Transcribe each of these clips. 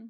Okay.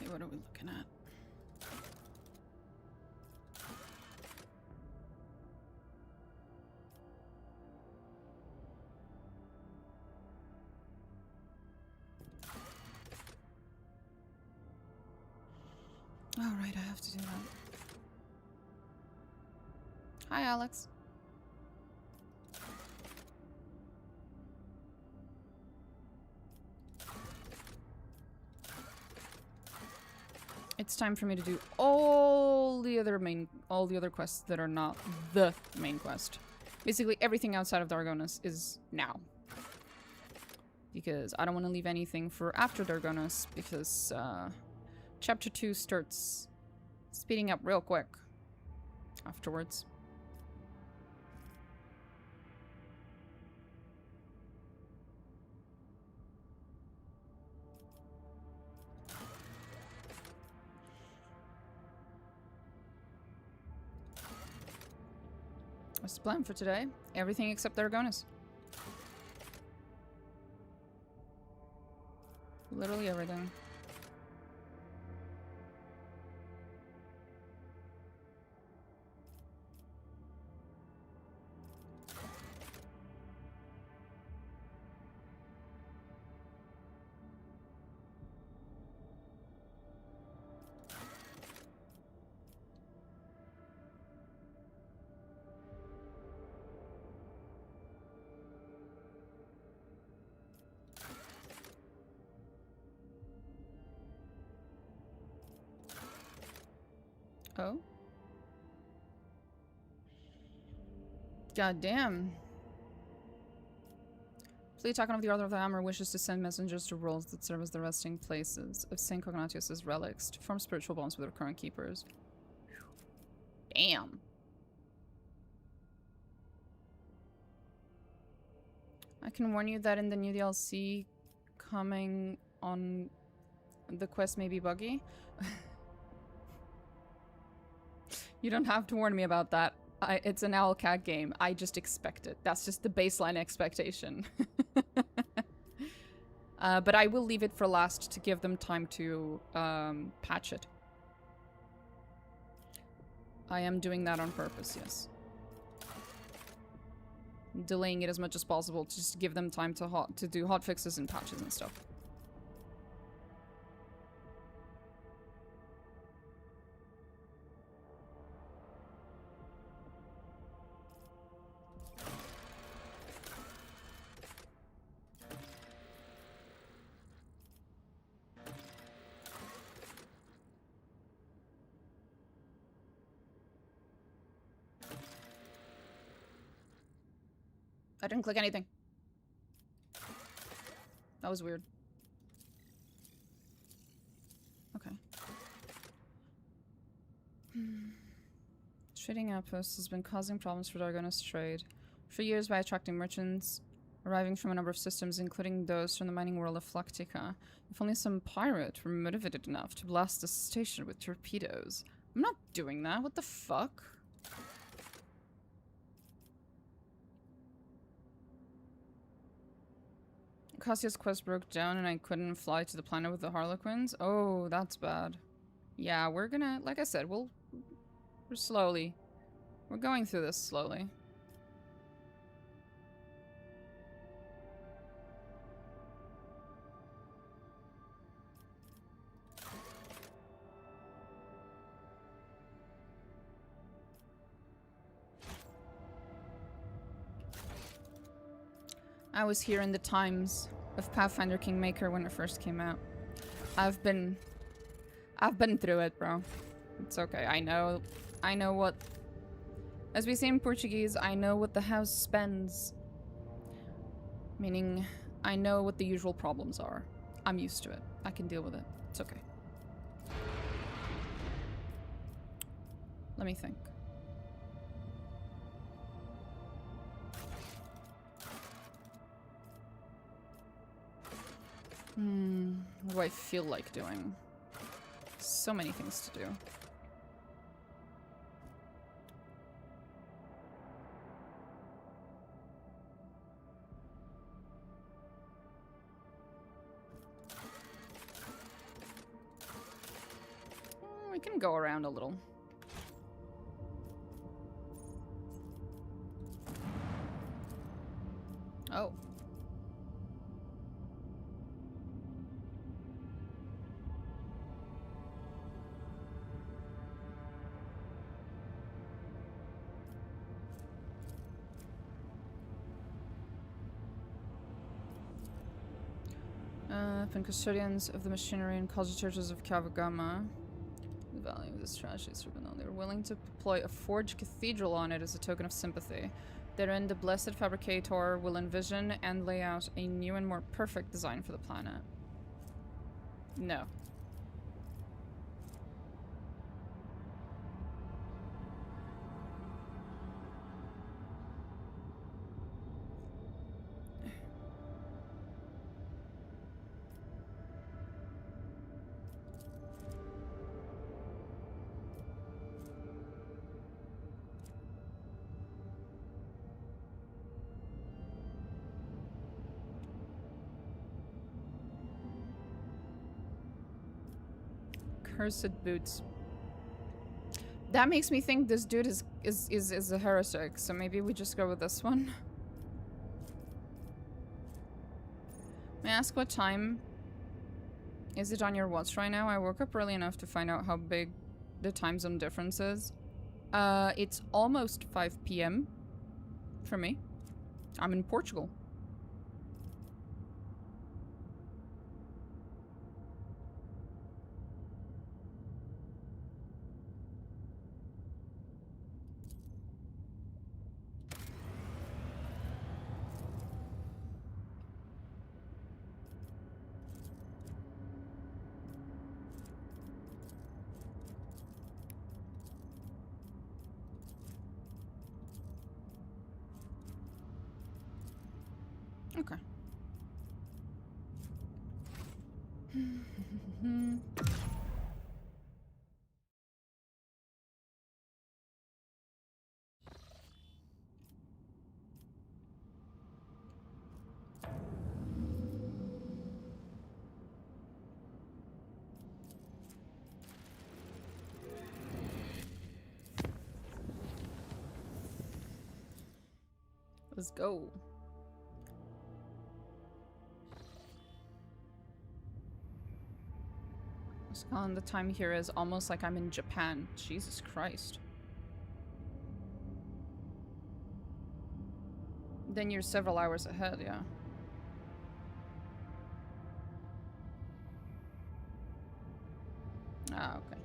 Okay, what are we looking at? All right, I have to do that. Hi, Alex. It's time for me to do all the other quests that are not the main quest. Basically, everything outside of Dargonis is now. Because I don't want to leave anything for after Dargonis, because Chapter 2 starts speeding up real quick afterwards. What's the plan for today? Everything except Dargonis. Literally everything. Oh? God damn. Fleet Taken of the Order of the Hammer wishes to send messengers to worlds that serve as the resting places of Saint Cognatius' relics to form spiritual bonds with their current keepers. Damn. I can warn you that in the new DLC coming on, the quest may be buggy. You don't have to warn me about that. It's an OwlCat game. I just expect it. That's just the baseline expectation. But I will leave it for last to give them time to patch it. I am doing that on purpose, yes. Delaying it as much as possible to just give them time to do hotfixes and patches and stuff. I didn't click anything. That was weird. Okay. Trading outposts has been causing problems for Dargonis trade for years by attracting merchants arriving from a number of systems, including those from the mining world of Flactica. If only some pirate were motivated enough to blast the station with torpedoes. I'm not doing that. What the fuck? Cassia's quest broke down and I couldn't fly to the planet with the Harlequins. Oh, that's bad. Yeah, we're gonna, like I said, we're slowly. We're going through this slowly. I was here in the times of Pathfinder Kingmaker when it first came out. I've been through it, bro. It's okay. I know what, as we say in Portuguese, I know what the house spends. Meaning, I know what the usual problems are. I'm used to it. I can deal with it. It's okay. Let me think. What do I feel like doing? So many things to do. We can go around a little. Oh. And custodians of the machinery and culture churches of Kavagama. The value of this trash is known. They were willing to deploy a forged cathedral on it as a token of sympathy. Therein, the blessed fabricator will envision and lay out a new and more perfect design for the planet. No. Cursed boots. That makes me think this dude is a heretic, so maybe we just go with this one. May I ask what time is it on your watch right now? I woke up early enough to find out how big the time zone difference is. It's almost 5 p.m. for me. I'm in Portugal. Okay. Let's go. The time here is almost like I'm in Japan. Jesus Christ. Then you're several hours ahead, yeah. Ah, okay.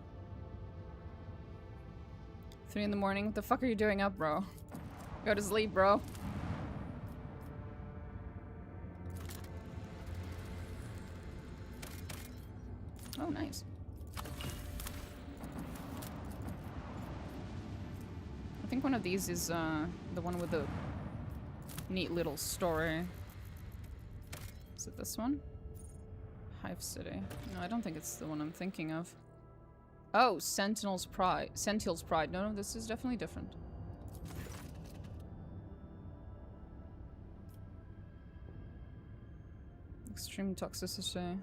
3 in the morning? What the fuck are you doing up, bro? Go to sleep, bro. Oh, nice. I think one of these is the one with the neat little story. Is it this one? Hive City. No, I don't think it's the one I'm thinking of. Oh, Sentinel's Pride. Sentinel's Pride. No, this is definitely different. Extreme toxicity.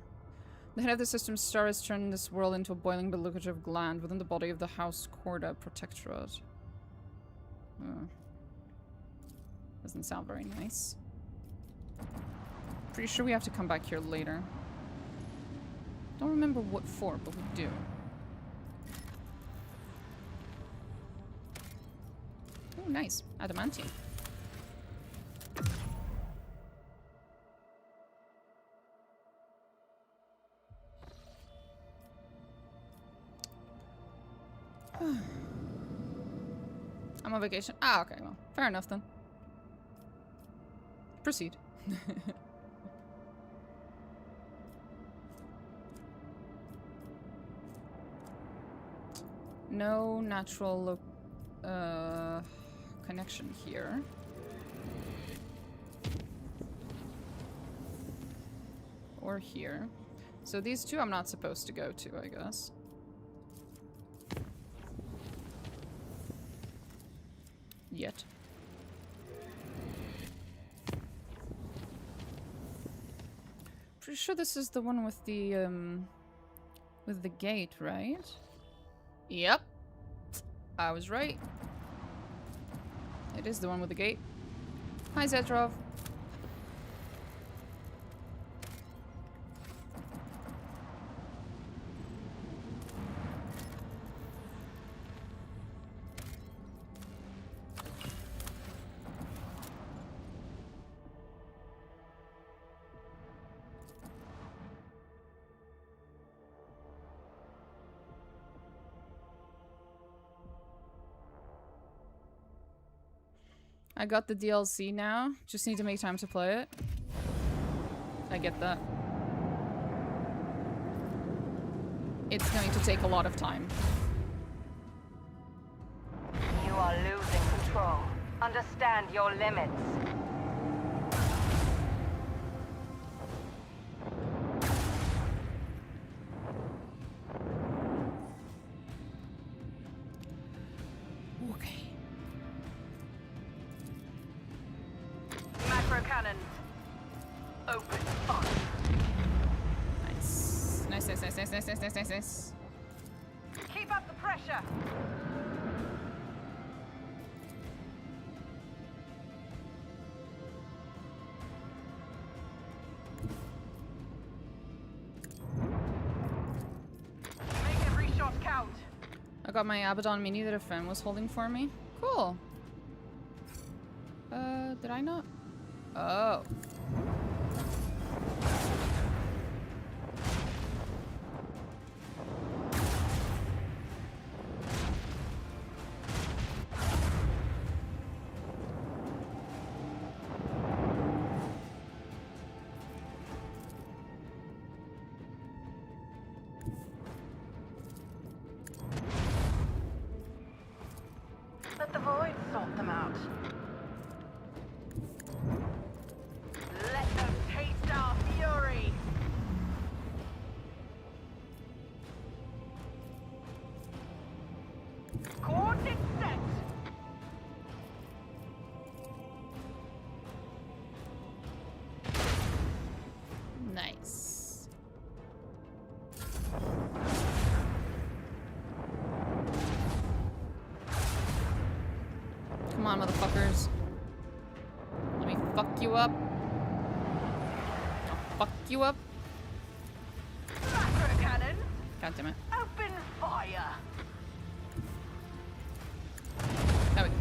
The head of the system's star has turned this world into a boiling but lucrative gland within the body of the House Corda Protectorate. Oh. Doesn't sound very nice. Pretty sure we have to come back here later. Don't remember what for, but we do. Oh, nice. Adamantium. vacation. Ah, okay, well, fair enough then. Proceed. No natural connection here. Or here. So these two I'm not supposed to go to, I guess. Yet. Pretty sure this is the one with the gate, right? Yep. I was right. It is the one with the gate. Hi, Zetrov. I got the DLC now. Just need to make time to play it. I get that. It's going to take a lot of time. You are losing control. Understand your limits. Okay. Macro cannons. Open fire. Nice. Nice. Keep up the pressure. Make every shot count. I got my Abaddon Mini that a friend was holding for me. Cool. Did I not? Oh. Let the void sort them out. Let them taste our fury. Coordinates set. Nice. Come on, motherfuckers. Let me fuck you up. I'll fuck you up. Macro cannon. God damn it. Open fire. Oh, wait.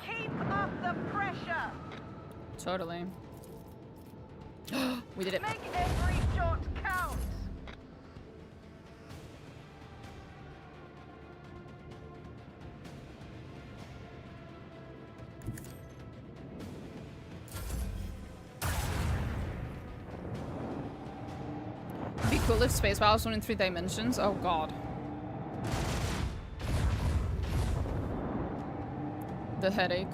Keep up the pressure. Totally. We did it. Make every shot count. It'd be cool if Space Pirates went in 3 dimensions. Oh god. The headache.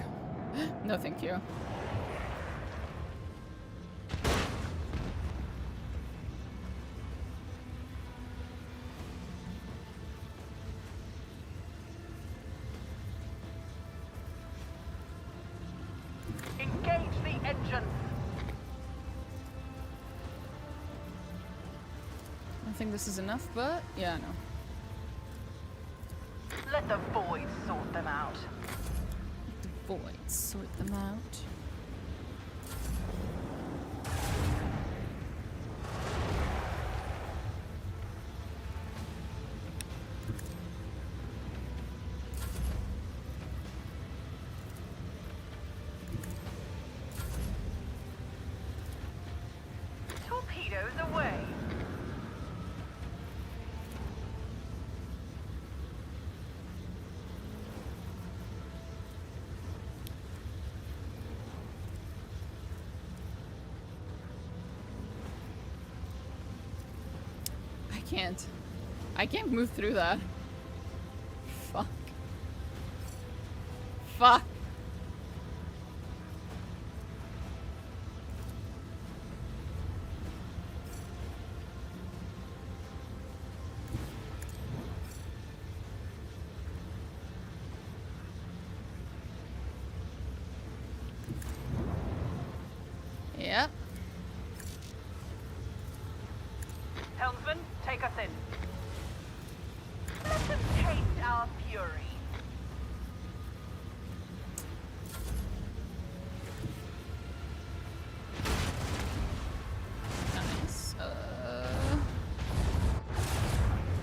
No, thank you. Engage the engine. I don't think this is enough, but yeah, no. Let the void sort them out. The voids sort them out. Torpedoes away. I can't move through that. Fuck. Fuck. Yep. Helmsman, take us in. Let them taste our fury. Nice.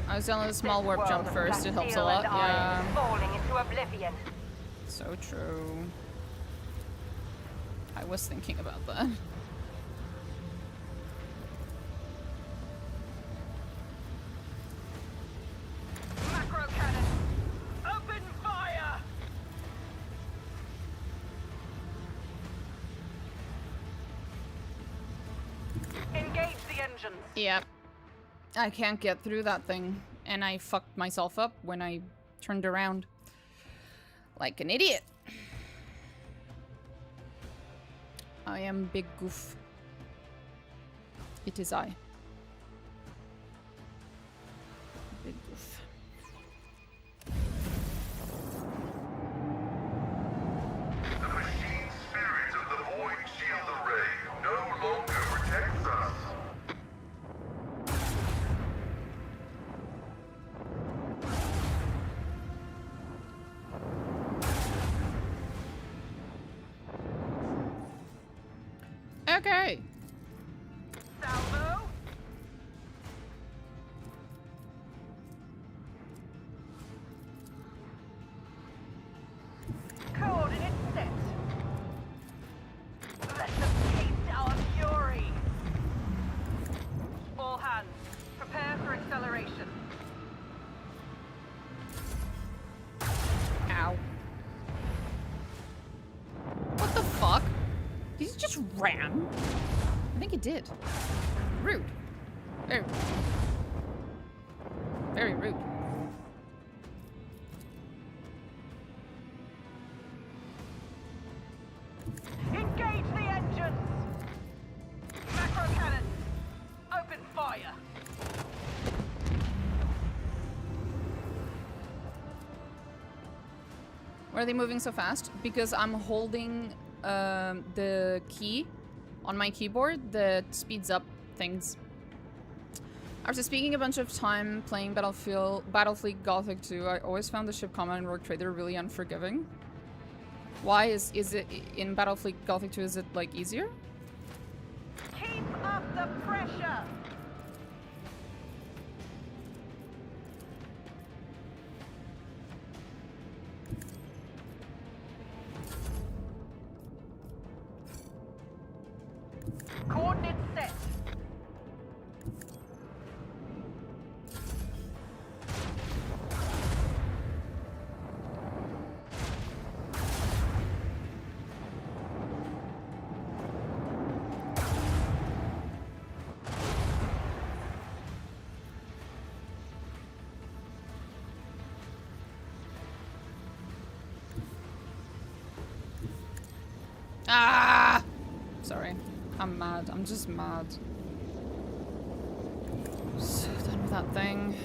I was doing a small warp jump first. It helps a lot. Yeah. Falling into oblivion. So true. I was thinking about that. Macro cannon, open fire! Engage the engines. Yep. I can't get through that thing. And I fucked myself up when I turned around. Like an idiot. I am big goof. It is I. Big goof. The machine spirit of the void shield array no longer protects us. Okay. Salvo. Coordinates set. Let them taste our fury. All hands, prepare for acceleration. Ow. What the fuck? Did he just ram? I think he did. Rude. Very rude. Very rude. Engage the engines! Macro cannons, open fire! Why are they moving so fast? Because I'm holding the key on my keyboard that speeds up things. After speaking a bunch of time playing Battlefleet Gothic 2, I always found the ship combat and Rogue Trader really unforgiving. Why is it in Battlefleet Gothic 2, is it like easier? Keep up the pressure! Coordinates set. Ah! Sorry. I'm mad. I'm just mad. So done with that thing.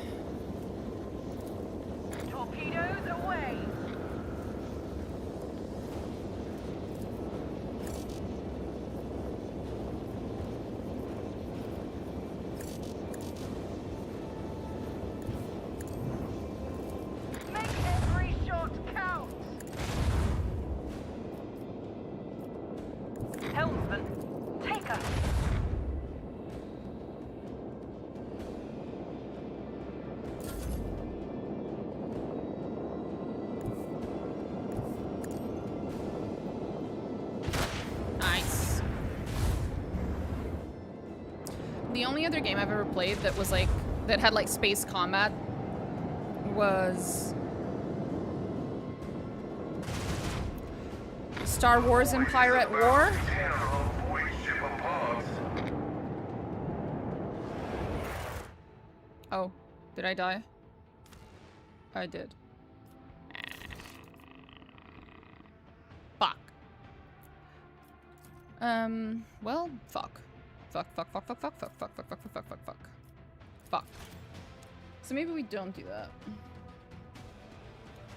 Torpedoes away! Make every shot count! Helmsman, take us! The only other game I've ever played that was like, that had like space combat was Star Wars Empire at War. Oh, did I die? I did. Fuck. Well, fuck. Fuck. So maybe we don't do that.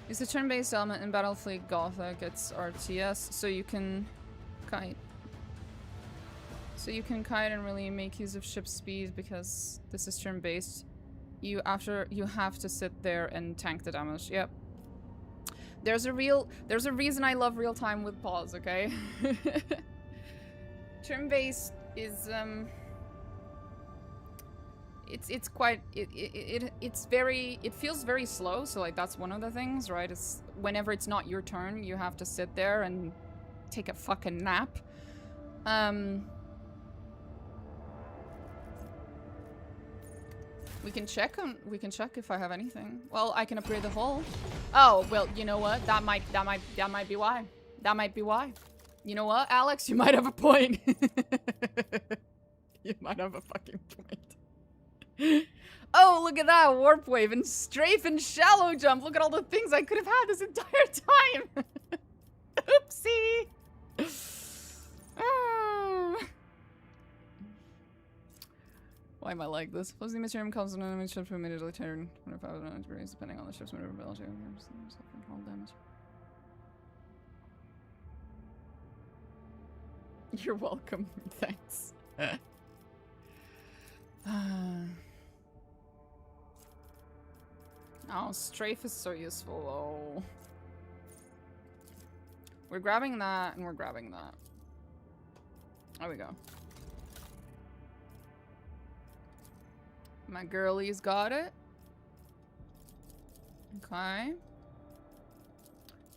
It's a turn-based element in Battlefleet Gothic. It's RTS, so you can kite. So you can kite and really make use of ship speed because this is turn-based. You have to sit there and tank the damage. Yep. There's a reason I love real time with pause, okay? Turn-based is it's quite it feels very slow, so like that's one of the things, right? It's whenever it's not your turn, you have to sit there and take a fucking nap. We can check if I have anything. Well, I can upgrade the hull. Oh, well, you know what? That might be why. That might be why. You know what, Alex? You might have a point. You might have a fucking point. Oh, look at that! Warp wave and strafe and shallow jump. Look at all the things I could have had this entire time. Oopsie. Why am I like this? Plus the material comes in an enemy ship to immediately turn 25 degrees depending on the ship's maneuverability. Hull damage. You're welcome. Thanks. Oh, strafe is so useful. Oh. We're grabbing that and we're grabbing that. There we go. My girlie's got it. Okay.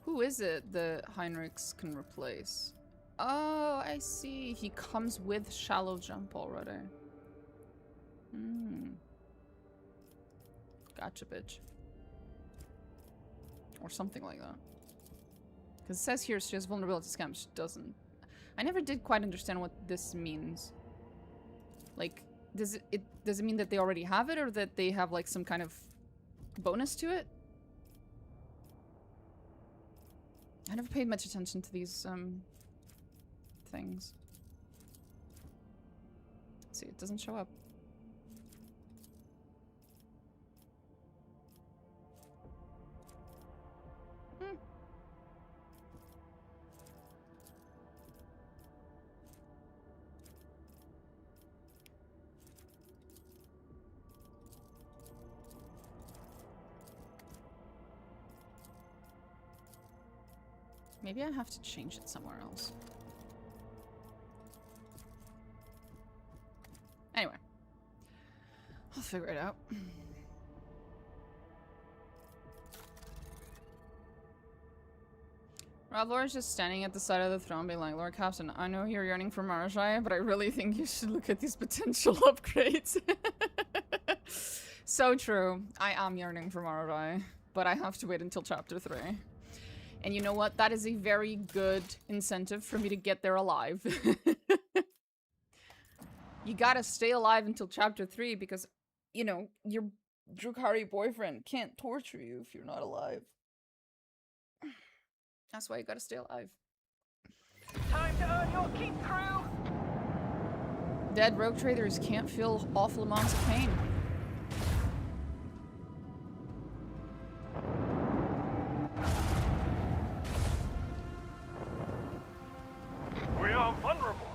Who is it that Heinrichs can replace? Oh, I see. He comes with shallow jump already. Gotcha, bitch. Or something like that. Because it says here she has vulnerability scam. She doesn't. I never did quite understand what this means. Like, does it mean that they already have it, or that they have like some kind of bonus to it? I never paid much attention to these things. Let's see, it doesn't show up. Maybe I have to change it somewhere else. Anyway. I'll figure it out. Ravlor is just standing at the side of the throne being like, Lord Captain, I know you're yearning for Marajai, but I really think you should look at these potential upgrades. So true. I am yearning for Marajai, but I have to wait until chapter 3. And you know what? That is a very good incentive for me to get there alive. You gotta stay alive until chapter 3 because, you know, your Drukhari boyfriend can't torture you if you're not alive. That's why you gotta stay alive. Time to earn your keep, crew! Dead rogue traders can't feel awful amounts of pain. We are vulnerable.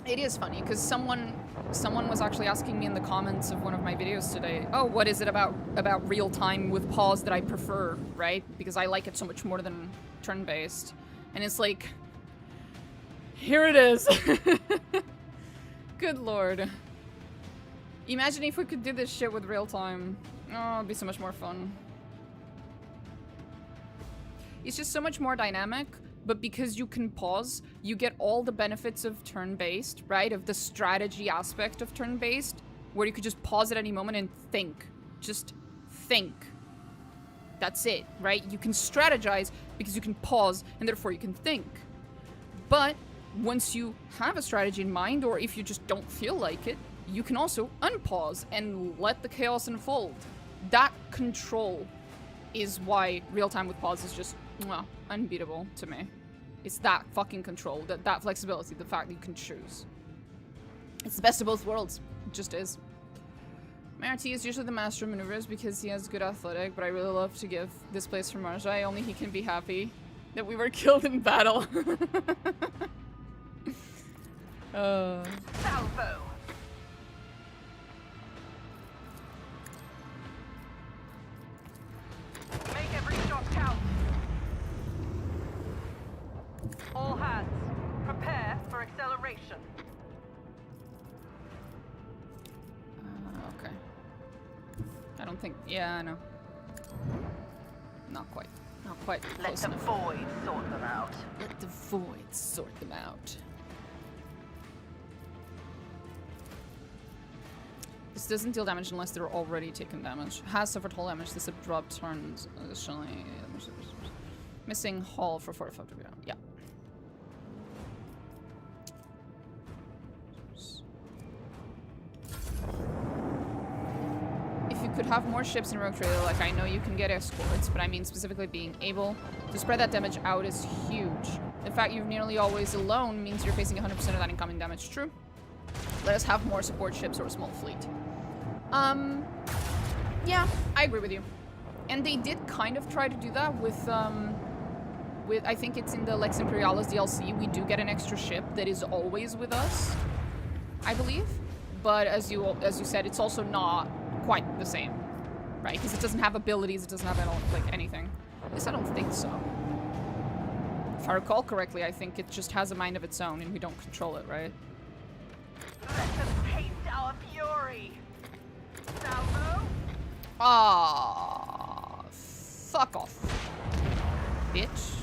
It is funny because someone was actually asking me in the comments of one of my videos today, oh, what is it about real time with pause that I prefer, right? Because I like it so much more than turn-based. And it's like, here it is. Good lord. Imagine if we could do this shit with real time. Oh, it'd be so much more fun. It's just so much more dynamic but because you can pause, you get all the benefits of turn-based, right? Of the strategy aspect of turn-based, where you could just pause at any moment and think. Just think. That's it, right? You can strategize because you can pause, and therefore you can think. But once you have a strategy in mind, or if you just don't feel like it, you can also unpause and let the chaos unfold. That control is why real-time with pause is just, well, unbeatable to me. It's that fucking control, that flexibility, the fact that you can choose. It's the best of both worlds. It just is. My RT is usually the master of maneuvers because he has good athletic, but I really love to give this place for Marjai. Only he can be happy that we were killed in battle. Salvo. Make every shot count. All hands, prepare for acceleration. Okay. I don't think... Yeah, I know. Not quite. Not quite Let close the enough. void sort them out. Let the void sort them out. This doesn't deal damage unless they're already taken damage. Has suffered hull damage. This abrupt turns additionally. Missing hull for 45 to be down. Yeah. If you could have more ships in Rogue Trader, like I know you can get escorts, but I mean specifically being able to spread that damage out is huge. The fact you're nearly always alone means you're facing 100% of that incoming damage. True. Let us have more support ships or a small fleet. Yeah, I agree with you. And they did kind of try to do that with I think it's in the Lex Imperialis DLC, we do get an extra ship that is always with us, I believe. But as you said, it's also not quite the same, right? Because it doesn't have abilities, it doesn't have like anything. At least I don't think so. If I recall correctly, I think it just has a mind of its own and we don't control it, right? Let them taste our fury. Salvo. Ah, fuck off, bitch.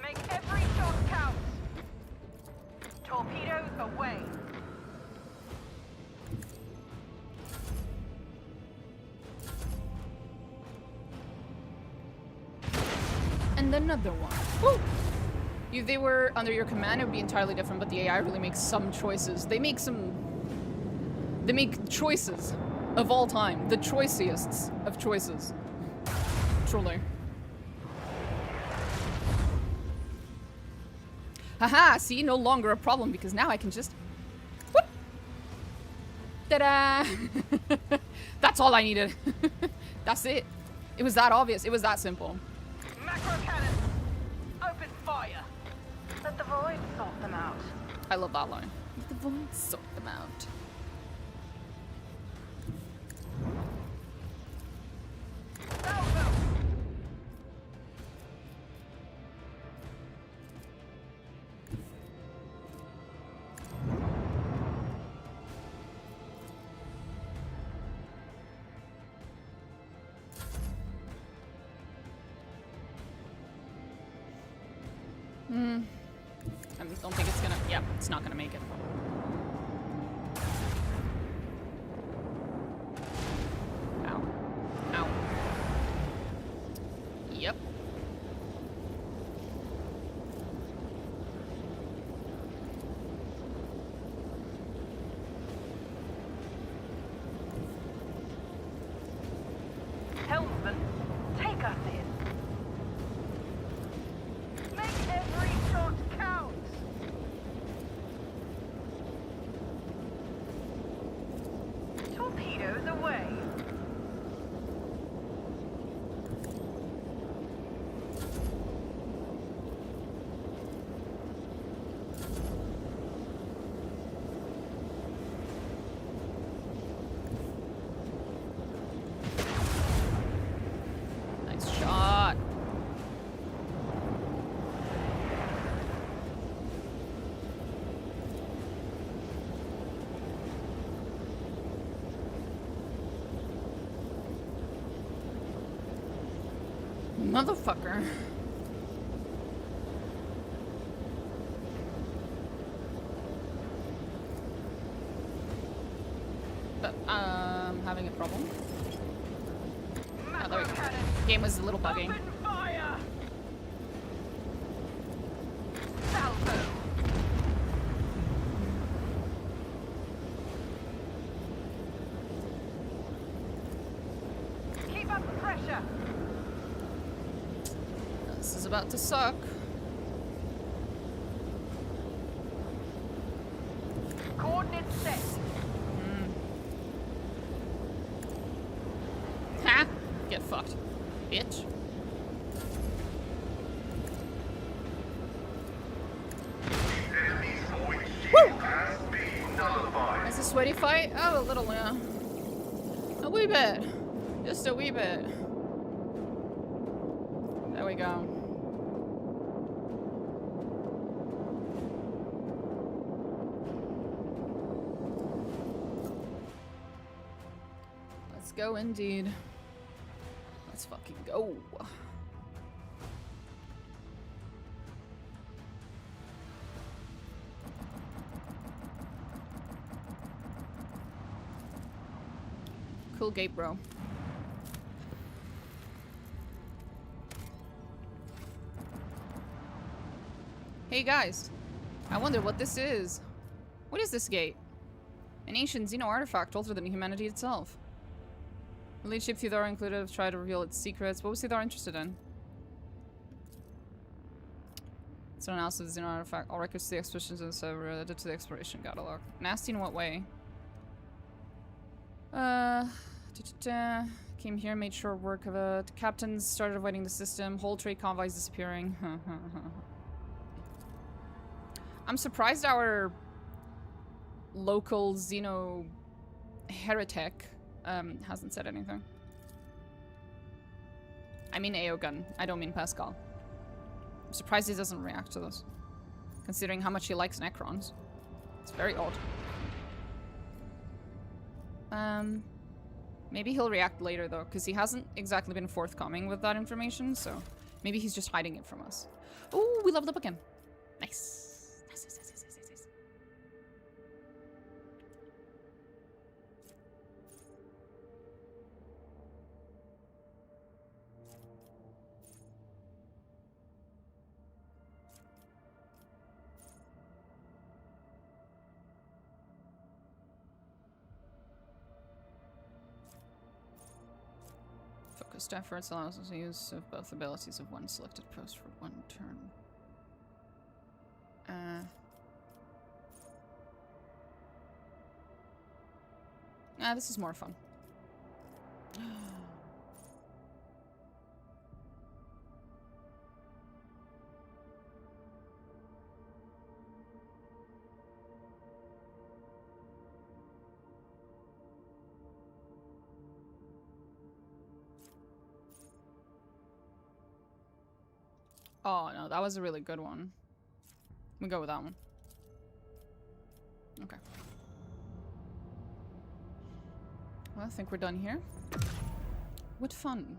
Make every shot count. Torpedoes away. And another one. Woo! If they were under your command, it would be entirely different, but the AI really makes some choices. They make choices of all time. The choicest of choices. Truly. Haha, see, no longer a problem because now I can just... Whoop! Ta-da! That's all I needed. That's it. It was that obvious. It was that simple. Macro cannon. Open fire. Let the void sort them out. I love that line. Let the void sort them out. Salvo. I don't think it's gonna... Yeah, it's not gonna make it. Ow. Ow. Yep. Helmsman, take us in. Make every shot count. Motherfucker. But, having a problem. Oh, there we go. Game was a little buggy. Open fire! Salvo! Keep up the pressure! This is about to suck. Coordinates set. Ha! Get fucked, bitch. Enemy's void shield has been nullified. It's a sweaty fight? Oh, a little, yeah. A wee bit. Just a wee bit. There we go. Let's go indeed. Let's fucking go. Cool gate, bro. Hey guys, I wonder what this is. What is this gate? An ancient Xeno artifact older than humanity itself. The leadership Theodora included have tried to reveal its secrets. What was Theodora interested in? It's an analysis of the Xeno artifact. All records to the expeditions and so related to the exploration catalog. Nasty in what way? Came here, made short work of it. Captains started avoiding the system. Whole trade convoys disappearing. I'm surprised our local Xeno heretic hasn't said anything. I mean Aogun. I don't mean Pascal. I'm surprised he doesn't react to this, considering how much he likes Necrons. It's very odd. Maybe he'll react later though, because he hasn't exactly been forthcoming with that information, so maybe he's just hiding it from us. Ooh, we leveled up again. Nice. Nice, nice, nice, nice, nice, nice. Focused efforts allows us the use of both abilities of one selected post for one turn. This is more fun. Oh no, that was a really good one. We go with that one. Okay. Well, I think we're done here. What fun.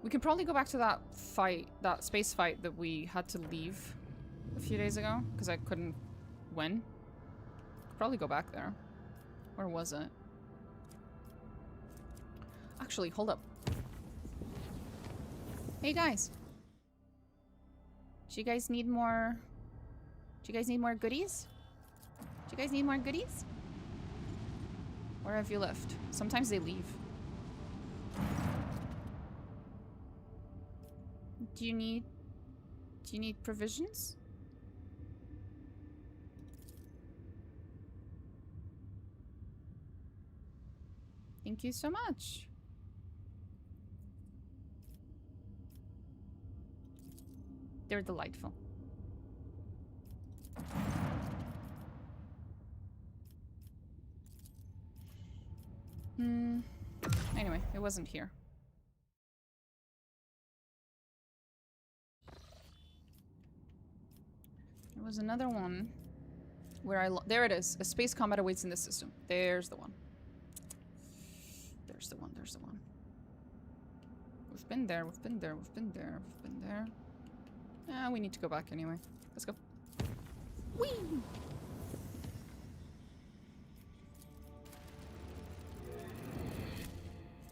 We could probably go back to that fight, that space fight that we had to leave a few days ago, because I couldn't win. Could probably go back there. Where was it? Actually, hold up. Hey guys. Do you guys need more... Do you guys need more goodies? Do you guys need more goodies? Where have you left? Sometimes they leave. Do you need provisions? Thank you so much. They're delightful. Anyway, it wasn't here. There was another one where there it is. A space combat awaits in this system. There's the one. There's the one. There's the one. We've been there, we've been there, we've been there, we've been there. Ah, we need to go back anyway. Let's go. Whee!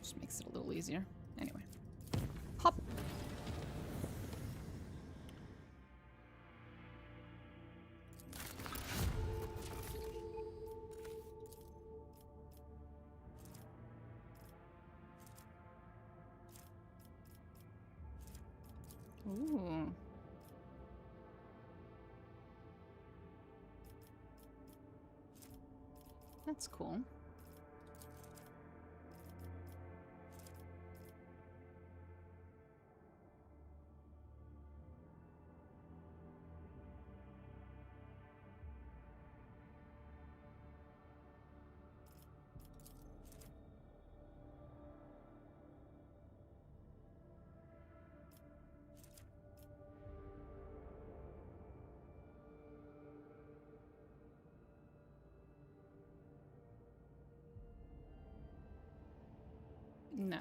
Just makes it a little easier. Anyway. Hop! Ooh. That's cool. No.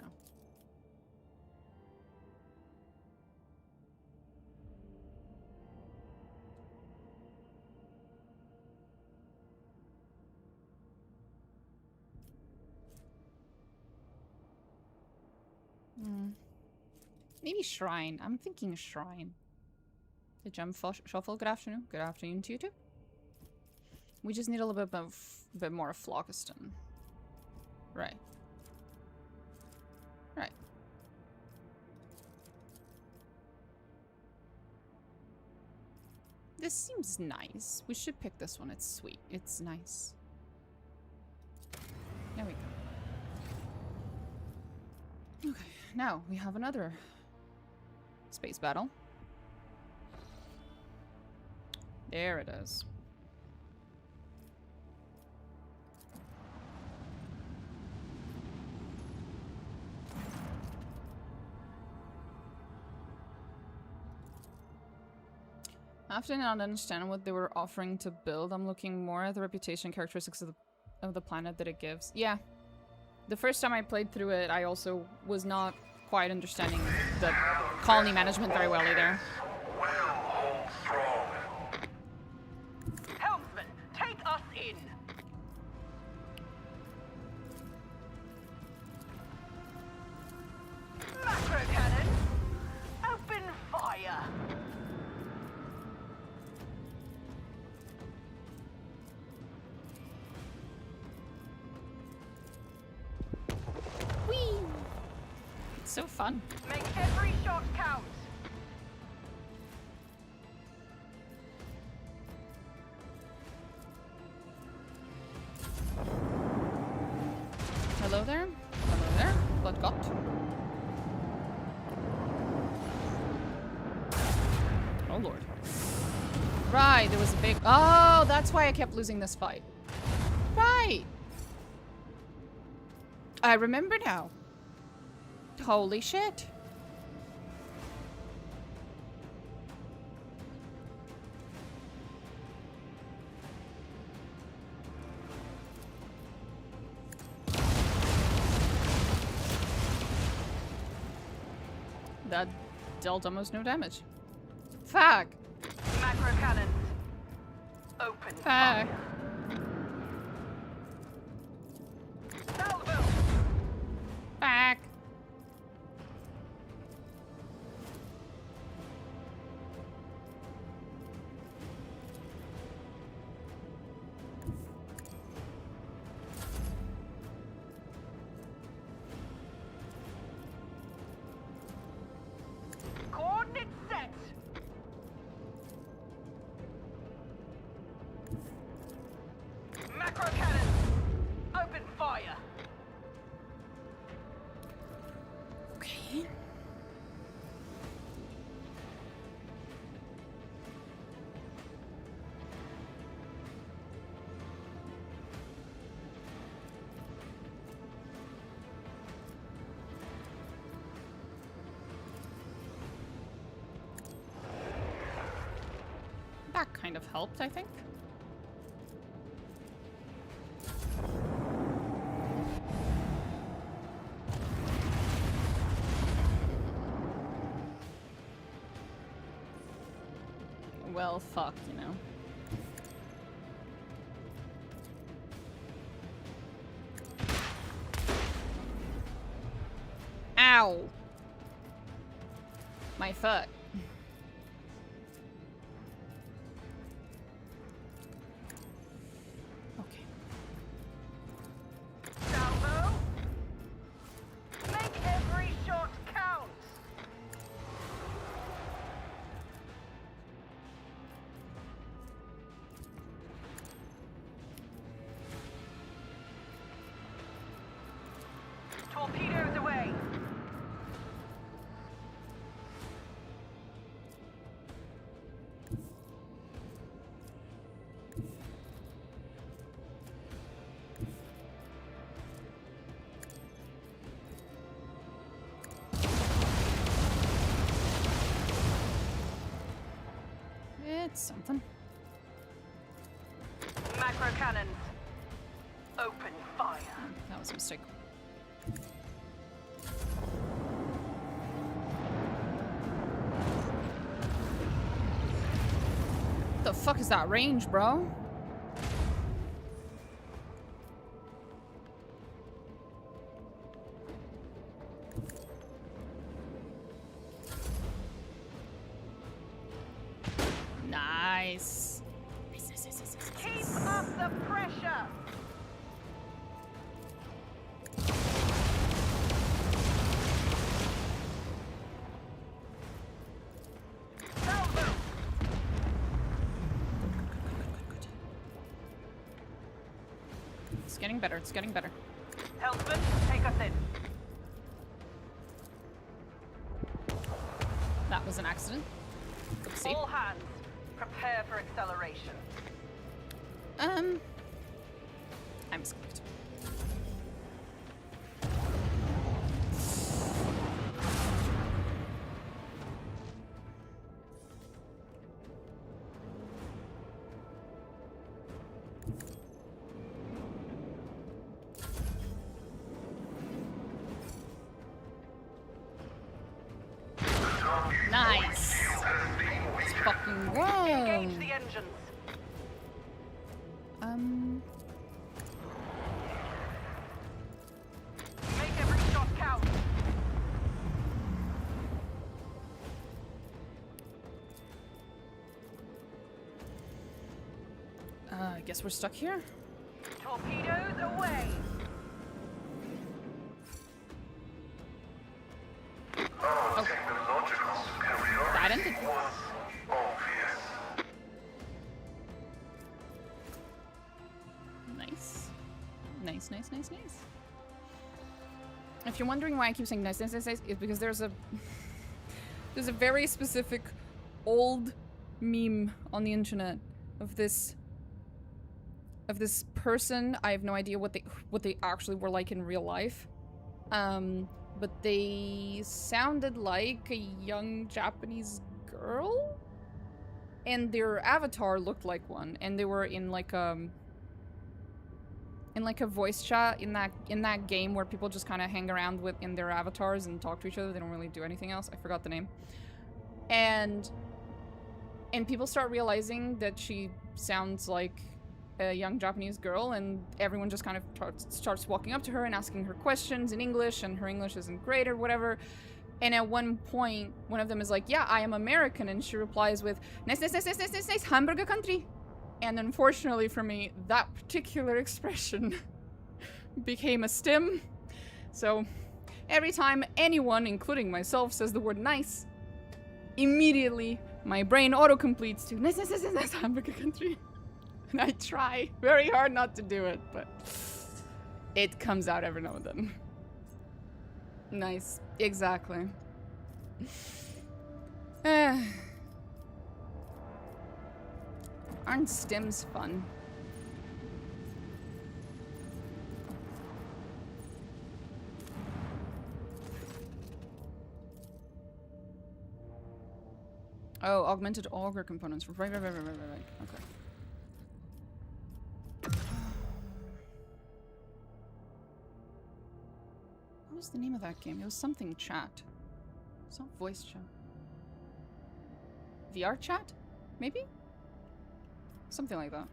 Maybe shrine. I'm thinking shrine. The gem shuffle. Good afternoon. Good afternoon to you too. We just need a little bit more of phlogiston. Right. Right. This seems nice. We should pick this one. It's sweet. It's nice. There we go. Okay, now we have another space battle. There it is. After not understanding what they were offering to build, I'm looking more at the reputation characteristics of the planet that it gives. Yeah. The first time I played through it, I also was not quite understanding the colony management very well either. Well, hold strong. Helmsman, take us in. Macro cannon, open fire. Whee! It's so fun. Make every shot count. Hello there. Hello there. Blood got. Oh lord. Right, there was a big... Oh, that's why I kept losing this fight. Right. I remember now. Holy shit. That dealt almost no damage. Fuck. Macro cannons, open Fuck. fire. Salvo. Fuck. Coordinates set. Macro cannons, open fire. Okay. That kind of helped, I think. well, fuck, you know. Ow! My foot. Okay. Salvo. Make every shot count. Torpedoes away. It's something. Macro cannons. Open fire. That was a mistake. The fuck is that range, bro? Nice. Keep up the pressure. Salvo. It's getting better. It's getting better. Helmsman, take us in. That was an accident. Oopsie. All hands, prepare for acceleration. I misclicked. Nice. Let's fucking go. Engage the engines. Make every shot count. I guess we're stuck here. Torpedoes away. Our technological That ended. superiority was obvious. Nice. Nice, nice, nice, nice. If you're wondering why I keep saying nice, nice, nice, nice, it's because there's a there's a very specific old meme on the internet of this person. I have no idea what they actually were like in real life. But they sounded like a young Japanese girl, and their avatar looked like one, and they were in like a voice chat in that game where people just kind of hang around in their avatars and talk to each other. They don't really do anything else. I forgot the name. And people start realizing that she sounds like a young Japanese girl, and everyone just kind of starts walking up to her and asking her questions in English, and her English isn't great or whatever. And at one point, one of them is like, yeah, I am American, and she replies with, nice, nice, nice, nice, nice, nice, nice, hamburger country. And unfortunately for me, that particular expression became a stim. So every time anyone, including myself, says the word nice, immediately my brain auto-completes to nice, nice, nice, nice, nice, hamburger country. And I try very hard not to do it, but it comes out every now and then. Nice. Exactly. Aren't stims fun? Oh, augmented auger components. Right. Okay. What was the name of that game? It was something chat. It's not voice chat. VR chat? Maybe? Something like that.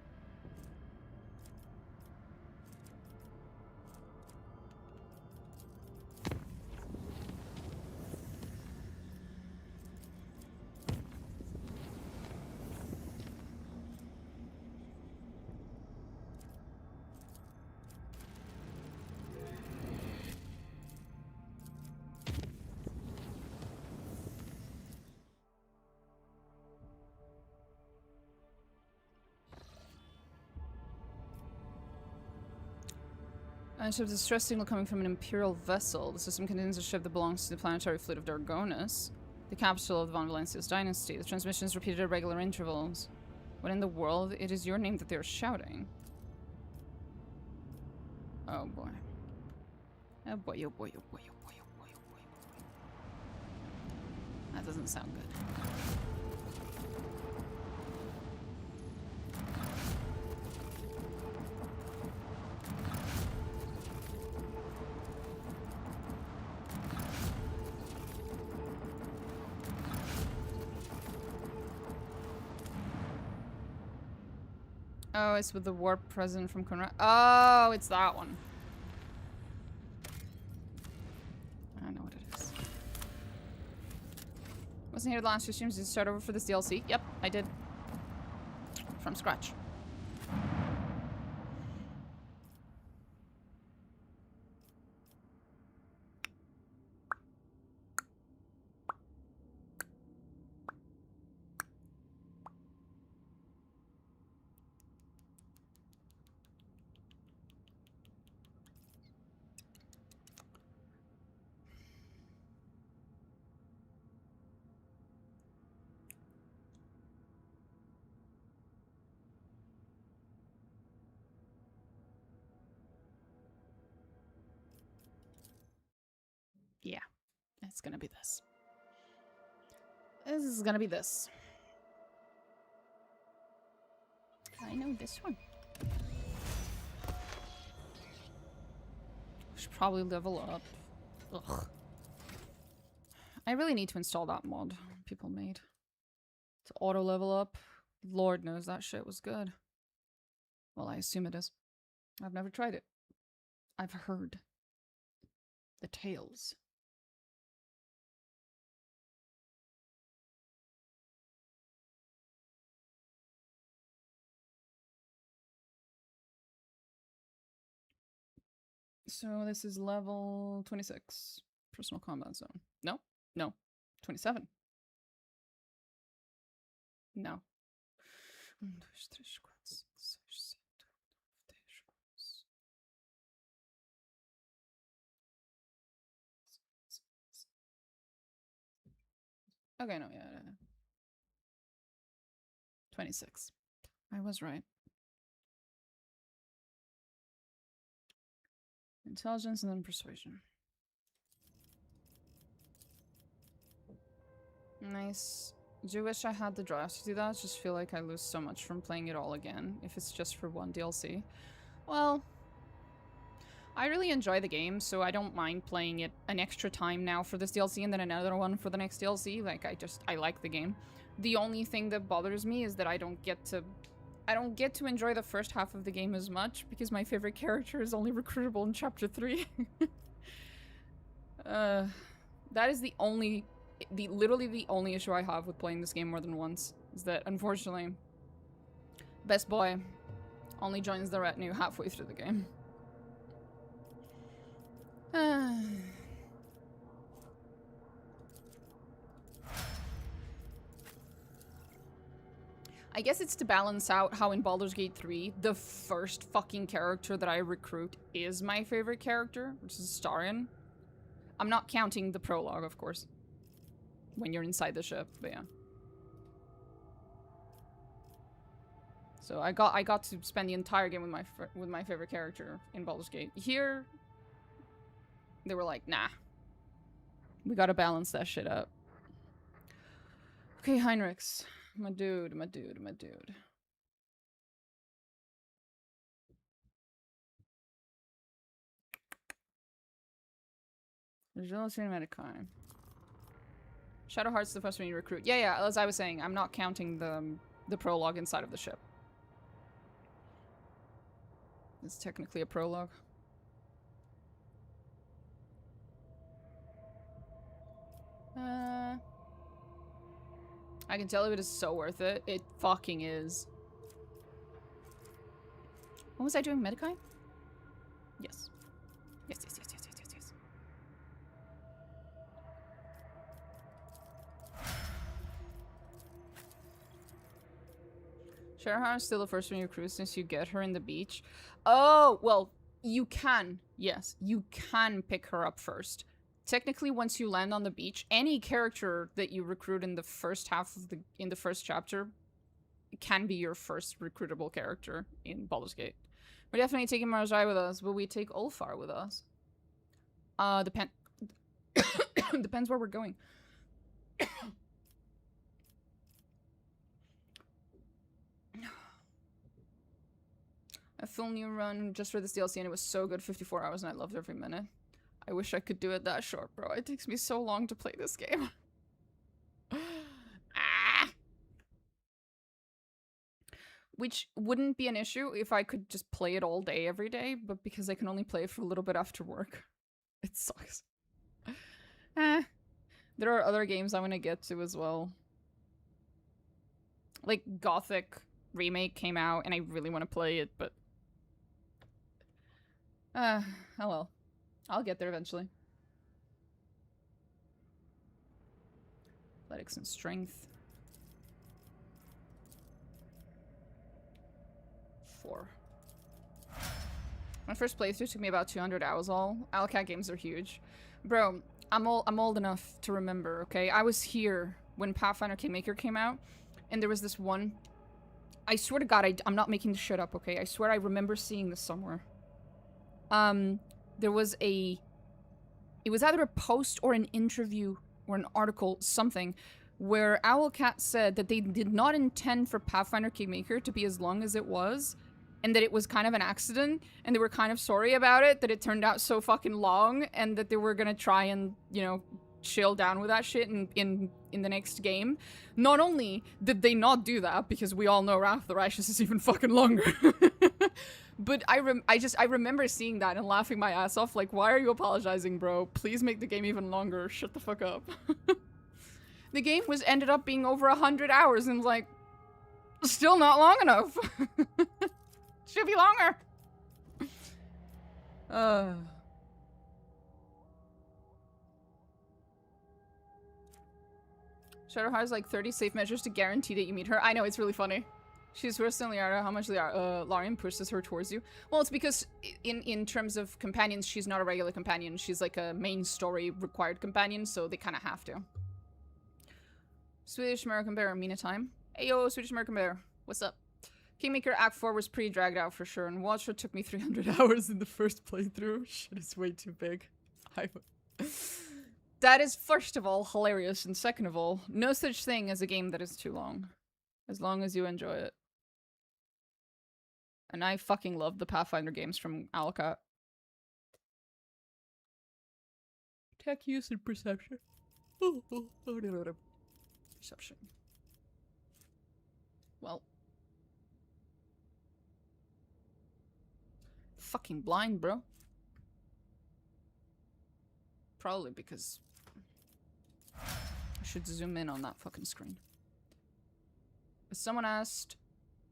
A ship distress signal coming from an Imperial vessel. The system contains a ship that belongs to the planetary fleet of Dargonus, the capital of the Von Valencia's dynasty. The transmission is repeated at regular intervals. What in the world? It is your name that they are shouting. Oh boy. Oh boy, oh boy, oh boy, oh boy, oh boy, oh boy, oh boy. That doesn't sound good. Oh, it's with the warp present from Conrad. Oh, it's that one. I know what it is. Wasn't here the last two streams. Did you start over for this DLC? Yep, I did. From scratch. Yeah, it's gonna be this. This is gonna be this. I know this one. Should probably level up. Ugh. I really need to install that mod people made. To auto level up. Lord knows that shit was good. Well, I assume it is. I've never tried it. I've heard the tales. So this is level 26. Personal combat zone. No? No. 27. No. Okay, no, yeah. 26. I was right. Intelligence and then persuasion. Nice. Do you wish I had the drive to do that? I just feel like I lose so much from playing it all again if it's just for one DLC. Well, I really enjoy the game, so I don't mind playing it an extra time now for this DLC and then another one for the next DLC. Like, I like the game. The only thing that bothers me is that I don't get to enjoy the first half of the game as much because my favorite character is only recruitable in chapter 3. That is literally the only issue I have with playing this game more than once, is that unfortunately best boy only joins the retinue halfway through the game. I guess it's to balance out how in Baldur's Gate 3, the first fucking character that I recruit is my favorite character, which is Starion. I'm not counting the prologue, of course, when you're inside the ship, but yeah. So I got to spend the entire game with my favorite character in Baldur's Gate. Here, they were like, nah, we gotta balance that shit up. Okay, Heinrichs. My dude, my dude, my dude. Visual cinematic Shadowheart's the first one you recruit. Yeah, as I was saying, I'm not counting the the prologue inside of the ship. It's technically a prologue. I can tell you it is so worth it. It fucking is. What was I doing? Medikai? Yes. Yes, yes, yes, yes, yes, yes, yes. Shadowheart is still the first one you recruit since you get her in the beach. Oh, well, you can. Yes, you can pick her up first. Technically, once you land on the beach, any character that you recruit in the first half of in the first chapter can be your first recruitable character in Baldur's Gate. We're definitely taking Marjai with us, but we take Ulfar with us. Depends where we're going. A full new run just for this DLC and it was so good, 54 hours, and I loved every minute. I wish I could do it that short, bro. It takes me so long to play this game. Which wouldn't be an issue if I could just play it all day every day, but because I can only play it for a little bit after work, it sucks. There are other games I want to get to as well. Like Gothic Remake came out and I really want to play it, but oh well. I'll get there eventually. Athletics and strength. 4. My first playthrough took me about 200 hours all. Alcat games are huge. Bro, I'm old enough to remember, okay? I was here when Pathfinder Kingmaker came out, and there was this one. I swear to God, I'm not making this shit up, okay? I swear I remember seeing this somewhere. There was it was either a post or an interview or an article, something, where Owlcat said that they did not intend for Pathfinder Kingmaker to be as long as it was, and that it was kind of an accident, and they were kind of sorry about it, that it turned out so fucking long, and that they were gonna try and, you know, chill down with that shit in the next game. Not only did they not do that, because we all know Wrath of the Righteous is even fucking longer, but I remember seeing that and laughing my ass off, like, why are you apologizing, bro? Please make the game even longer. Shut the fuck up. The game ended up being over 100 hours, and like, still not long enough. Should be longer. Shadowheart has like 30 safe measures to guarantee that you meet her. I know, it's really funny. She's worse than Liara. How much Larian pushes her towards you? Well, it's because in terms of companions, she's not a regular companion. She's like a main story required companion, so they kind of have to. Swedish American Bear, Mina time. Hey yo, Swedish American Bear. What's up? Kingmaker Act 4 was pretty dragged out for sure, and Watcher took me 300 hours in the first playthrough. Shit is way too big. That is, first of all, hilarious, and second of all, no such thing as a game that is too long. As long as you enjoy it. And I fucking love the Pathfinder games from Alcat. Tech use and perception. Perception. Well. Fucking blind, bro. Probably because I should zoom in on that fucking screen. Someone asked,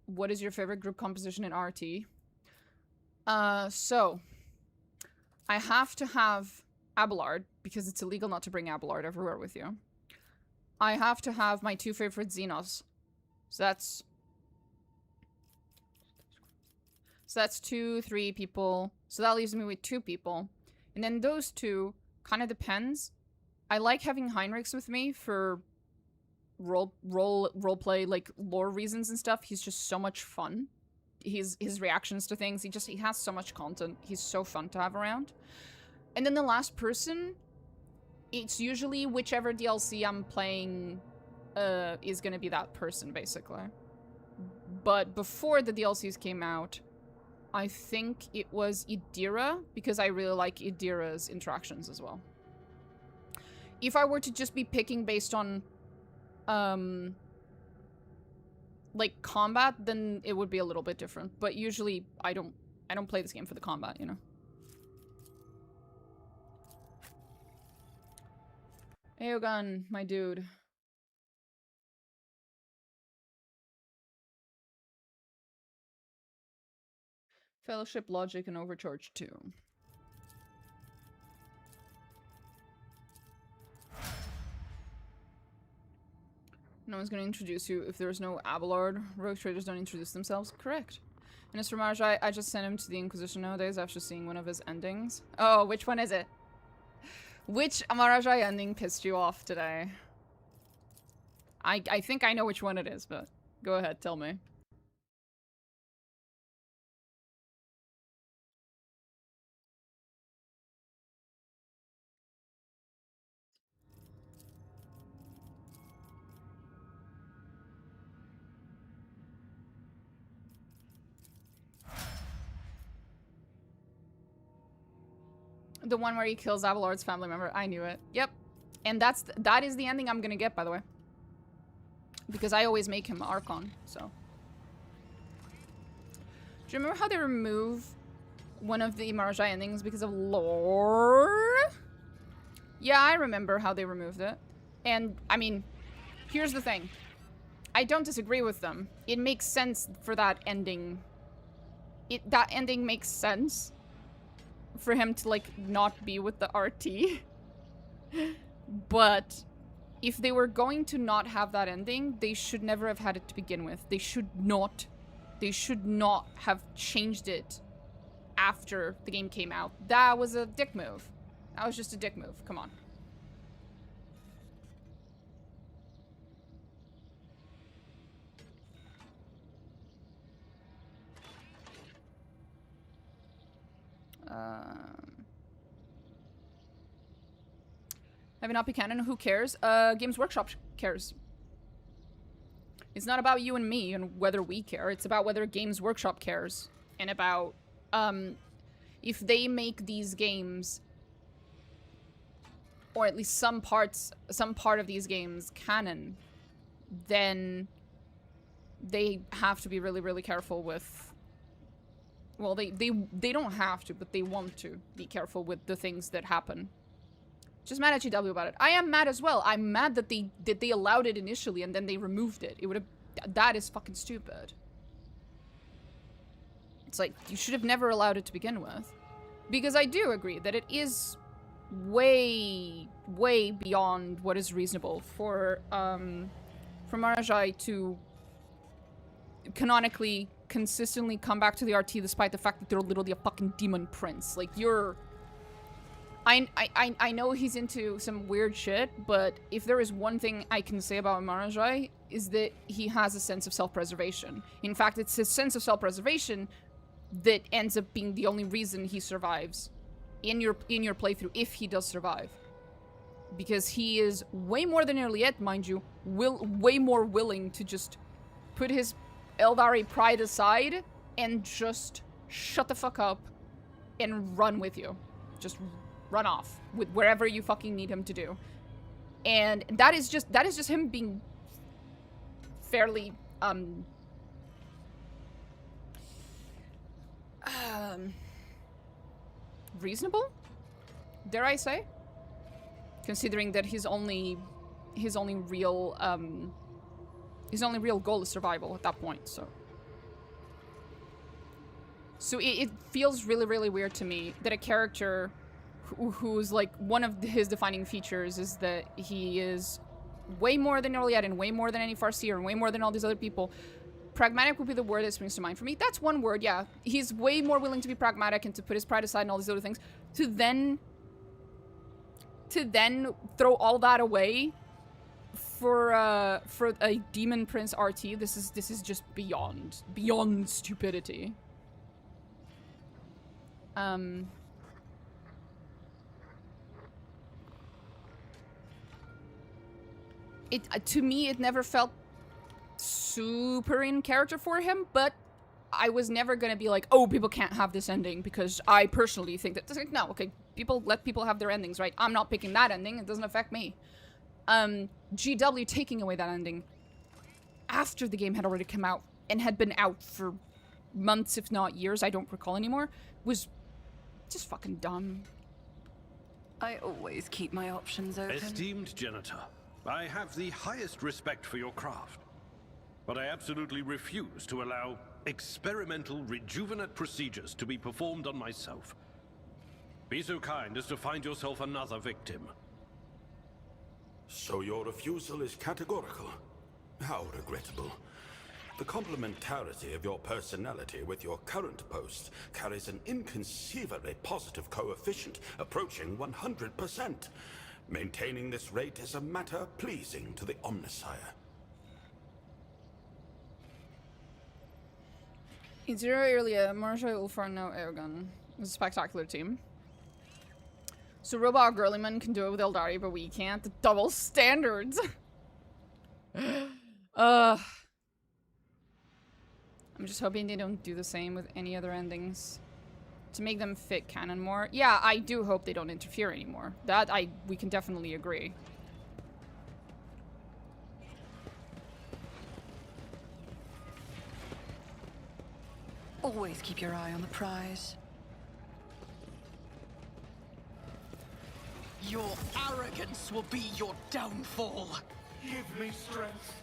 what is your favorite group composition in RT? So I have to have Abelard, because it's illegal not to bring Abelard everywhere with you. I have to have my 2 favorite Xenos. So that's 2, 3 people. So that leaves me with 2 people. And then those 2 kind of depends. I like having Heinrichs with me for role play, like lore reasons and stuff. He's just so much fun. His reactions to things, he has so much content. He's so fun to have around. And then the last person, it's usually whichever DLC I'm playing is gonna be that person, basically. But before the DLCs came out, I think it was Idira, because I really like Idira's interactions as well. If I were to just be picking based on like combat, then it would be a little bit different. But usually I don't play this game for the combat, you know. Aogun, my dude. Fellowship, Logic, and Overcharge 2. No one's gonna introduce you if there's no Abelard. Rogue traders don't introduce themselves. Correct. And as for Marge, I just sent him to the Inquisition nowadays after seeing one of his endings. Oh, which one is it? Which Amarajai ending pissed you off today? I think I know which one it is, but go ahead, tell me. The one where he kills Abelard's family member. I knew it. Yep. And that is the ending I'm gonna get, by the way. Because I always make him Archon, so. Do you remember how they remove one of the Marajai endings because of lore? Yeah, I remember how they removed it. And, I mean, here's the thing. I don't disagree with them. It makes sense for that ending. That ending makes sense. For him to, like, not be with the RT. But if they were going to not have that ending, they should never have had it to begin with. They should not have changed it after the game came out. That was a dick move. That was just a dick move. Come on. Have it not be canon, who cares? Games Workshop cares. It's not about you and me and whether we care. It's about whether Games Workshop cares. And about, if they make these games, or at least some part of these games canon, then they have to be really, really careful with, well, they don't have to, but they want to be careful with the things that happen. Just mad at GW about it. I am mad as well. I'm mad that they allowed it initially and then they removed it. It would have... That is fucking stupid. It's like, you should have never allowed it to begin with. Because I do agree that it is way, way beyond what is reasonable for Marajai to canonically, consistently come back to the RT despite the fact that they're literally a fucking demon prince. Like, you're... I know he's into some weird shit, but if there is one thing I can say about Marajai, is that he has a sense of self-preservation. In fact, it's his sense of self-preservation that ends up being the only reason he survives in your playthrough, if he does survive. Because he is way more than Eliette, mind you, way more willing to just put his Eldari pride aside and just shut the fuck up and run with you. Just run off with wherever you fucking need him to do. And that is just him being fairly reasonable, dare I say, considering that his only real goal is survival at that point. So it feels really, really weird to me that a character who's like one of his defining features is that he is way more than Iliad and way more than any Farseer and way more than all these other people. Pragmatic would be the word that springs to mind for me. That's one word, yeah. He's way more willing to be pragmatic and to put his pride aside and all these other things. To then throw all that away for a Demon Prince RT, this is just beyond stupidity. To me, it never felt super in character for him, but I was never gonna be like, oh, people can't have this ending because I personally think that. It's like, no, okay, let people have their endings, right? I'm not picking that ending. It doesn't affect me. GW taking away that ending after the game had already come out and had been out for months, if not years, I don't recall anymore, was just fucking dumb. I always keep my options open. Esteemed janitor, I have the highest respect for your craft, but I absolutely refuse to allow experimental rejuvenate procedures to be performed on myself. Be so kind as to find yourself another victim. So your refusal is categorical. How regrettable. The complementarity of your personality with your current post carries an inconceivably positive coefficient approaching 100%. Maintaining this rate is a matter pleasing to the Omnisire. In zero earlier, Marshal Ulfar no Airgun. It was a spectacular team. So Robot Girlyman can do it with Eldari, but we can't. The double standards. I'm just hoping they don't do the same with any other endings. To make them fit canon more. Yeah, I do hope they don't interfere anymore. That we can definitely agree. Always keep your eye on the prize. Your arrogance will be your downfall. Give me strength.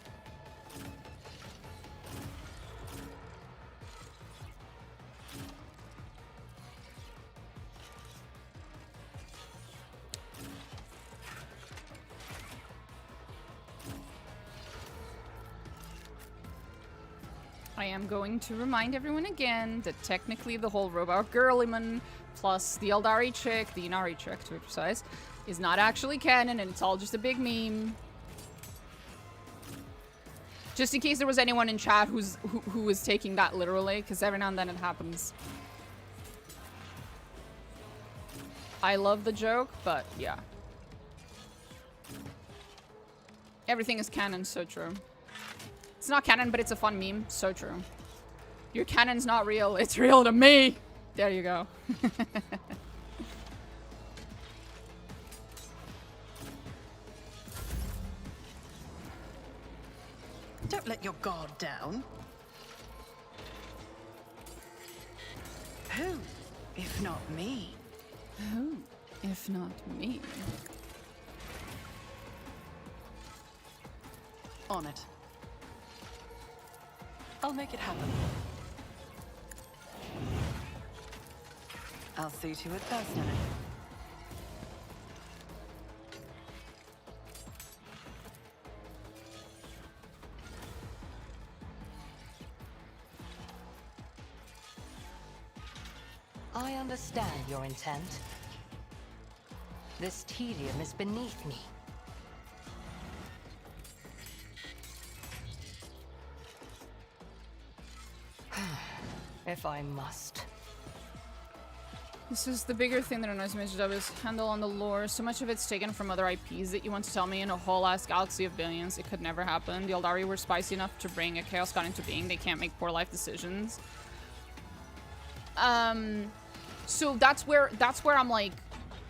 I am going to remind everyone again that technically the whole Robot Girlyman plus the Eldari chick, the Inari chick to be precise, is not actually canon and it's all just a big meme. Just in case there was anyone in chat who was taking that literally, because every now and then it happens. I love the joke, but yeah. Everything is canon, so true. It's not canon, but it's a fun meme. So true. Your canon's not real. It's real to me. There you go. Don't let your guard down. Who, if not me? Who, if not me? On it. I'll make it happen. I'll see to it personally. I understand your intent. This tedium is beneath me. If I must. This is the bigger thing that annoys me as Dub is handle on the lore. So much of it's taken from other IPs that you want to tell me in a whole ass galaxy of billions. It could never happen. The Eldari were spicy enough to bring a Chaos God into being. They can't make poor life decisions. So that's where I'm like,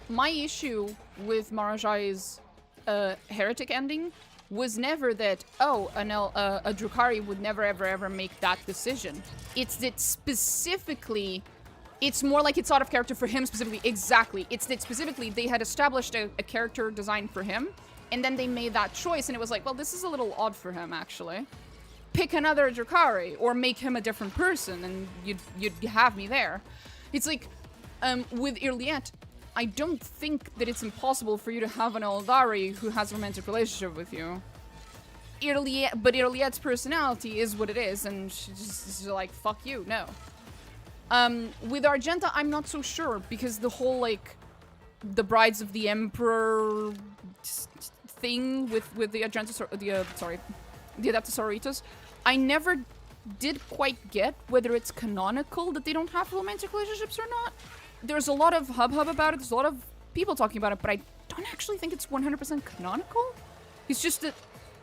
my issue with Marajai's heretic ending was never that, oh, a Drukhari would never ever make that decision. It's that specifically, it's more like it's out of character for him specifically. Exactly. It's that specifically they had established a character design for him, and then they made that choice, and it was like, well, this is a little odd for him, actually. Pick another Drukhari, or make him a different person, and you'd have me there. It's like, with Irliet, I don't think that it's impossible for you to have an Eldari who has a romantic relationship with you. But Irliet's personality is what it is, and she's just like, fuck you, no. With Argenta, I'm not so sure, because the whole, like, the Brides of the Emperor thing with the Argenta, the Adeptus, I never did quite get whether it's canonical that they don't have romantic relationships or not. There's a lot of hubbub about it, there's a lot of people talking about it, but I don't actually think it's 100% canonical. It's just that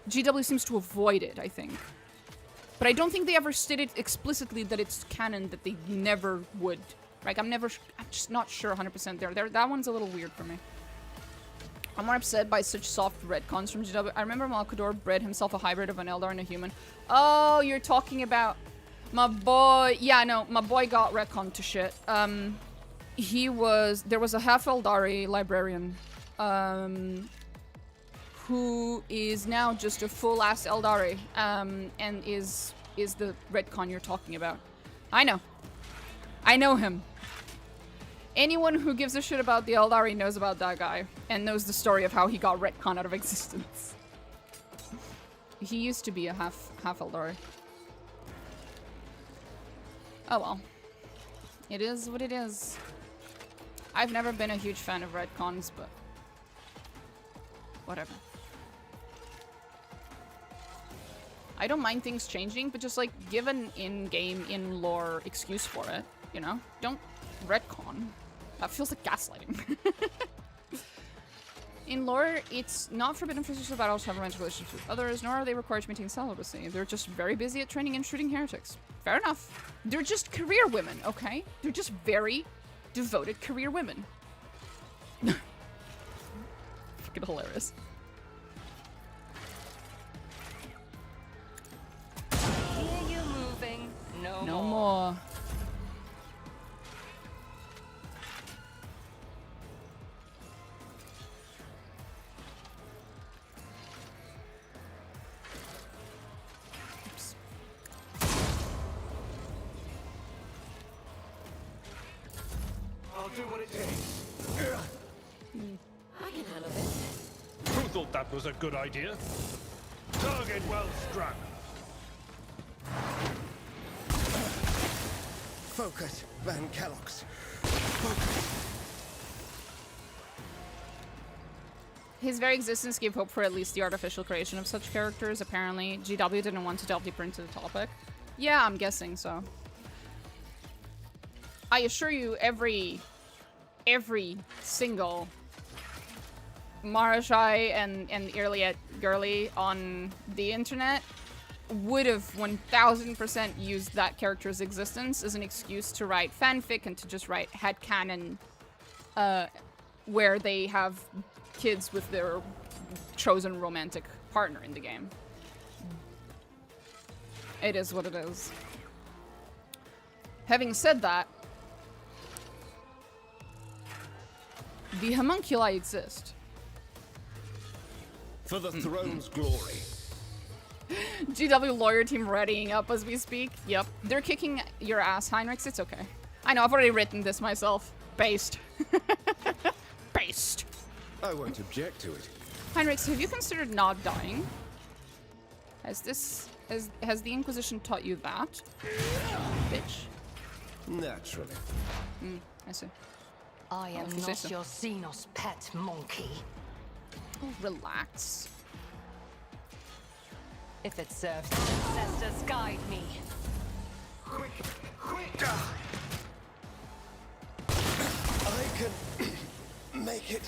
GW seems to avoid it, I think. But I don't think they ever stated explicitly that it's canon, that they never would. Like, I'm just not sure 100% there. That one's a little weird for me. I'm more upset by such soft retcons from GW. I remember Malkador bred himself a hybrid of an Eldar and a human. Oh, you're talking about my boy. Yeah, no, my boy got retconned to shit. There was a half Eldari librarian, who is now just a full ass Eldari, and is the retcon you're talking about. I know him. Anyone who gives a shit about the Eldari knows about that guy, and knows the story of how he got retcon out of existence. He used to be a half Eldari. Oh well. It is what it is. I've never been a huge fan of retcons, but whatever. I don't mind things changing, but just like give an in-game, in-lore excuse for it, you know? Don't retcon. That feels like gaslighting. In lore, it's not forbidden for social battles to have romantic relationships with others, nor are they required to maintain celibacy. They're just very busy at training and shooting heretics. Fair enough. They're just career women, okay? They're just very devoted career women. Fucking hilarious. Hear you moving. No more. I'll do what it takes. I can handle this. Who thought that was a good idea? Target well struck. Focus, Van Kellogg's. Focus. His very existence gave hope for at least the artificial creation of such characters. Apparently, GW didn't want to delve deeper into the topic. Yeah, I'm guessing so. I assure you, every single Marashai and Irliet girly on the internet would have 1000% used that character's existence as an excuse to write fanfic and to just write headcanon, where they have kids with their chosen romantic partner in the game. It is what it is. Having said that, the homunculi exist. For the throne's glory. GW lawyer team readying up as we speak. Yep. They're kicking your ass, Heinrichs. It's okay. I know, I've already written this myself. Based. Based. I won't object to it. Heinrichs, have you considered not dying? Has the Inquisition taught you that? Bitch. Naturally. I see. I am you say not so. your Xenos pet monkey. Oh, relax. If it serves the ancestors guide me. Quick! I can make it.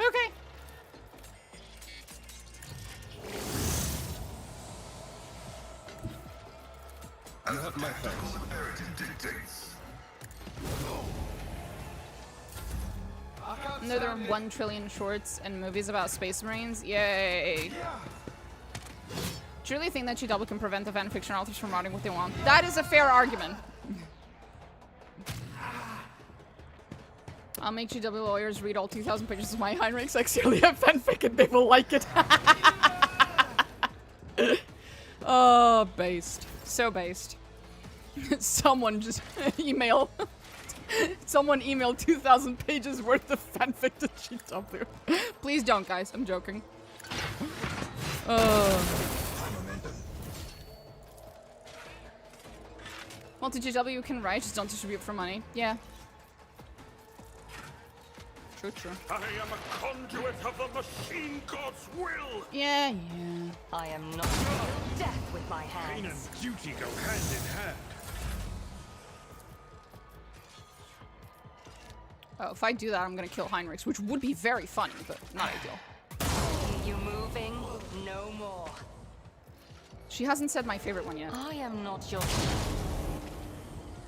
Okay. You have my thanks. Dictates. Another 1 trillion shorts and movies about space marines. Yay. Truly think that GW can prevent the fanfiction authors from writing what they want. That is a fair argument. I'll make GW lawyers read all 2,000 pages of my Heinrich Sexilia fanfic and they will like it. Oh, based. So based. Someone just email. Someone emailed 2,000 pages worth of fanfic to GW. Please don't, guys. I'm joking. Well, to GW can write, just don't distribute for money. Yeah. True. I am a conduit of the machine god's will. Yeah. I am not dealing death with my Pain hands. and duty go hand in hand. Oh, if I do that, I'm gonna kill Heinrichs, which would be very funny, but not ideal. Hear you moving? No more. She hasn't said my favorite one yet. I am not your...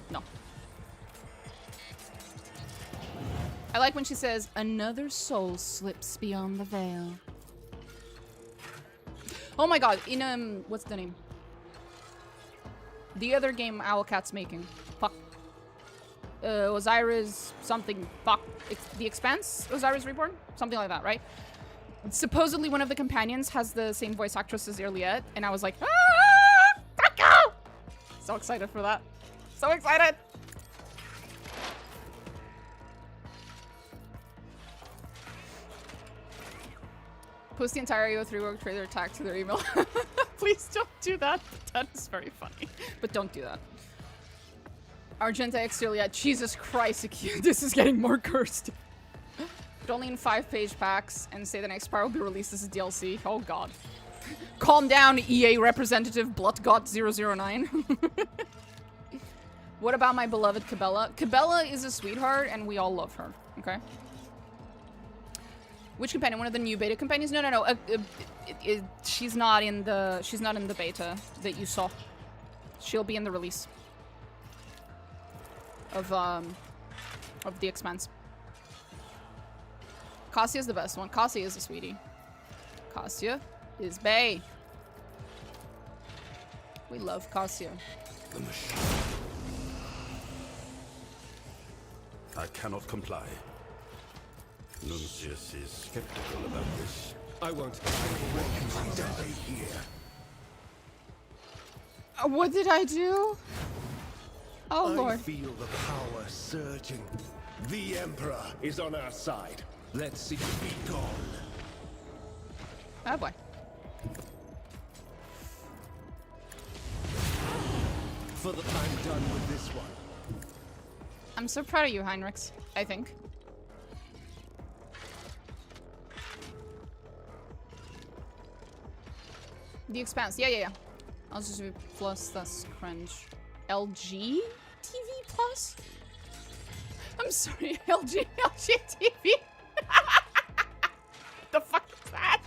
No. I like when she says, another soul slips beyond the veil. Oh my god, in, what's the name? The other game Owlcat's making. Fuck. Osiris something. Fuck. The Expanse? Osiris Reborn? Something like that, right? Supposedly one of the companions has the same voice actress as Irliet, and I was like, ah! Fuck you! So excited for that. So excited! Post the entire AO3 Rogue Trader tag to their email. Please don't do that. That is very funny. But don't do that. Argenta Exiliat. Jesus Christ, this is getting more cursed. But only in 5-page packs, and say the next part will be released as a DLC. Oh god. Calm down, EA representative BloodGod009. What about my beloved Cabela? Cabela is a sweetheart, and we all love her. Okay? Which companion? One of the new beta companions? No. She's not in the beta that you saw. She'll be in the release of the Expanse. Cassia's the best one. Cassia is a sweetie. Cassia is bae. We love Cassia. The machine. I cannot comply. Nuncius is skeptical about this. I won't. I will die here. What did I do? Oh I lord. feel the power surging. The Emperor is on our side. Let's see it be gone. Oh boy. For the I'm done with this one. I'm so proud of you, Heinrichs, I think. The Expanse. Yeah. I'll just do plus, that's cringe. LG TV plus? I'm sorry, LG TV. The fuck is that?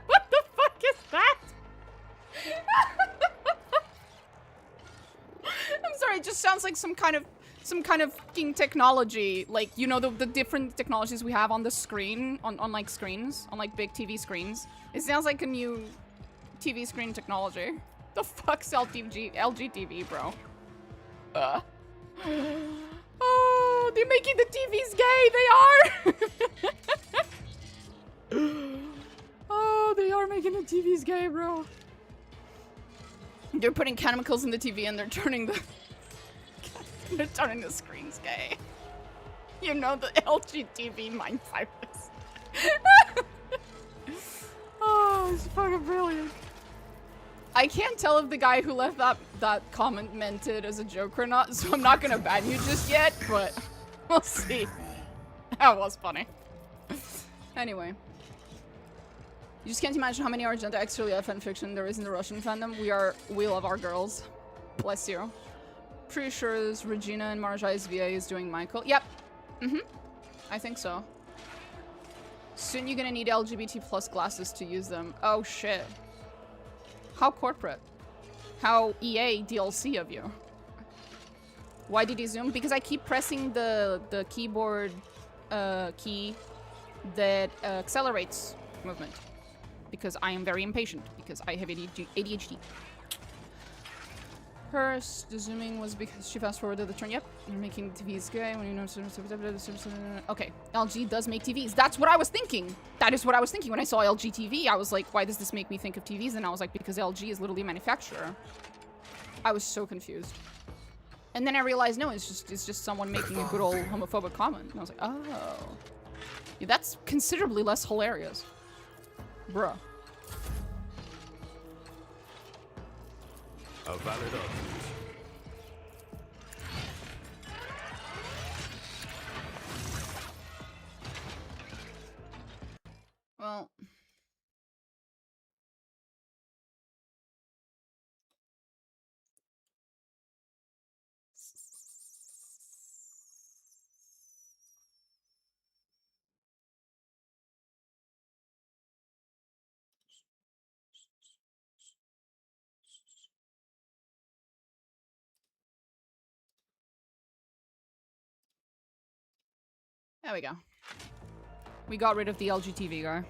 What the fuck is that? I'm sorry, it just sounds like some kind of fucking technology, like, you know, the different technologies we have on the screen, on like screens, on like big TV screens. It sounds like a new TV screen technology. The fuck's LG TV, bro? Oh, they're making the TVs gay. They are. Oh, they are making the TVs gay, bro. They're putting chemicals in the TV and they're turning the screens gay. You know, the LG TV mind virus. Oh, it's fucking brilliant. I can't tell if the guy who left that comment meant it as a joke or not, so I'm not gonna ban you just yet, but we'll see. That was funny. Anyway. You just can't imagine how many Argenta Extralia fanfiction there is in the Russian fandom. We love our girls. Bless you. Pretty sure it's Regina and Marja SVA is doing Michael. Yep. I think so. Soon you're gonna need LGBT plus glasses to use them. Oh shit. How corporate. How EA DLC of you. Why did he zoom? Because I keep pressing the keyboard key that accelerates movement. Because I am very impatient. Because I have ADHD. First, the zooming was because she fast forwarded the turn. Yep, you're making TVs gay when you know. Okay, LG does make TVs. That's what I was thinking. That is what I was thinking when I saw LG TV. I was like, why does this make me think of TVs? And I was like, because LG is literally a manufacturer. I was so confused. And then I realized, no, it's just someone making a good old homophobic comment. And I was like, oh, yeah, that's considerably less hilarious, bruh. A valid argument. Well, There we go. We got rid of the LGTV guy.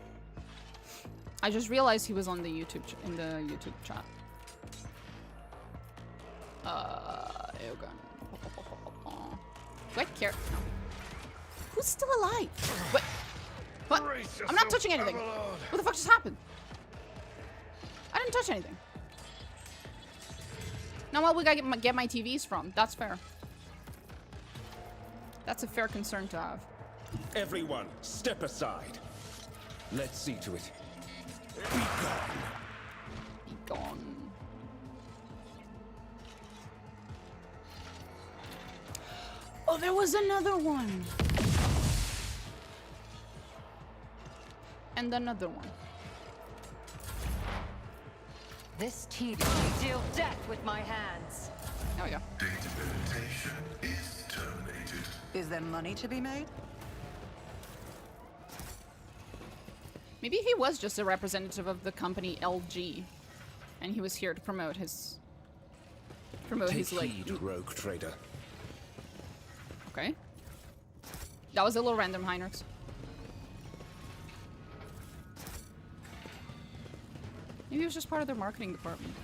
I just realized he was on the YouTube in the YouTube chat. What care? Who's still alive? What? I'm not touching anything. What the fuck just happened? I didn't touch anything. Now, what we gotta get my TVs from? That's fair. That's a fair concern to have. Everyone, step aside. Let's see to it. Be gone. Be gone. Oh, there was another one. And another one. This tedium will deal death with my hands. There we go. Data limitation is terminated. Is there money to be made? Maybe he was just a representative of the company LG, and he was here to promote his Take like. heed, rogue trader. Okay. That was a little random, Heinrichs. Maybe he was just part of their marketing department.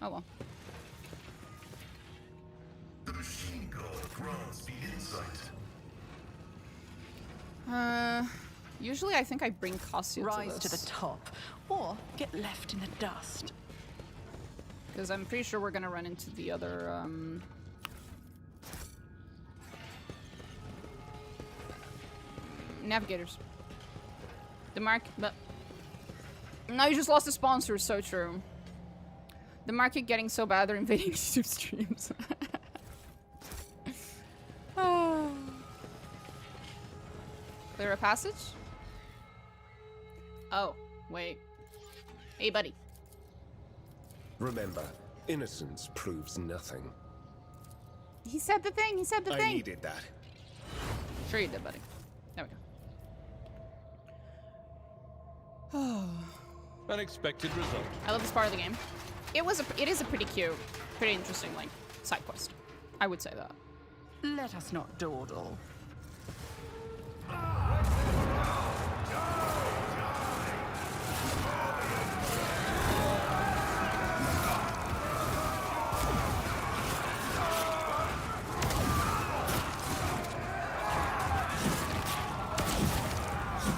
Oh well. The machine god grants me insight. Usually I think I bring costumes Rise to the top, or get left in the dust. because I'm pretty sure we're gonna run into the other, navigators. The but no, you just lost a sponsor. So true. The market getting so bad they're invading YouTube streams. Clear a passage? Oh, wait. Hey, buddy. Remember, innocence proves nothing. He said the thing. He said the I thing. needed that. Sure you did, buddy. There we go. Unexpected result. I love this part of the game. It is a pretty cute, pretty interesting, like, side quest. I would say that. Let us not dawdle.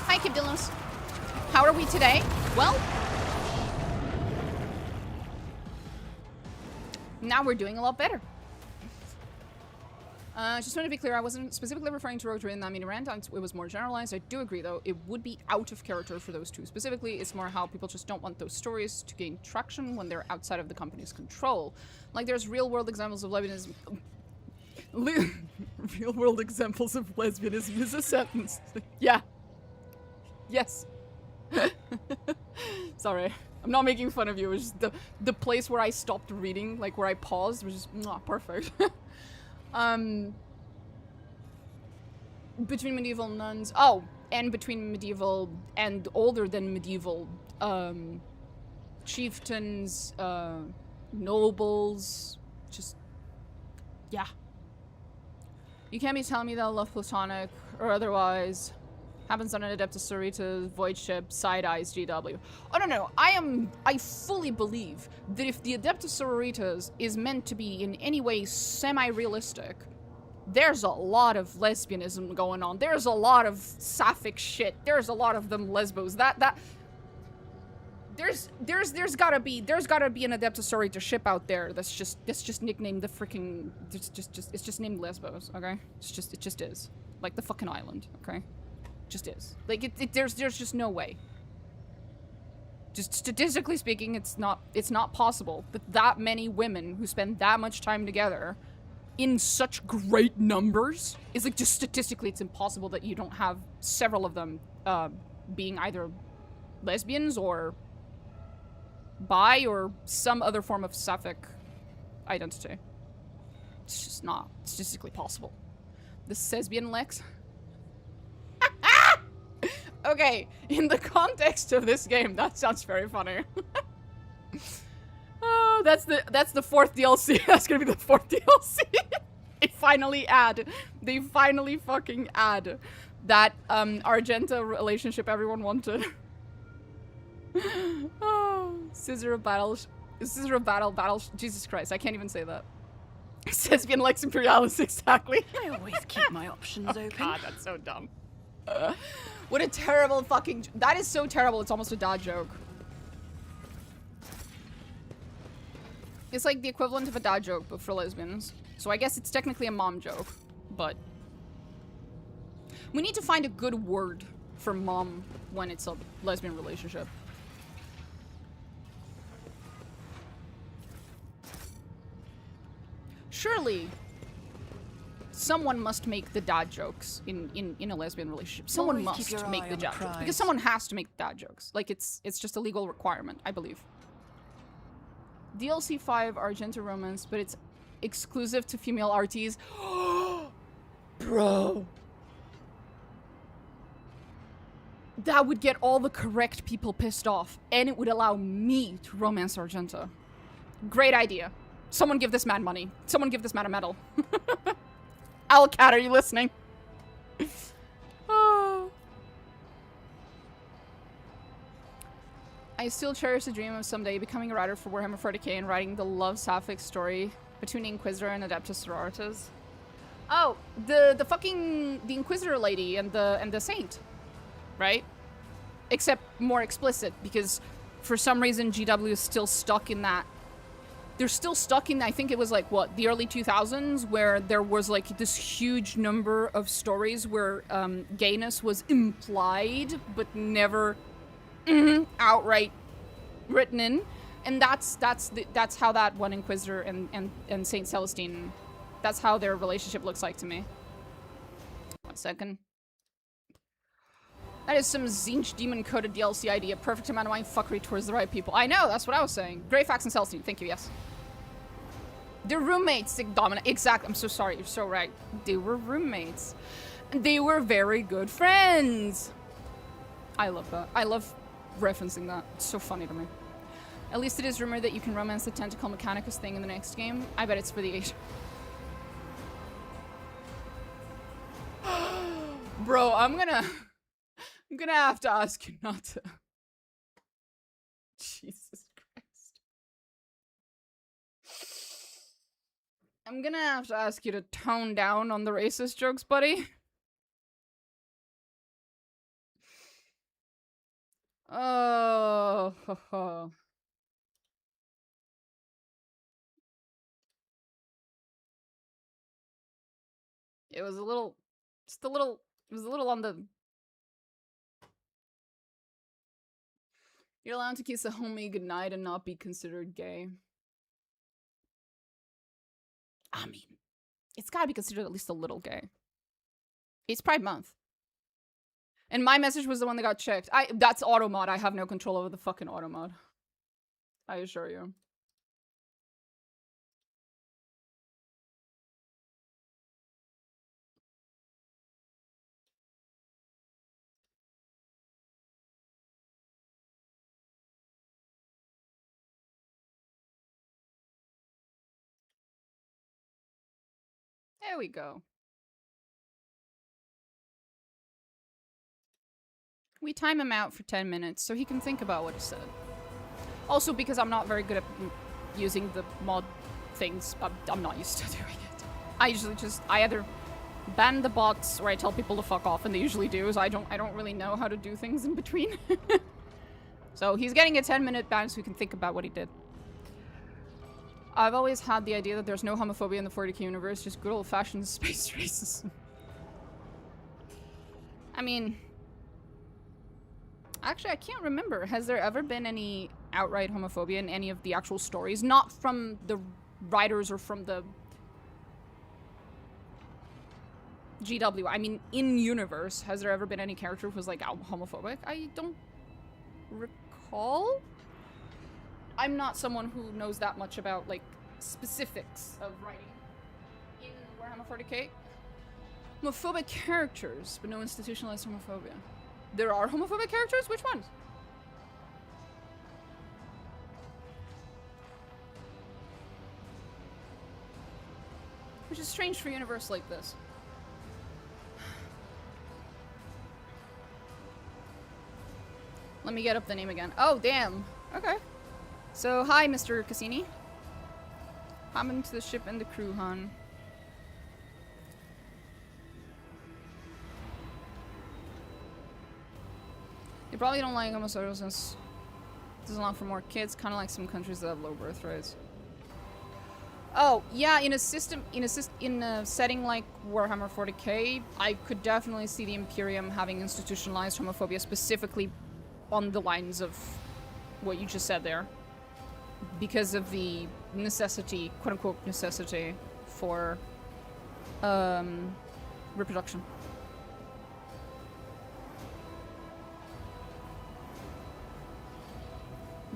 Hi, Kibdilos. How are we today? Well, now we're doing a lot better. Just want to be clear, I wasn't specifically referring to Rotary in that mini rant. It was more generalized. I do agree, though, it would be out of character for those two. Specifically, it's more how people just don't want those stories to gain traction when they're outside of the company's control. Like, there's real-world examples of lesbianism. Real-world examples of lesbianism is a sentence. Yeah. Yes. Sorry. I'm not making fun of you. It was just the place where I stopped reading, like where I paused, was just perfect. Between medieval nuns. Oh, and between medieval and older than medieval chieftains, nobles, just yeah. You can't be telling me that love platonic or otherwise happens on an Adeptus Sororitas, Void Ship, Side Eyes, GW. Oh, no. I fully believe that if the Adeptus Sororitas is meant to be in any way semi-realistic, there's a lot of lesbianism going on. There's a lot of sapphic shit. There's a lot of them lesbos. There's gotta be an Adeptus Sororita ship out there that's just nicknamed the freaking, it's just named Lesbos, okay? It just is. Like the fucking island, okay? Just is. Like, there's just no way. Just statistically speaking, it's not possible that many women who spend that much time together in such great numbers is like, just statistically, it's impossible that you don't have several of them being either lesbians or bi or some other form of sapphic identity. It's just not statistically possible. The Lesbian Lex. Okay, in the context of this game, that sounds very funny. Oh, that's the fourth DLC. That's gonna be the fourth DLC. They finally add. They finally fucking add that Argenta relationship everyone wanted. Oh, scissor of battle. Jesus Christ, I can't even say that. Thespian Lex Imperialis, exactly. I always keep my options open. God, that's so dumb. What a terrible fucking... That is so terrible, it's almost a dad joke. It's like the equivalent of a dad joke, but for lesbians. So I guess it's technically a mom joke, but... We need to find a good word for mom when it's a lesbian relationship. Surely, someone must make the dad jokes in a lesbian relationship. Someone Always keep must your make eye the on dad the jokes. prize. Because someone has to make dad jokes. Like, it's just a legal requirement, I believe. DLC 5 Argenta Romance, but it's exclusive to female RTs. Bro. That would get all the correct people pissed off, and it would allow me to romance Argenta. Great idea. Someone give this man money. Someone give this man a medal. Alcat, are you listening? Oh. I still cherish the dream of someday becoming a writer for Warhammer 40k and writing the love sapphic story between the Inquisitor and Adeptus Sororitas. Oh, the Inquisitor lady and the Saint, right? Except more explicit, because for some reason GW is still stuck in that. They're still stuck in, I think it was like, what, the early 2000s, where there was like this huge number of stories where gayness was implied, but never outright written in. And that's how that one Inquisitor and Saint Celestine, that's how their relationship looks like to me. 1 second. That is some Zinch demon-coded DLC idea. Perfect amount of mind fuckery towards the right people. I know, that's what I was saying. Greyfax and Celestine, thank you, yes. They're roommates, Dominic. Exactly, I'm so sorry, you're so right. They were roommates. They were very good friends. I love that. I love referencing that. It's so funny to me. At least it is rumored that you can romance the Tentacle Mechanicus thing in the next game. I bet it's for the 8. Bro, I'm gonna have to ask you not to. Jesus Christ. I'm gonna have to ask you to tone down on the racist jokes, buddy. Oh. It was a little, it was a little on the... You're allowed to kiss a homie goodnight and not be considered gay. I mean, it's gotta be considered at least a little gay. It's Pride Month. And my message was the one that got checked. That's auto mod. I have no control over the fucking auto mod. I assure you. There we go. We time him out for 10 minutes so he can think about what he said. Also, because I'm not very good at using the mod things, I'm not used to doing it. I usually I either ban the bots or I tell people to fuck off, and they usually do, so I don't really know how to do things in between. So he's getting a 10-minute ban so he can think about what he did. I've always had the idea that there's no homophobia in the 40k universe, just good old-fashioned space racism. I mean... Actually, I can't remember. Has there ever been any outright homophobia in any of the actual stories? Not from the writers or from the... GW. I mean, in-universe, has there ever been any character who was, like, homophobic? I don't recall? I'm not someone who knows that much about, like, specifics of writing in Warhammer 40k. Homophobic characters, but no institutionalized homophobia. There are homophobic characters? Which ones? Which is strange for a universe like this. Let me get up the name again. Oh, damn. Okay. So, hi, Mr. Cassini. Happened to the ship and the crew, hon. You probably don't like homosexuals since it doesn't allow for more kids, kind of like some countries that have low birth rates. Oh, yeah, in a setting like Warhammer 40k, I could definitely see the Imperium having institutionalized homophobia specifically on the lines of what you just said there. Because of the necessity, quote-unquote necessity, for reproduction.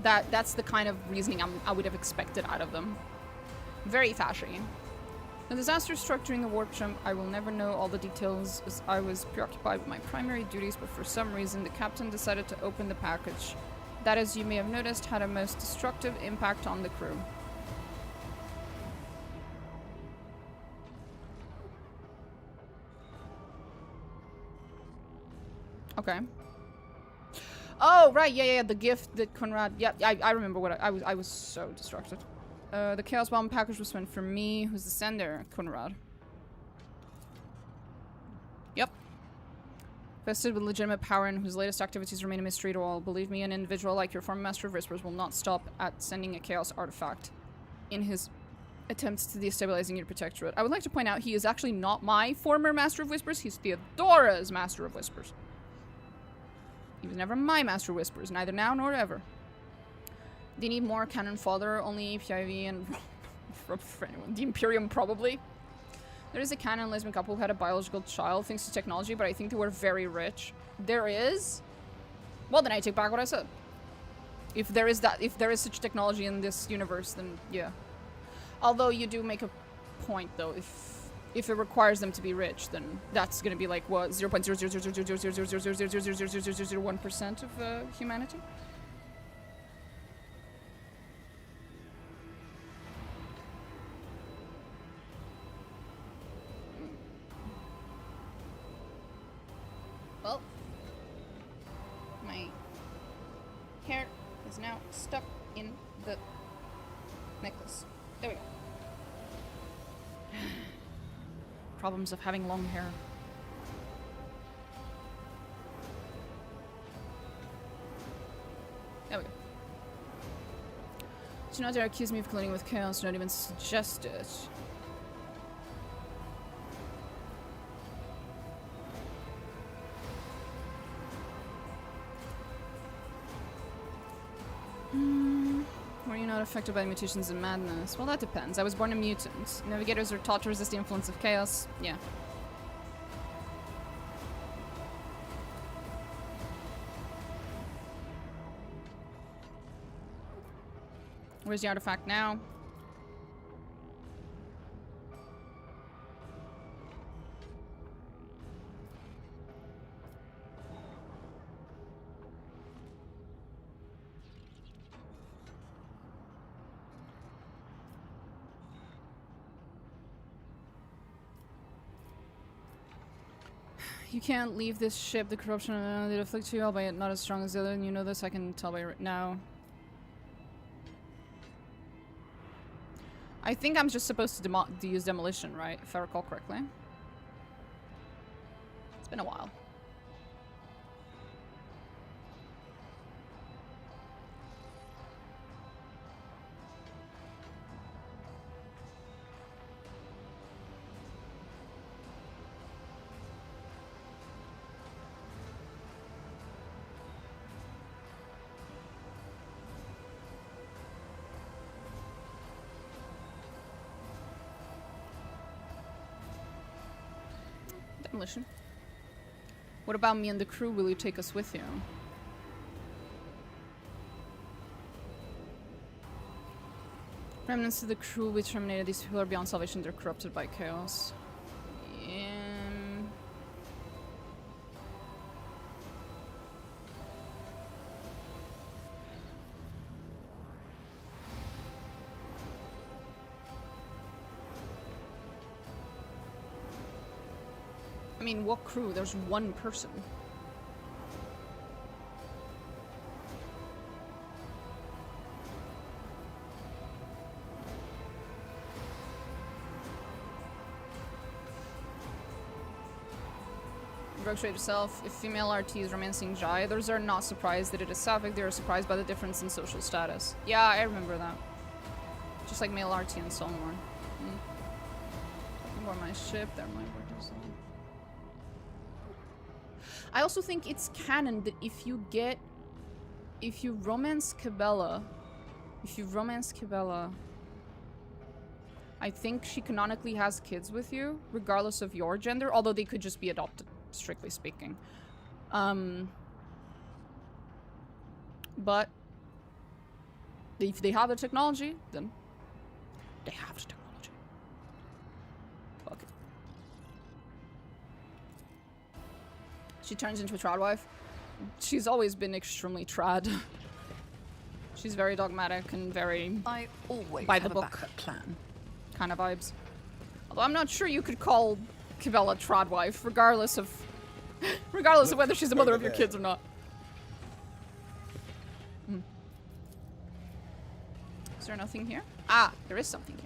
That's the kind of reasoning I would have expected out of them. Very fashy. The disaster struck during the warp jump. I will never know all the details as I was preoccupied with my primary duties, but for some reason the captain decided to open the package. That, as you may have noticed, had a most destructive impact on the crew. Okay. Oh, right, yeah, the gift that Conrad... Yeah, I remember what I was so distracted. The Chaos Bomb package was meant for me. Who's the sender? Conrad. Yep. Vested with legitimate power and whose latest activities remain a mystery to all. Believe me, an individual like your former Master of Whispers will not stop at sending a Chaos artifact in his attempts to destabilizing your protectorate. I would like to point out he is actually not my former Master of Whispers. He's Theodora's Master of Whispers. He was never my Master of Whispers, neither now nor ever. They need more cannon fodder, only PIV and for anyone. The Imperium, probably. There is a canon lesbian couple who had a biological child thanks to technology, but I think they were very rich. There is? Well, then I take back what I said. If there is such technology in this universe, then yeah. Although you do make a point, though. If it requires them to be rich, then that's gonna be like what 0.0000000000001% of humanity. Well, my hair is now stuck in the necklace. There we go. Problems of having long hair. There we go. Do not dare accuse me of colluding with chaos. Don't even suggest it. Were you not affected by mutations and madness? Well, that depends. I was born a mutant. Navigators are taught to resist the influence of chaos. Yeah. Where's the artifact now? You can't leave this ship. The corruption that afflicts you, albeit not as strong as the other, and you know this. I can tell by right now. I think I'm just supposed to use demolition, right? If I recall correctly. It's been a while. Demolition. What about me and the crew? Will you take us with you? Remnants of the crew will be terminated. These people are beyond salvation. They're corrupted by chaos. mean, what crew? There's one person. Drug trade itself. If female RT is romancing Jai, others are not surprised that it is sapphic. They are surprised by the difference in social status. Yeah, I remember that. Just like male RT and Solomorne. More my ship. There, my word is on. I also think it's canon that if you romance Cabela, I think she canonically has kids with you, regardless of your gender, although they could just be adopted, strictly speaking. But if they have the technology, then they have the technology. Fuck it. She turns into a trad wife. She's always been extremely trad. She's very dogmatic and very I always by the have a book backup plan. kind of vibes. Although I'm not sure you could call Cabela trad wife, regardless of whether she's the mother of your kids or not. Is there nothing here? Ah, there is something here.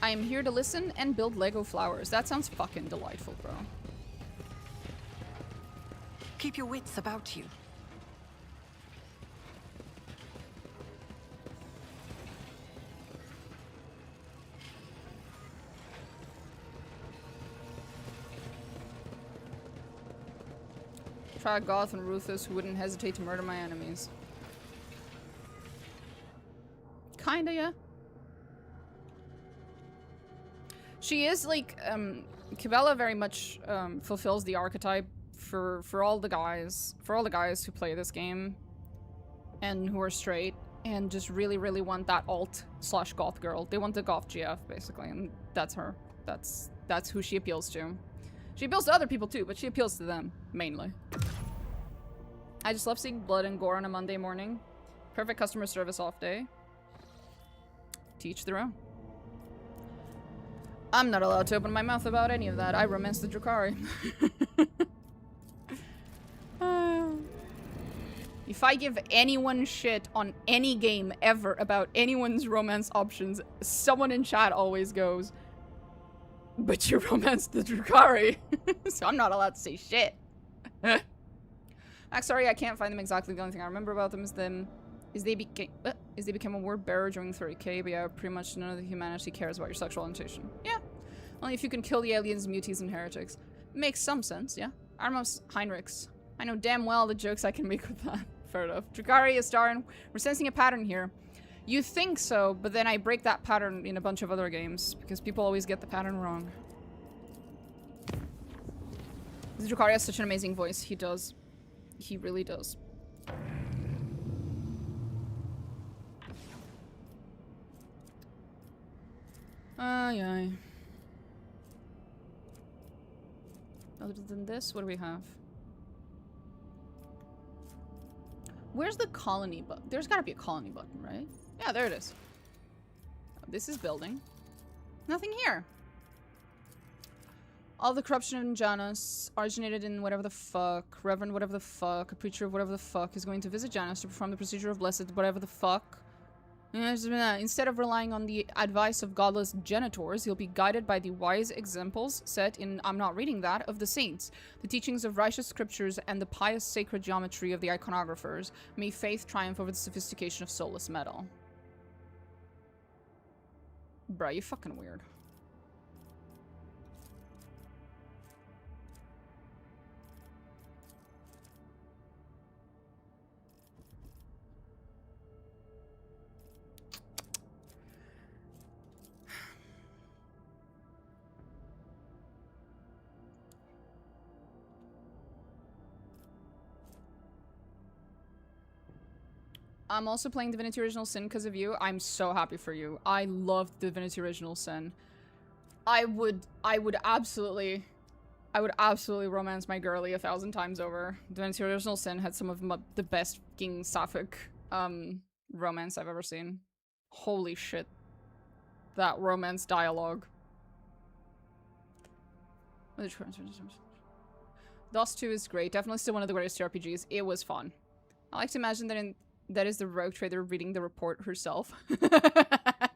I am here to listen and build Lego flowers. That sounds fucking delightful, bro. Keep your wits about you. Try goth and ruthless who wouldn't hesitate to murder my enemies. Kinda, yeah. She is like, Cabela very much fulfills the archetype for all the guys who play this game and who are straight and just really, really want that alt/goth girl. They want the goth GF basically, and that's her. That's who she appeals to. She appeals to other people too, but she appeals to them mainly. I just love seeing blood and gore on a Monday morning. Perfect customer service off day. Teach their own. I'm not allowed to open my mouth about any of that. I romance the Drukhari. If I give anyone shit on any game ever about anyone's romance options, someone in chat always goes, but you romanced the Drukhari. So I'm not allowed to say shit. Sorry, I can't find them exactly. The only thing I remember about them is they became a word bearer during 30k, but yeah, pretty much none of the humanity cares about your sexual orientation. Yeah. Only if you can kill the aliens, muties, and heretics. Makes some sense, yeah. Armos Heinrichs. I know damn well the jokes I can make with that. Fair enough. Drukhari, Astaran, we're sensing a pattern here. You think so, but then I break that pattern in a bunch of other games, because people always get the pattern wrong. Drukhari has such an amazing voice. He does. He really does. Aye. Other than this, what do we have? Where's the colony button? There's gotta be a colony button, right? Yeah, there it is. This is building. Nothing here. All the corruption in Janus originated in whatever the fuck, Reverend whatever the fuck, a preacher of whatever the fuck is going to visit Janus to perform the procedure of blessed whatever the fuck. Instead of relying on the advice of godless genitors, he'll be guided by the wise examples set in, I'm not reading that, of the saints, the teachings of righteous scriptures, and the pious sacred geometry of the iconographers. May faith triumph over the sophistication of soulless metal. Bruh, you fucking weird. I'm also playing Divinity Original Sin because of you. I'm so happy for you. I loved Divinity Original Sin. I would absolutely romance my girly 1,000 times over. Divinity Original Sin had some of the best fucking sapphic romance I've ever seen. Holy shit. That romance dialogue. DOS 2 is great. Definitely still one of the greatest RPGs. It was fun. I like to imagine that is the rogue trader reading the report herself. The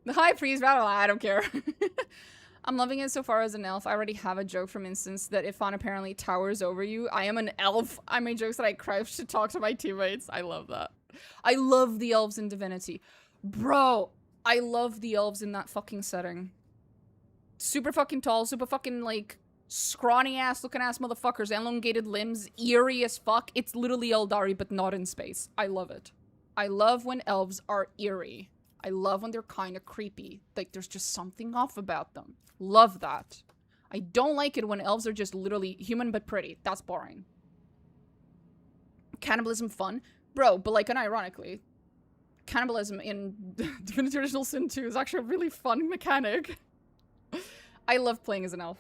high priest, I don't care. I'm loving it so far as an elf. I already have a joke from Instance that if Fawn apparently towers over you, I am an elf. I made jokes that I crouch to talk to my teammates. I love that. I love the elves in Divinity. Bro, I love the elves in that fucking setting. Super fucking tall, super fucking, like, scrawny ass looking ass motherfuckers, elongated limbs, eerie as fuck. It's literally Eldari, but not in space. I love it. I love when elves are eerie. I love when they're kind of creepy. Like, there's just something off about them. Love that. I don't like it when elves are just literally human but pretty. That's boring. Cannibalism fun? Bro, but like, unironically, cannibalism in Divinity Original Sin 2 is actually a really fun mechanic. I love playing as an elf.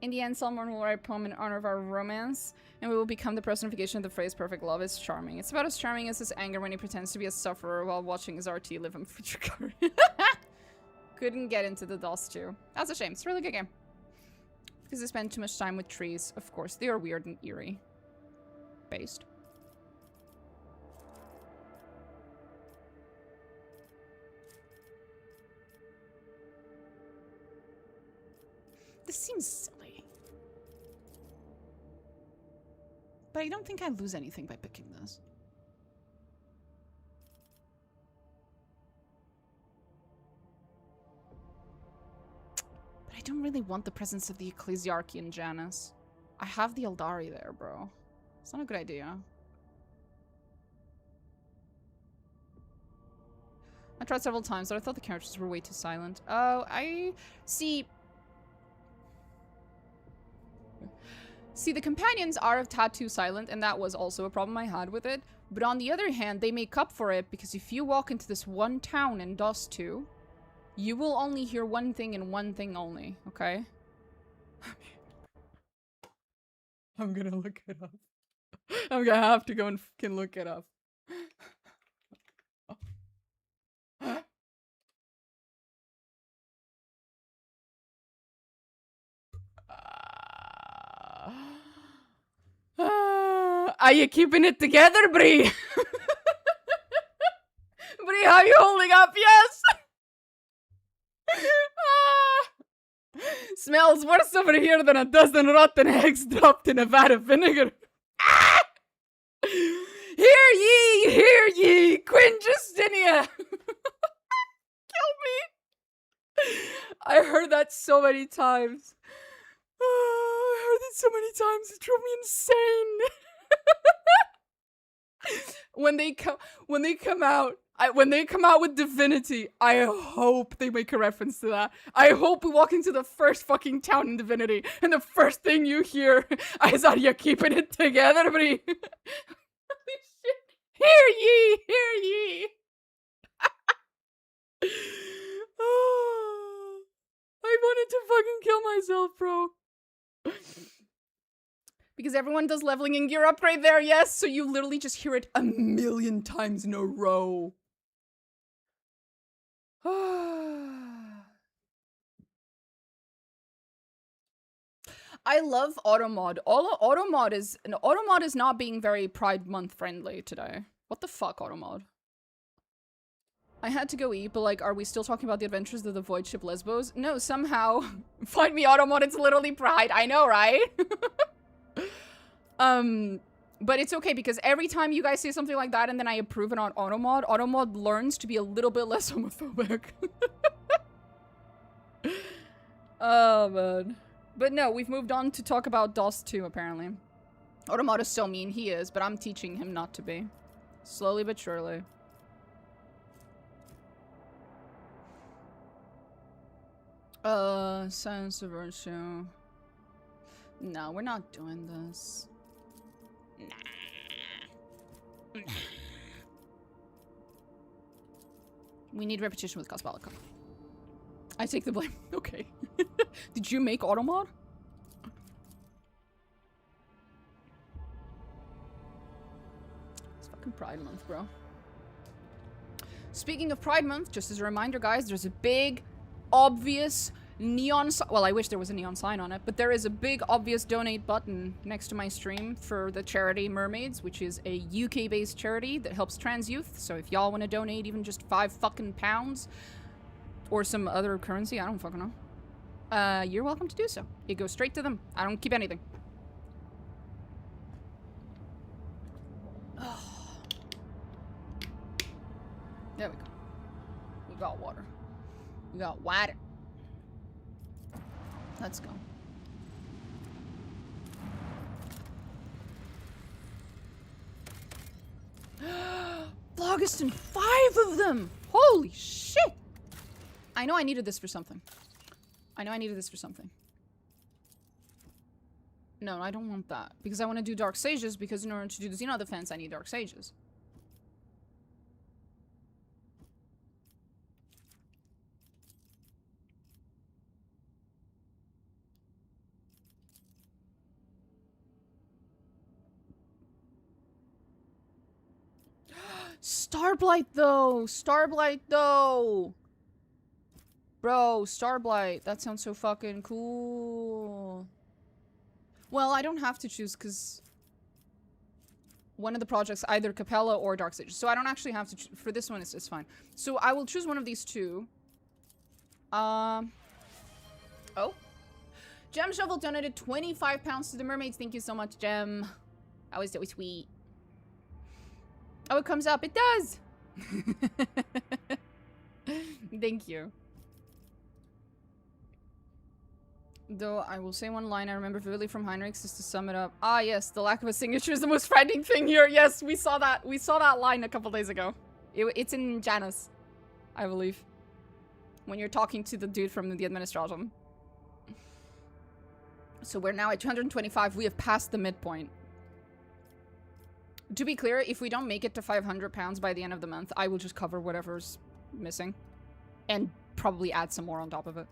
In the end, Solomorne will write a poem in honor of our romance, and we will become the personification of the phrase perfect love. It's charming. It's about as charming as his anger when he pretends to be a sufferer while watching his RT live in future glory. Couldn't get into the DOS 2. That's a shame. It's a really good game. Because they spend too much time with trees. Of course, they are weird and eerie. Based. This seems silly. But I don't think I lose anything by picking this. But I don't really want the presence of the Ecclesiarchy in Janus. I have the Eldari there, bro. It's not a good idea. I tried several times, but I thought the characters were way too silent. Oh, I see. See, the companions are a tad too silent, and that was also a problem I had with it. But on the other hand, they make up for it, because if you walk into this one town in DOS 2, you will only hear one thing and one thing only, okay? I'm gonna look it up. I'm gonna have to go and fucking look it up. Are you keeping it together, Bree? Bree, how are you holding up? Yes! Smells worse over here than a dozen rotten eggs dropped in a vat of vinegar. Hear ye, Queen Justinia! Kill me! I heard that so many times. I heard it so many times, it drove me insane. When they come out with Divinity, I hope they make a reference to that. I hope we walk into the first fucking town in Divinity, and the first thing you hear is, "Are you keeping it together, Bree?" Holy shit! Hear ye! Oh, I wanted to fucking kill myself, bro. Because everyone does leveling and gear upgrade there, yes, so you literally just hear it a million times in a row. I love automod. Automod is not being very Pride Month friendly today. What the fuck, automod? I had to go eat, but like, are we still talking about the adventures of the void ship Lesbos? No, somehow. Find me automod, it's literally Pride. I know, right? But it's okay because every time you guys say something like that and then I approve it on automod learns to be a little bit less homophobic. Oh, man. But no, we've moved on to talk about DOS 2, apparently. Automod is so mean, he is, but I'm teaching him not to be. Slowly but surely. Science of Virtue. No, we're not doing this. Nah. We need repetition with Cosmolica. I take the blame. Okay. Did you make automod? It's fucking Pride Month, bro. Speaking of Pride Month, just as a reminder, guys, there's a big, obvious neon well, I wish there was a neon sign on it, but there is a big, obvious donate button next to my stream for the charity Mermaids, which is a UK-based charity that helps trans youth. So if y'all want to donate even just £5 or some other currency, I don't fucking know, you're welcome to do so. It goes straight to them. I don't keep anything. There we go. We got water. We got water. Let's go. Phlogiston, 5 of them! Holy shit! I know I needed this for something. No, I don't want that. Because I want to do Dark Sages, because in order to do the Xeno defense, I need Dark Sages. Starblight though! Starblight though! Bro, Starblight. That sounds so fucking cool. Well, I don't have to choose because one of the projects, either Capella or Dark Sages. So I don't actually have to for this one, it's fine. So I will choose one of these two. Oh. Gem Shovel donated £25 to the Mermaids. Thank you so much, Gem. That was so sweet. Oh, it comes up. It does! Thank you. Though I will say one line I remember vividly from Heinrichs is to sum it up. Ah, yes, the lack of a signature is the most frightening thing here. Yes, we saw that. We saw that line a couple days ago. It's in Janus, I believe. When you're talking to the dude from the administration. So we're now at 225. We have passed the midpoint. To be clear, if we don't make it to £500 by the end of the month, I will just cover whatever's missing. And probably add some more on top of it.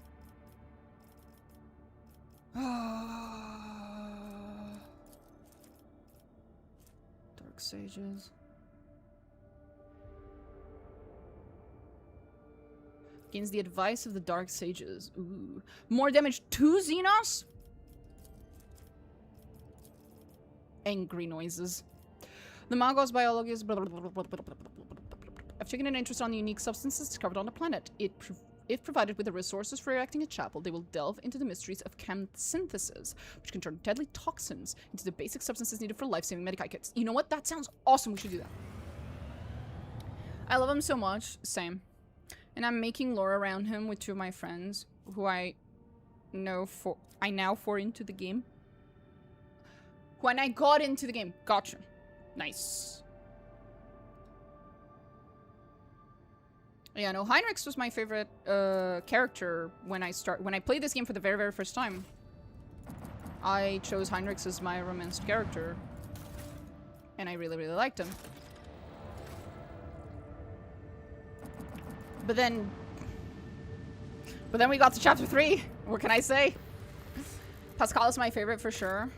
Dark Sages. Gains the advice of the Dark Sages. Ooh. More damage to Xenos? Angry noises. The Magos biologist. I've taken an interest on the unique substances discovered on the planet. If provided with the resources for erecting a chapel, they will delve into the mysteries of chem synthesis, which can turn deadly toxins into the basic substances needed for life-saving medical kits. You know what? That sounds awesome. We should do that. I love him so much. Same. And I'm making lore around him with 2 of my friends who I now for into the game. When I got into the game. Gotcha. Nice. Yeah, no, Heinrichs was my favorite character when I played this game for the very, very first time. I chose Heinrichs as my romanced character. And I really, really liked him. But then we got to chapter 3. What can I say? Pascal is my favorite for sure.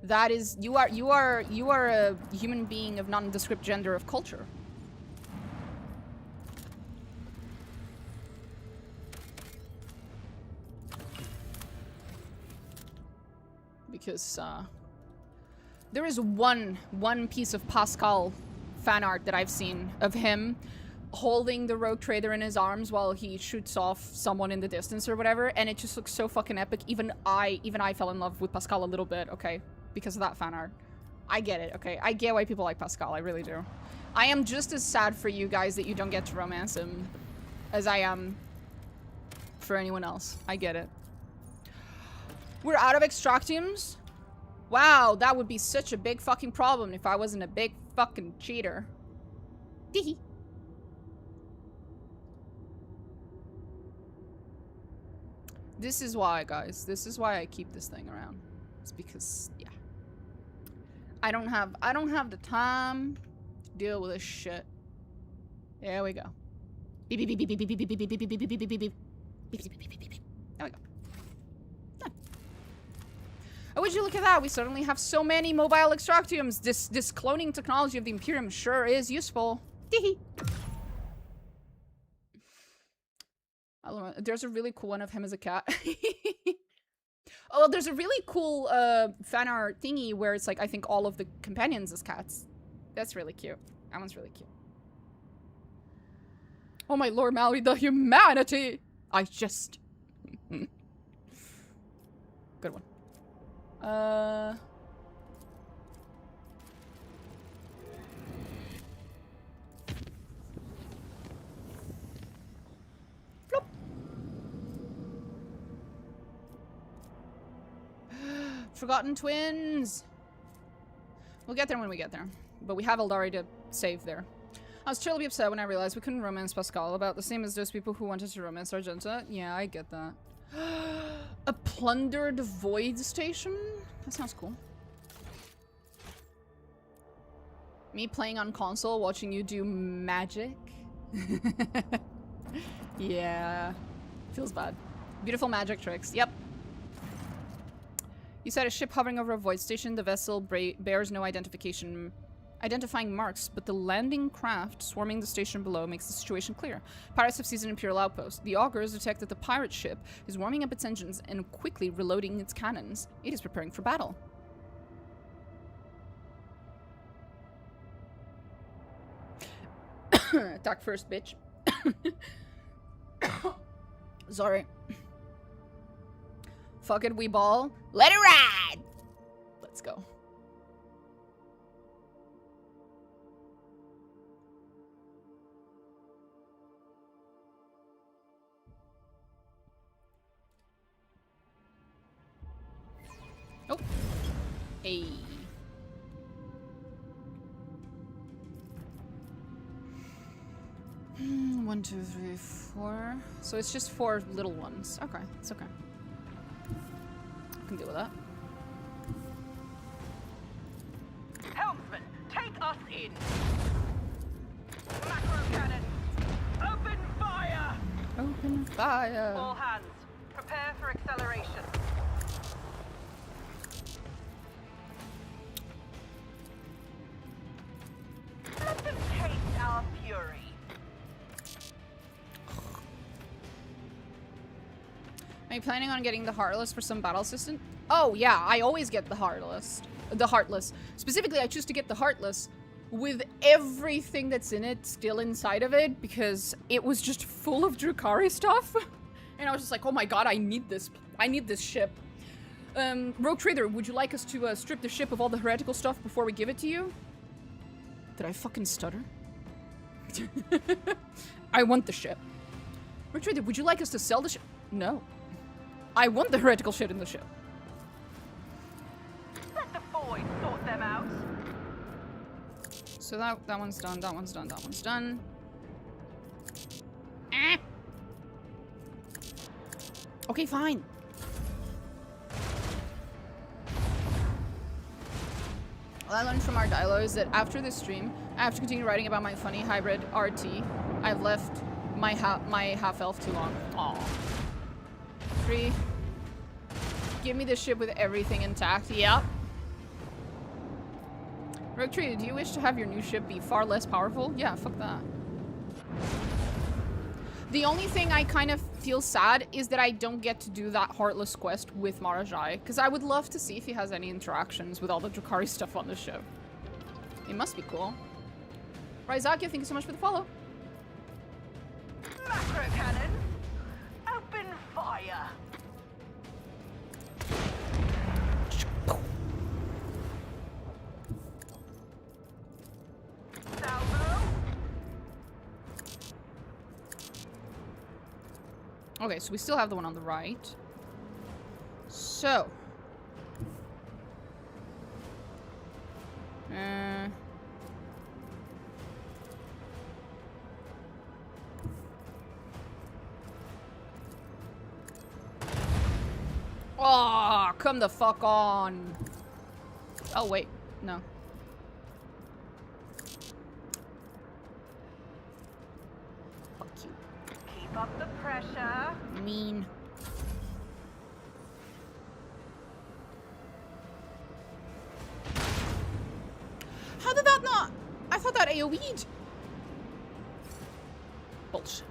That is, you are a human being of nondescript gender of culture. Because there is one piece of Pascal fan art that I've seen of him holding the rogue trader in his arms while he shoots off someone in the distance or whatever, and it just looks so fucking epic. Even I fell in love with Pascal a little bit, okay, because of that fan art. I get it, okay? I get why people like Pascal, I really do. I am just as sad for you guys that you don't get to romance him as I am for anyone else. I get it. We're out of extractiums? Wow, that would be such a big fucking problem if I wasn't a big fucking cheater. Teehee. This is why, guys. This is why I keep this thing around. It's because, yeah. I don't have the time to deal with this shit. There we go. Beep beep beep beep beep beep beep beep beep beep beep beep beep beep beep beep. There we go. Done. Oh, would you look at that? We suddenly have so many mobile extractiums. This cloning technology of the Imperium sure is useful. Teehee. I don't know. There's a really cool one of him as a cat. Oh, there's a really cool fan art thingy where it's like, I think all of the companions as cats. That's really cute. That one's really cute. Oh my lord, Mallory, the humanity! I just... Good one. Flop. Forgotten twins! We'll get there when we get there. But we have Eldari to save there. I was terribly upset when I realized we couldn't romance Pascal, about the same as those people who wanted to romance Argenta. Yeah, I get that. A plundered void station? That sounds cool. Me playing on console, watching you do magic? Yeah. Feels bad. Beautiful magic tricks. Yep. You said a ship hovering over a void station. The vessel bears no identifying marks, but the landing craft swarming the station below makes the situation clear. Pirates have seized an Imperial outpost. The augurs detect that the pirate ship is warming up its engines and quickly reloading its cannons. It is preparing for battle. Attack first, bitch. Sorry. Fuck it, we ball. Let it ride! Let's go. Oh. Hey. One, two, three, four. So it's just 4 little ones. Okay, it's okay. I can deal with that. Helmsman, take us in. Macro cannon, open fire! Open fire. All hands, prepare for acceleration. Let them taste our fury. Are you planning on getting the Heartless for some battle assistant? Oh yeah, I always get the Heartless. The Heartless. Specifically, I choose to get the Heartless with everything that's in it still inside of it because it was just full of Drukhari stuff. And I was just like, oh my god, I need this. I need this ship. Rogue Trader, would you like us to strip the ship of all the heretical stuff before we give it to you? Did I fucking stutter? I want the ship. Rogue Trader, would you like us to sell the ship? No. I want the heretical shit in the ship. Let the void sort them out. So that one's done, that one's done, that one's done. Ah. Okay, fine. What I learned from our dialogue is that after this stream, I have to continue writing about my funny hybrid RT. I've left my half-elf too long. Aww. 3. Give me the ship with everything intact. Yep. Rogue Tree, do you wish to have your new ship be far less powerful? Yeah, fuck that. The only thing I kind of feel sad is that I don't get to do that Heartless quest with Marajai, because I would love to see if he has any interactions with all the Drukhari stuff on the ship. It must be cool. Raizakia, thank you so much for the follow. Macro cannon, open fire. Salvo. Okay, so we still have the one on the right. So. Oh, come the fuck on. Oh, wait. No. Fuck you. Keep up the pressure. Mean. How did that not? I thought that AoE'd. Bullshit.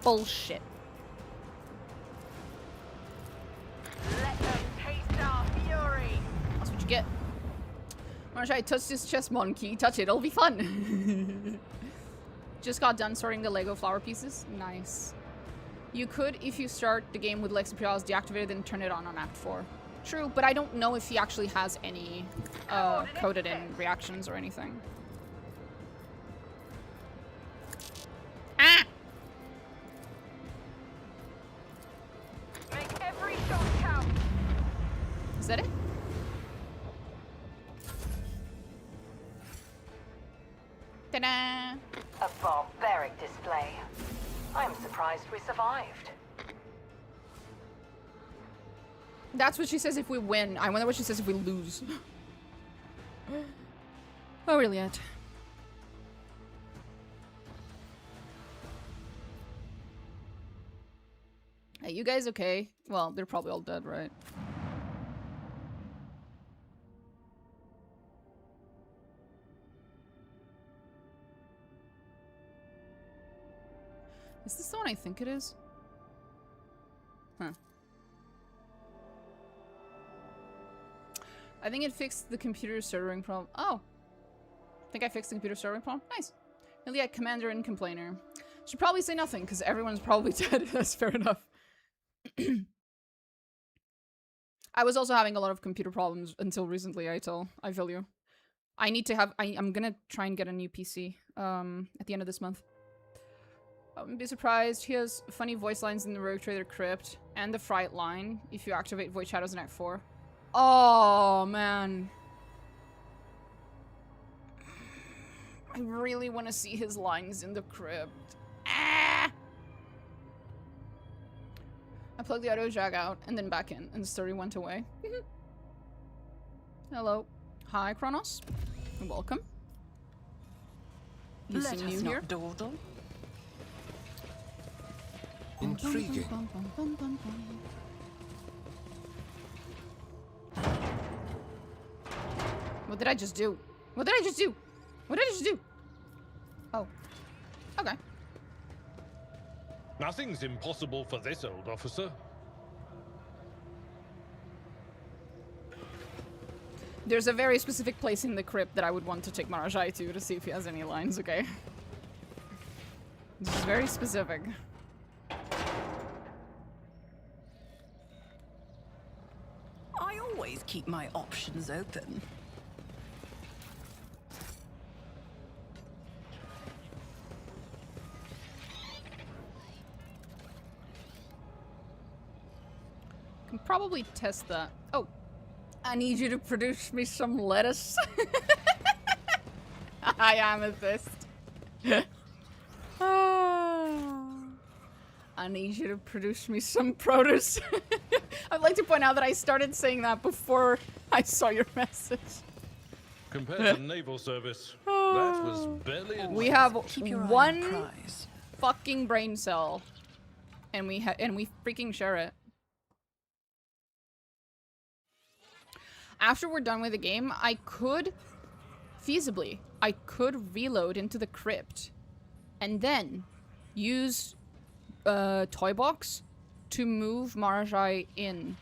Bullshit. Let them taste our fury. That's what you get. Marshall, touch this chest monkey. Touch it, it'll be fun. Just got done sorting the Lego flower pieces. Nice. You could, if you start the game with Lex Imperialis deactivated, then turn it on Act 4. True, but I don't know if he actually has any coded in reactions or anything. Ah! Make every shot count. Is that it? Ta-da! A barbaric display. I'm surprised we survived. That's what she says if we win. I wonder what she says if we lose. Oh, really yet? Hey, you guys okay? Well, they're probably all dead, right? Is this the one I think it is? Huh. I think it fixed the computer stuttering problem. Oh! I think I fixed the computer stuttering problem. Nice. Iliad, commander and complainer. Should probably say nothing, because everyone's probably dead. That's fair enough. I was also having a lot of computer problems until recently, I feel you. I need to have- I'm gonna try and get a new PC, at the end of this month. I wouldn't be surprised. He has funny voice lines in the Rogue Trader crypt and the Fright line if you activate Void Shadows in Act 4. Oh, man. I really want to see his lines in the crypt. Ah! I plugged the auto jack out and then back in, and the story went away. Hello. Hi, Kronos. Welcome. You Let seem us new not here. dawdle. Intriguing. What did I just do? What did I just do? What did I just do? Oh. Okay. Nothing's impossible for this old officer. There's a very specific place in the crypt that I would want to take Marajai to see if he has any lines, okay? This is very specific. I always keep my options open. Can probably test that. Oh. I need you to produce me some lettuce. Hi, Amethyst. I need you to produce me some produce. I'd like to point out that I started saying that before I saw your message. Compared to naval service, that was barely enough. We have Keep your eye on one prize. fucking brain cell, and we freaking share it. After we're done with the game, I could feasibly reload into the crypt, and then use Toy Box to move Marajai in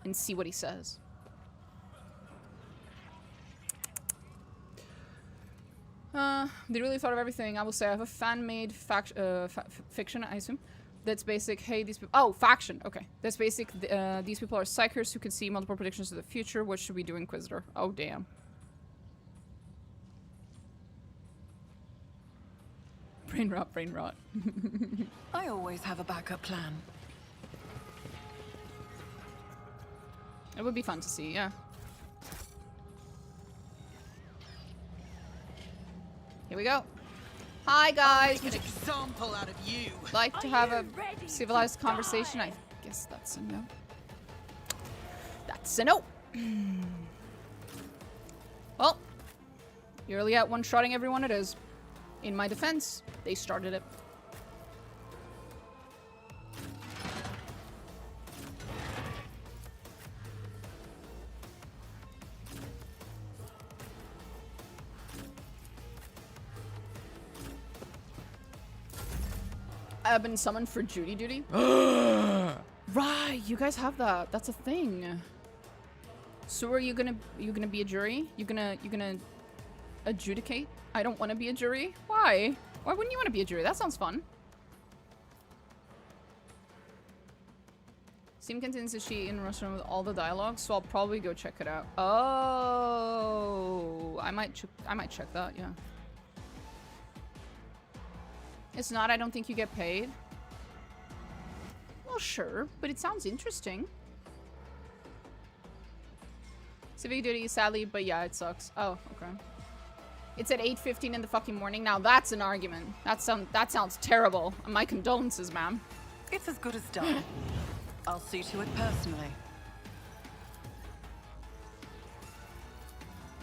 and see what he says. They really thought of everything. I will say I have a fan-made fiction, I assume. That's basic. Hey, these people. Oh, faction. Okay, that's basic. These people are psychers who can see multiple predictions of the future. What should we do, Inquisitor? Oh, damn. Brain rot, brain rot. I always have a backup plan. It would be fun to see, yeah. Here we go. Hi, guys. Would you Example out of you. like to have a civilized conversation? I guess that's a no. That's a no. Well, you're really at one-shotting everyone it is. In my defense, they started it. been summoned for jury duty. Right, you guys have that. That's a thing. So are you gonna be a jury? You gonna adjudicate? I don't want to be a jury. Why? Why wouldn't you want to be a jury? That sounds fun. Steam contains a sheet in Russian with all the dialogue, so I'll probably go check it out. Oh, I might check that. Yeah. It's not. I don't think you get paid. Well, sure, but it sounds interesting. Civic duty, sadly, but yeah, it sucks. Oh, okay. It's at 8:15 in the fucking morning. Now that's an argument. That sounds terrible. My condolences, ma'am. It's as good as done. I'll see to it personally.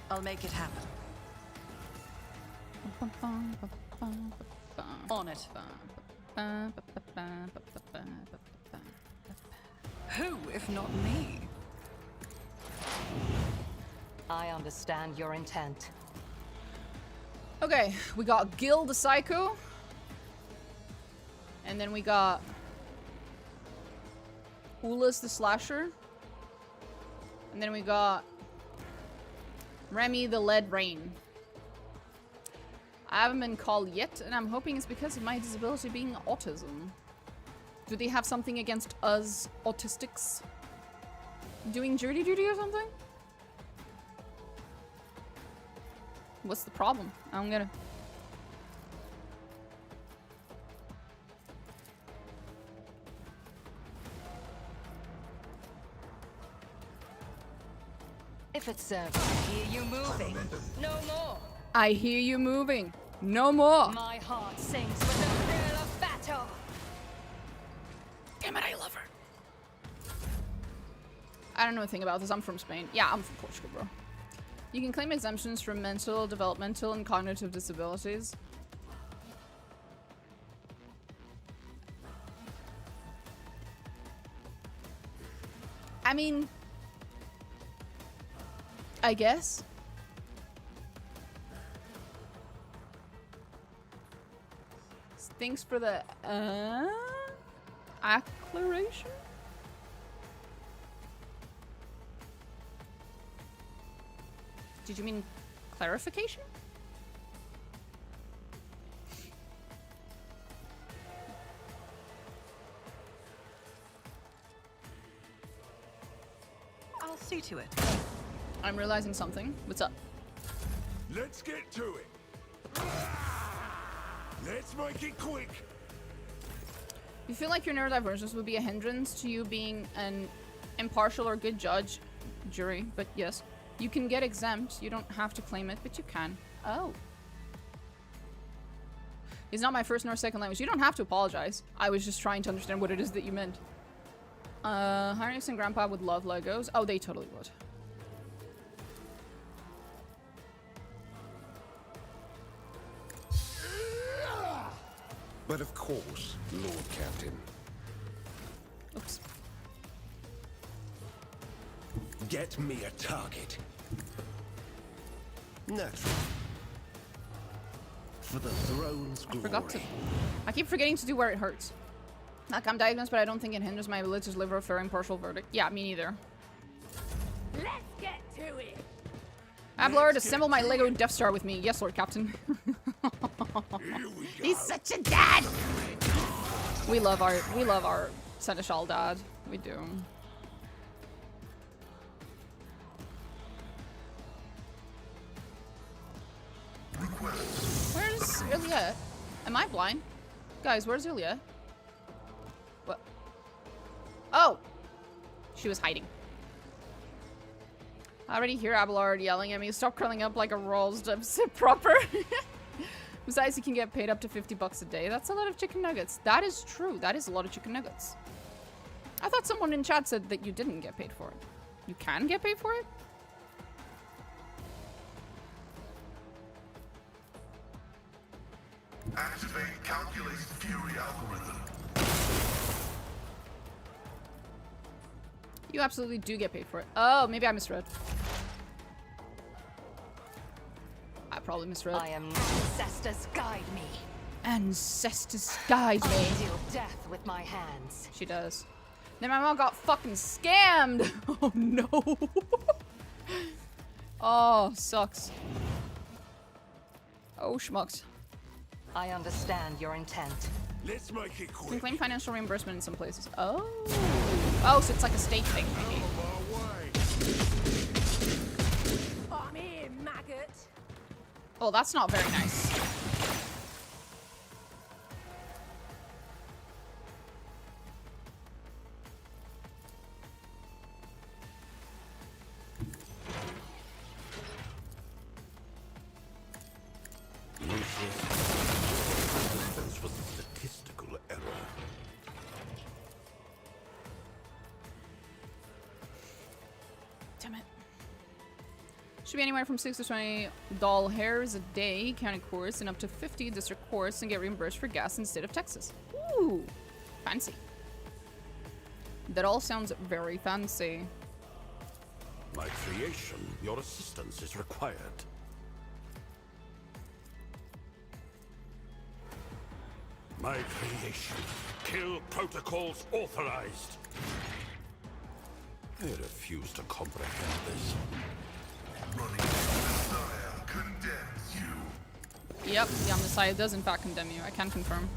I'll make it happen. On it. Who, if not me? I understand your intent. Okay, we got Gil the Psycho. And then we got Ulas the Slasher. And then we got Remy the Lead Rain. I haven't been called yet, and I'm hoping it's because of my disability being autism. Do they have something against us autistics? Doing jury duty or something? What's the problem? I'm gonna... If it serves, I hear you moving. No more. I hear you moving. No more. My heart sings with the thrill of battle. Damn it, I love her. I don't know a thing about this. I'm from Spain. Yeah, I'm from Portugal, bro. You can claim exemptions from mental, developmental, and cognitive disabilities. I mean, I guess. Thanks for the acceleration. Did you mean clarification? I'll see to it. I'm realizing something. What's up? Let's get to it. Let's make it quick. You feel like your neurodivergence would be a hindrance to you being an impartial or good judge, jury, but yes. You can get exempt. You don't have to claim it, but you can. Oh. It's not my first nor second language. You don't have to apologize. I was just trying to understand what it is that you meant. Harness and Grandpa would love Legos. Oh, they totally would. But of course, Lord Captain. Oops. Get me a target. Natural. For the throne's glory. Forgot to. I keep forgetting to do where it hurts. Like, I'm diagnosed, but I don't think it hinders my ability to deliver a fair and impartial verdict. Yeah, me neither. Let's get to it. Ablard, assemble my Lego Death Star with me. Yes, Lord Captain. He's such a dad. We love our Seneschal dad. We do. Where's Ilya? Am I blind? Guys, where's Ilya? What? Oh! She was hiding. I already hear Abelard yelling at me. Stop curling up like a rolled up sit proper. Besides, you can get paid up to $50 a day. That's a lot of chicken nuggets. That is true. That is a lot of chicken nuggets. I thought someone in chat said that you didn't get paid for it. You can get paid for it? Activate calculated fury algorithm. You absolutely do get paid for it. Oh, maybe I misread. I probably misread. I am ancestors guide me. ancestors guide me. I deal death with my hands. She does. Then my mom got fucking scammed. Oh no. Oh, sucks. Oh, schmucks. I understand your intent. Let's make it You can quick. claim financial reimbursement in some places. Oh. Oh, so it's like a state thing, maybe. I'm here, maggot. Oh, that's not very nice. This was a statistical error. Damn it. Should be anywhere from 6 to 20 doll hairs a day, county courts, and up to 50 district courts, and get reimbursed for gas in the state of Texas. Ooh, fancy. That all sounds very fancy. My creation, your assistance is required. My creation. Kill protocols authorized. I refuse to comprehend this. Running from the Messiah condemns you. Yep, the Messiah does in fact condemn you. I can confirm.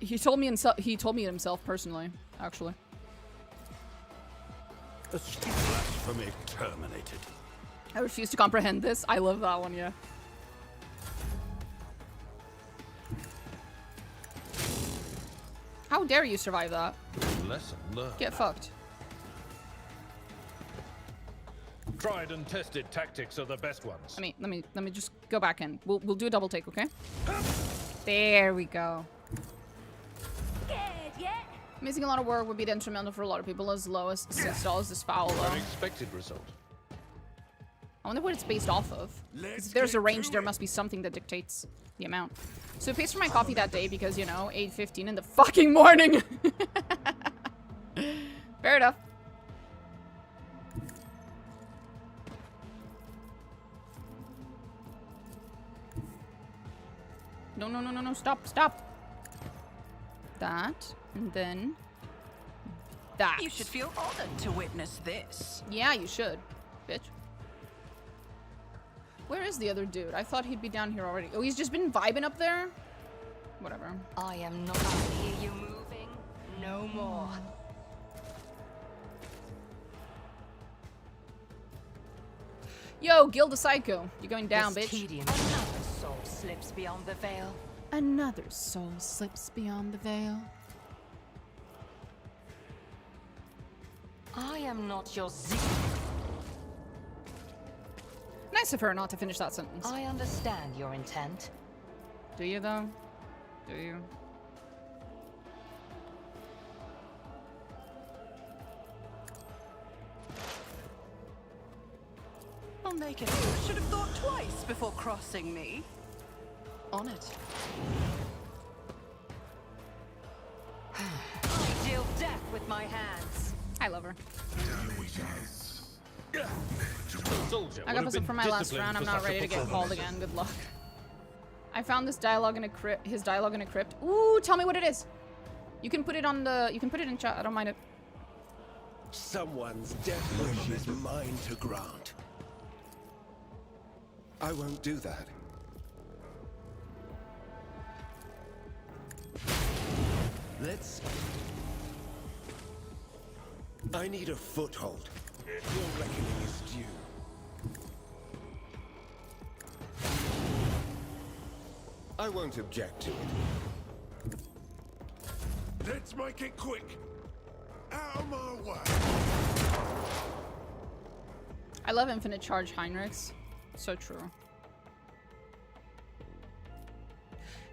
He told me it himself personally, actually. Astute blasphemy terminated. I refuse to comprehend this. I love that one, yeah. How dare you survive that? Lesson learned. Get fucked. Tried and tested tactics are the best ones. Let me just go back in. We'll do a double take, okay? There we go. Scared yet? Missing a lot of work would be detrimental for a lot of people. As low as $6 is foul, though. Unexpected result. I wonder what it's based off of. 'Cause if there's a range, there must be something that dictates the amount. So it pays for my coffee that day because, you know, 8:15 in the fucking morning. Fair enough. No, stop. That, and then that. You should feel honored to witness this. Yeah, you should, bitch. Where is the other dude? I thought he'd be down here already. Oh, he's just been vibing up there? Whatever. I am not. I hear you moving. No more. Yo, Guild of Psycho. You're going down, This bitch. tedium. Another soul slips beyond the veil. Another soul slips beyond the veil. I am not your Z. Nice of her not to finish that sentence. I understand your intent. Do you, though? Do you? I'll make it. Should have thought twice before crossing me. On it. I deal death with my hands. I love her. Soldier I would got have this been up for my last disciplined round. I'm for not such a ready to get performance. called again. Good luck. I found this dialogue in a crypt. His dialogue in a crypt. Ooh, tell me what it is. You can put it on the. You can put it in chat. I don't mind it. Someone's death wish is mine to grant. I won't do that. Let's... I need a foothold. Your reckoning is due. I won't object to it. Let's make it quick. Out of my way. I love Infinite Charge Heinrichs. So true.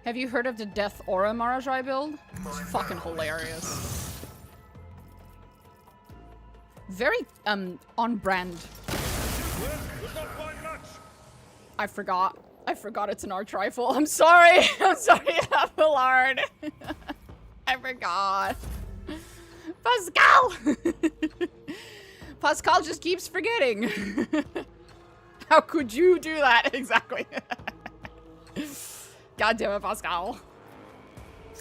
Have you heard of the Death Aura Marajai build? It's fucking hilarious. Very, on brand. I forgot it's an arch rifle. I'm sorry. I'm sorry, Abelard. I forgot. Pascal! Pascal just keeps forgetting. How could you do that? Exactly. God damn it, Pascal.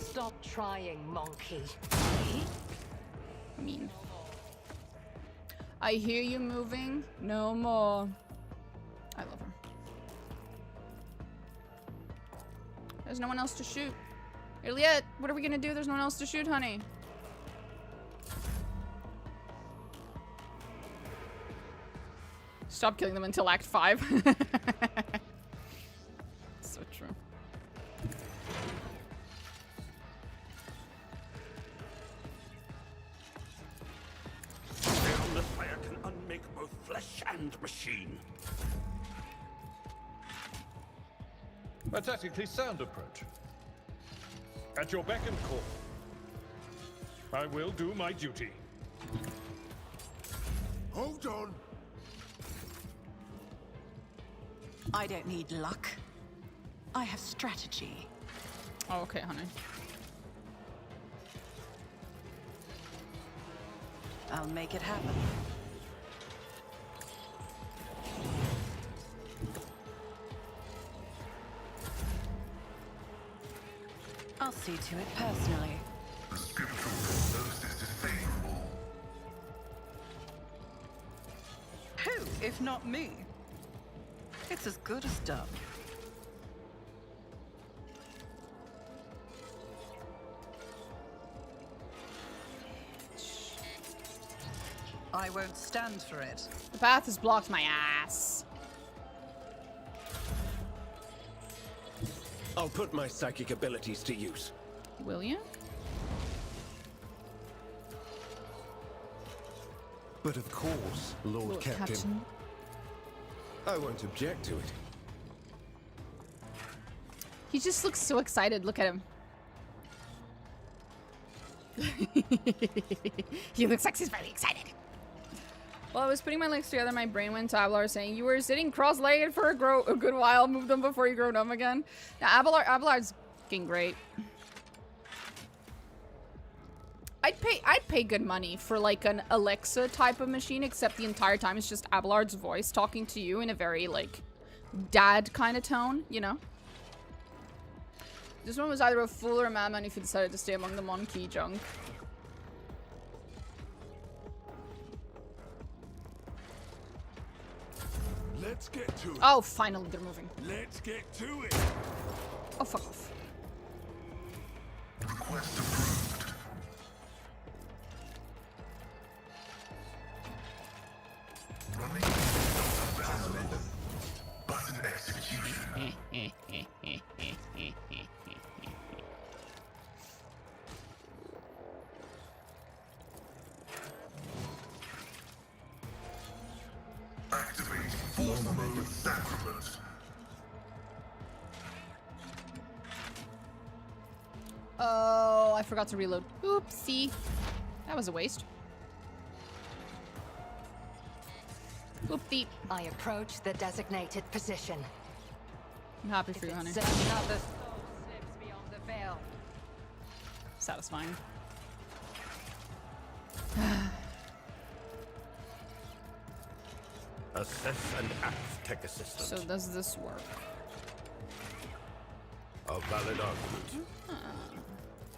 Stop trying, monkey. Mean. I hear you moving. No more. I love her. There's no one else to shoot. Iliet, what are we gonna do? There's no one else to shoot, honey. Stop killing them until Act 5. So true. The fire can unmake both flesh and machine. A tactically sound approach. At your beck and call. I will do my duty. Hold on. I don't need luck. I have strategy. Oh, okay, honey. I'll make it happen. I'll see to it personally. The scriptural prognosis is favorable. Who, if not me? It's as good as done. I won't stand for it. The path has blocked my ass. I'll put my psychic abilities to use. Will you? But of course, Lord Captain. I won't object to it. He just looks so excited. Look at him. He looks like he's very excited. While I was putting my legs together, my brain went to Abelard saying, "You were sitting cross-legged for a good while. Move them before you grow numb again." Now, Abelard's fucking great. I'd pay good money for like an Alexa type of machine, except the entire time it's just Abelard's voice talking to you in a very like dad kind of tone, you know? This one was either a fool or a madman if he decided to stay among the monkey junk. Let's get to it. Oh, finally they're moving. Let's get to it. Oh, fuck off. Request approved. Running battle. Button execution. Activate force mode sacrament. Oh, I forgot to reload. Oopsie. That was a waste. Oopsie. I approach the designated position. I'm happy for you, honey. Another soul slips beyond the veil. Satisfying. Assess and act tech assistant. So does this work? A valid argument.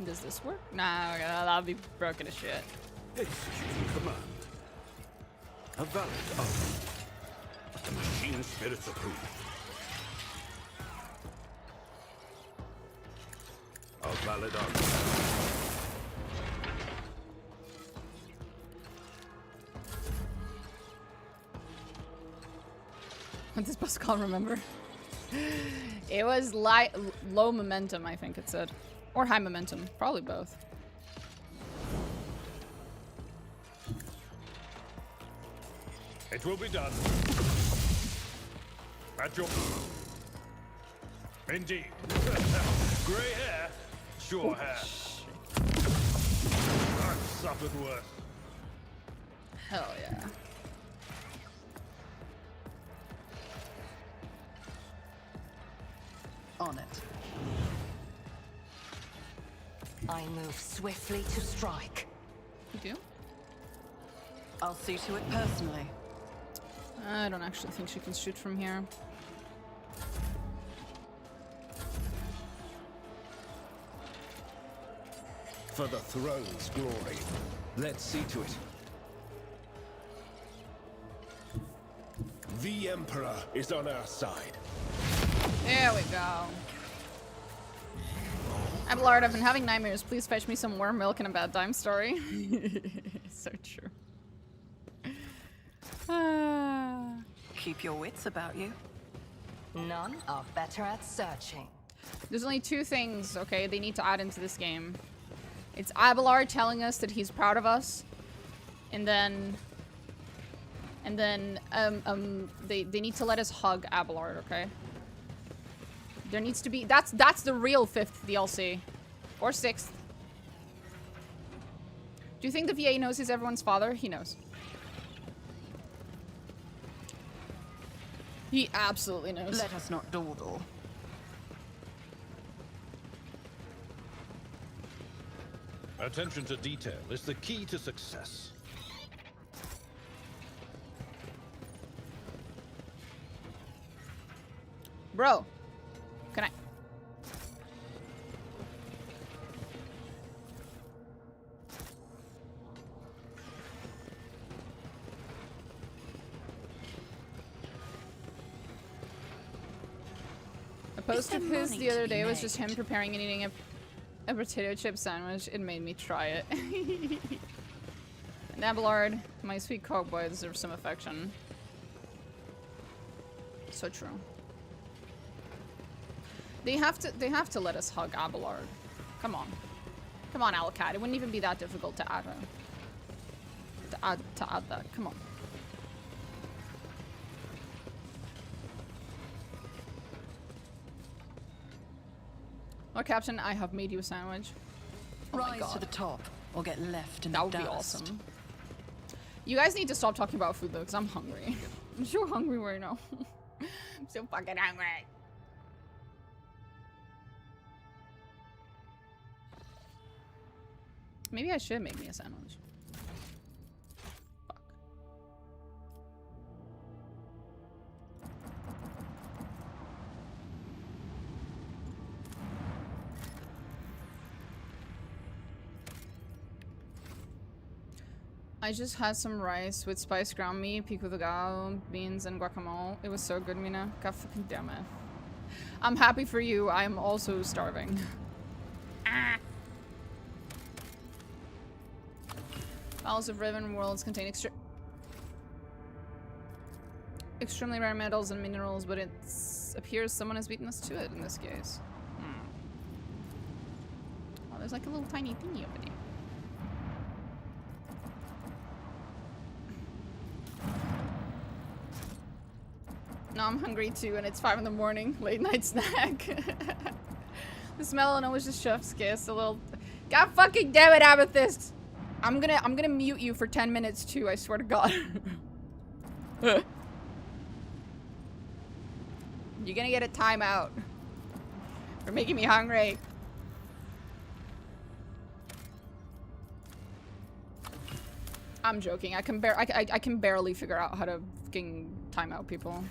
Does this work? Nah, that'll be broken as shit. Executing command. A valid argument. The machine spirits approved. A valid argument. What does Pascal remember? It was low momentum, I think it said. Or high momentum. Probably both. It will be done. At your... Indeed. Grey hair, sure hair. I've suffered worse. Hell yeah. On it. I move swiftly to strike. You do? I'll see to it personally. I don't actually think she can shoot from here. For the throne's glory. Let's see to it. The Emperor is on our side. There we go. Abelard, I've been having nightmares. Please fetch me some warm milk and a bad time story. So true. Keep your wits about you. None are better at searching. There's only two things, okay, they need to add into this game. It's Abelard telling us that he's proud of us, and then they need to let us hug Abelard, okay? There needs to be that's the real 5th DLC. Or 6th. Do you think the VA knows he's everyone's father? He knows. He absolutely knows. Let us not dawdle. Attention to detail is the key to success. Bro, can I? A post of his the other day was just him preparing and eating a potato chip sandwich. It made me try it. And Abelard, my sweet cowboy, deserves some affection. So true. They have to let us hug Abelard. Come on. Come on, Alcat. It wouldn't even be that difficult to add that. Come on. Lord Captain, I have made you a sandwich. Oh my Rise God. to the top, or get left in That the would dust. be awesome. You guys need to stop talking about food though, because I'm hungry. I'm so hungry right now. I'm so fucking hungry. Maybe I should make me a sandwich. Fuck. I just had some rice with spiced ground meat, pico de gallo, beans, and guacamole. It was so good, Mina. God fucking damn it. I'm happy for you. I am also starving. Ah. Files of Riven worlds contain extremely rare metals and minerals, but it appears someone has beaten us to it in this case. Oh, there's like a little tiny thingy over there. No, I'm hungry too, and it's 5 in the morning. Late night snack. The smell and always just chef's kiss. A little. God fucking damn it, Amethyst! I'm gonna mute you for 10 minutes too, I swear to God. You're gonna get a timeout for making me hungry. I'm joking. I can barely figure out how to fucking time out people.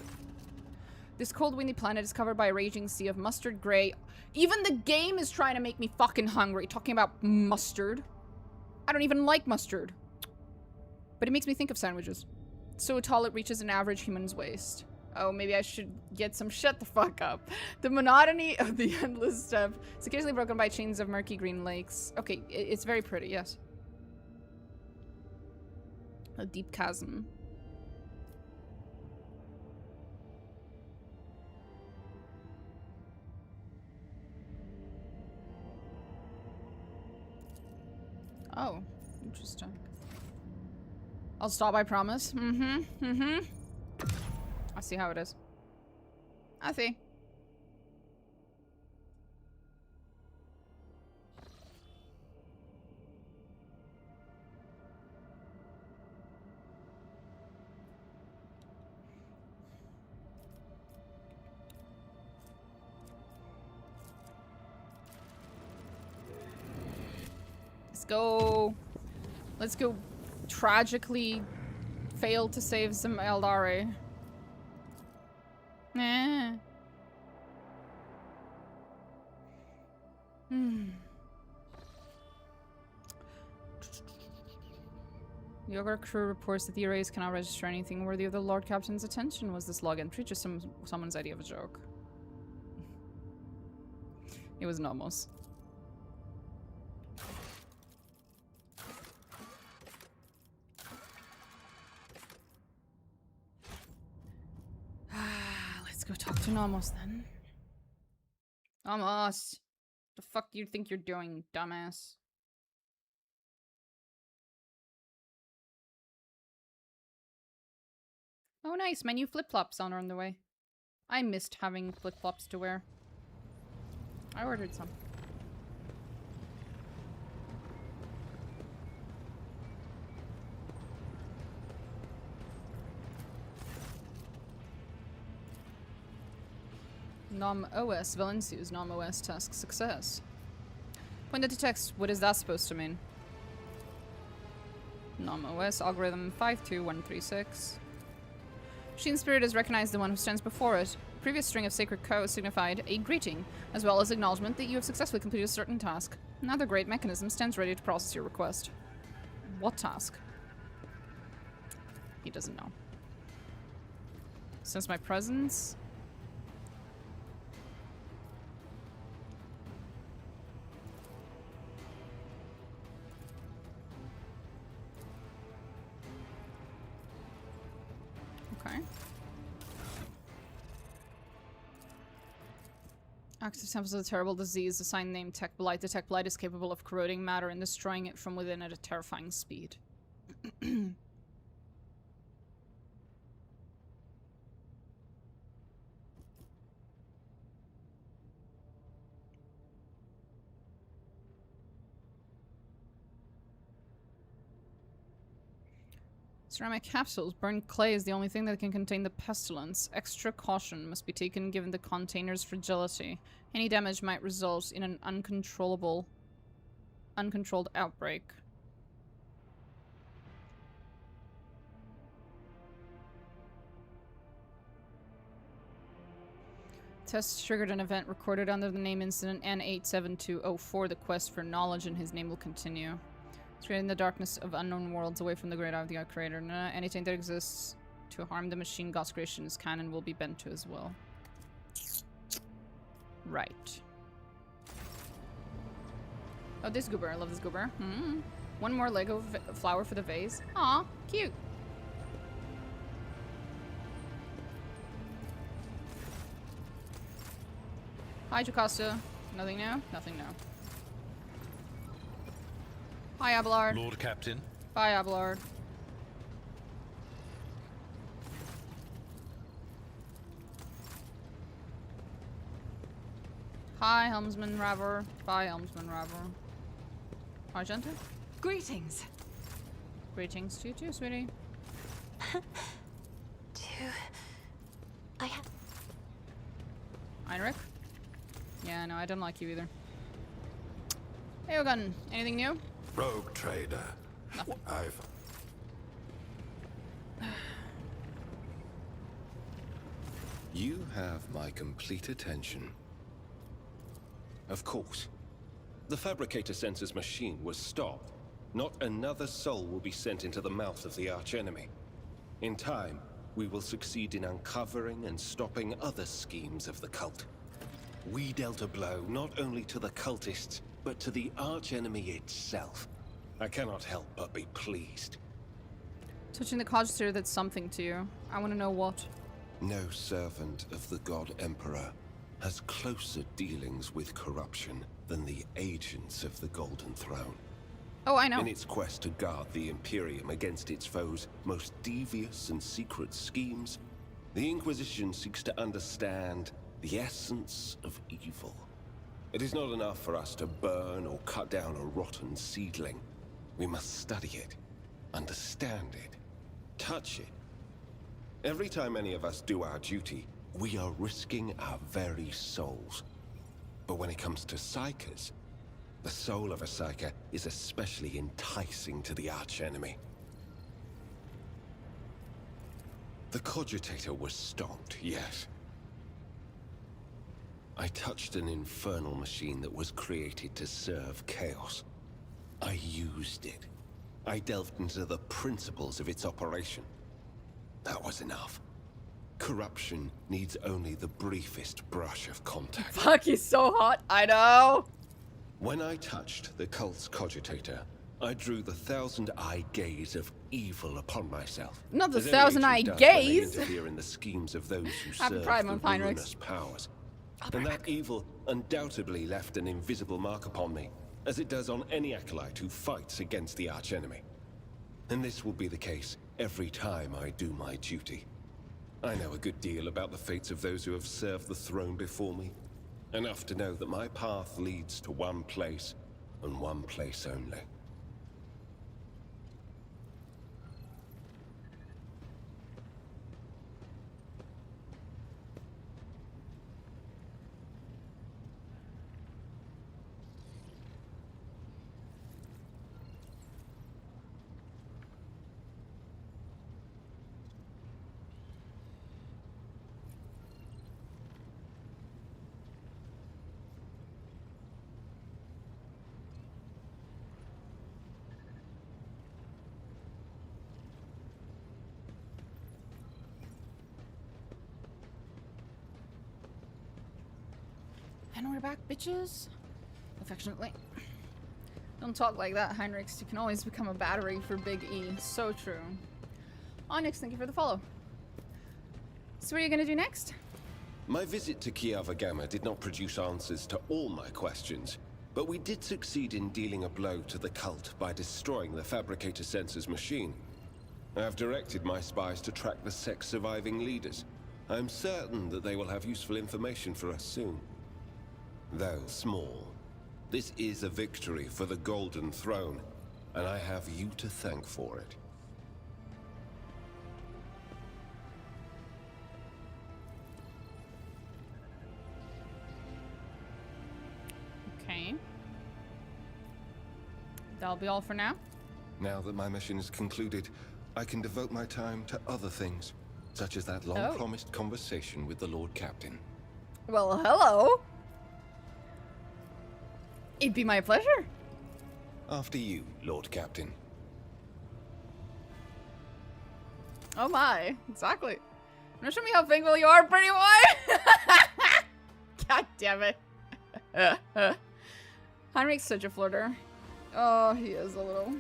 This cold, windy planet is covered by a raging sea of mustard gray. Even the game is trying to make me fucking hungry, talking about mustard. I don't even like mustard. But it makes me think of sandwiches. So tall it reaches an average human's waist. Oh, maybe I should get some shut the fuck up. The monotony of the endless steppe is occasionally broken by chains of murky green lakes. Okay, it's very pretty, yes. A deep chasm. Oh, interesting. I'll stop, I promise. I see how it is. I see. Let's go. Let's go tragically fail to save some Eldari. Nah. The Ogre crew reports that the arrays cannot register anything worthy of the Lord Captain's attention. Was this log entry just someone's idea of a joke? It was Nomos. Let's go talk to Nomos then. Nomos! The fuck do you think you're doing, dumbass? Oh nice, my new flip-flops are on the way. I missed having flip-flops to wear. I ordered some. Nom OS Valencia's Nom OS task success. Pointed to text, what is that supposed to mean? Nom OS algorithm 52136. Machine spirit has recognized the one who stands before it. The previous string of sacred codes signified a greeting, as well as acknowledgement that you have successfully completed a certain task. Another great mechanism stands ready to process your request. What task? He doesn't know. Sense my presence? Okay. Active samples of the terrible disease, assigned name Tech Blight. The Tech Blight is capable of corroding matter and destroying it from within at a terrifying speed. Ceramic capsules. Burnt clay is the only thing that can contain the pestilence. Extra caution must be taken given the container's fragility. Any damage might result in an uncontrolled outbreak. Test triggered an event recorded under the name incident N87204. The quest for knowledge and his name will continue. Creating the darkness of unknown worlds away from the great eye of the God Creator. Anything that exists to harm the machine God's creation's canon will be bent to his will. Right. Oh, this goober. I love this goober. One more Lego flower for the vase. Aw, cute. Hi, Jocasta. Nothing new? Nothing new. Hi, Abelard. Lord Captain. Bye, Abelard. Hi, Helmsman Raver. Bye, Helmsman Raver. Argenta? Greetings. Greetings to you too, sweetie. I have... Heinrich? Yeah, no, I don't like you either. Hey, Ogun. Anything new? Rogue trader. Nothing. You have my complete attention. Of course. The Fabricator Sensor's machine was stopped. Not another soul will be sent into the mouth of the archenemy. In time, we will succeed in uncovering and stopping other schemes of the cult. We dealt a blow not only to the cultists, but to the archenemy itself. I cannot help but be pleased. Touching the codger, that's something to you. I want to know what. No servant of the God Emperor has closer dealings with corruption than the agents of the Golden Throne. Oh, I know. In its quest to guard the Imperium against its foes' most devious and secret schemes, the Inquisition seeks to understand the essence of evil. It is not enough for us to burn or cut down a rotten seedling. We must study it, understand it, touch it. Every time any of us do our duty, we are risking our very souls. But when it comes to psychers, the soul of a psyker is especially enticing to the archenemy. The cogitator was stopped, yes. I touched an infernal machine that was created to serve chaos. I used it. I delved into the principles of its operation. That was enough. Corruption needs only the briefest brush of contact. Fuck, he's so hot. I know. When I touched the cult's cogitator, I drew the 1,000-eye gaze of evil upon myself. Not the as every 1,000-eye agent does when they gaze. interfere in the schemes of those who Happy serve Pride the Month, Heinrich. ruinous powers. And that evil undoubtedly left an invisible mark upon me, as it does on any acolyte who fights against the archenemy. And this will be the case every time I do my duty. I know a good deal about the fates of those who have served the throne before me. Enough to know that my path leads to one place, and one place only. And we're back, bitches. Affectionately. Don't talk like that, Heinrichs. You can always become a battery for Big E. So true. Onyx, thank you for the follow. So what are you gonna do next? My visit to Kiava Gamma did not produce answers to all my questions, but we did succeed in dealing a blow to the cult by destroying the Fabricator Sensor's machine. I have directed my spies to track the sect's surviving leaders. I'm certain that they will have useful information for us soon. Though small, this is a victory for the Golden Throne, and I have you to thank for it. Okay. That'll be all for now. Now that my mission is concluded, I can devote my time to other things, such as that long-promised conversation with the Lord Captain. Well, hello. It'd be my pleasure. After you, Lord Captain. Oh my, exactly. Wanna show me how thankful you are, pretty boy? God damn it. Heinrich's such a flirter. Oh, he is a little.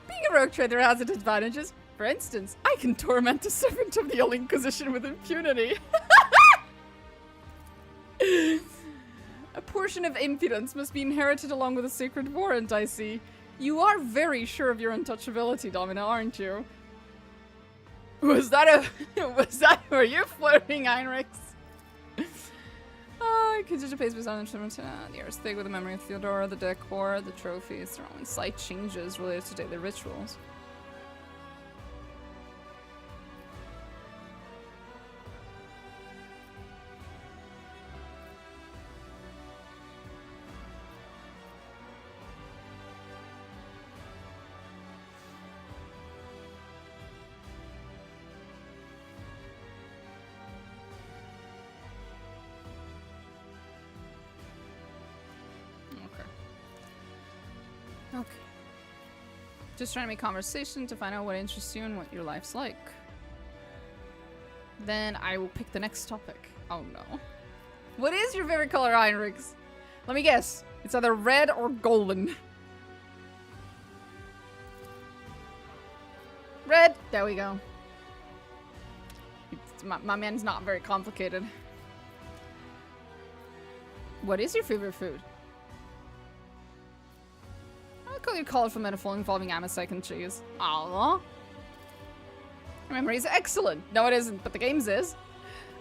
Being a rogue trader has its advantages. For instance, I can torment a servant of the Old Inquisition with impunity. A portion of impudence must be inherited along with a sacred warrant, I see. You are very sure of your untouchability, Domina, aren't you? Was that were you flirting, Heinrichs? Consider pays based on the earth thing with the memory of Theodora, the decor, the trophies. There are only slight changes related to daily rituals. Okay. Just trying to make conversation to find out what interests you and what your life's like. Then I will pick the next topic. Oh no. What is your favorite color, Heinrichs? Let me guess. It's either red or golden. Red! There we go. My man's not very complicated. What is your favorite food? I'll call you colorful metaphor involving amasec and cheese. Aww. Your memory is excellent. No, it isn't, but the game's is.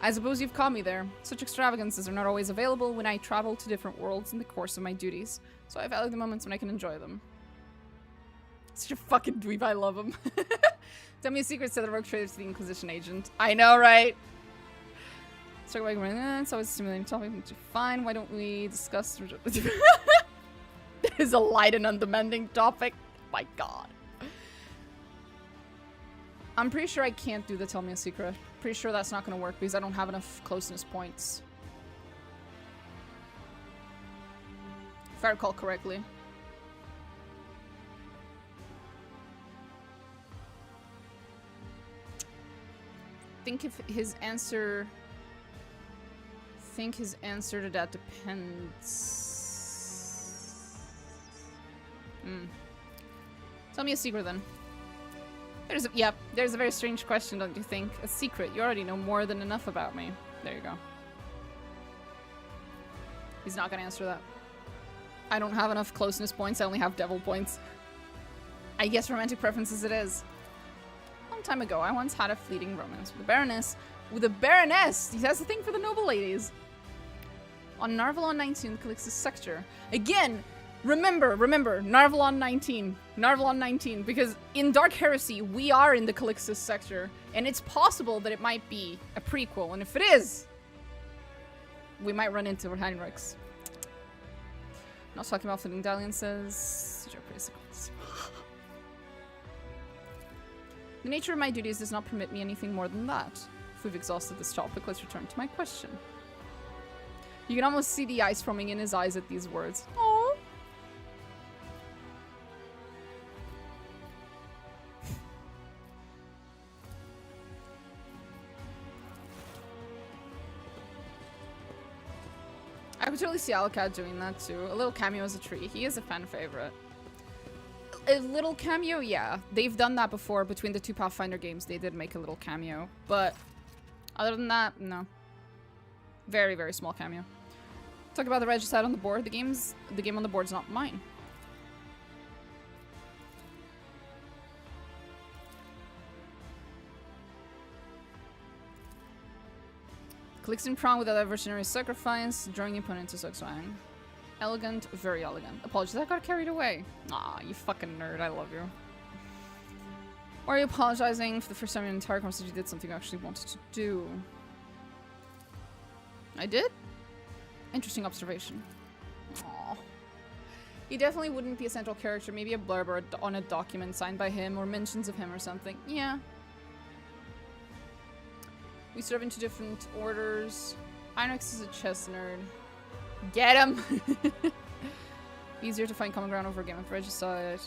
I suppose you've caught me there. Such extravagances are not always available when I travel to different worlds in the course of my duties, so I value the moments when I can enjoy them. Such a fucking dweeb, I love him. Tell me a secret, said the rogue trader to the Inquisition agent. I know, right? It's always a stimulating topic. Fine, why don't we discuss... There's a light and undemanding topic. My god. I'm pretty sure I can't do the tell me a secret. Pretty sure that's not gonna work because I don't have enough closeness points. If I recall correctly. Think if his answer... think his answer to that depends... Tell me a secret then. There's a very strange question, don't you think? A secret. You already know more than enough about me. There you go. He's not gonna answer that. I don't have enough closeness points, I only have devil points. I guess romantic preferences it is. A long time ago, I once had a fleeting romance with a baroness. With a baroness! He has a thing for the noble ladies. On Narvalon 19, Calixtus sector. Again! Remember, Narvalon 19. Narvalon 19, because in Dark Heresy, we are in the Calixtus sector, and it's possible that it might be a prequel, and if it is, we might run into Heinrichs. Not talking about fleeting dalliances. The nature of my duties does not permit me anything more than that. If we've exhausted this topic, let's return to my question. You can almost see the ice forming in his eyes at these words. Aww. I could totally see Alucard doing that too. A little cameo as a tree. He is a fan favorite. A little cameo, yeah. They've done that before between the two Pathfinder games. They did make a little cameo. But other than that, no. Very, very small cameo. Talk about the regicide on the board. The game on the board's not mine. Clicks in prong without adversary sacrifice, drawing the opponent to Soxwang. Elegant, very elegant. Apologies, I got carried away. Aw, you fucking nerd, I love you. Or are you apologizing for the first time in your entire conversation you did something you actually wanted to do? I did? Interesting observation. Aw. He definitely wouldn't be a central character, maybe a blurb or on a document signed by him or mentions of him or something. Yeah. We serve into different orders. Inox is a chess nerd. Get him! Easier to find common ground over a game of regicide.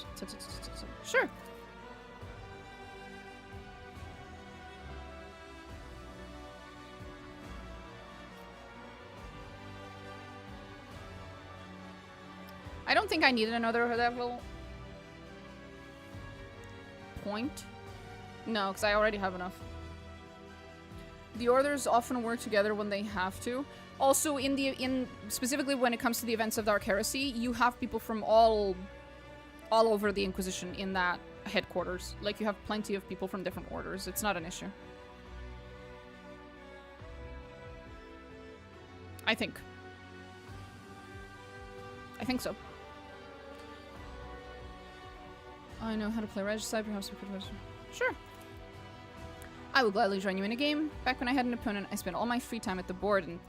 Sure. I don't think I needed another level point. No, because I already have enough. The orders often work together when they have to. Also, specifically when it comes to the events of Dark Heresy, you have people from all over the Inquisition in that headquarters. Like, you have plenty of people from different orders. It's not an issue. I think. I think so. I know how to play Regicide, perhaps we could... Sure. I will gladly join you in a game. Back when I had an opponent, I spent all my free time at the board and...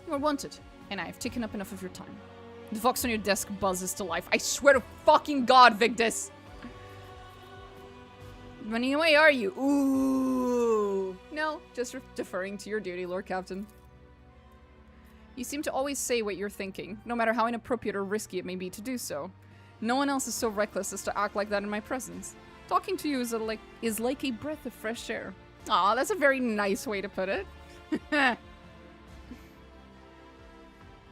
You are wanted, and I have taken up enough of your time. The fox on your desk buzzes to life. I swear to fucking God, Victus! Running away, are you? Ooh. No, just deferring to your duty, Lord Captain. You seem to always say what you're thinking, no matter how inappropriate or risky it may be to do so. No one else is so reckless as to act like that in my presence. Talking to you is like a breath of fresh air. Aw, that's a very nice way to put it.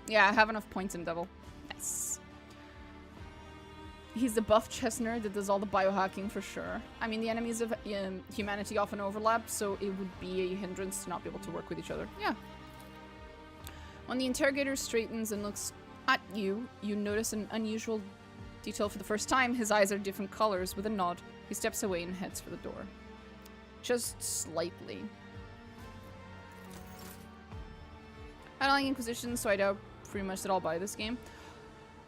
Yeah, I have enough points in Devil. Nice. He's the buff chess nerd that does all the biohacking for sure. I mean, the enemies of humanity often overlap, so it would be a hindrance to not be able to work with each other. Yeah. When the interrogator straightens and looks at you, you notice an unusual detail for the first time. His eyes are different colors. With a nod, he steps away and heads for the door. Just slightly. I don't like Inquisition, so I doubt pretty much that I'll buy this game.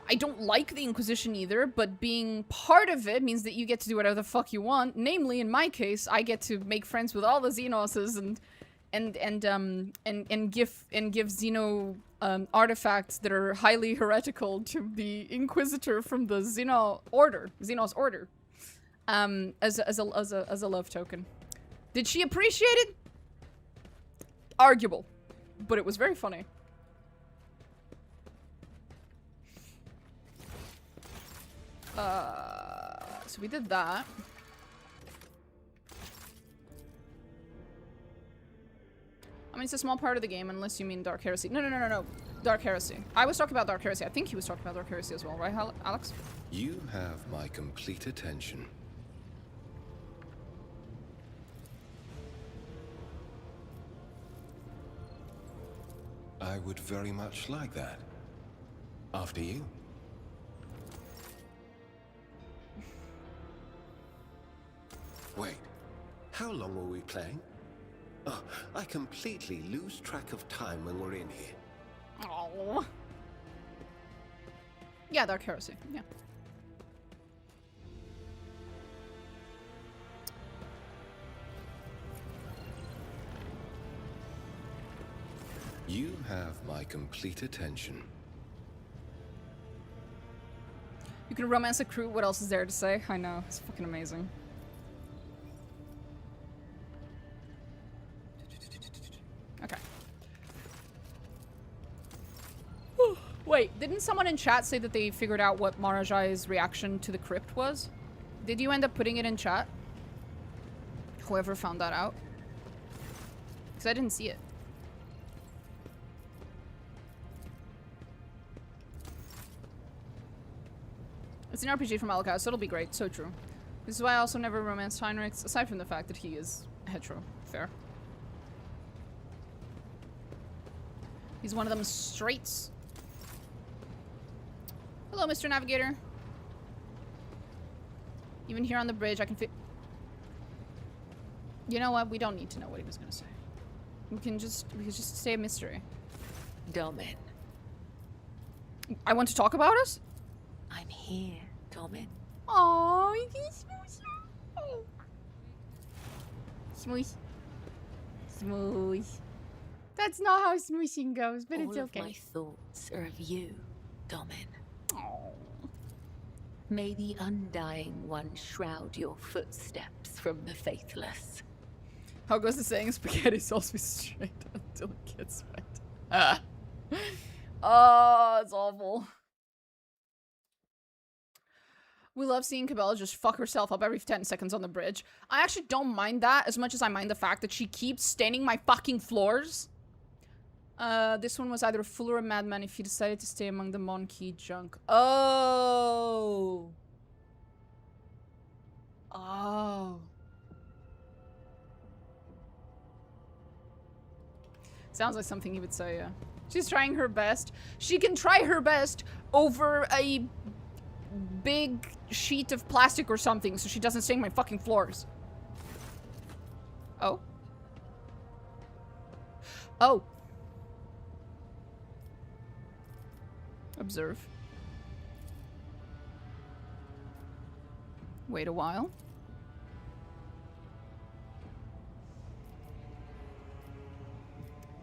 I don't like the Inquisition either, but being part of it means that you get to do whatever the fuck you want. Namely, in my case, I get to make friends with all the Xenoses and give Xeno artifacts that are highly heretical to the Inquisitor from the Xenos order. as a love token. Did she appreciate it? Arguable, but it was very funny. So we did that. I mean, it's a small part of the game, unless you mean Dark Heresy. No. Dark Heresy. I was talking about Dark Heresy. I think he was talking about Dark Heresy as well, right, Alex? You have my complete attention. I would very much like that. After you. Wait, how long were we playing? Oh, I completely lose track of time when we're in here. Oh. Yeah, Dark Heresy. Yeah. You have my complete attention. You can romance a crew. What else is there to say? I know. It's fucking amazing. Okay. Wait, didn't someone in chat say that they figured out what Marajai's reaction to the crypt was? Did you end up putting it in chat? Whoever found that out? Because I didn't see it. It's an RPG from Alka, so it'll be great. So true. This is why I also never romanced Heinrichs, aside from the fact that he is hetero. Fair. He's one of them straights. Hello, Mr. Navigator. Even here on the bridge, I can fit. You know what? We don't need to know what he was gonna say. We can just say a mystery. Domin. I want to talk about us? I'm here, Domin. Oh, he's smooth. Smooth. Smooth. That's not how smooshing goes, but it's okay. All of my thoughts are of you, Domin. Oh. May the Undying One shroud your footsteps from the faithless. How goes the saying? Spaghetti sauce be straight until it gets wet. Ah. Oh, it's awful. We love seeing Cabela just fuck herself up every 10 seconds on the bridge. I actually don't mind that as much as I mind the fact that she keeps staining my fucking floors. This one was either a fool or a madman if he decided to stay among the Monkey junk. Oh. Oh. Sounds like something he would say, yeah. She's trying her best. She can try her best over a big sheet of plastic or something so she doesn't stain my fucking floors. Oh. Oh. Observe. Wait a while.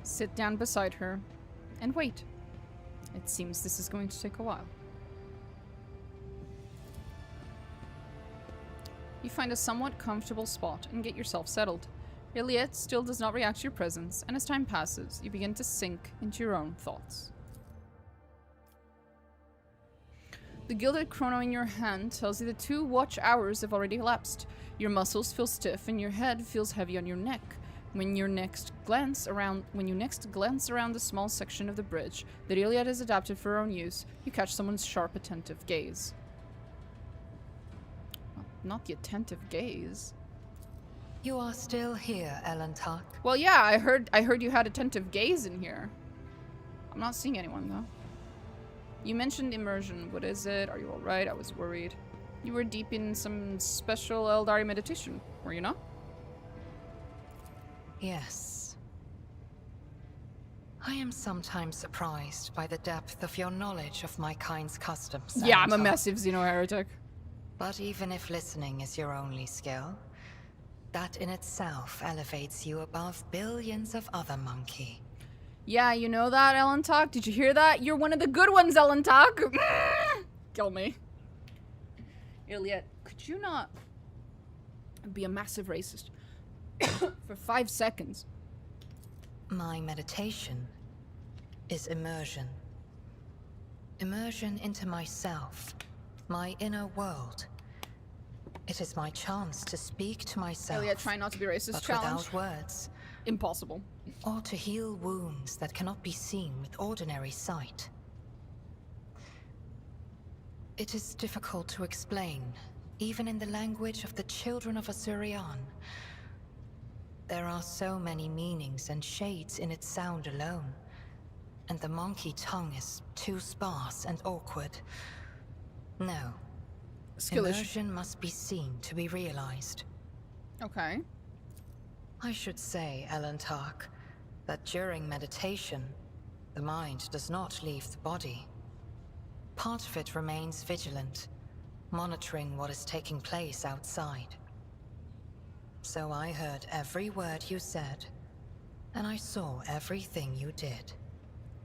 Sit down beside her and wait. It seems this is going to take a while. You find a somewhat comfortable spot and get yourself settled. Iliette still does not react to your presence, and as time passes, you begin to sink into your own thoughts. The gilded chrono in your hand tells you the 2 watch hours have already elapsed. Your muscles feel stiff and your head feels heavy on your neck. When you next glance around the small section of the bridge that Iliad has adapted for her own use, you catch someone's sharp, attentive gaze. Well, not the attentive gaze. You are still here, Elentak. Well, yeah, I heard you had attentive gaze in here. I'm not seeing anyone though. You mentioned immersion. What is it? Are you alright? I was worried. You were deep in some special Eldari meditation, were you not? Yes. I am sometimes surprised by the depth of your knowledge of my kind's customs. Yeah, I'm a Elentak. massive xeno-heretic. But even if listening is your only skill, that in itself elevates you above billions of other monkey. Yeah, you know that, Elentak? Did you hear that? You're one of the good ones, Elentak! Kill me. Iliette, could you not and be a massive racist. For 5 seconds. My meditation is immersion. Immersion into myself, my inner world. It is my chance to speak to myself. Elliot, try not to be racist but challenge. without words. Impossible. Or to heal wounds that cannot be seen with ordinary sight. It is difficult to explain, even in the language of the children of Asurian. There are so many meanings and shades in its sound alone, and the monkey tongue is too sparse and awkward. No. Immersion must be seen to be realized. Okay. I should say, Elentark, that during meditation, the mind does not leave the body. Part of it remains vigilant, monitoring what is taking place outside. So I heard every word you said, and I saw everything you did.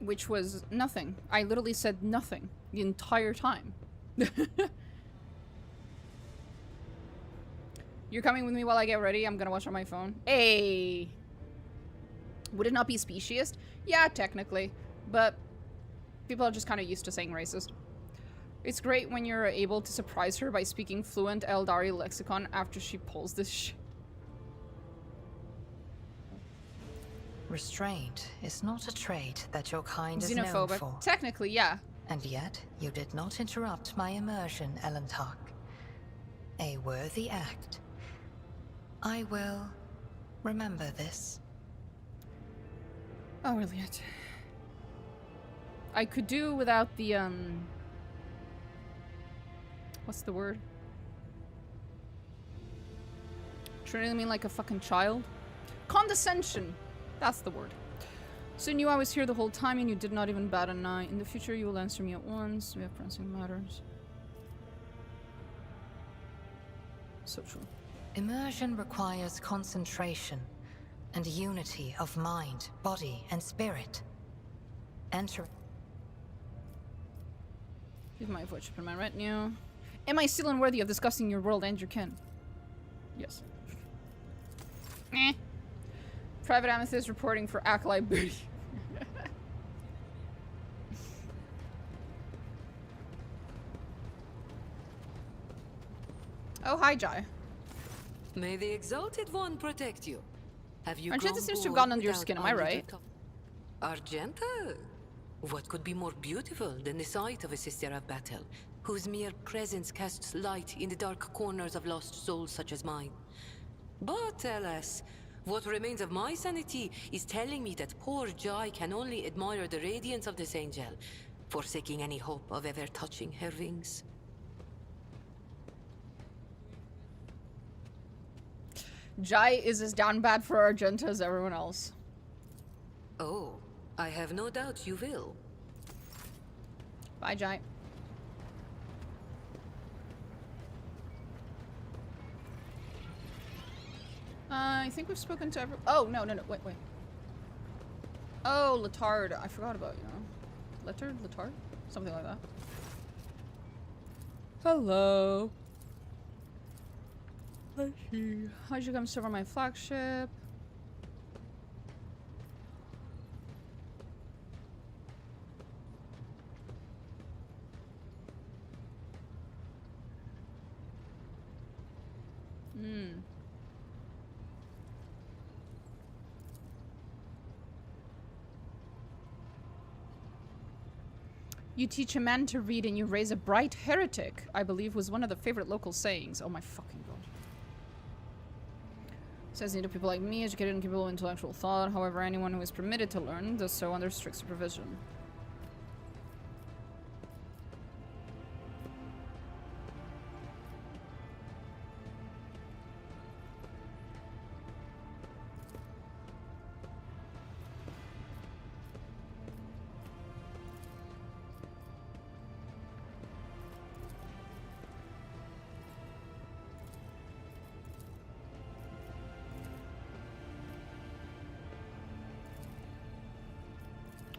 Which was nothing. I literally said nothing the entire time. You're coming with me while I get ready? I'm gonna watch on my phone. Hey! Would it not be speciest? Yeah, technically. But people are just kind of used to saying racist. It's great when you're able to surprise her by speaking fluent Eldari lexicon after she pulls this shit. Restraint is not a trait that your kind is known for. Technically, yeah. And yet, you did not interrupt my immersion, Elentark. A worthy act. I will remember this. Oh, Elliot. I could do without the, what's the word? Treating me like a fucking child? Condescension! That's the word. So you knew I was here the whole time and you did not even bat an eye. In the future, you will answer me at once. We have pressing matters. So true. Immersion requires concentration and unity of mind, body, and spirit. Enter. Give my voice in my retinue. Am I still unworthy of discussing your world and your kin? Yes. Eh. Private Amethyst reporting for Acolyte Booty. Oh, hi, Jai. May the Exalted One protect you. Have you Argenta seems to have gotten under your skin, am I right? Argenta? What could be more beautiful than the sight of a sister of battle, whose mere presence casts light in the dark corners of lost souls such as mine? But alas, what remains of my sanity is telling me that poor Jai can only admire the radiance of this angel, forsaking any hope of ever touching her wings. Jai is as down bad for Argenta as everyone else. Oh, I have no doubt you will. Bye, Jai. I think we've spoken to everyone. Oh, no, wait. Oh, Letard. I forgot about you. Letard? Something like that. Hello. Let's see. How'd you come serve on my flagship? You teach a man to read and you raise a bright heretic, I believe was one of the favorite local sayings. Oh my fucking god. Says neither people like me, educated and capable of intellectual thought. However, anyone who is permitted to learn does so under strict supervision.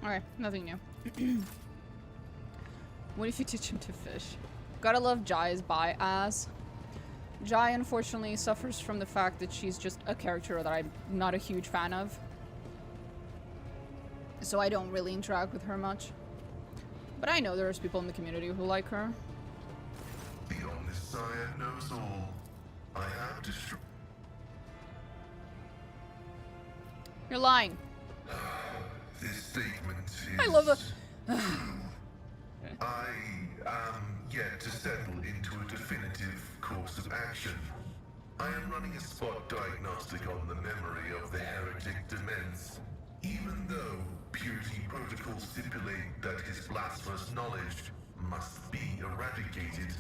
Okay, nothing new. What if you teach him to fish? Gotta love Jai's bi-ass. Jai, unfortunately, suffers from the fact that she's just a character that I'm not a huge fan of. So I don't really interact with her much. But I know there's people in the community who like her. The Omnissiah knows all. I have destroyed. You're lying. This statement is. I love it. I am yet to settle into a definitive course of action. I am running a spot diagnostic on the memory of the heretic Demens. Even though purity protocols stipulate that his blasphemous knowledge must be eradicated,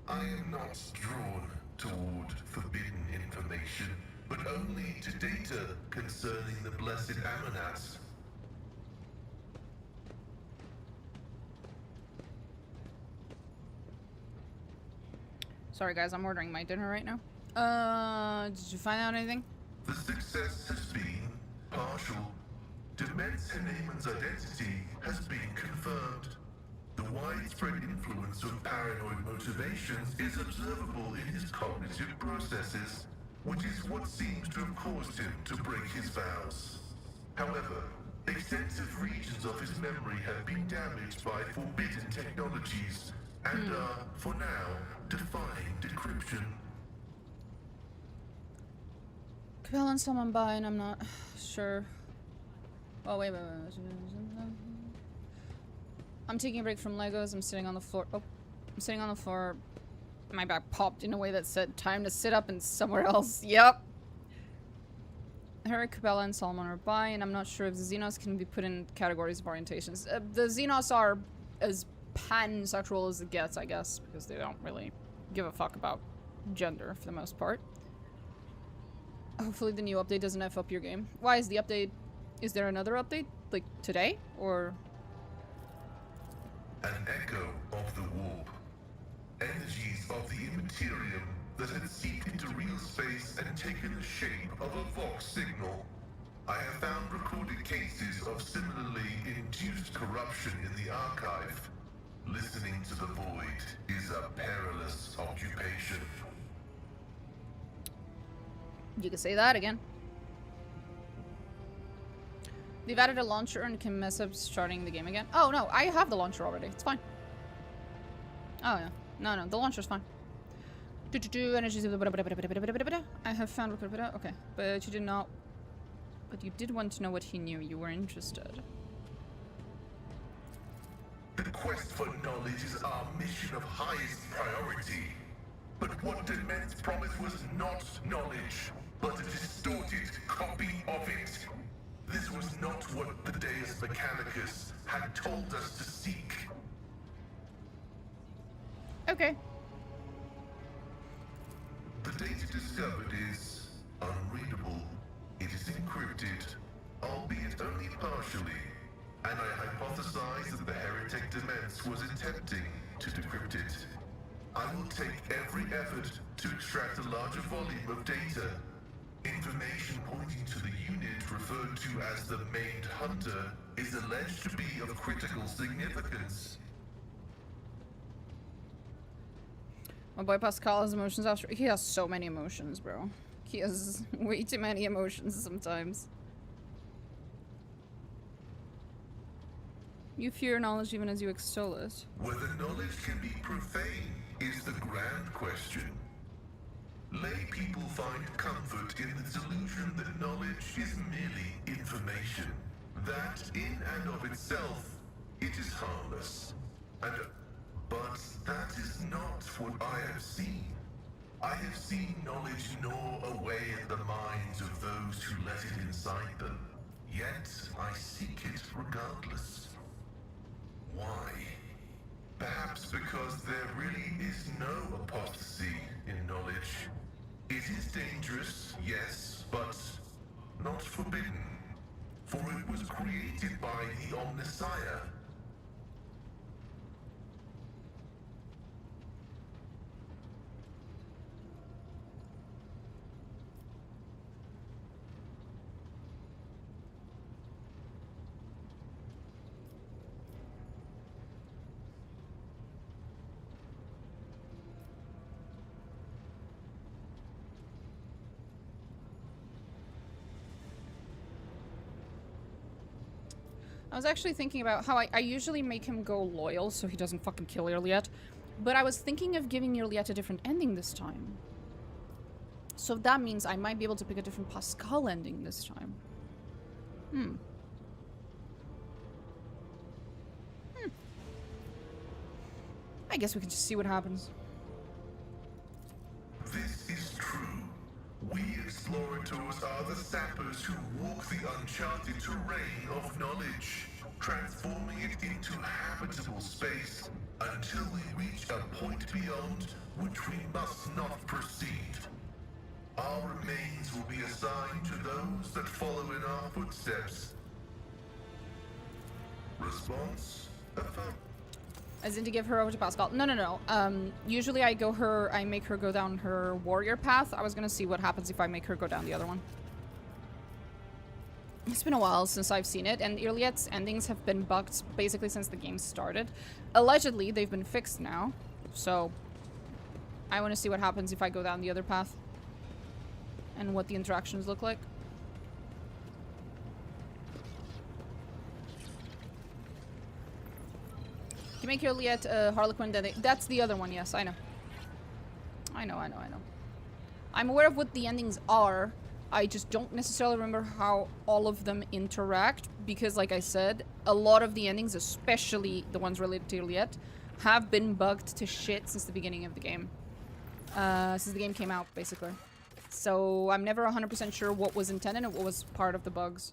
I am not drawn toward forbidden information, but only to data concerning the blessed Amonats. Sorry guys, I'm ordering my dinner right now. Did you find out anything? The success has been partial. Demens Haneman's identity has been confirmed. The widespread influence of paranoid motivations is observable in his cognitive processes, which is what seems to have caused him to break his vows. However, extensive regions of his memory have been damaged by forbidden technologies and are, for now, defying decryption. Calling someone by and I'm not sure. Oh, wait. I'm taking a break from Legos. I'm sitting on the floor. Oh, I'm sitting on the floor. My back popped in a way that said time to sit up and somewhere else. Yep. Her, Cabela, and Solomon are bi, and I'm not sure if the Xenos can be put in categories of orientations. The Xenos are as pansexual as it gets, I guess, because they don't really give a fuck about gender for the most part. Hopefully the new update doesn't F up your game. Why is the update... Is there another update? Like, today? Or... An echo of the warp. Energies of the immaterium that had seeped into real space and taken the shape of a Vox signal. I have found recorded cases of similarly induced corruption in the archive. Listening to the void is a perilous occupation. You can say that again. They've added a launcher and can mess up starting the game again. Oh no, I have the launcher already. It's fine. Oh yeah. No, the launcher's fine. Energies of the... I have found... Okay. But you did not... But you did want to know what he knew. You were interested. The quest for knowledge is our mission of highest priority. But what Demens promised was not knowledge, but a distorted copy of it. This was not what the Deus Mechanicus had told us to seek. Okay. The data discovered is unreadable. It is encrypted, albeit only partially, and I hypothesize that the heretic Demens was attempting to decrypt it. I will take every effort to extract a larger volume of data. Information pointing to the unit referred to as the Maimed Hunter is alleged to be of critical significance. My boy Pascal has emotions after. He has so many emotions, bro. He has way too many emotions sometimes. You fear knowledge even as you extol it. Whether knowledge can be profane is the grand question. Lay people find comfort in the delusion that knowledge is merely information. That, in and of itself, it is harmless. But that is not what I have seen. I have seen knowledge gnaw away at the minds of those who let it inside them. Yet I seek it regardless. Why? Perhaps because there really is no apostasy in knowledge. It is dangerous, yes, but not forbidden. For it was created by the Omnissiah. I was actually thinking about how I usually make him go loyal so he doesn't fucking kill Irliet. But I was thinking of giving Irliet a different ending this time. So that means I might be able to pick a different Pascal ending this time. I guess we can just see what happens. This is true. We explorators are the sappers who walk the uncharted terrain of knowledge, transforming it into habitable space until we reach a point beyond which we must not proceed. Our remains will be assigned to those that follow in our footsteps. Response? As in to give her over to Pascal. No. Usually I make her go down her warrior path. I was gonna see what happens if I make her go down the other one. It's been a while since I've seen it, and Irliet's endings have been bugged basically since the game started. Allegedly, they've been fixed now, so I want to see what happens if I go down the other path and what the interactions look like. To make Irliet Harlequin, that's the other one, yes, I know. I know. I'm aware of what the endings are. I just don't necessarily remember how all of them interact, because like I said, a lot of the endings, especially the ones related to Irliet, have been bugged to shit since the beginning of the game. Since the game came out, basically. So I'm never 100% sure what was intended and what was part of the bugs.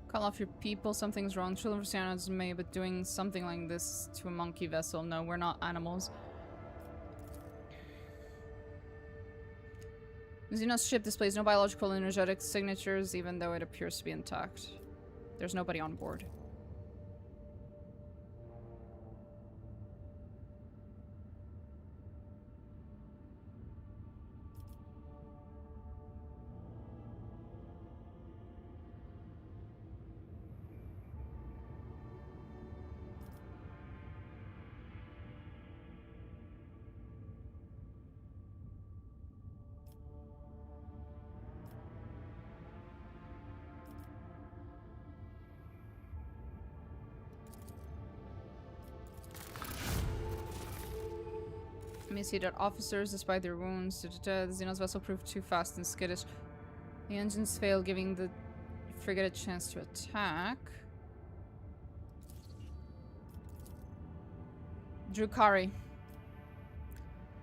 Call off your people, something's wrong. Children of Sienna's may, but doing something like this to a monkey vessel. No, we're not animals. Xenos ship displays no biological energetic signatures, even though it appears to be intact. There's nobody on board. Emaciated officers, despite their wounds. The Xenos vessel proved too fast and skittish. The engines failed, giving the frigate a chance to attack. Drukari.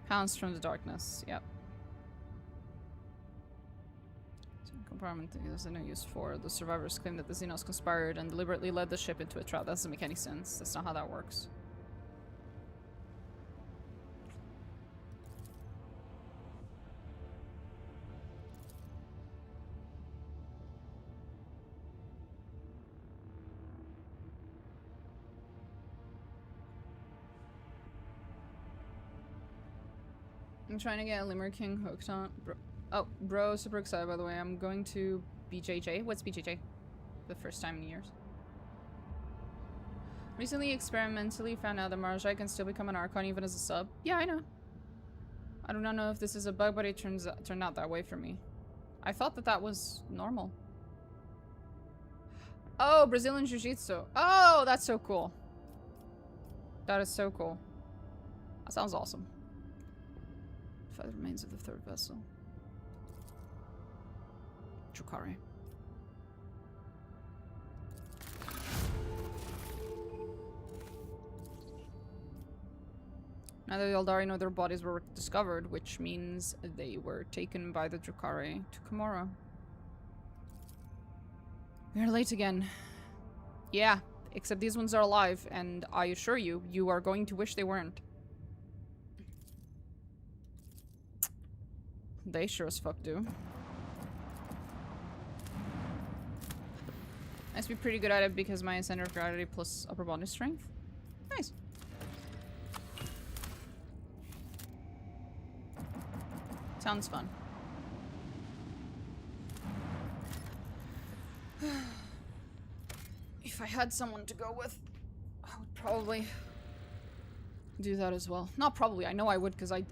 Pounced from the darkness. Yep. Compartment is no use for. The survivors claim that the Xenos conspired and deliberately led the ship into a trap. That doesn't make any sense. That's not how that works. I'm trying to get a Limerick King hooked on. Bro, super excited by the way. I'm going to BJJ. What's BJJ? For the first time in years. Recently experimentally found out that Marajai can still become an Archon even as a sub. Yeah, I know. I do not know if this is a bug, but it turned out that way for me. I thought that that was normal. Oh, Brazilian Jiu-Jitsu. Oh, that's so cool. That is so cool. That sounds awesome. Find the remains of the third vessel. Drukari. Neither the Eldari nor their bodies were discovered, which means they were taken by the Drukari to Komorra. We are late again. Yeah, except these ones are alive, and I assure you, you are going to wish they weren't. They sure as fuck do. I must be pretty good at it because my center of gravity plus upper body strength. Sounds fun. If I had someone to go with, I would probably do that as well. Not probably, I know I would, because I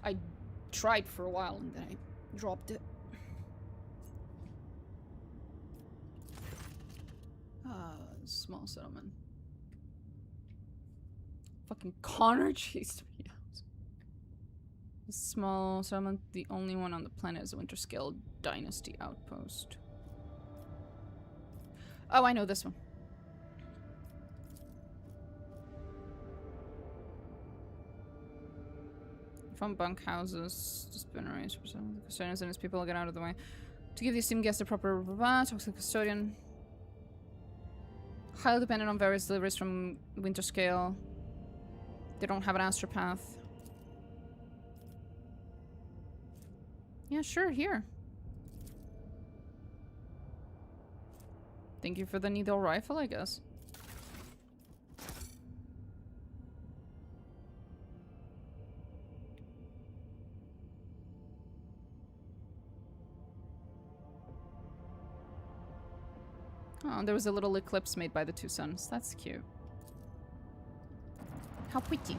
tried for a while and then I dropped it. Small settlement. Fucking Connor chased me out. A small settlement, the only one on the planet, is a winter scale dynasty outpost. Oh, I know this one. From bunkhouses, disciplinaries, the custodians and his people get out of the way. To give the esteemed guest a proper talks to the custodian. Highly dependent on various deliveries from winter scale. They don't have an astropath. Yeah, sure, here. Thank you for the needle rifle, I guess. Oh, there was a little eclipse made by the two suns. That's cute. How pretty.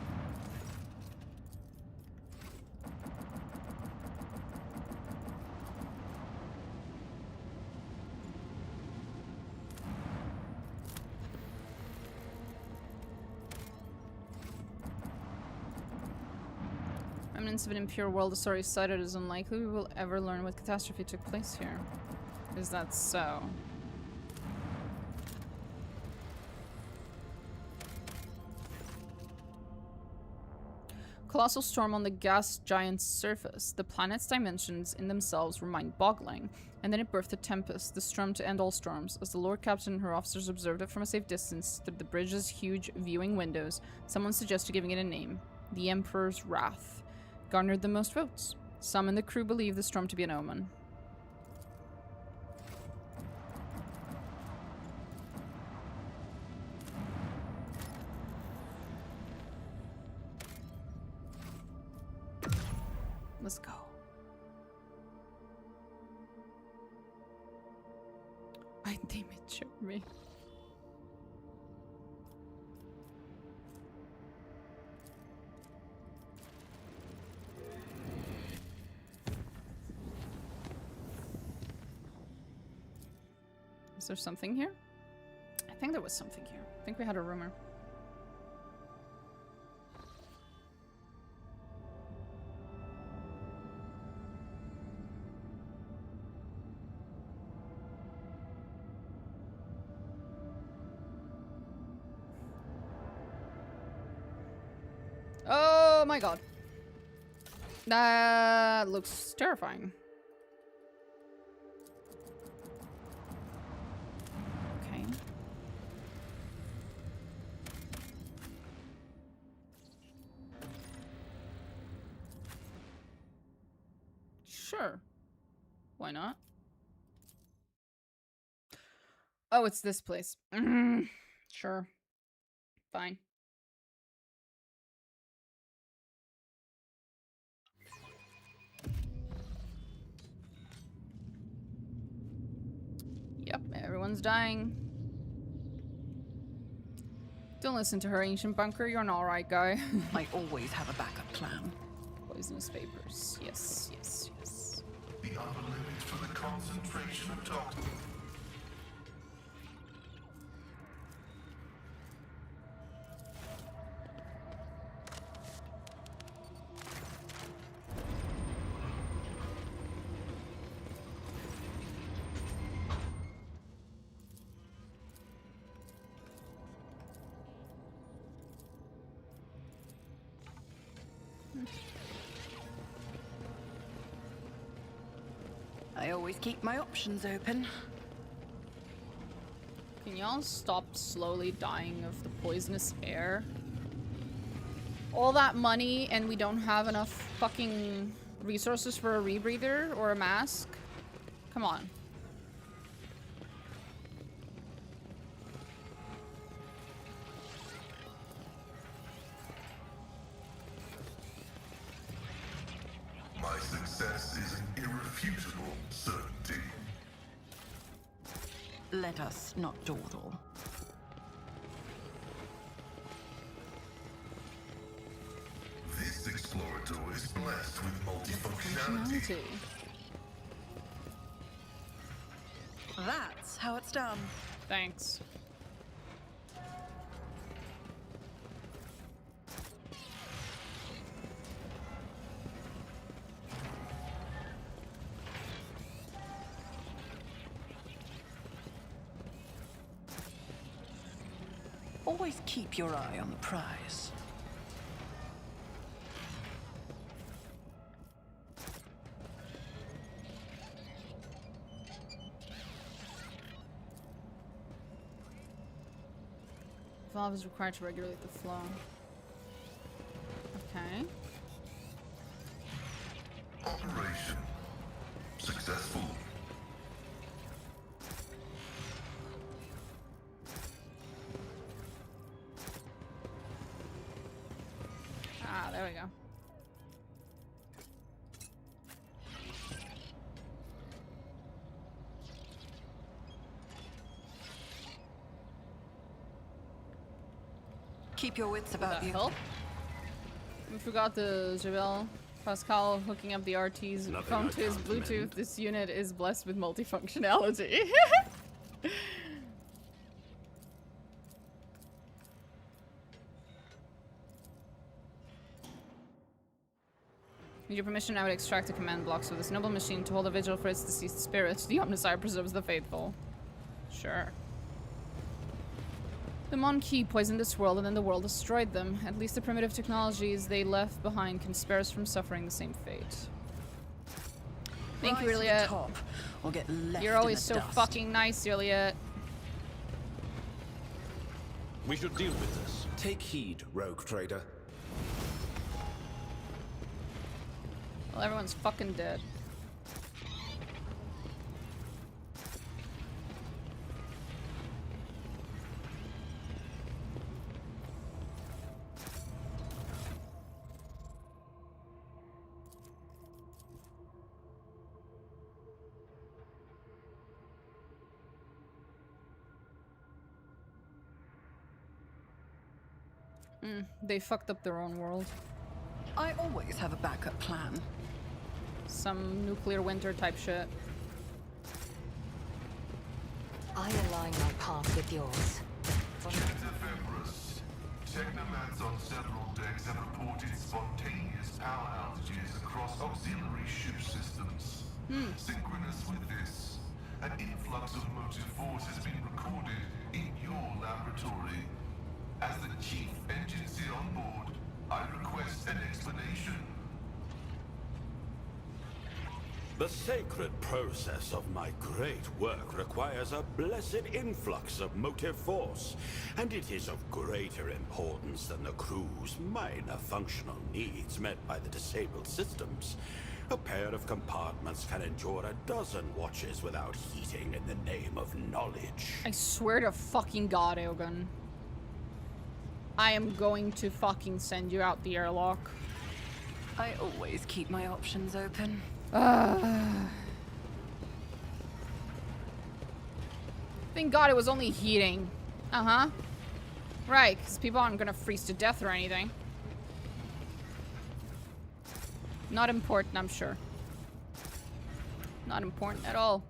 Remnants of an impure world, a story cited as unlikely. We will ever learn what catastrophe took place here. Is that so? Colossal storm on the gas giant's surface. The planet's dimensions in themselves were mind-boggling, and then it birthed a tempest, the storm to end all storms. As the Lord Captain and her officers observed it from a safe distance through the bridge's huge viewing windows, someone suggested giving it a name. The Emperor's Wrath garnered the most votes. Some in the crew believe the storm to be an omen. Let's go. I think it showed me. Is there something here? I think there was something here. I think we had a rumor. Oh my god. That looks terrifying. Okay. Sure. Why not? Oh, it's this place. Sure. Fine. Yep, everyone's dying. Don't listen to her, Ancient Bunker. You're an alright guy. I always have a backup plan. Poisonous vapors. Yes, yes, yes. The upper limit for the concentration of toxins. I always keep my options open. Can y'all stop slowly dying of the poisonous air? All that money and we don't have enough fucking resources for a rebreather or a mask? Come on. My success is an irrefutable certainty. Let us not dawdle. This explorator is blessed with multifunctionality. That's how it's done. Thanks. Always keep your eye on the prize. Valve is required to regulate the flow. Okay. Operation successful. Ah, there we go. Keep your wits about you. Help? We forgot the Javel Pascal hooking up the RT's phone to his Bluetooth. This unit is blessed with multifunctionality. With your permission, I would extract a command block so this noble machine to hold a vigil for its deceased spirit. The Omnissiah preserves the faithful. Sure. The Monkey poisoned this world and then the world destroyed them. At least the primitive technologies they left behind can spare us from suffering the same fate. Thank you, Iliad. You're always so fucking nice, Iliad. We should deal with this. Take heed, rogue trader. Well, everyone's fucking dead. They fucked up their own world. I always have a backup plan. Some nuclear winter type shit. I align my path with yours. Technomats on several decks have reported spontaneous power outages across auxiliary ship systems. Synchronous with this, an influx of motive force has been recorded in your laboratory. As the chief agency on board, I request an explanation. The sacred process of my great work requires a blessed influx of motive force, and it is of greater importance than the crew's minor functional needs met by the disabled systems. A pair of compartments can endure a dozen watches without heating in the name of knowledge. I swear to fucking God, Eogun. I am going to fucking send you out the airlock. I always keep my options open. Thank God it was only heating. Uh-huh. Right, because people aren't gonna freeze to death or anything. Not important, I'm sure. Not important at all.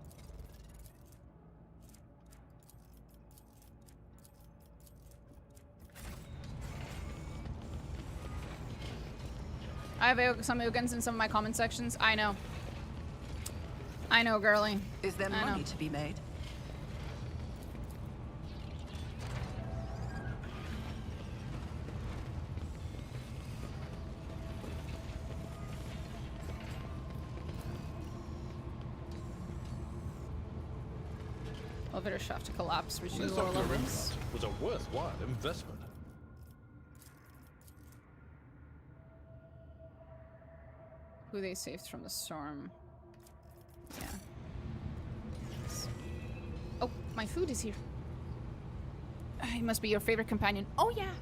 I have some Eogans in some of my comment sections. I know. I know, girly. Is there money to be made? Elevator shaft to collapse, reaching This lower levels. upgrade was a worthwhile investment. Who they saved from the storm. Yeah. Oh, my food is here. He must be your favorite companion. Oh, yeah.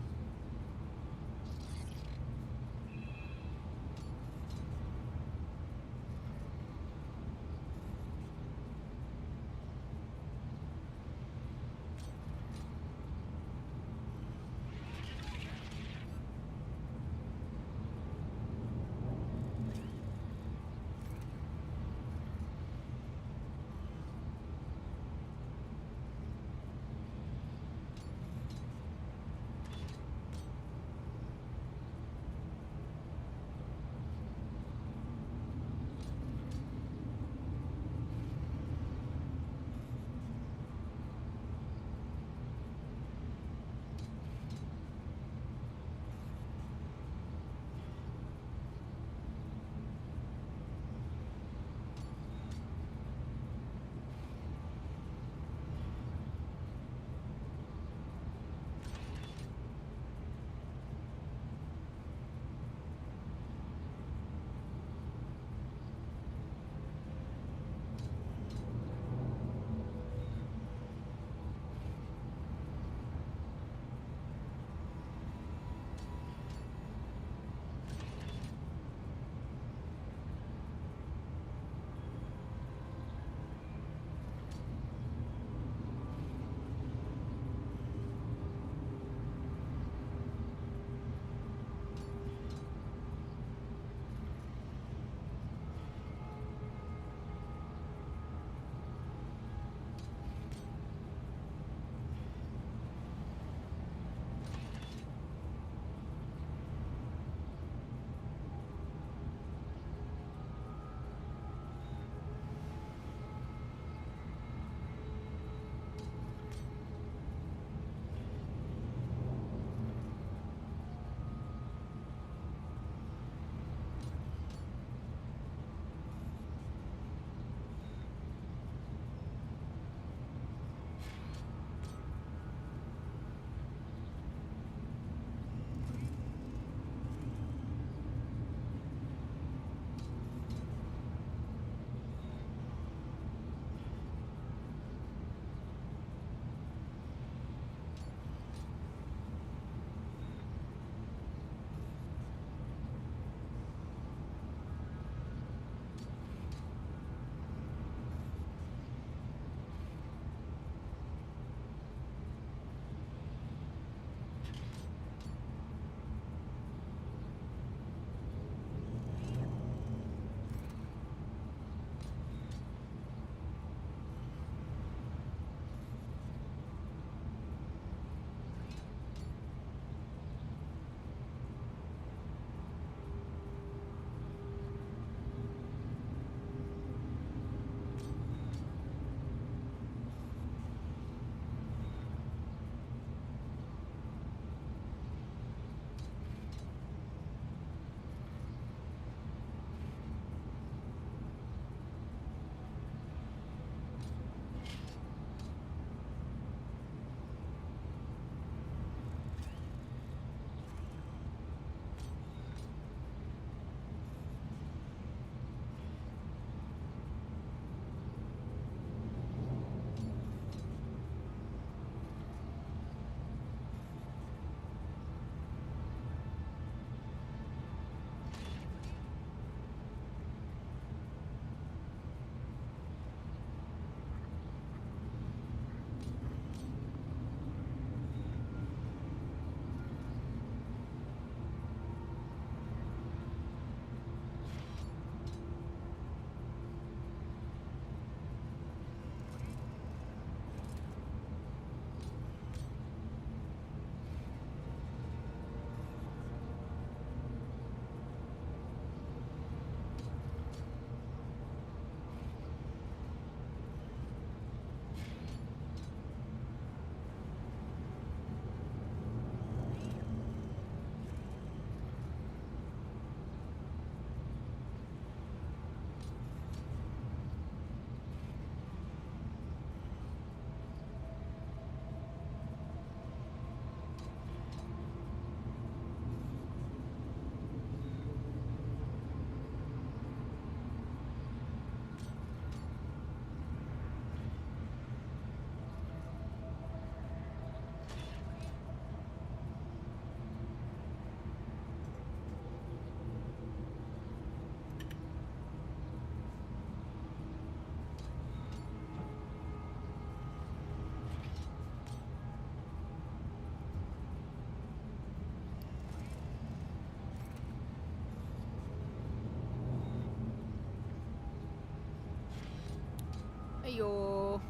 Yo.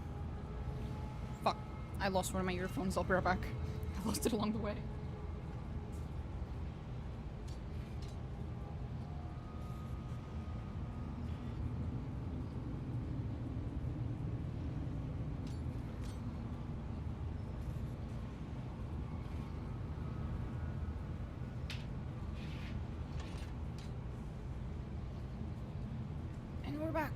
Fuck. I lost one of my earphones. I'll be right back. I lost it along the way. And we're back.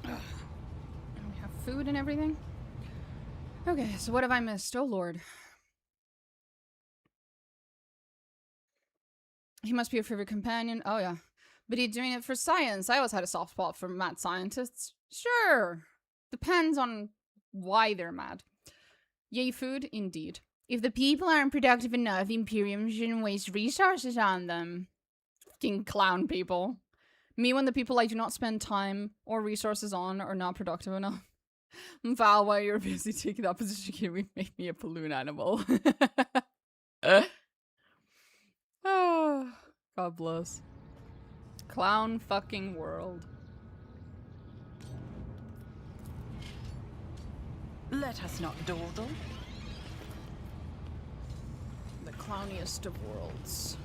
And we have food and everything. Okay, so what have I missed? Oh lord. He must be your favorite companion. Oh yeah. But he's doing it for science. I always had a soft spot for mad scientists. Sure. Depends on why they're mad. Yay food? Indeed. If the people aren't productive enough, the Imperium shouldn't waste resources on them. Fucking clown people. Me when the people I do not spend time or resources on are not productive enough. Val, while you're busy taking that position, can we make me a balloon animal? Oh, God bless. Clown fucking world. Let us not dawdle. The clowniest of worlds.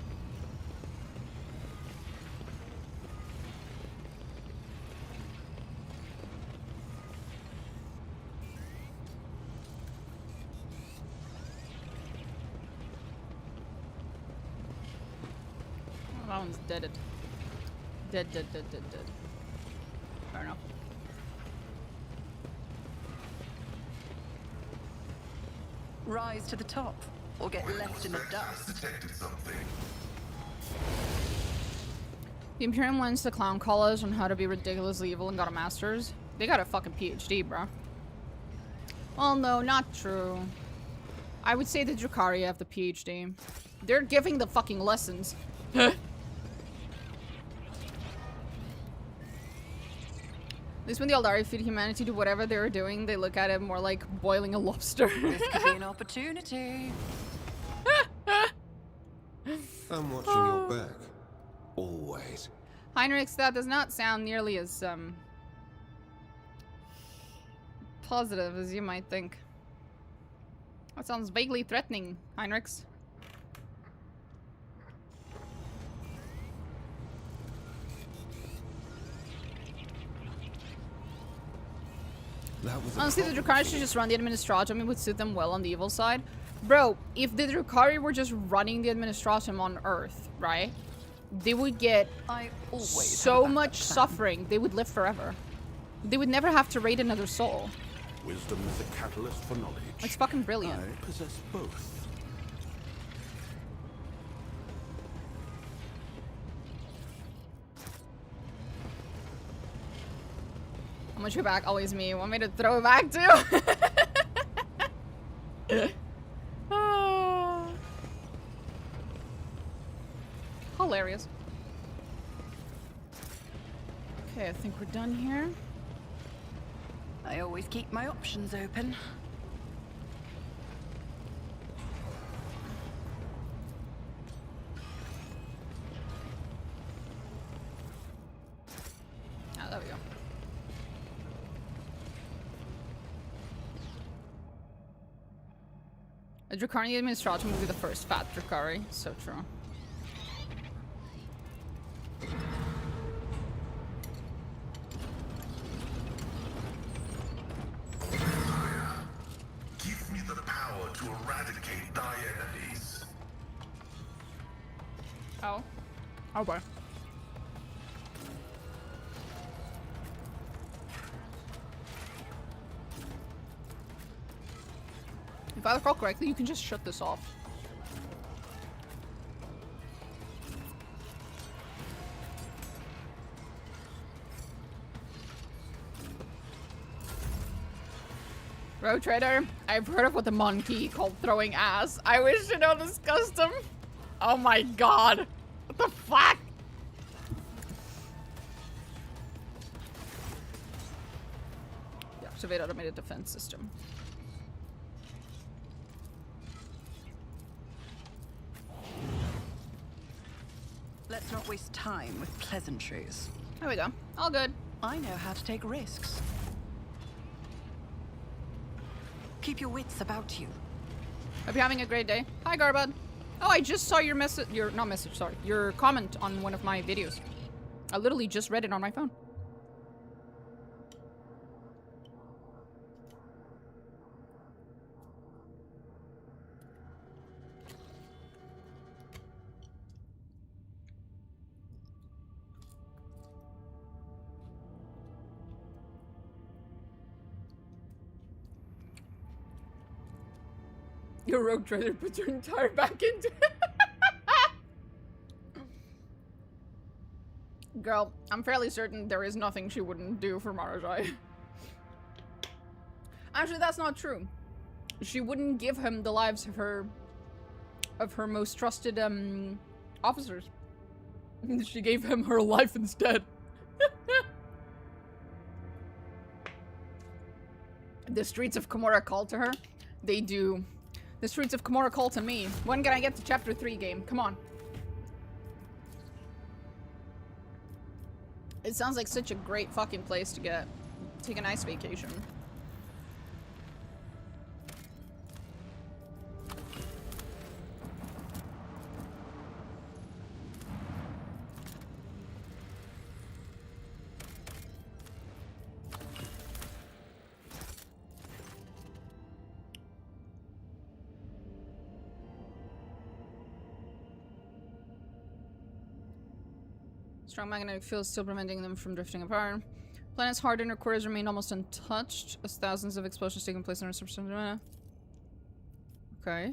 Oh, that one's deaded. Dead. Fair enough. Rise to the top, or get left in the dust. Detected something. The Imperium went to the clown college on how to be ridiculously evil and got a master's. They got a fucking PhD, bro. Well, no, not true. I would say the Drukhari have the PhD. They're giving the fucking lessons. At least when the Eldari feed humanity to whatever they were doing, they look at it more like boiling a lobster. This could be an opportunity. I'm watching your back. Always. Heinrichs, that does not sound nearly as, positive as you might think. That sounds vaguely threatening, Heinrichs. Honestly, the Drukhari should just run the Administratum. It would suit them well on the evil side. Bro, if the Drukhari were just running the Administratum on Earth, right? They would get so much suffering. They would live forever. They would never have to raid another soul. Wisdom is a catalyst for knowledge. It's fucking brilliant. I possess both. How much your back? Always me. Want me to throw it back too? Hilarious. Okay, I think we're done here. I always keep my options open. Ah, there we go. A Drukhari Administratum will be the first fat Drukhari. So true. Give me the power to eradicate thy enemies. Oh. Oh boy. If I recall correctly, you can just shut this off. Road Trader, I've heard of what the monkey called throwing ass. I wish to know this custom. Oh my god. What the fuck? Activate automated defense system. Let's not waste time with pleasantries. There we go. All good. I know how to take risks. Keep your wits about you. Hope you're having a great day. Hi, Garbud. Oh, I just saw your message. Your comment on one of my videos. I literally just read it on my phone. Your rogue trader puts your entire back into it. Girl, I'm fairly certain there is nothing she wouldn't do for Marajai. Actually, that's not true. She wouldn't give him the lives of her most trusted officers. She gave him her life instead. The streets of Komorra call to her. They do. The streets of Komorra call to me. When can I get to chapter 3, game? Come on. It sounds like such a great fucking place to take a nice vacation. Strong magnetic field still preventing them from drifting apart. Planet's hard inner cores remain almost untouched as thousands of explosions taking place in our surface. Okay.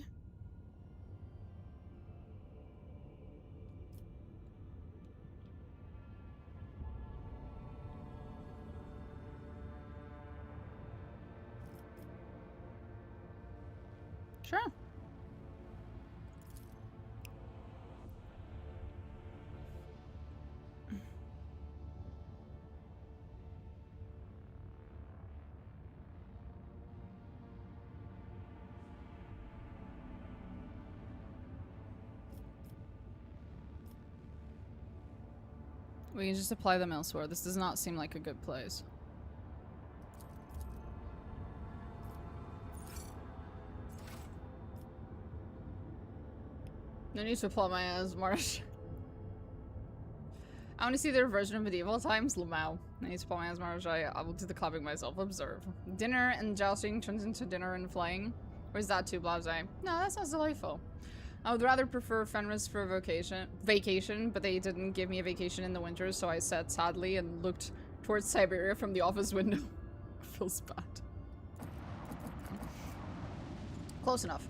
Sure. We can just apply them elsewhere. This does not seem like a good place. No need to apply my ass, Marsh. I want to see their version of medieval times. Lamau. I need to apply my ass, Marsh. I will do the clapping myself. Observe. Dinner and jousting turns into dinner and flying. Or is that too blasé? No, that sounds delightful. I would rather prefer Fenris for a vacation, but they didn't give me a vacation in the winter, so I sat sadly and looked towards Siberia from the office window. Feels bad. Close enough.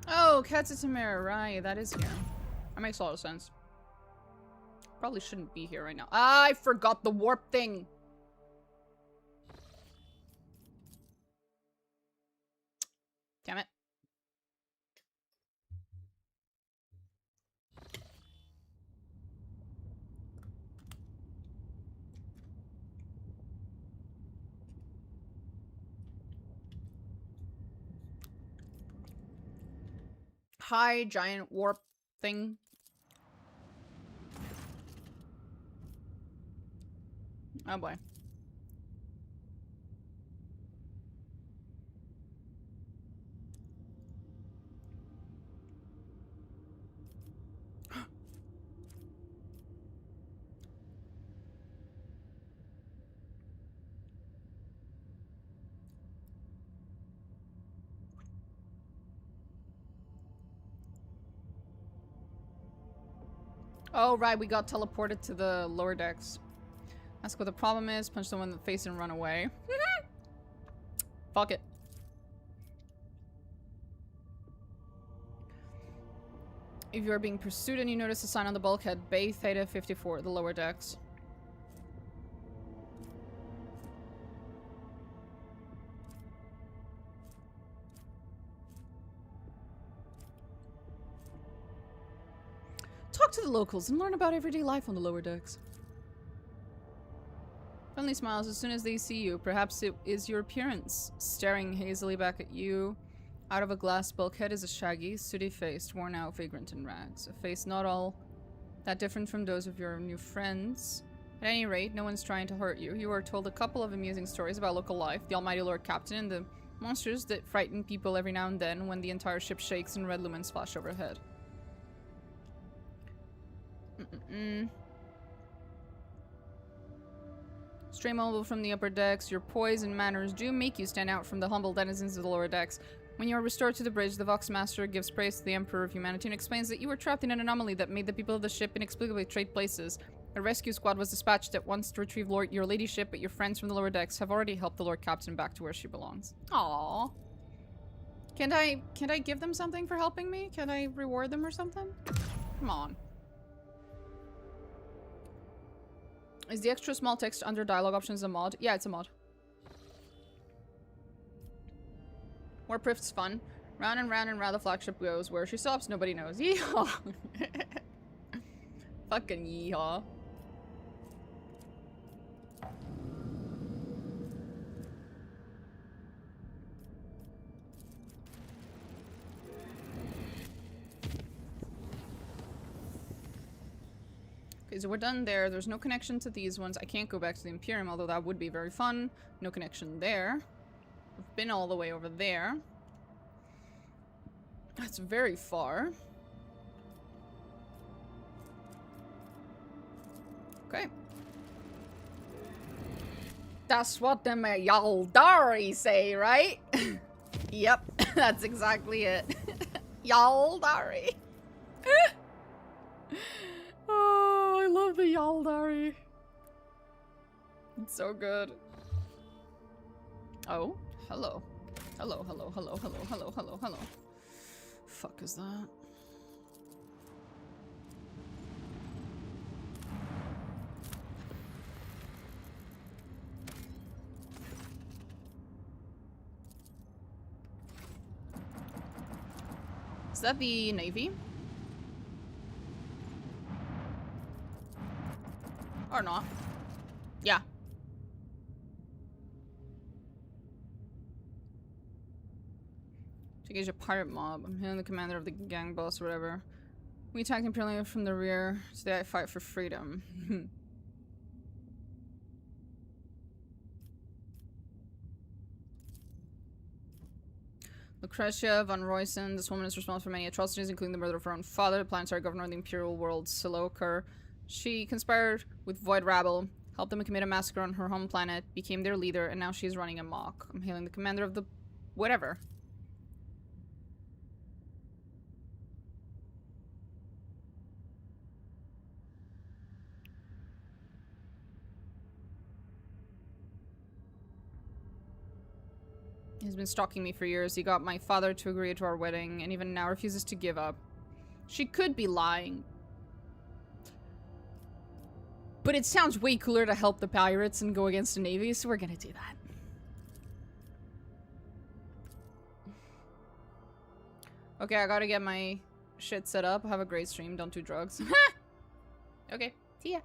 Oh, Katsutamera, right, that is here. That makes a lot of sense. Probably shouldn't be here right now. Ah, I forgot the warp thing! Damn it. Hi, giant warp thing. Oh boy. Oh, right, we got teleported to the lower decks. Ask what the problem is, punch someone in the face and run away. Fuck it. If you are being pursued and you notice a sign on the bulkhead, Bay Theta 54, the lower decks. Talk to the locals and learn about everyday life on the lower decks. Friendly smiles as soon as they see you. Perhaps it is your appearance, staring hazily back at you, Out of a glass bulkhead is a shaggy, sooty-faced, worn-out vagrant in rags. A face not all that different from those of your new friends. At any rate, no one's trying to hurt you. You are told a couple of amusing stories about local life, the almighty Lord Captain, and the monsters that frighten people every now and then when the entire ship shakes and red lumens flash overhead. Stray mobile from the upper decks, your poise and manners do make you stand out from the humble denizens of the lower decks. When you are restored to the bridge, the Vox Master gives praise to the Emperor of Humanity and explains that you were trapped in an anomaly that made the people of the ship inexplicably trade places. A rescue squad was dispatched at once to retrieve your ladyship, but your friends from the lower decks have already helped the Lord Captain back to where she belongs. Aww. Can't I give them something for helping me? Can I reward them or something? Come on. Is the extra small text under dialogue options a mod? Yeah, it's a mod. Warprift's fun. Round and round the flagship goes. Where she stops, nobody knows. Yeehaw! Fucking yeehaw. Okay, so we're done there. There's no connection to these ones. I can't go back to the Imperium, although that would be very fun. No connection there. We've been all the way over there. That's very far. Okay. That's what them Yaldari say, right? Yep, that's exactly it. Yaldari. Oh, I love the Yaldari. It's so good. Oh, hello. Hello, hello, hello, hello, hello, hello, hello. Fuck is that? Is that the Navy? Or not? Yeah. To engage a pirate mob. I'm hitting the commander of the gang boss or whatever. We attacked Imperium from the rear. Today I fight for freedom. Lucretia von Royson. This woman is responsible for many atrocities, including the murder of her own father, the planetary governor of the Imperial world, Silokur. She conspired with Void Rabble, helped them commit a massacre on her home planet, became their leader, and now she is running amok. I'm hailing the commander of the... whatever. He's been stalking me for years. He got my father to agree to our wedding, and even now refuses to give up. She could be lying. But it sounds way cooler to help the pirates and go against the Navy, so we're gonna do that. Okay, I gotta get my shit set up. Have a great stream. Don't do drugs. Okay, see ya.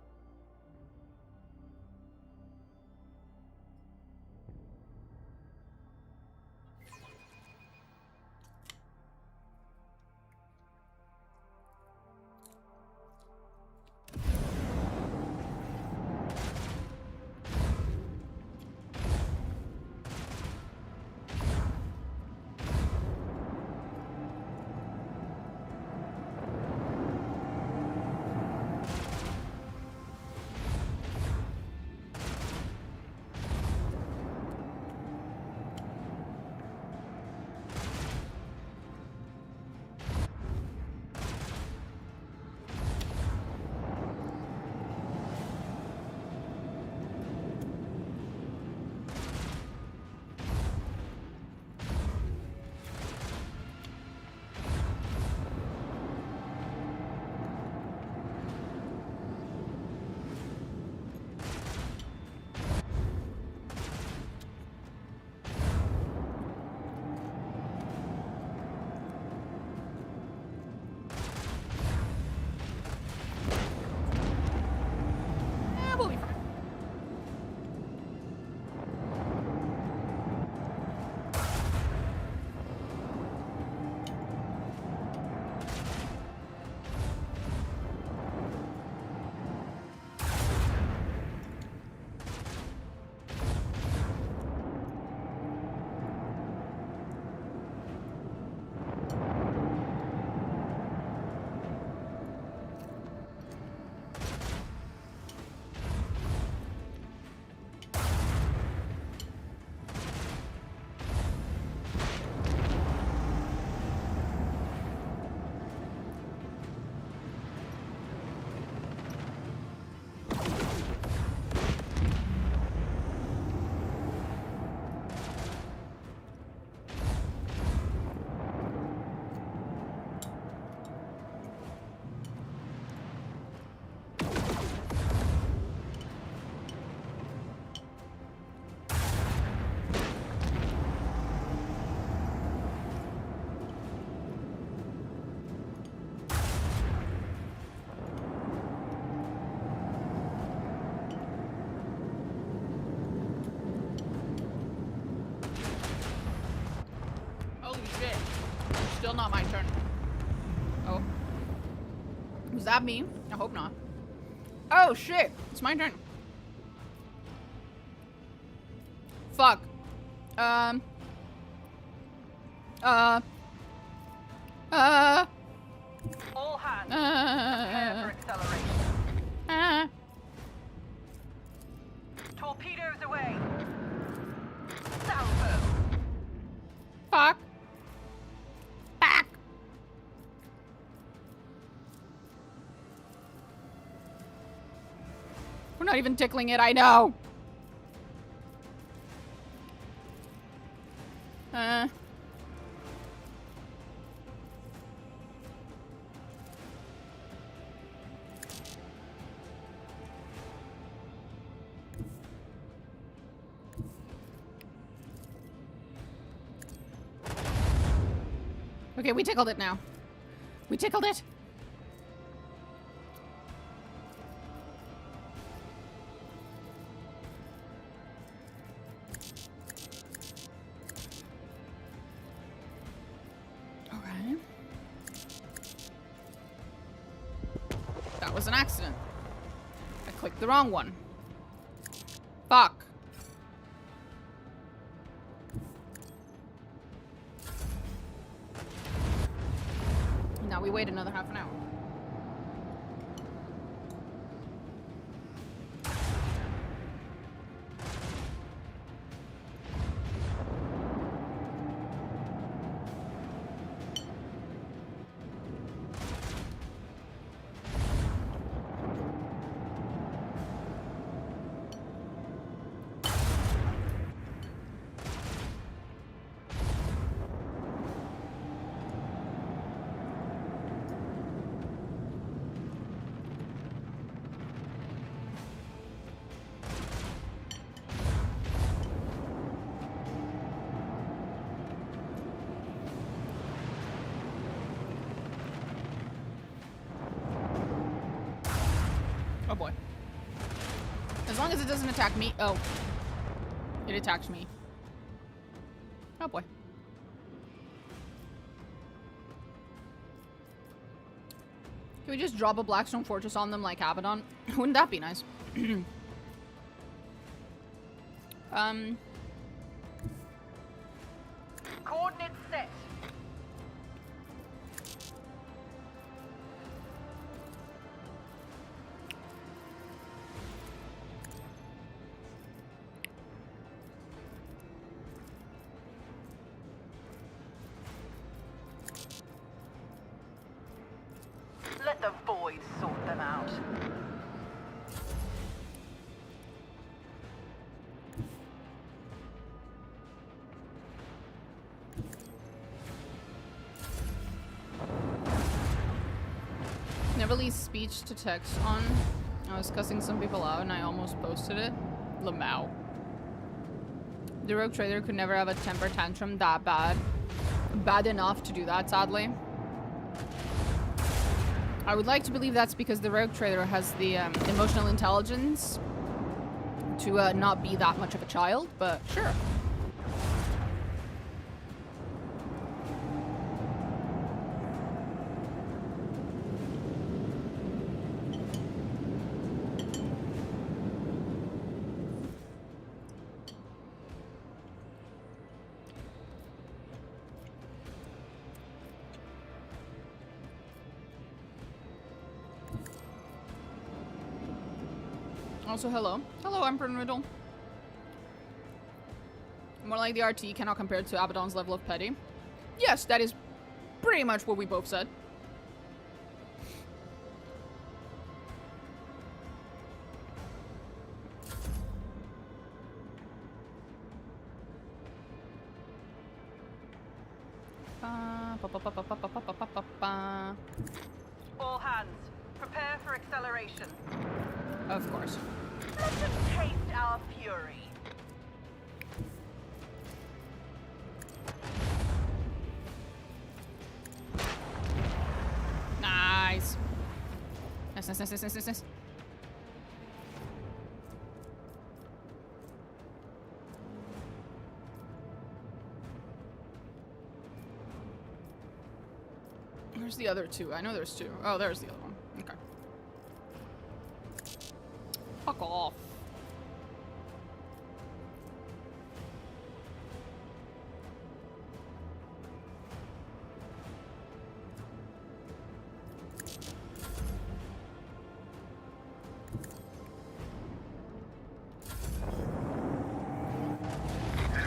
still not my turn. Oh. Was that me? I hope not. Oh, shit. It's my turn. Fuck. All hands, prepare for acceleration. Torpedoes away. Salvo. Fuck. Back. We're not even tickling it, I know. Okay, we tickled it now. We tickled it. Okay. That was an accident. I clicked the wrong one. Fuck. Now we wait another half an hour. Oh boy. As long as it doesn't attack me. Oh. It attacked me. Oh boy. Can we just drop a Blackstone Fortress on them like Abaddon? Wouldn't that be nice? Coordinates set. Let the void sort them out. Never leave speech to text on. I was cussing some people out and I almost posted it. Lamau. The rogue trader could never have a temper tantrum that bad. Bad enough to do that, sadly. I would like to believe that's because the rogue trader has the emotional intelligence to not be that much of a child, but sure. Also, hello. Hello, Emperor Riddle. More like the RT cannot compare to Abaddon's level of petty. Yes, that is pretty much what we both said. All hands, prepare for acceleration. Of course. Let's just taste our fury. Nice. Nice. Where's the other two? I know there's two. Oh, there's the other one. Okay. Fuck off.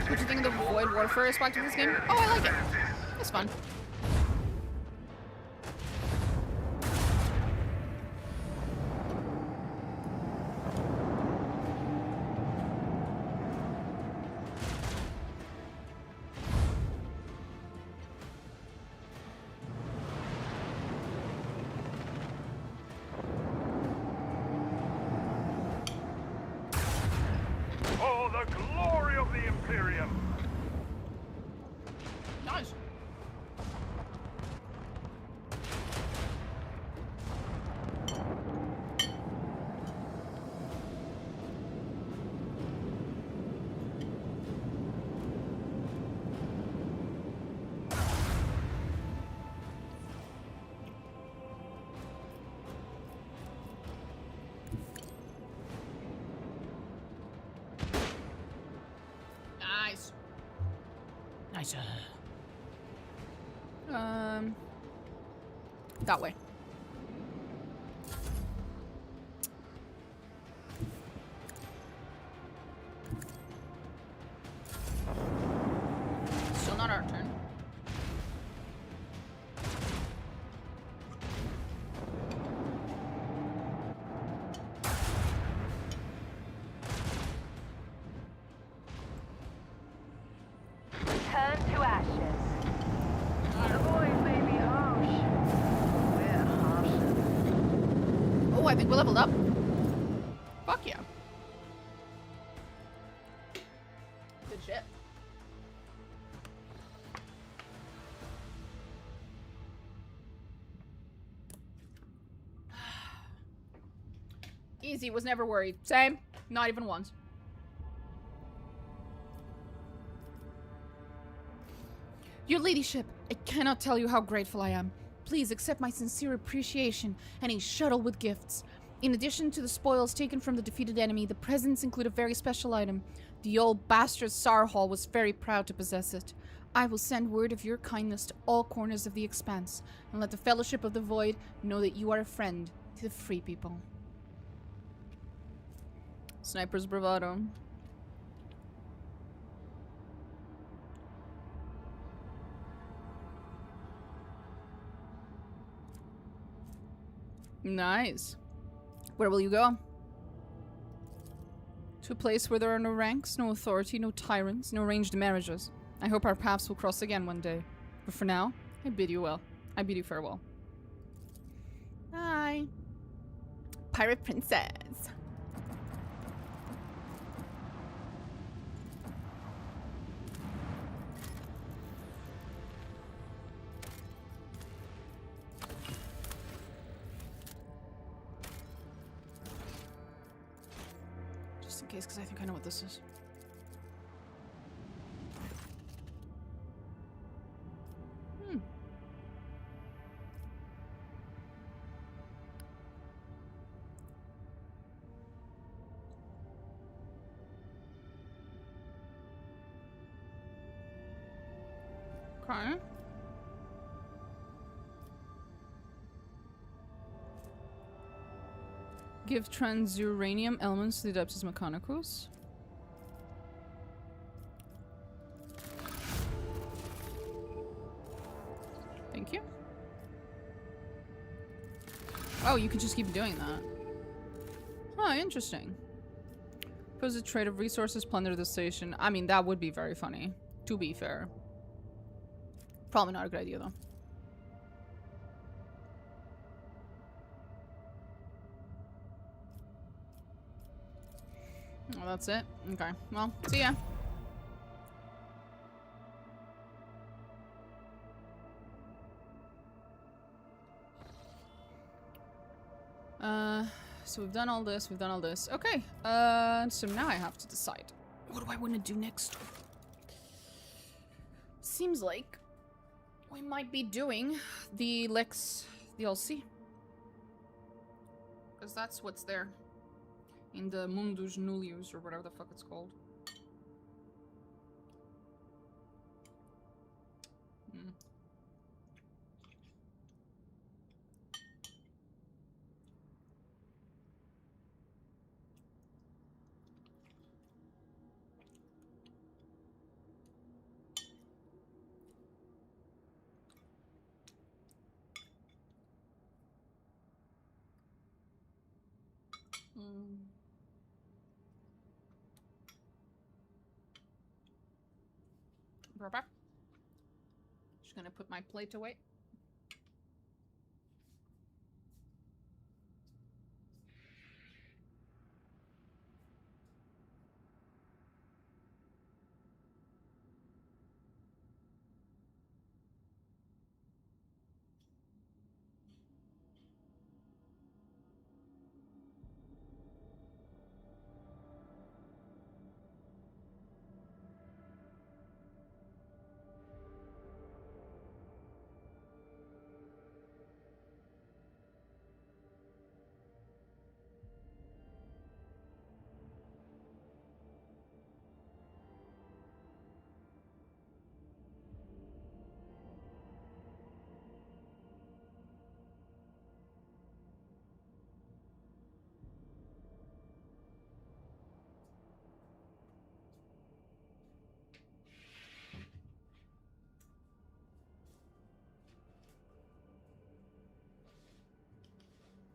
What do you think of the Void Warfare aspect of this game? Oh, I like it. It's fun. For the glory of the Imperium! Nice. Nice. Nice. That way. Still not our turn. Turn to ashes. The void may be harsh. We're harsher. Oh, I think we leveled up. Fuck yeah. Good shit. Easy, was never worried. Same, not even once. Your ladyship, I cannot tell you how grateful I am. Please accept my sincere appreciation and a shuttle with gifts. In addition to the spoils taken from the defeated enemy, the presents include a very special item. The old bastard Sarhal was very proud to possess it. I will send word of your kindness to all corners of the expanse, and let the Fellowship of the Void know that you are a friend to the free people. Sniper's bravado. Nice. Where will you go? To a place where there are no ranks, no authority, no tyrants, no arranged marriages. I hope our paths will cross again one day. But for now, I bid you well. I bid you farewell. Bye. Pirate Princess. Just in case, because I think I know what this is. Okay. Give transuranium elements to the Adeptus Mechanicus. Thank you. Oh, you can just keep doing that. Huh, interesting. Pose a trade of resources, plunder the station. I mean, that would be very funny, to be fair. Probably not a good idea, though. Oh, that's it? Okay. Well, see ya. So we've done all this, we've done all this. Okay. So now I have to decide. What do I want to do next? Seems like we might be doing the Lex DLC. Because that's what's there. In the Mundus Nullius, or whatever the fuck it's called. Hmm. Just gonna put my plate away.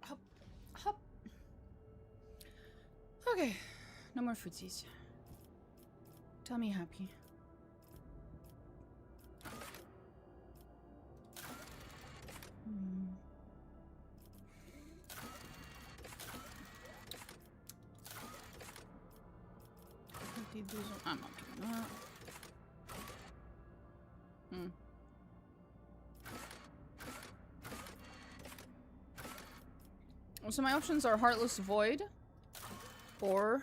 Hop, hop. Okay, no more footsies. Tummy happy. I'm not doing that. So my options are Heartless Void or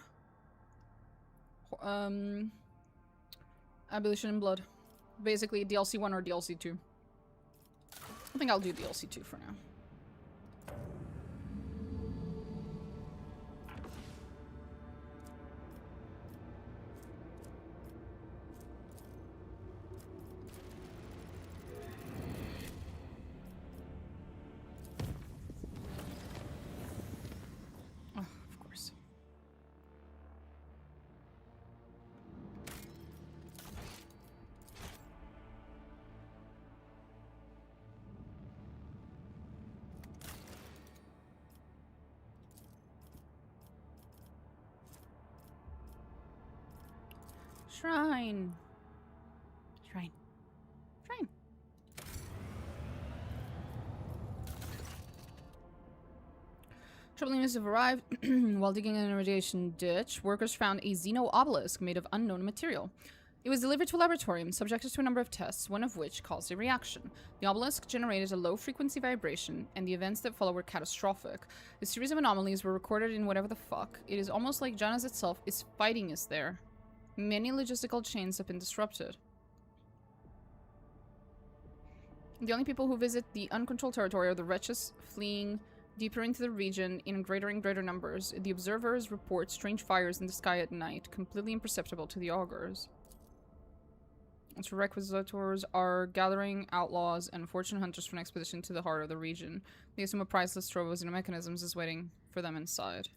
Abolition in Blood. Basically DLC 1 or DLC 2. I think I'll do DLC 2 for now. Shrine. Shrine. Shrine. Troubling news have arrived. While digging an irrigation ditch, workers found a Xeno obelisk made of unknown material. It was delivered to a laboratorium, subjected to a number of tests, one of which caused a reaction. The obelisk generated a low-frequency vibration, and the events that follow were catastrophic. A series of anomalies were recorded in whatever the fuck. It is almost like Janus itself is fighting us there. Many logistical chains have been disrupted. The only people who visit the uncontrolled territory are the wretches fleeing deeper into the region in greater and greater numbers. The observers report strange fires in the sky at night, completely imperceptible to the augurs. Its requisitors are gathering outlaws and fortune hunters for an expedition to the heart of the region. They assume a priceless trove of xenomechanisms is waiting for them inside.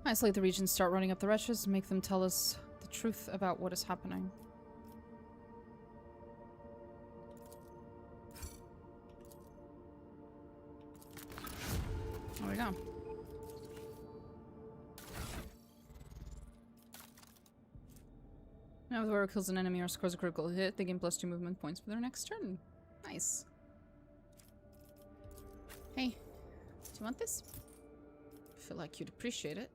Isolate the region, start running up the wretches, make them tell us the truth about what is happening. There we go. Now the warrior kills an enemy or scores a critical hit, they gain +2 movement points for their next turn. Nice. Hey, do you want this? I feel like you'd appreciate it.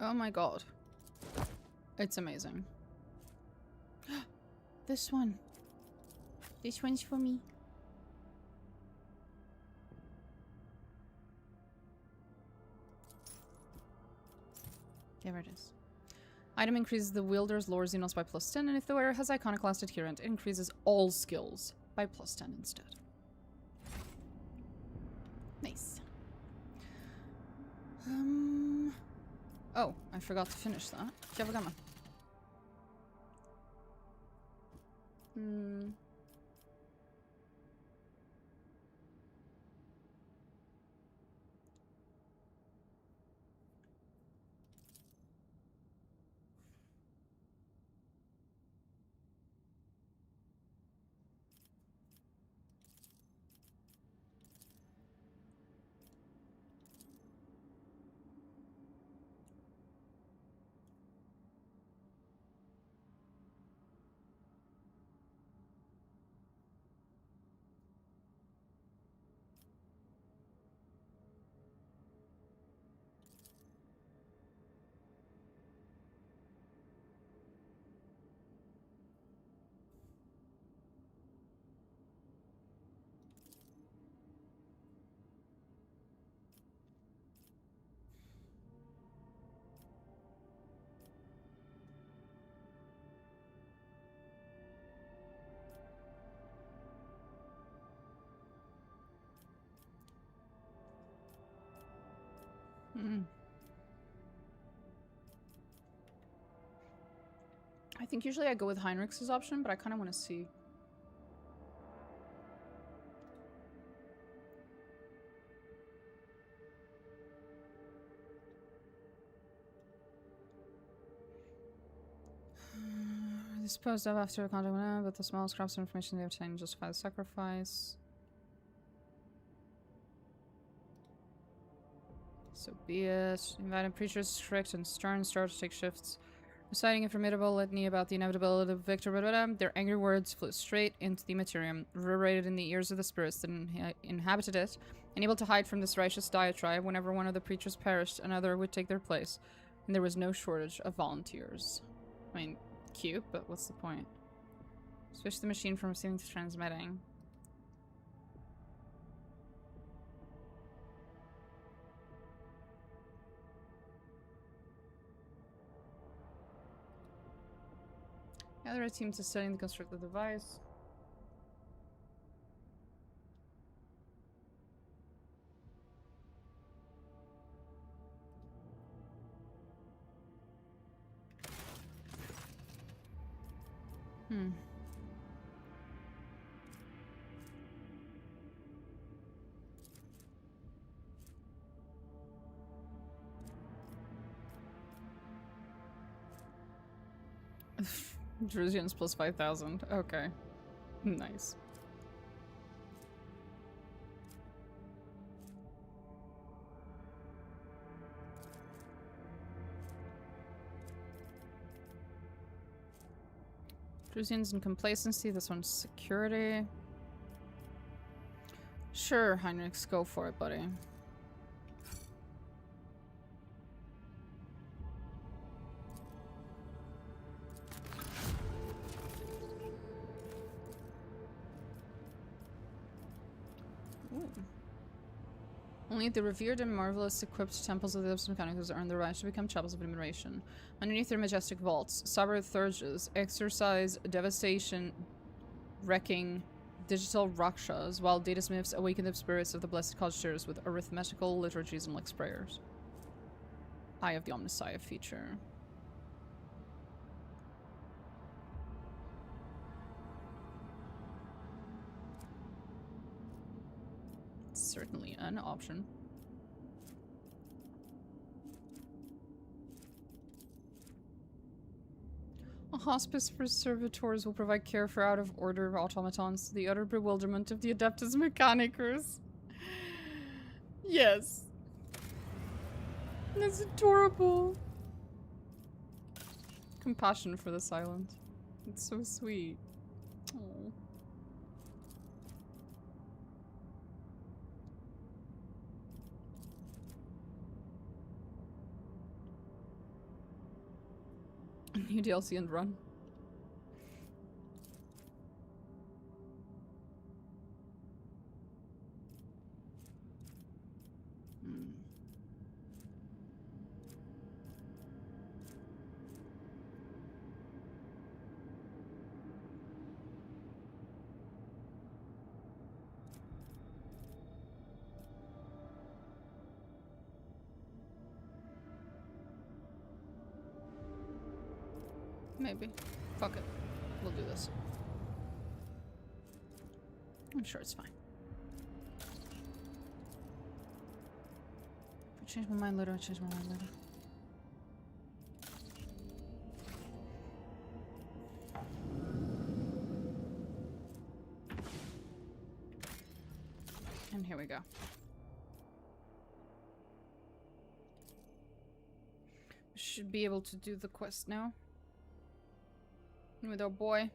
Oh my god. It's amazing. This one. This one's for me. There it is. Item increases the wielder's lore xenos by +10, and if the wearer has iconoclast adherent, it increases all skills by +10 instead. Nice. Oh, I forgot to finish that. Kjavagama. I think usually I go with Heinrich's option, but I kind of want to see. Disposed of after contact, but the small scraps of information they obtain justify the sacrifice. So be it. Invited preachers, strict and stern, start to take shifts. Reciting a formidable litany about the inevitability of victory, their angry words flew straight into the materium, reverberated in the ears of the spirits that inhabited it, unable to hide from this righteous diatribe. Whenever one of the preachers perished, another would take their place, and there was no shortage of volunteers. I mean, cute, but what's the point? Switch the machine from receiving to transmitting. Gather a team to study and construct the device. Drusians plus 5,000. Okay. Nice. Drusians and complacency. This one's security. Sure, Heinrichs, go for it, buddy. Only the revered and marvelous equipped temples of the Abyss Mechanicus earn the right to become chapels of admiration. Underneath their majestic vaults, cyber thurges exercise devastation, wrecking digital rakshas, while data smiths awaken the spirits of the blessed coggers with arithmetical liturgies and lex prayers. Eye of the Omnissiah feature. Certainly an option. A hospice for servitors will provide care for out-of-order automatons to the utter bewilderment of the Adeptus Mechanicus. Yes. That's adorable. Compassion for the silent. It's so sweet. Aww. New DLC and run. Maybe. Fuck it. We'll do this. I'm sure it's fine. If I change my mind later, I change my mind later. And here we go. We should be able to do the quest now. With our boy.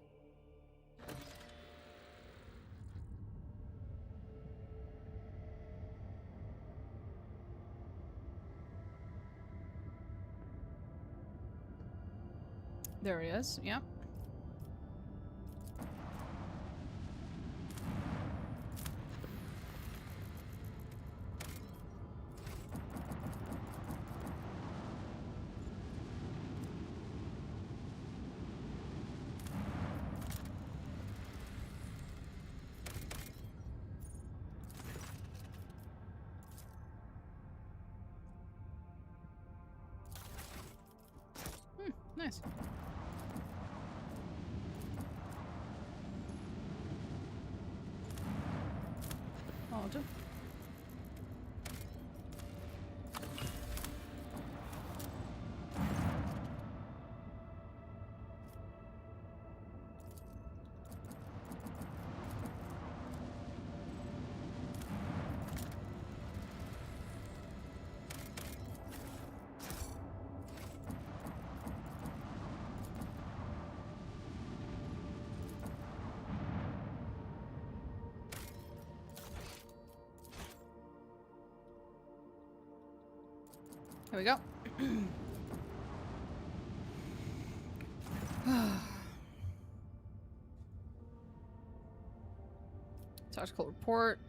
There he is, yep. Nice. I'll do. Here we go. Tactical report.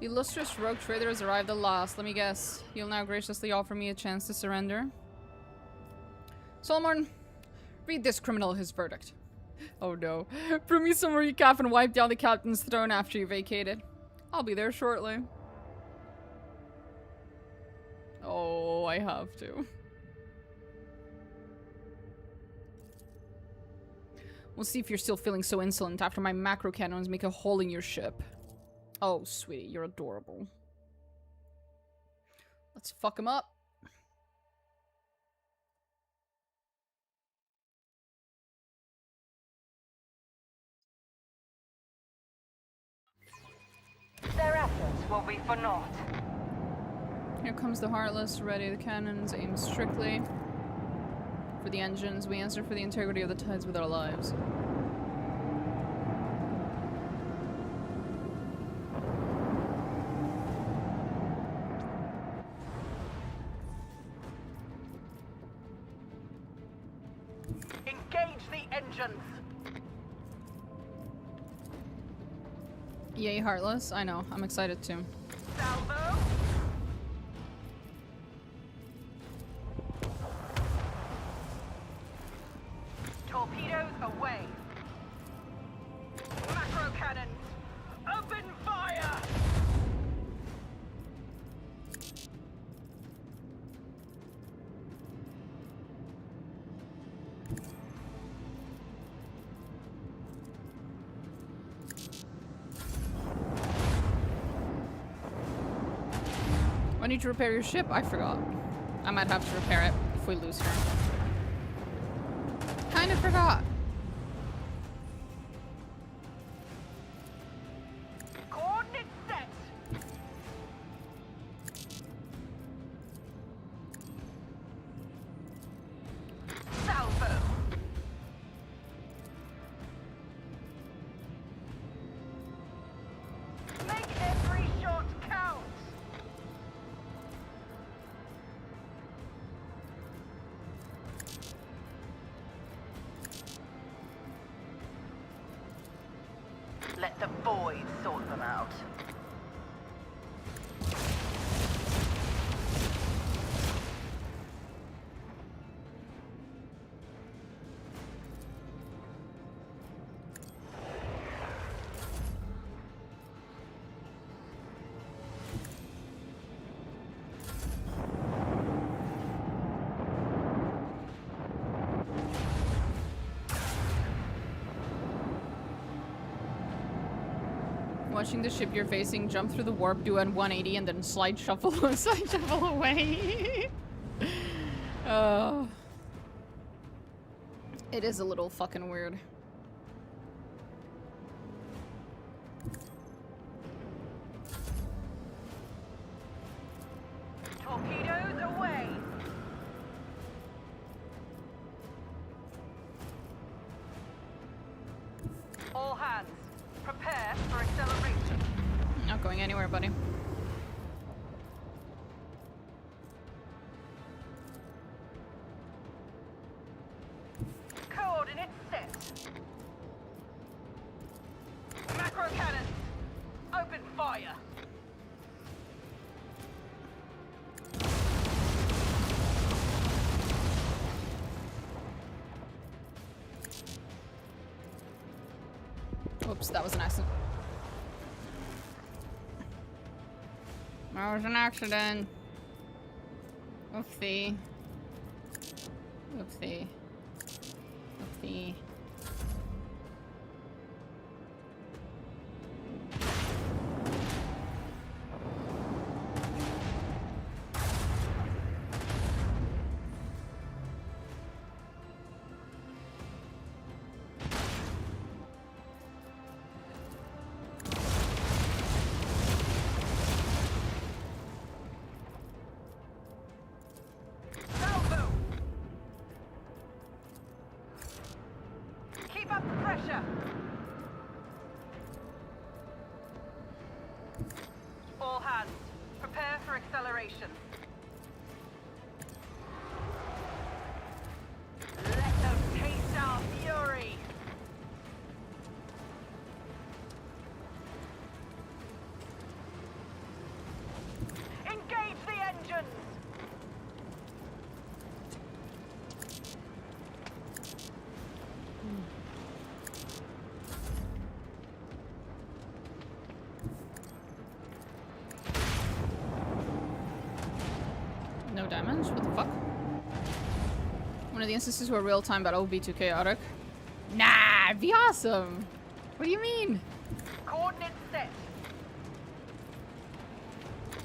The illustrious rogue trader has arrived at last. Let me guess. You'll now graciously offer me a chance to surrender. Solomorne, read this criminal his verdict. Oh no. Bring me some recap and wipe down the captain's throne after you vacated. I'll be there shortly. Oh, I have to. We'll see if you're still feeling so insolent after my macro cannons make a hole in your ship. Oh, sweetie, you're adorable. Let's fuck him up. Their efforts will be for naught. Here comes the Heartless. Ready the cannons. Aim strictly. For the engines, we answer for the integrity of the tides with our lives. Engage the engines! Yay, Heartless. I know. I'm excited too. Salvo. Torpedoes away. Macro cannons. Open fire. I need to repair your ship. I forgot. I might have to repair it if we lose her. Kind of forgot. Coordinates set. Salvo. Make every shot count. Let the void sort them out. Watching the ship you're facing jump through the warp, do a 180, and then slide shuffle away. It is a little fucking weird. Torpedoes away. All hands, prepare for acceleration. Not going anywhere, buddy. Coordinates set. Macro cannons, open fire. Oops, that was an accident. That was an accident. Oopsie. Oopsie. Oopsie. Salvo. Keep up the pressure. All hands, prepare for acceleration. Let them taste our fury. Engage the engines. No damage? What the fuck? One of the instances where real-time battle would be too chaotic. Nah, it'd be awesome! What do you mean? Coordinates set.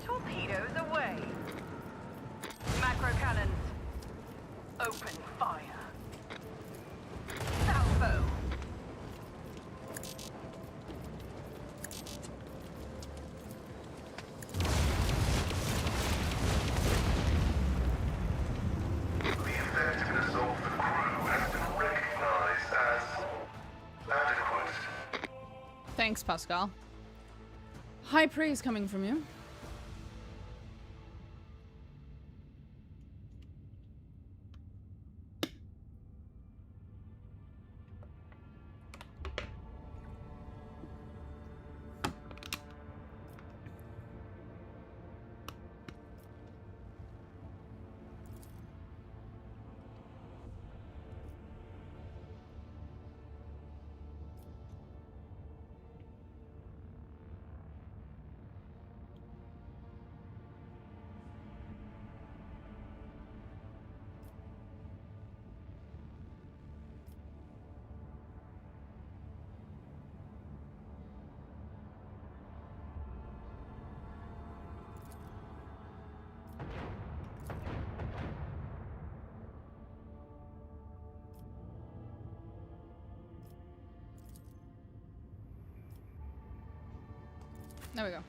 Torpedoes away. Macro cannons. Open fire. Salvo. The effectiveness of the crew has been recognized as adequate. Thanks, Pascal. High praise coming from you. There we go.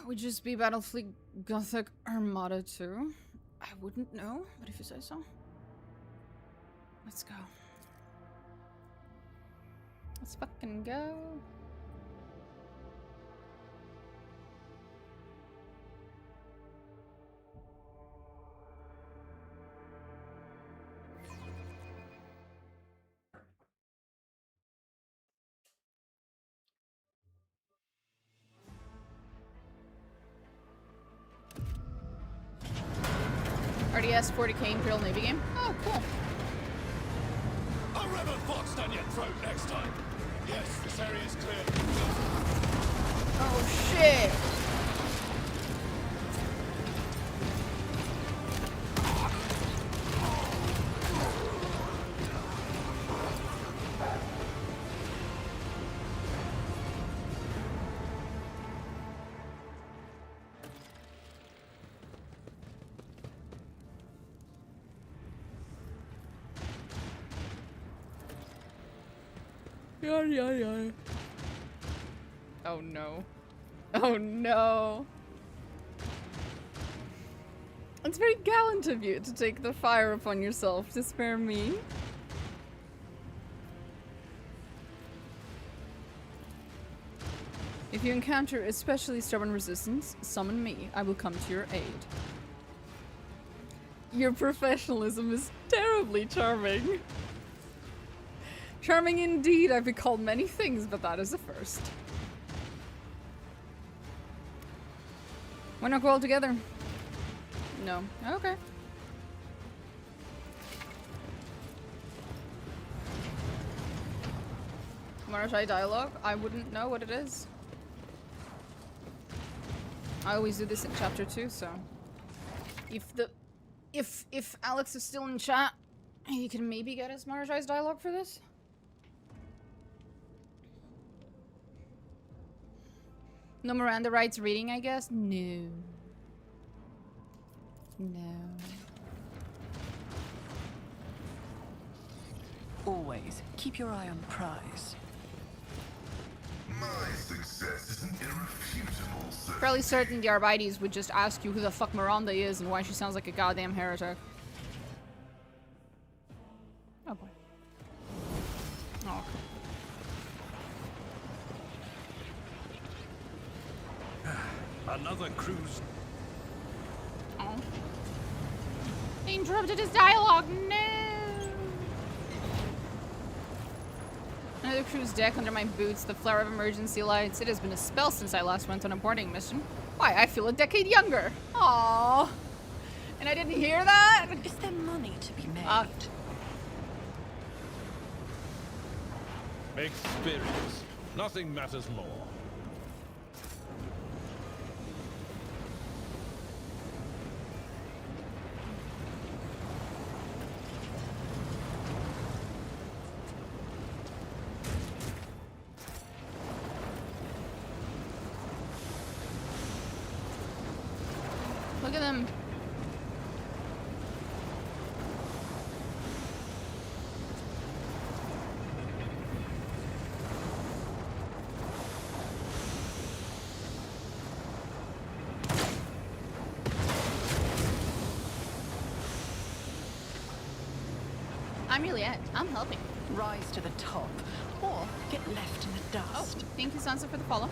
Would just be Battlefleet Gothic Armada 2? I wouldn't know, but if you say so. Let's go. Let's fucking go. RDS 40k Imperial Navy game. Oh, cool. I'll rev a box down your throat next time. Yes, this area is clear. Oh shit. Oh no. Oh no. It's very gallant of you to take the fire upon yourself to spare me. If you encounter especially stubborn resistance, summon me. I will come to your aid. Your professionalism is terribly charming. Charming indeed. I've been called many things, but that is a first. Why not go all together? No. Okay. Marathai dialogue? I wouldn't know what it is. I always do this in chapter 2, so if Alex is still in chat, you can maybe get his Marathai's dialogue for this. No Miranda rights reading, I guess? No. No. Always keep your eye on the prize. My success is an irrefutable certainty. Fairly certain the Arbites would just ask you who the fuck Miranda is and why she sounds like a goddamn heretic. Oh boy. Oh. Another cruise. Oh. They interrupted his dialogue. No. Another cruise deck under my boots, the flare of emergency lights. It has been a spell since I last went on a boarding mission. Why, I feel a decade younger. Aww. And I didn't hear that? Is there money to be made? Experience. Nothing matters more. Look at them. I'm Juliet. I'm helping. Rise to the top, or get left in the dust. Oh, thank you, Sansa, for the follow.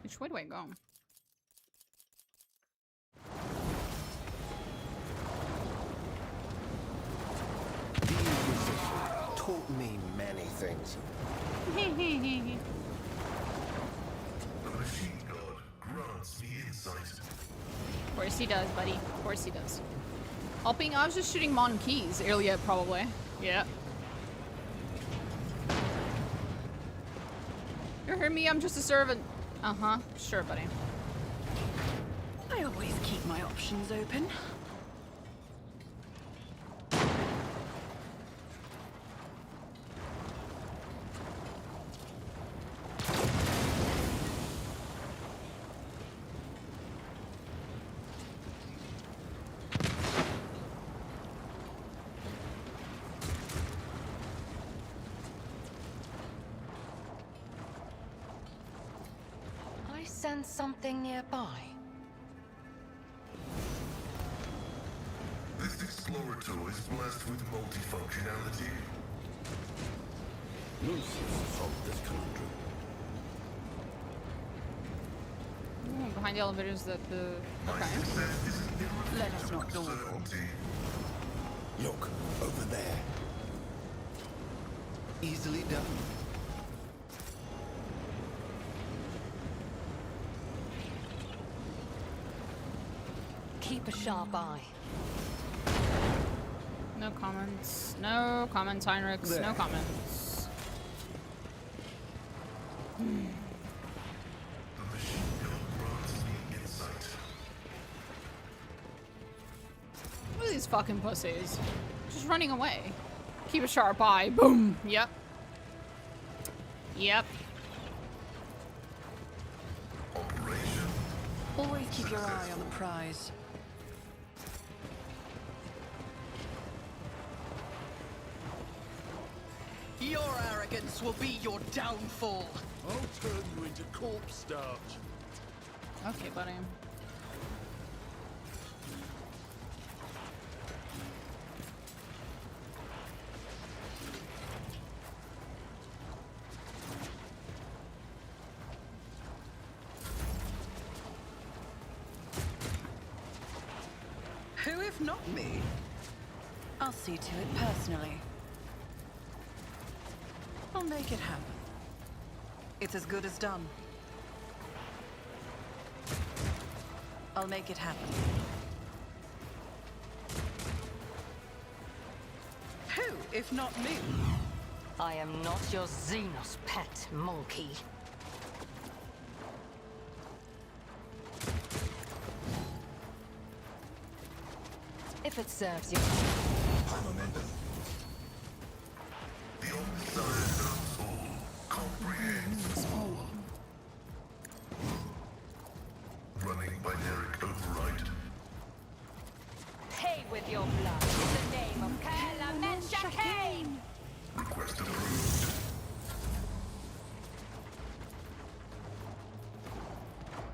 Which way do I go? The Inquisition taught me many things. The machine god grants me insight. Of course he does, buddy. Of course he does. Helping? I was just shooting Mon Keys earlier, probably. Yeah. You heard me? I'm just a servant. Uh-huh. Sure, buddy. I always keep my options open. sense something nearby? This explorator is blessed with multifunctionality. Lucius solved this conundrum. Ooh, behind the elevators that the... My Okay. success is an Let us not dawdle. certainty. Look, over there. Easily done. Keep a sharp eye. No comments. No comments, Heinrichs. No comments. The machine gun grants me insight. What are these fucking pussies? Just running away. Keep a sharp eye. Boom. Yep. Yep. Operation. Always keep your eye on the prize. Your arrogance will be your downfall. I'll turn you into corpse starch. Okay, buddy. Who if not me? I'll see to it personally. I'll make it happen. It's as good as done. I'll make it happen. Who if not me? I am not your Xenos pet, monkey. If it serves you. High momentum. The Omnissiah knows all, comprehends all. Running binaric override. Pay with your blood in the name of Kalamensha. Request approved.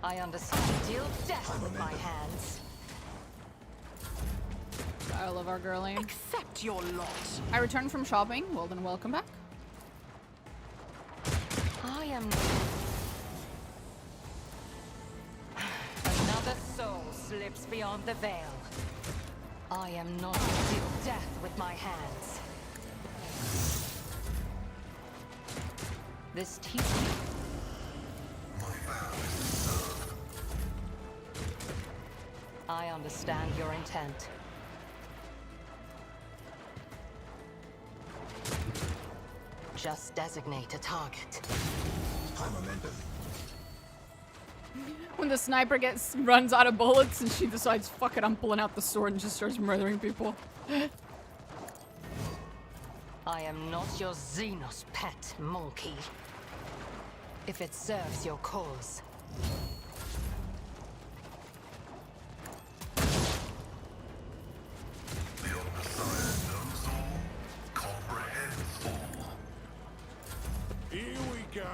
I understand. Deal death with my hands. I love our girlie. Accept your lot. I returned from shopping. Well then, welcome back. I am... Another soul slips beyond the veil. I am not to deal death with my hands. This teaching... My vow is to serve. I understand your intent. Just designate a target. High momentum. When the sniper runs out of bullets and she decides, fuck it, I'm pulling out the sword and just starts murdering people. I am not your Xenos pet, monkey. If it serves your cause. The Omnissiah knows all, comprehends all. Here we go.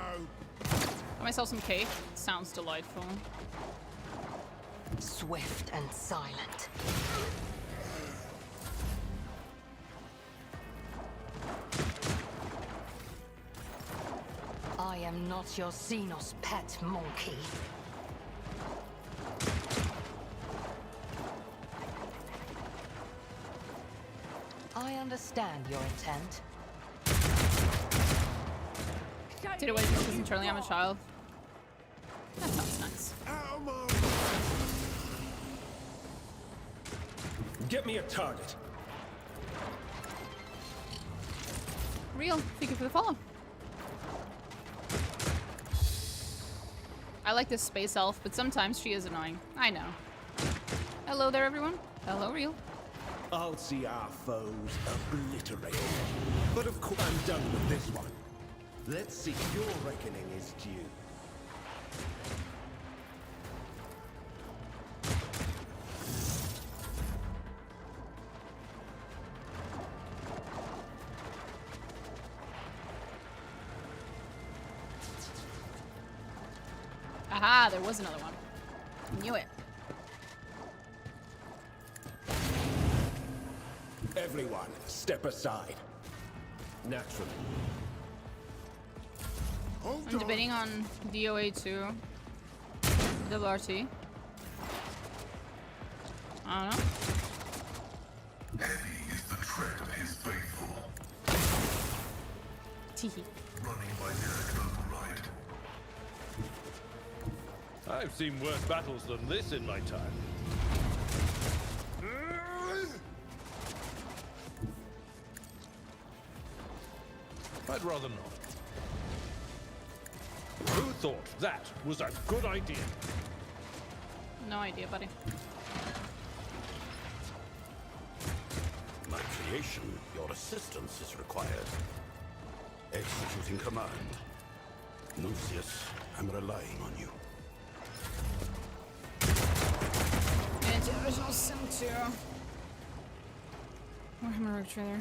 Got myself some cake. Sounds delightful. Swift and silent. I am not your Xenos pet, monkey. I understand your intent. Did it wait because internally I'm a child? That sounds nice. Out of my Get me a target. Real, thank you for the follow. I like this space elf, but sometimes she is annoying. I know. Hello there, everyone. Hello, Real. I'll see our foes obliterated. But of course, I'm done with this one. Let's see if your reckoning is due. Aha, there was another one. Knew it. Everyone, step aside. Naturally. I'm debating on DOA 2. WRT. I don't know. Heavy is the tread of his faithful. Teehee. Running by lyric override. I've seen worse battles than this in my time. I'd rather not. Who thought that was a good idea? No idea, buddy. My creation, your assistance is required. Executing command. Lucius, I'm relying on you. Anti-original Sim 2. Warhammer Rogue Trailer.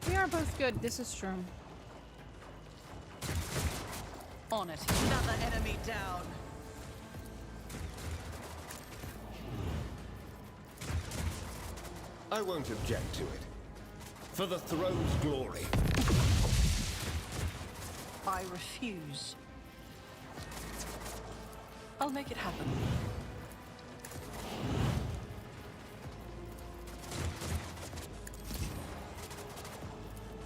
We are both good, this is true. On it. Another enemy down. I won't object to it. For the throne's glory. I refuse. I'll make it happen.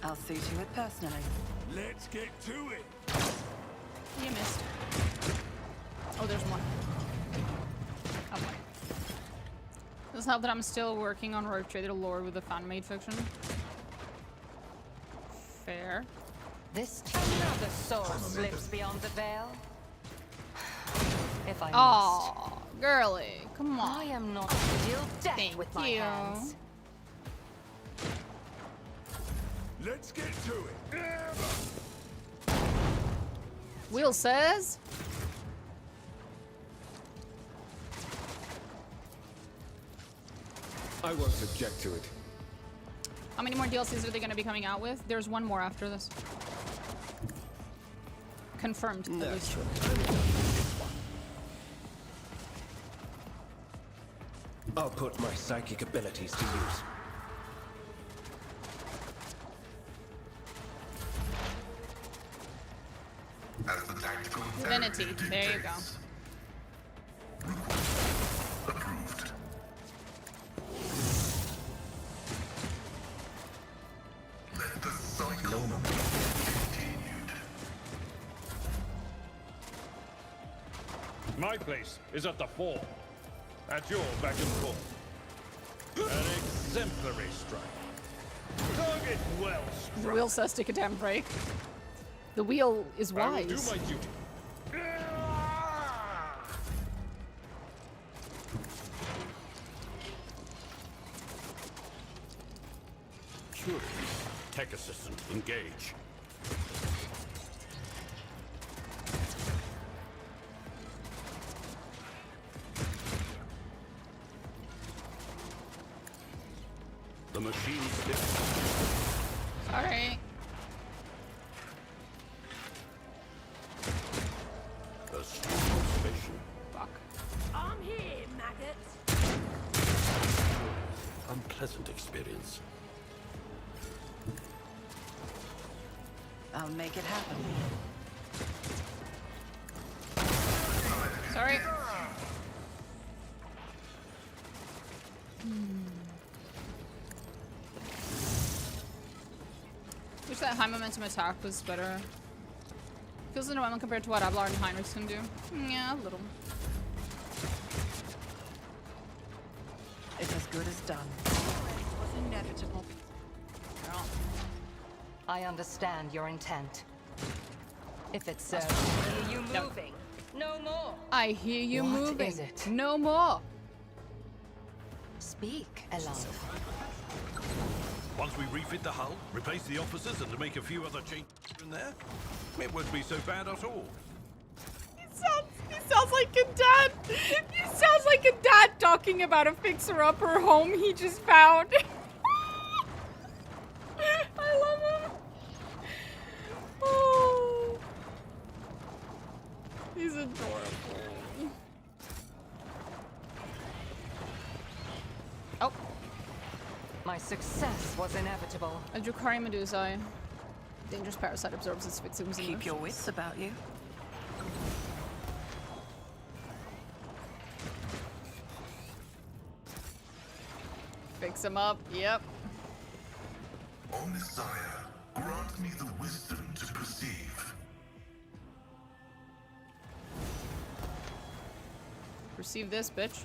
I'll see to it personally. Let's get to it. You missed. Oh, there's one. Oh boy. Does it help that I'm still working on Rogue Trader lore with the fan-made fiction? Fair. This another soul slips beyond the veil. If I must. Oh, girly, come on. I am not to deal death Thank with my you. hands. Let's get to it. Will says. I won't object to it. How many more DLCs are they going to be coming out with? There's one more after this. Confirmed. At least. I'll put my psychic abilities to use. As the tactical Divinity. therapy There you go. dictates. Approved. Let the cycle be continued. My place is at the fore. At your beck and call. An exemplary strike. Target well The struck. wheel says take a damn break. The wheel is I will do wise. my duty. Curious. Tech assistant, engage. The machine slips. Sorry. A strong observation. Fuck. I'm here, maggots. Unpleasant experience. I'll make it happen. Sorry. Wish that high momentum attack was better. Feels underwhelming compared to what Abelard and Heinrich can do. Yeah, a little. It's as good as done. It was inevitable. I understand your intent. If it's so, Hear you moving. No more. I hear you What moving. is it? No more. speak, Elan. Once we refit the hull, replace the officers, and to make a few other changes in there, it wouldn't be so bad at all. He sounds like a dad. He sounds like a dad talking about a fixer-upper home he just found. I love him. Oh. He's adorable. Oh. My success was inevitable. A Drukari Medusae. Dangerous parasite absorbs its victims. Keep your wits about you. Fix him up. Yep. O Messiah, grant me the wisdom to perceive. Receive this, bitch.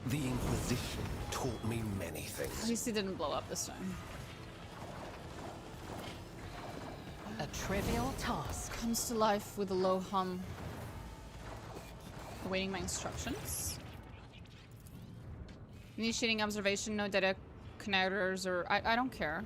The Inquisition taught me many things. At least he didn't blow up this time. A trivial task. Comes to life with a low hum. Awaiting my instructions. Initiating observation, no data connectors or... I don't care.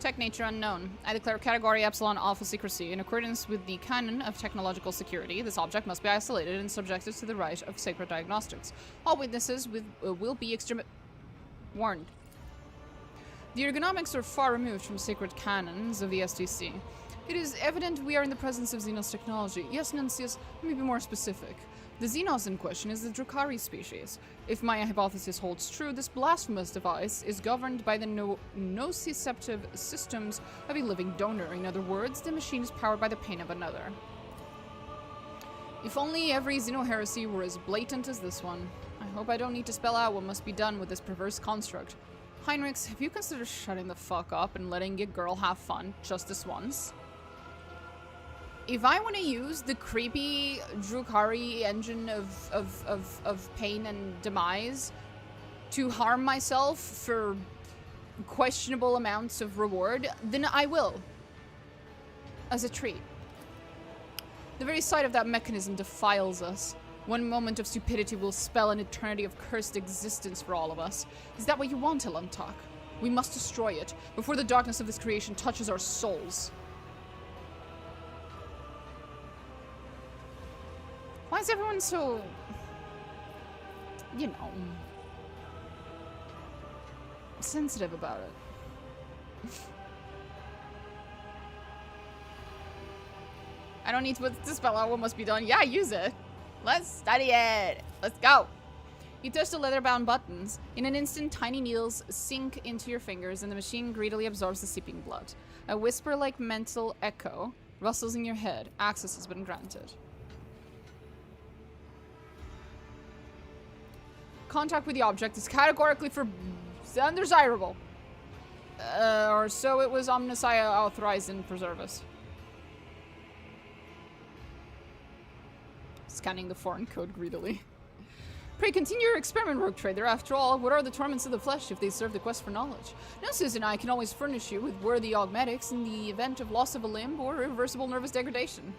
Tech nature unknown. I declare category Epsilon Alpha secrecy. In accordance with the canon of technological security, this object must be isolated and subjected to the right of sacred diagnostics. All witnesses will be warned. The ergonomics are far removed from sacred canons of the SDC. It is evident we are in the presence of Xenos technology. Yes, Nuncius, let me be more specific. The Xenos in question is the Drukari species. If my hypothesis holds true, this blasphemous device is governed by the nociceptive systems of a living donor. In other words, the machine is powered by the pain of another. If only every Xenoheresy were as blatant as this one. I hope I don't need to spell out what must be done with this perverse construct. Heinrichs, have you considered shutting the fuck up and letting your girl have fun just this once? If I want to use the creepy Drukari engine of pain and demise to harm myself for questionable amounts of reward, then I will. As a treat. The very sight of that mechanism defiles us. One moment of stupidity will spell an eternity of cursed existence for all of us. Is that what you want, Elantak? We must destroy it before the darkness of this creation touches our souls. Why is everyone so, you know, sensitive about it? I don't need to spell out what must be done. Yeah, use it. Let's study it. Let's go. You touch the leather-bound buttons. In an instant, tiny needles sink into your fingers and the machine greedily absorbs the seeping blood. A whisper-like mental echo rustles in your head. Access has been granted. Contact with the object is categorically undesirable. Or so it was Omnissiah authorized in Preservus. Scanning the foreign code greedily. Pray continue your experiment, rogue trader. After all, what are the torments of the flesh if they serve the quest for knowledge? Nuncius and I can always furnish you with worthy augmetics in the event of loss of a limb or irreversible nervous degradation.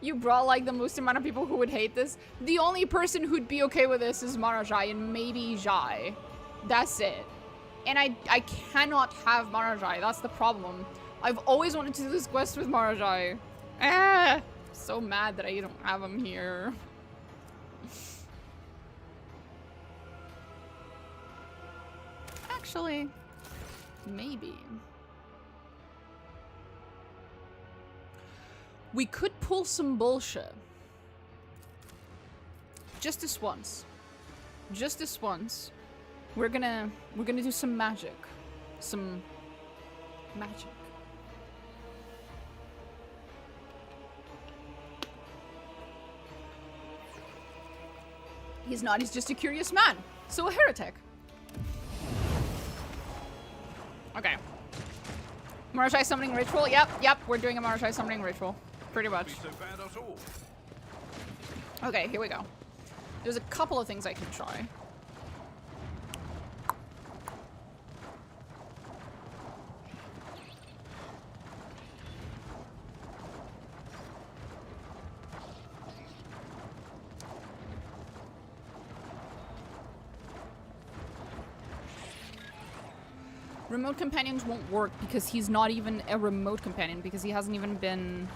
You brought like the most amount of people who would hate this. The only person who'd be okay with this is Marajai and maybe Jai. That's it. And I cannot have Marajai. That's the problem. I've always wanted to do this quest with Marajai. Ah, so mad that I don't have him here. Actually, maybe. We could pull some bullshit. Just this once. Just this once. We're gonna do some magic. Some magic. He's not, he's just a curious man. So a heretic. Okay. Marashai summoning ritual? Yep, we're doing a Marashai summoning ritual. Pretty much. Okay, here we go. There's a couple of things I can try. Remote companions won't work because he's not even a remote companion because he hasn't even been...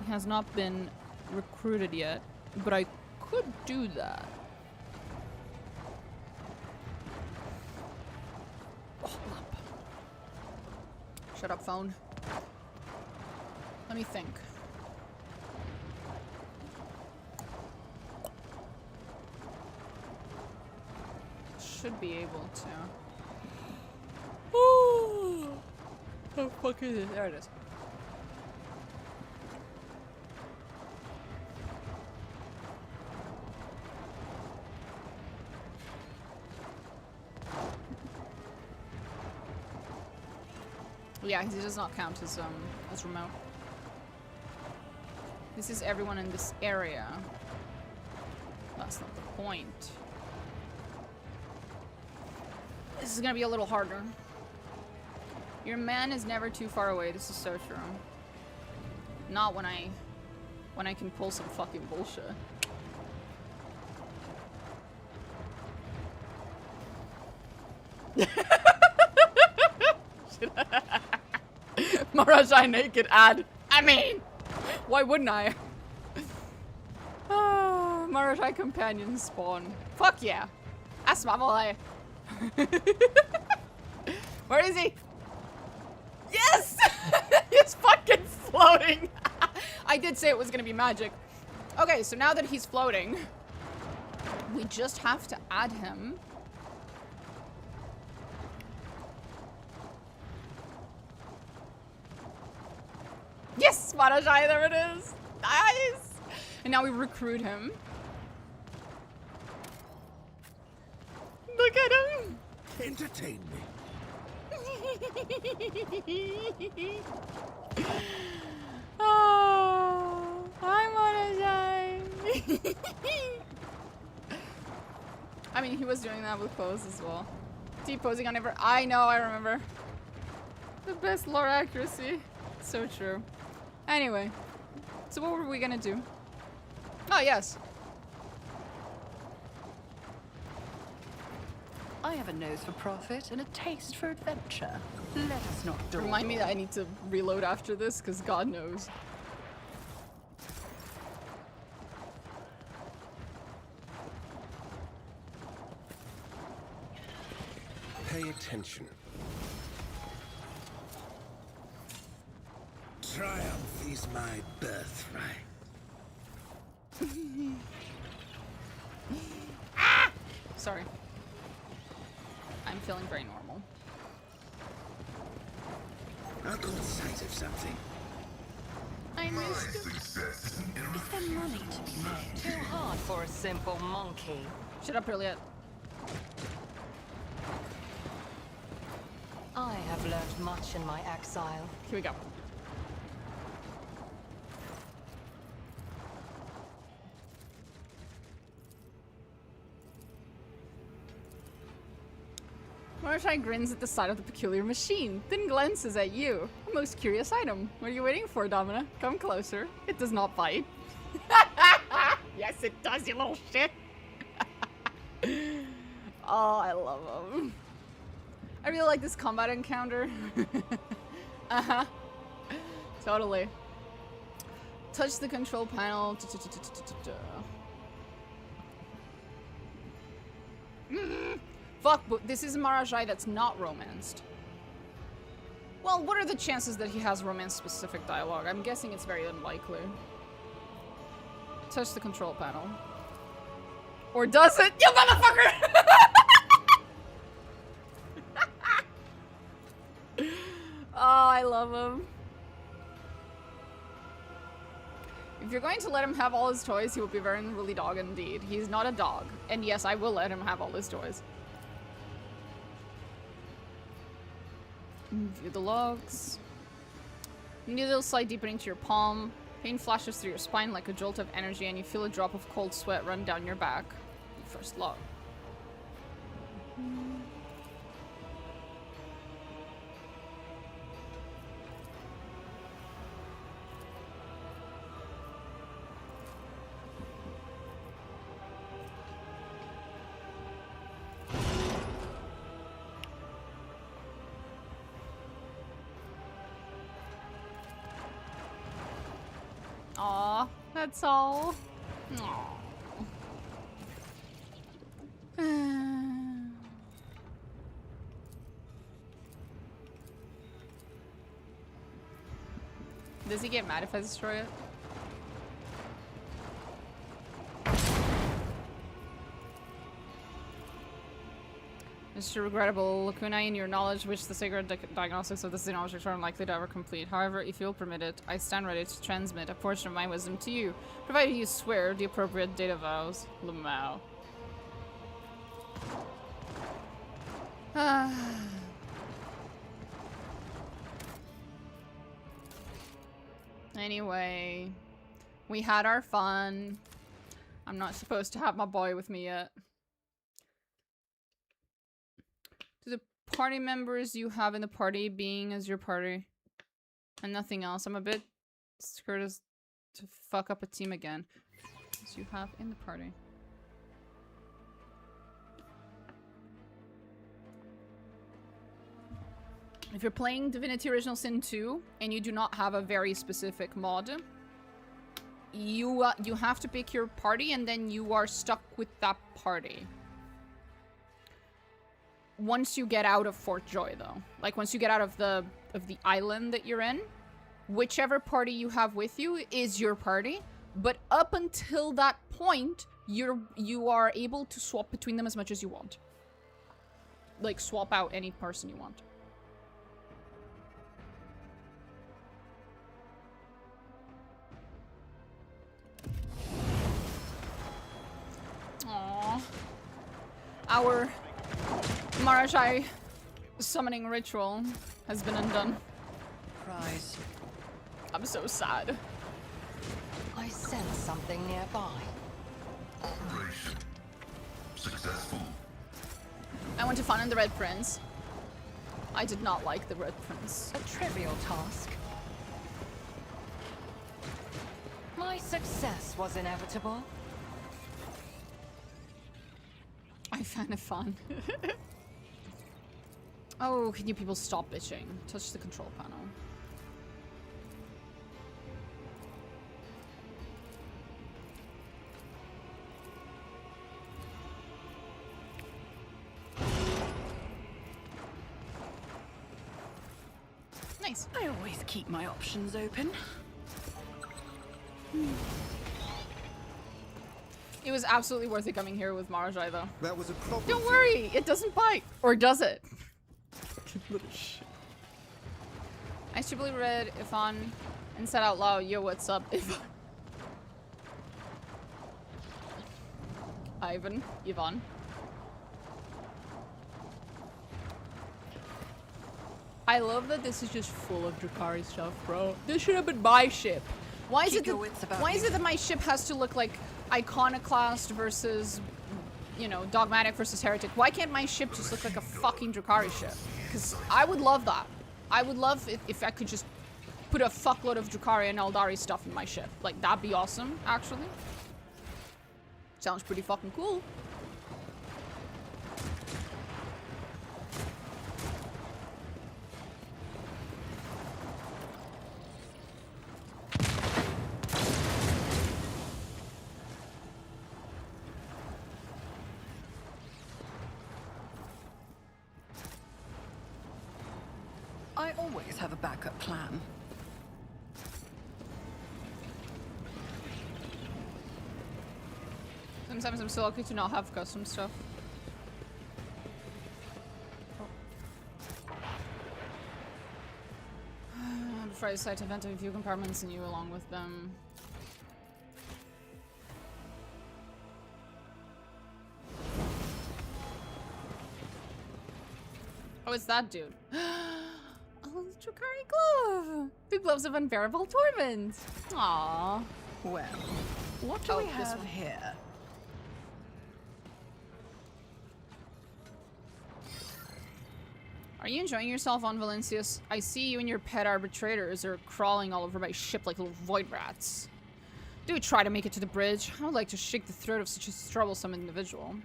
He has not been recruited yet, but I could do that. Shut up, phone. Let me think. Should be able to. Oh, how fuck is it? There it is. Yeah, he does not count as remote. This is everyone in this area. That's not the point. This is gonna be a little harder. Your man is never too far away. This is so true. Not when I can pull some fucking bullshit. Marajai naked ad. I mean, why wouldn't I? Marajai companions spawn. Fuck yeah. That's my boy. Where is he? Yes! He's fucking floating. I did say it was gonna be magic. Okay, so now that he's floating, we just have to add him. Yes, Marajai, there it is. Nice. And now we recruit him. Look at him. Entertain me. Oh, hi, Marajai. I mean, he was doing that with pose as well. T-posing on ever. I know, I remember. The best lore accuracy. So true. Anyway, so what were we gonna do? Oh, yes. I have a nose for profit and a taste for adventure. Let us not dawdle. Remind me that I need to reload after this, because God knows. Pay attention. Triumph is my birthright. Ah! Sorry. I'm feeling very normal. I caught sight of something. I missed it. Success is an Is there money to be made? Too hard for a simple monkey. Shut up, Juliet. I have learned much in my exile. Here we go. Marshai grins at the sight of the peculiar machine, then glances at you. A most curious item. What are you waiting for, Domina? Come closer. It does not bite. Yes, it does, you little shit. Oh, I love him. I really like this combat encounter. Uh-huh. Totally. Touch the control panel. Fuck, but this is a Marajai that's not romanced. Well, what are the chances that he has romance-specific dialogue? I'm guessing it's very unlikely. Touch the control panel. Or does it? You motherfucker! Oh, I love him. If you're going to let him have all his toys, he will be very unruly dog indeed. He's not a dog. And yes, I will let him have all his toys. View the logs. Needle slide deeper into your palm. Pain flashes through your spine like a jolt of energy and you feel a drop of cold sweat run down your back. First log. Aw, that's all. Aw. Does he get mad if I destroy it? Mr. Regrettable, lacuna in your knowledge which the sacred diagnostics of the xenologics are unlikely to ever complete. However, if you'll permit it, I stand ready to transmit a portion of my wisdom to you, provided you swear the appropriate data vows. Lamau. Anyway, we had our fun. I'm not supposed to have my boy with me yet. Do the party members you have in the party being as your party and nothing else? I'm a bit scared as to fuck up a team again. As you have in the party. If you're playing Divinity Original Sin 2 and you do not have a very specific mod, you have to pick your party and then you are stuck with that party. Once you get out of Fort Joy, though, like once you get out of the island that you're in, whichever party you have with you is your party. But up until that point, you are able to swap between them as much as you want. Like swap out any person you want. Aww. Our Marajai summoning ritual has been undone. Prize. I'm so sad. I sense something nearby. Operation successful. I went to find the Red Prince. I did not like the Red Prince. A trivial task. My success was inevitable. I find it fun. Oh, can you people stop bitching? Touch the control panel. Nice. I always keep my options open. It was absolutely worth it coming here with Marajai, though. That was a problem. Don't worry, it doesn't bite. Or does it? Little shit. I stupidly read Yvonne and said out loud, yo, what's up, Yvonne? Yvonne. I love that this is just full of Drakari stuff, bro. This should have been my ship. Why is it that my ship has to look like Iconoclast versus, you know, Dogmatic versus Heretic? Why can't my ship just look like a fucking Drakari ship? Because I would love that. I would love it if I could just put a fuckload of Drakari and Eldari stuff in my ship. Like, that'd be awesome, actually. Sounds pretty fucking cool. I always have a backup plan. Sometimes I'm so lucky to not have custom stuff. Before I decide to vent a few compartments and you along with them. Oh, it's that dude. Oh, the Drakari glove! The gloves of unbearable torment! Aww. Well, what do we have here? Are you enjoying yourself on Valencius? I see you and your pet arbitrators are crawling all over my ship like little void rats. Do try to make it to the bridge. I would like to shake the throat of such a troublesome individual.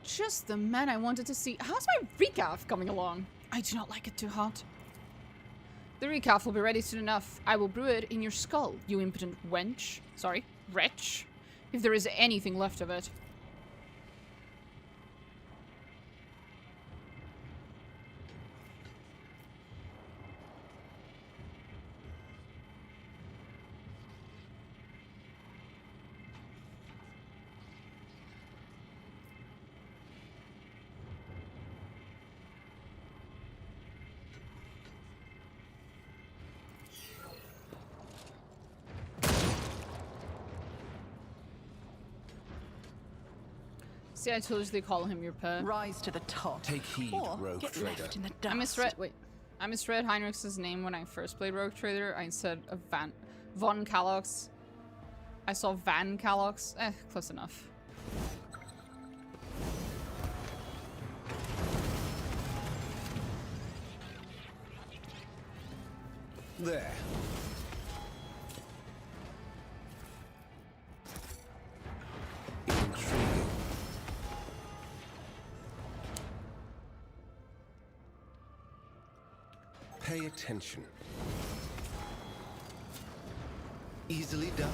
Just the man I wanted to see. How's my recaf coming along? I do not like it too hot. The recaf will be ready soon enough. I will brew it in your skull, you impotent wench. Sorry, wretch. If there is anything left of it. See, I told you they call him your pet. Rise to the top. Take heed, or Rogue get Trader. left in the dust. I misread Heinrich's name when I first played Rogue Trader. I said Von Calox. I saw Van Calox. Close enough. There. Intriguing. Pay attention. Easily done.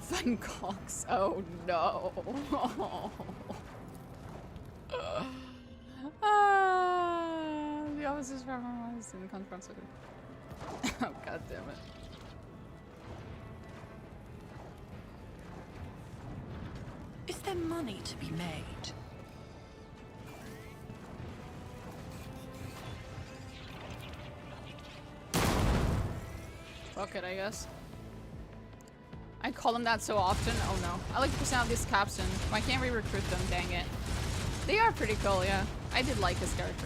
Van Cox. Oh no. The officers from us in the conference. Oh god damn it. Is there money to be made? Fuck it, I guess. I call them that so often. Oh no. I like the personality of this captain. Why can't we recruit them? Dang it. They are pretty cool, yeah. I did like his character.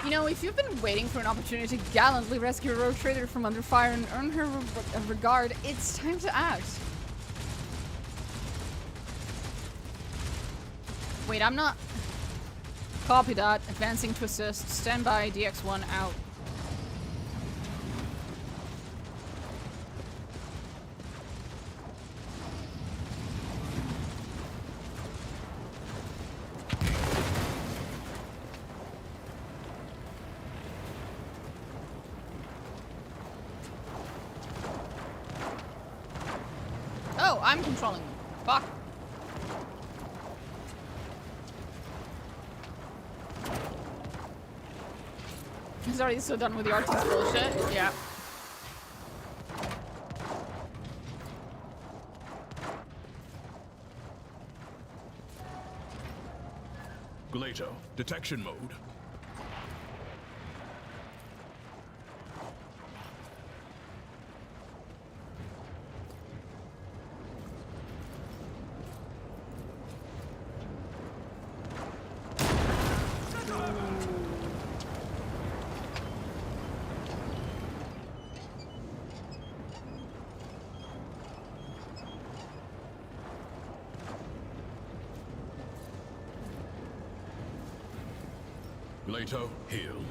You know, if you've been waiting for an opportunity to gallantly rescue a rogue trader from under fire and earn her regard, it's time to act. Wait, I'm not... Copy that. Advancing to assist. Stand by. DX1 out. Oh, I'm controlling them. Fuck. He's already so done with the artist bullshit. Yeah. Glato, detection mode. Glato, heal.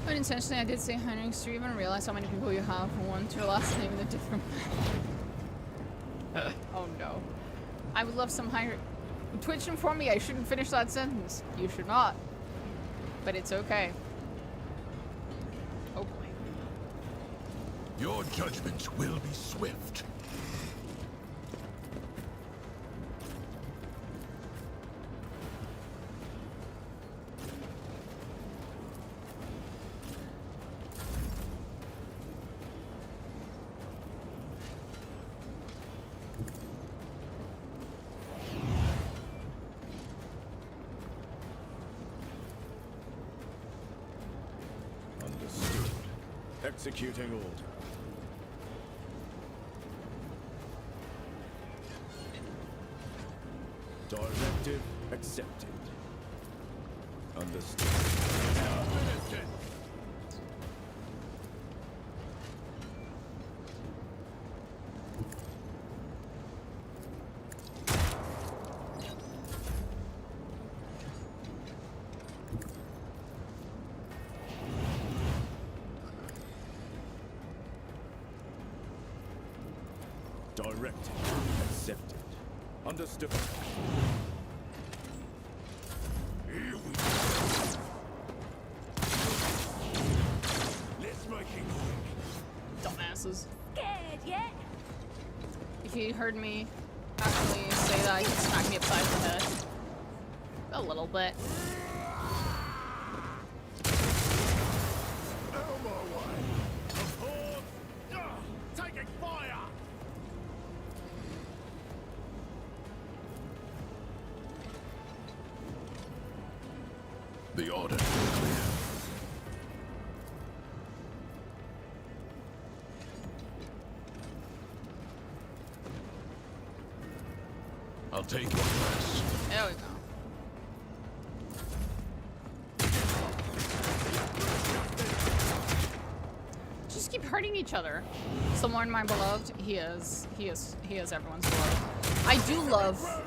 Unintentionally, I did say Heinrich, so you even realize how many people you have who want your last name in a different manner. Oh no. I would love some Heinrich. Twitch informed me I shouldn't finish that sentence. You should not. But it's okay. Oh boy. Your judgment will be swift. Executing order. Directive accepted. Understood. Directive accepted. Understood. Here we go. Let's make it quick. Dumbasses. Scared yet? If you heard me actually say that, you could smack me upside the head. A little bit. The order is clear. I'll take one less. There we go. Just keep hurting each other. Solomorne, my beloved, he is everyone's beloved. I do love,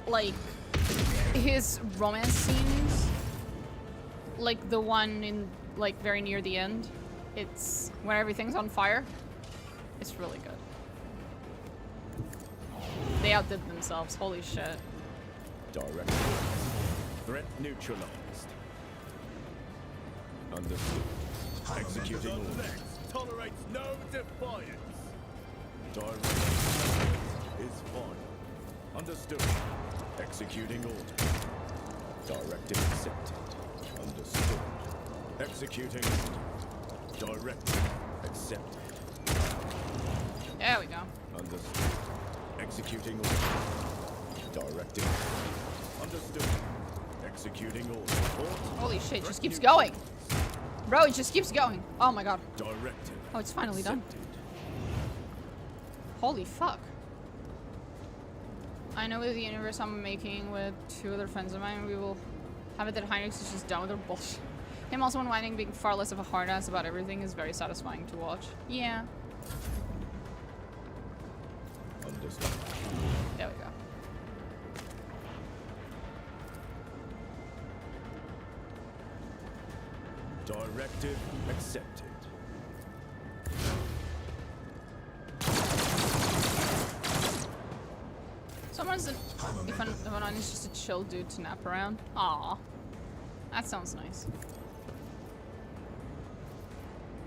like, his romance scenes. Like the one in, like, very near the end. It's when everything's on fire. It's really good. They outdid themselves. Holy shit. Direct. Threat neutralized. Understood. Executing orders. Tolerates no defiance. Direct is fine. Understood. Executing order. Directive accepted. Understood. Executing order. Directive accepted. There we go. Understood. Executing order. Directive. Understood. Executing order. Holy shit, it just keeps going. Bro, it just keeps going. Oh my god. Directive. Oh, it's finally done. accepted. Holy fuck. I know with the universe I'm making with 2 other friends of mine, we will have it that Heinrich is just done with their bullshit. Him also unwinding, being far less of a hard ass about everything is very satisfying to watch. Yeah. Understood. There we go. Directive accepted. Someone's if an is just a chill dude to nap around. Aw. That sounds nice.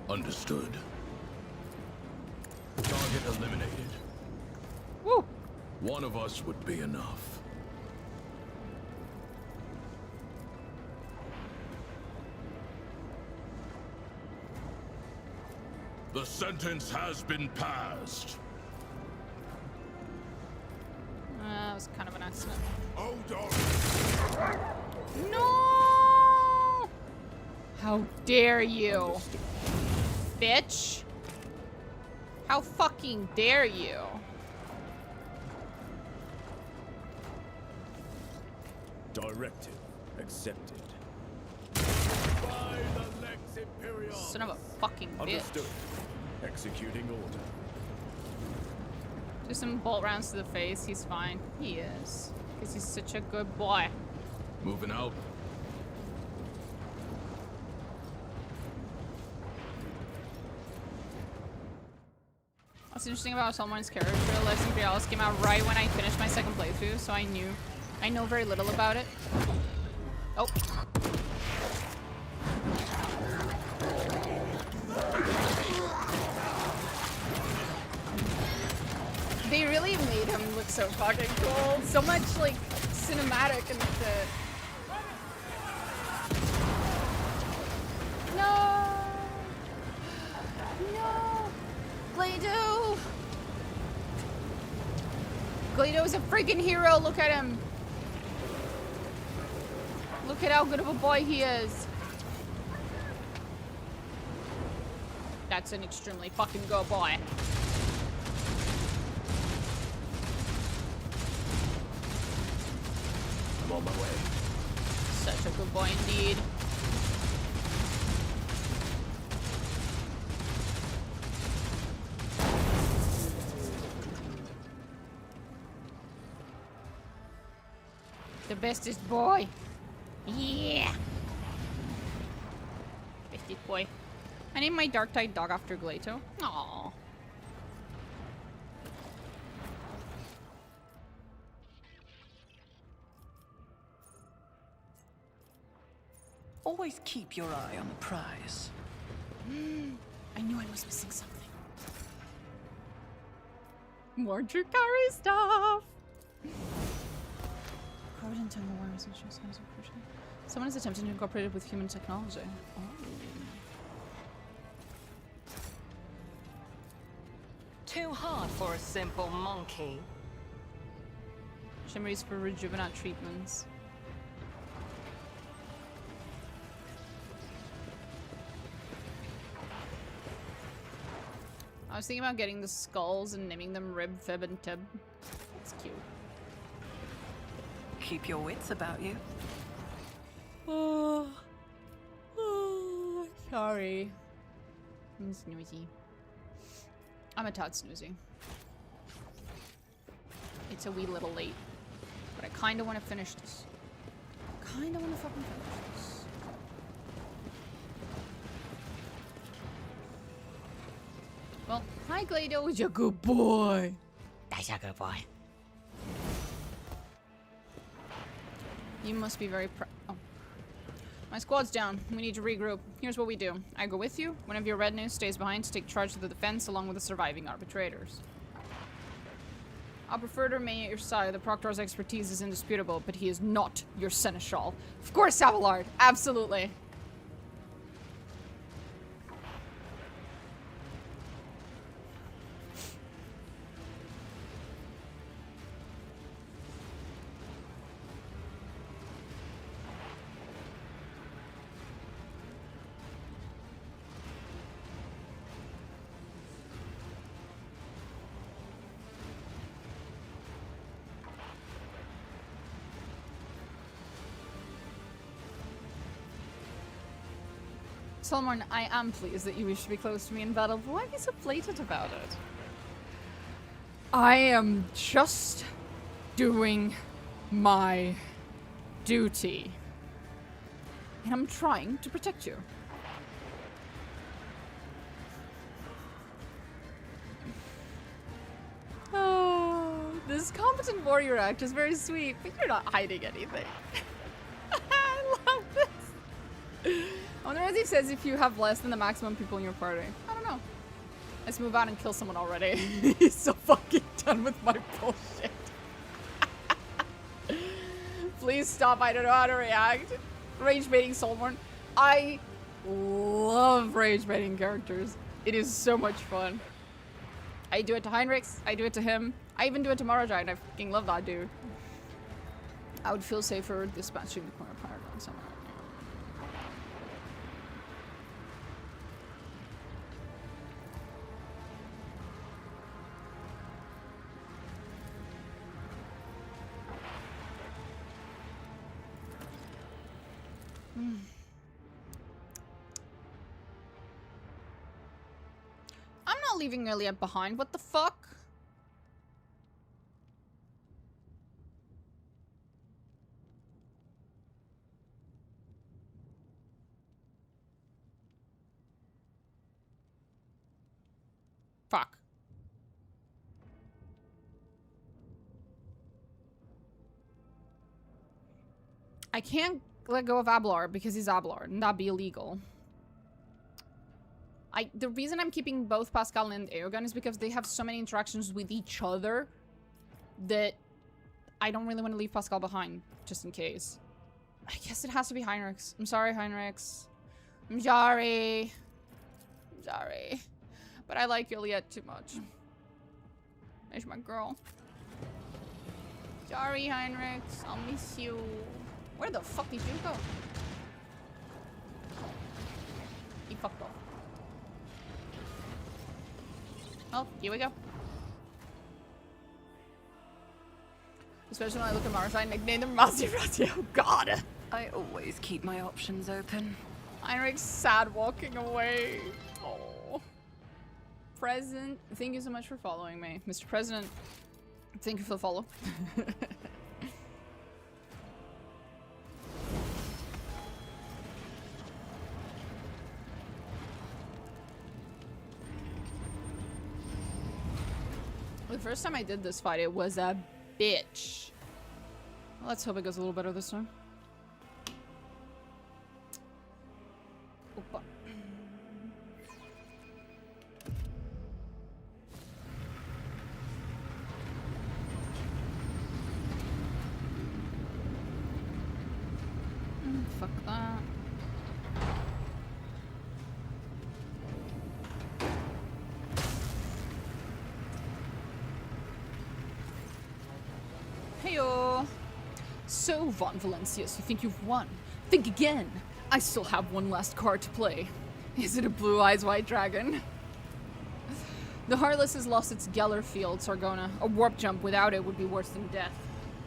Understood. Target eliminated. Woo! One of us would be enough. The sentence has been passed. That was kind of an accident. Hold on. No! How dare you? Bitch! How fucking dare you? Directive accepted. By the Lex Imperial. Son of a fucking bitch. Understood. Executing order. Do some bolt rounds to the face. He's fine. He is. Because he's such a good boy. Moving out. What's interesting about Solomorne's character, Lex Imperialis came out right when I finished my second playthrough, so I know very little about it. Oh. They really made him look so fucking cool. So much, like, cinematic and shit. No! No! Glado! Glado's a freaking hero, look at him! Look at how good of a boy he is. That's an extremely fucking good boy. I'm on my way. Such a good boy indeed. The bestest boy. Yeah. Bestest boy. I named my dark-eyed dog after Glato. Aww. Always keep your eye on the prize. I knew I was missing something. More Drukari stuff! Covered in tongue awareness and shows signs of crucial. Someone is attempting to incorporate it with human technology. Oh. Too hard for a simple monkey. Shimmeries for rejuvenate treatments. was thinking about getting the skulls and naming them Rib, Fib, and Tib. It's cute. Keep your wits about you. Oh, sorry. I'm snoozy. I'm a tad snoozy. It's a wee little late. But I kinda wanna finish this. Kinda wanna fucking finish this. Well, hi Glado, you're a good boy. That's a good boy. You must be very oh. My squad's down. We need to regroup. Here's what we do. I go with you. One of your red news stays behind to take charge of the defense along with the surviving arbitrators. I'll prefer to remain at your side. The Proctor's expertise is indisputable, but he is not your seneschal. Of course, Abelard. Absolutely. Solomorne, I am pleased that you wish to be close to me in battle, but why be so blatant about it? I am just doing my duty. And I'm trying to protect you. Oh, this competent warrior act is very sweet, but you're not hiding anything. I love this. I wonder as he says if you have less than the maximum people in your party. I don't know. Let's move on and kill someone already. He's so fucking done with my bullshit. Please stop, I don't know how to react. Rage baiting Solomorne. I love rage baiting characters. It is so much fun. I do it to Heinrichs, I do it to him. I even do it to Marajai, and I fucking love that dude. I would feel safer dispatching the corner paragon somewhere. I'm not leaving Iliad behind. What the fuck? Fuck. I can't let go of Abelard because he's Abelard, and that'd be illegal. The reason I'm keeping both Pascal and Aegon is because they have so many interactions with each other that I don't really want to leave Pascal behind, just in case. I guess it has to be Heinrichs. I'm sorry, Heinrichs. I'm sorry. I'm sorry. But I like Juliet too much. There's my girl. Sorry, Heinrichs. I'll miss you. Where the fuck did you go? He fucked off. Well, here we go. Especially when I look at Marshall and nickname them Maserati. Oh god. I always keep my options open. Heinrich's sad walking away. Oh. President, thank you so much for following me. Mr. President, thank you for the follow. The first time I did this fight, it was a bitch. Let's hope it goes a little better this time. Opa. Fuck that. Heyo. So, Von Valencius, you think you've won? Think again. I still have one last card to play. Is it a blue eyes white dragon? The Heartless has lost its Geller field, Sargona. A warp jump without it would be worse than death.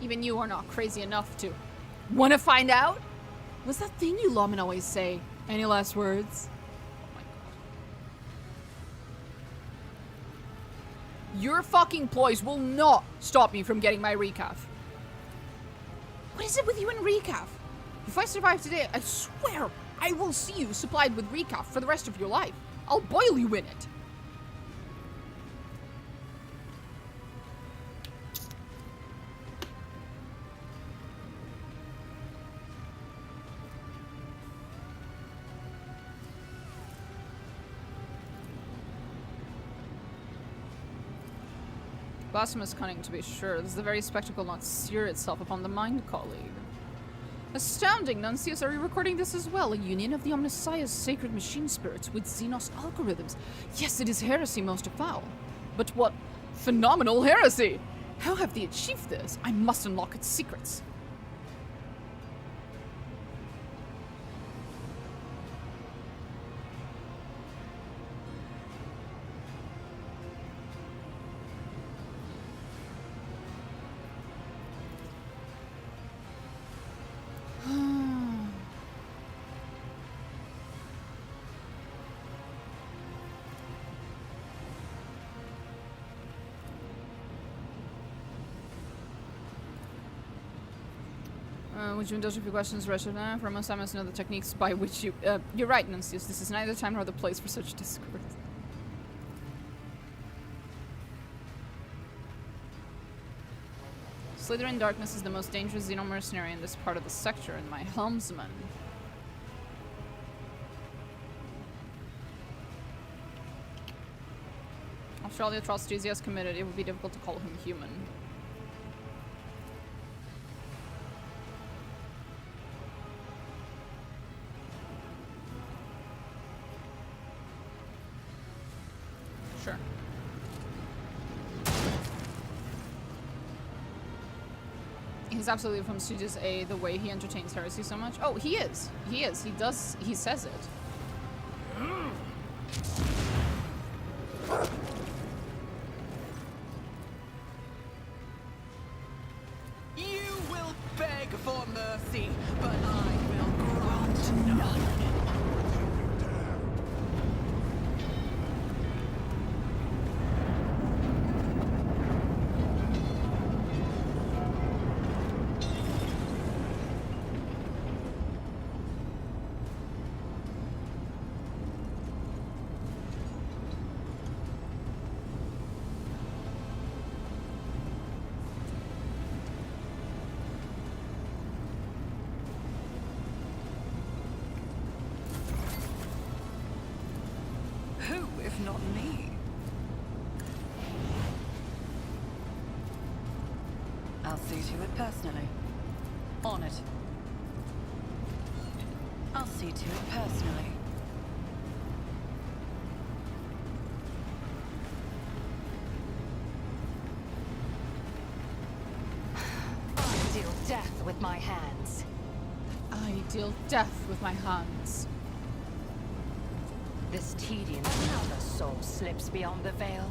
Even you are not crazy enough to... Wanna find out? What's that thing you lawmen always say? Any last words? Oh my god. Your fucking ploys will not stop me from getting my recaf. What is it with you and recaf? If I survive today, I swear I will see you supplied with recaf for the rest of your life. I'll boil you in it. Blasphemous cunning, to be sure. This is the very spectacle not sear itself upon the mind, colleague. Astounding, Nuncius. Are you recording this as well? A union of the Omnissiah's sacred machine spirits with Xenos algorithms. Yes, it is heresy most foul. But what phenomenal heresy! How have they achieved this? I must unlock its secrets. Would you indulge a few questions, Richard? For most, I must know the techniques by which you... you're right, Nuncius. This is neither time nor the place for such discourse. Slithering Darkness is the most dangerous Xeno mercenary in this part of the sector, and my helmsman. After all the atrocities he has committed, it would be difficult to call him human. Sure. He's absolutely from Studios A, the way he entertains heresy so much. Oh, he is. He is. He does. He says it. You will beg for mercy, but I will grant none. Who, if not me? I'll see to it personally. On it. I'll see to it personally. I deal death with my hands. I deal death with my hands. This tedium of another soul slips beyond the veil.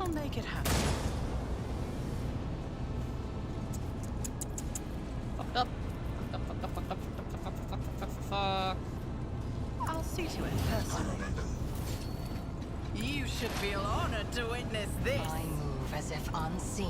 I'll make it happen. I'll see to it personally. You should feel honored to witness this. I move as if unseen.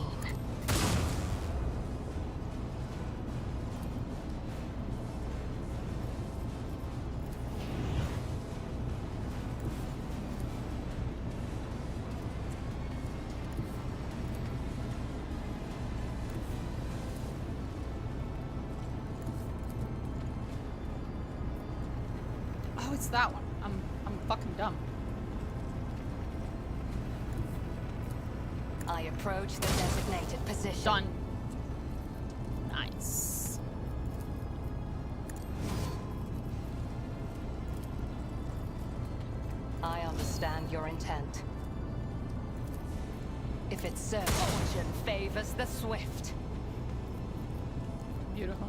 Oh, it's that one. I'm fucking dumb. I approach the designated position. Done. Nice. understand your intent. If it serves, fortune favors the swift. Beautiful.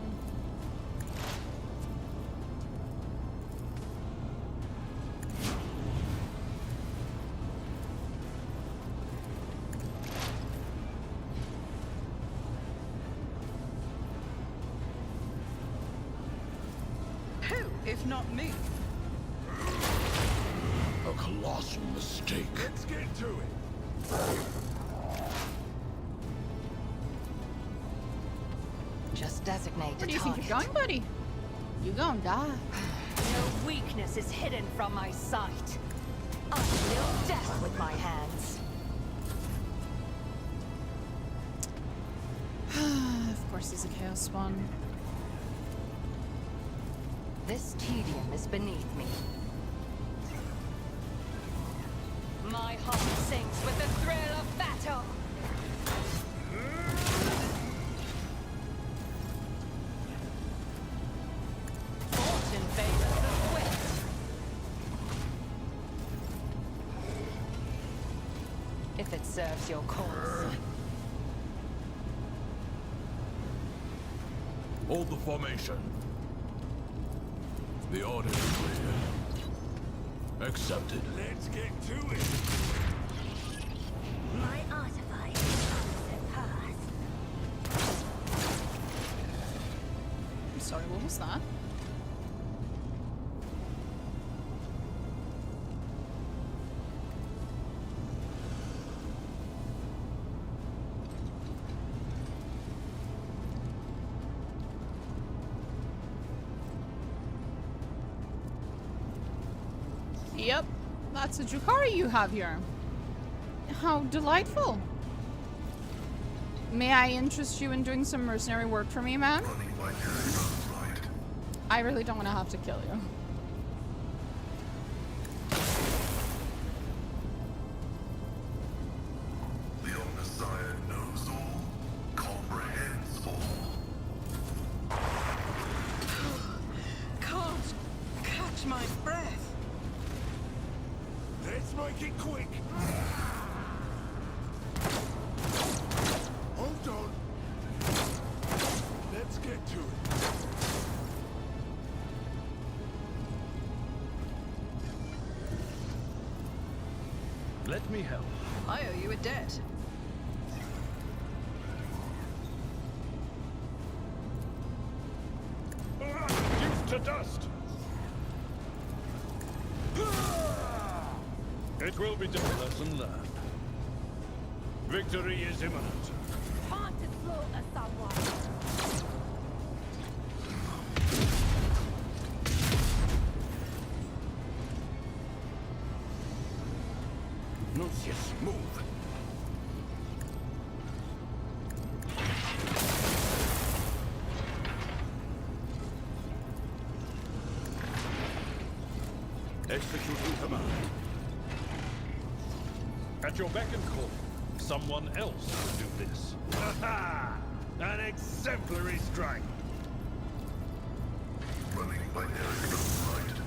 Who, if not me? A colossal mistake. Let's get to it. Just designate Where a do you think target. you're going, buddy? You gonna die. No weakness is hidden from my sight. I deal death with my hands. Of course he's a chaos spawn. This tedium is beneath me. My heart sings with the thrill of battle. Fortune favors the swift. If it serves your cause. Hold the formation. The order is clear. Accepted. Let's get to it. My artifice surpassed. I'm sorry, what was that? Yep, that's a Drukhari you have here. How delightful. May I interest you in doing some mercenary work for me, man? I really don't want to have to kill you. The Omnissiah knows all, comprehends all. Can't catch my breath. Let's make it quick. Hold on. Let's get to it. Let me help. I owe you a debt. Reduced to dust. It will be just a lesson learned. Victory is imminent. Time to slaughter someone. Nuncius, move. Executing command. At your beck and call, someone else will do this. Ha! An exemplary strike. Running binary from right.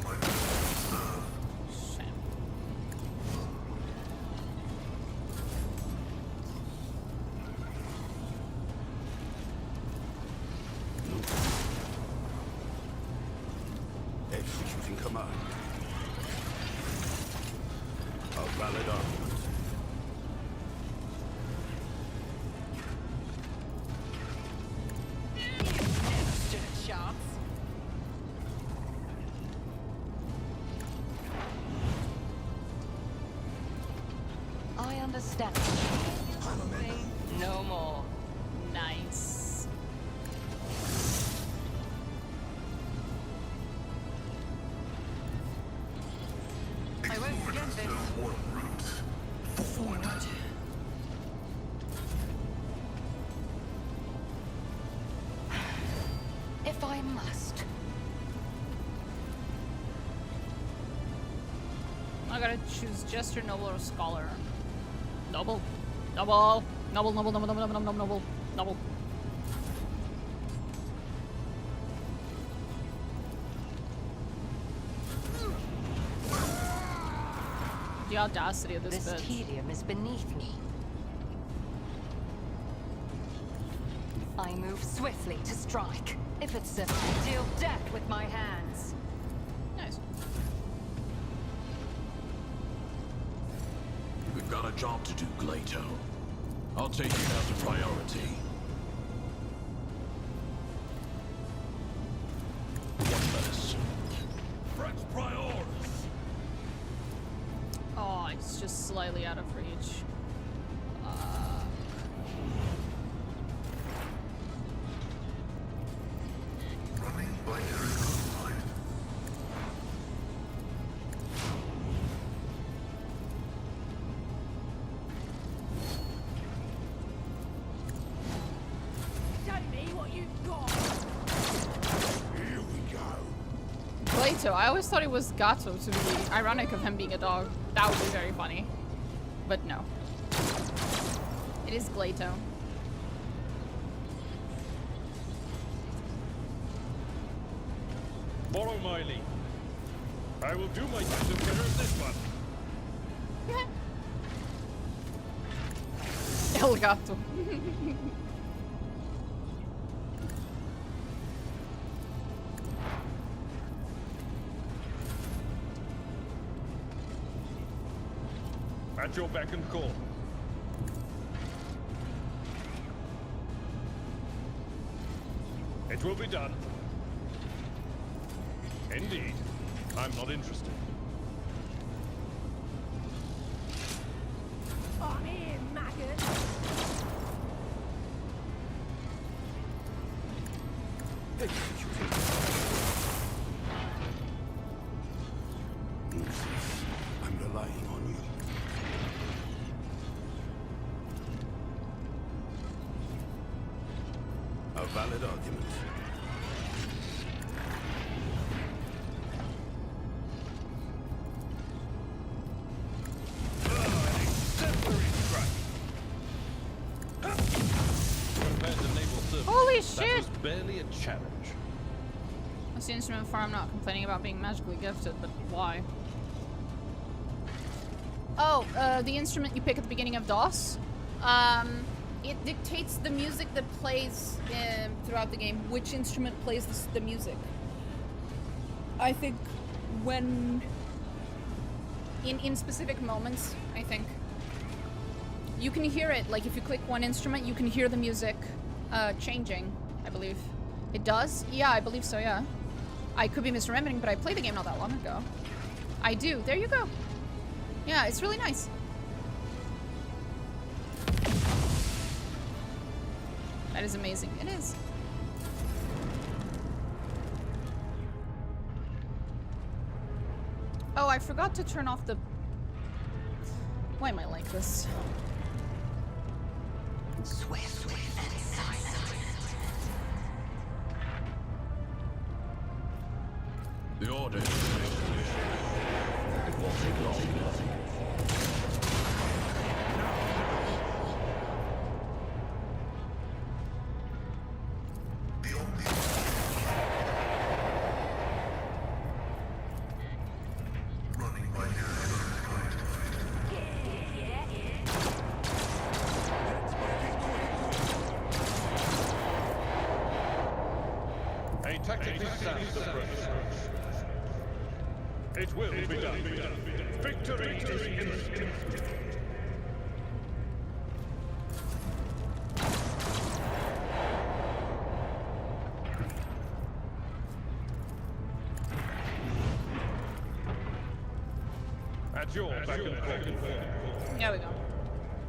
My mission serve. Executing command. A valid argument. Stood a chance. I understand. No more. Nice. I won't forget this. One route. Forward. If I must. I gotta choose Jester, Noble, or Scholar. Noble. Noble. Noble, noble, noble, noble, noble, noble, noble, noble. The audacity of this bit. tedium is beneath me. I move swiftly to strike. If it's civil, deal death with my hands. Nice. We've got a job to do, Glato. I'll take you as a priority. Yes. Rex Prioris! Oh, it's just slightly out of reach. Running by Jericho Light. Show me what you've got. Here we go. Glato. I always thought it was Gato, to be ironic of him being a dog. That would be very funny. But no. It is Glato. Borrow my lead. I will do my best to preserve this one. El Gato. At your beck and call. It will be done. Indeed. I'm not interested. I'm here, maggot. I'm relying on you. A valid argument. Holy That shit! was barely a challenge. That's the instrument for I'm not complaining about being magically gifted, but why? Oh, the instrument you pick at the beginning of DOS. It dictates the music that plays throughout the game, which instrument plays the music. I think when... In specific moments, I think. You can hear it, like if you click one instrument, you can hear the music changing, I believe. It does? Yeah, I believe so, yeah. I could be misremembering, but I played the game not that long ago. I do. There you go. Yeah, it's really nice. That is amazing. It is. Oh, I forgot to turn off the... Why am I like this? Swift and silent. The order. It won't take long. Running by Jericho Light. A tactically sound approach. It will be done. Victory is instant. At your back and call. There we go.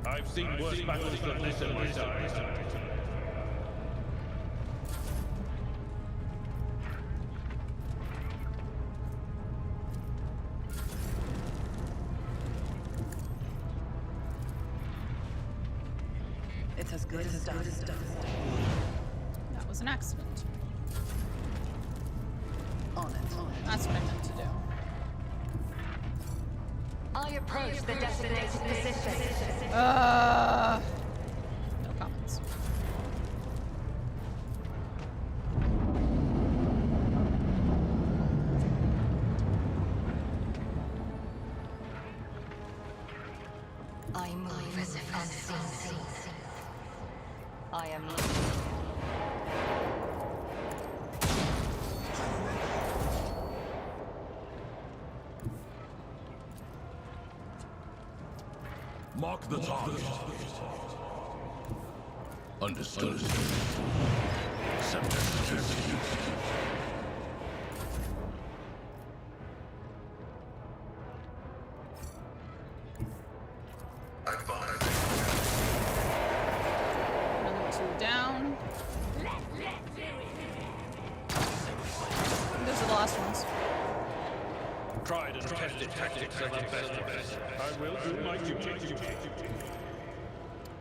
I've seen worse battles than this in my time. It's as good as done. That was an accident. On it. That's what I meant to do. I approach the designated position. No comments. am. Mark the target. Understood. Subject to execute. Another 2 down. Those are the last ones. Tried and tested tactics are the best. I will do my duty.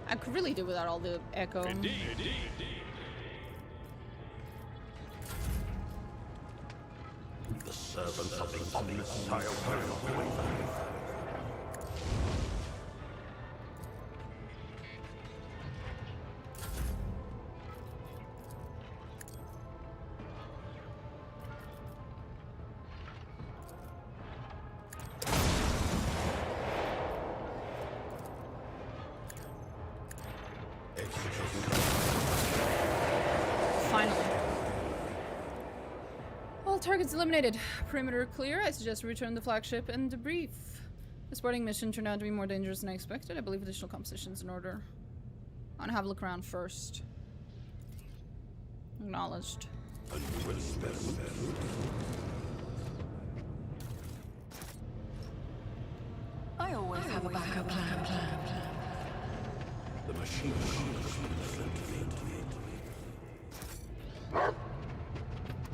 I could really do without all the echo. Indeed. The servants of the Omnissiah will not waver. Finally. All targets eliminated. Perimeter clear. I suggest we return the flagship and debrief. The sporting mission turned out to be more dangerous than I expected. I believe additional compositions in order. I want to have a look around first. Acknowledged. I always have a backup plan. The machine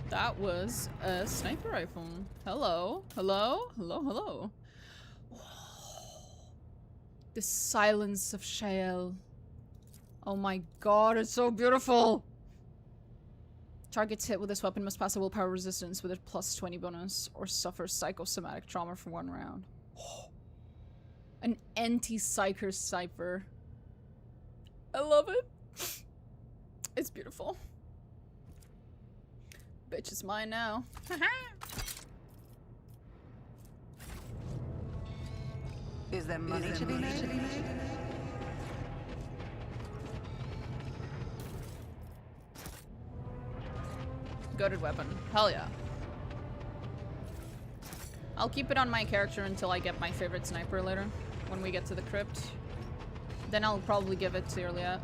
That was a sniper rifle. Hello. Hello. Hello. Hello. The silence of Shael. Oh my god, it's so beautiful. Targets hit with this weapon must pass a willpower resistance with a +20 bonus or suffer psychosomatic trauma for 1 round. An anti-psyker cipher. I love it. It's beautiful. Bitch is mine now. Is there money to be made? Goated weapon. Hell yeah. I'll keep it on my character until I get my favorite sniper later. When we get to the crypt. Then I'll probably give it to Irliat.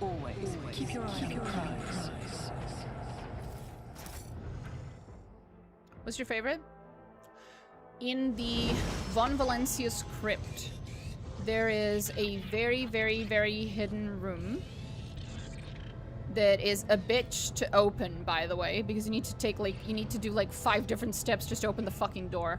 Always keep your eye on the prize. What's your favorite? In the Von Valencia's crypt, there is a very, very, very hidden room that is a bitch to open, by the way, because you need to take, like, you need to do, like, 5 different steps just to open the fucking door.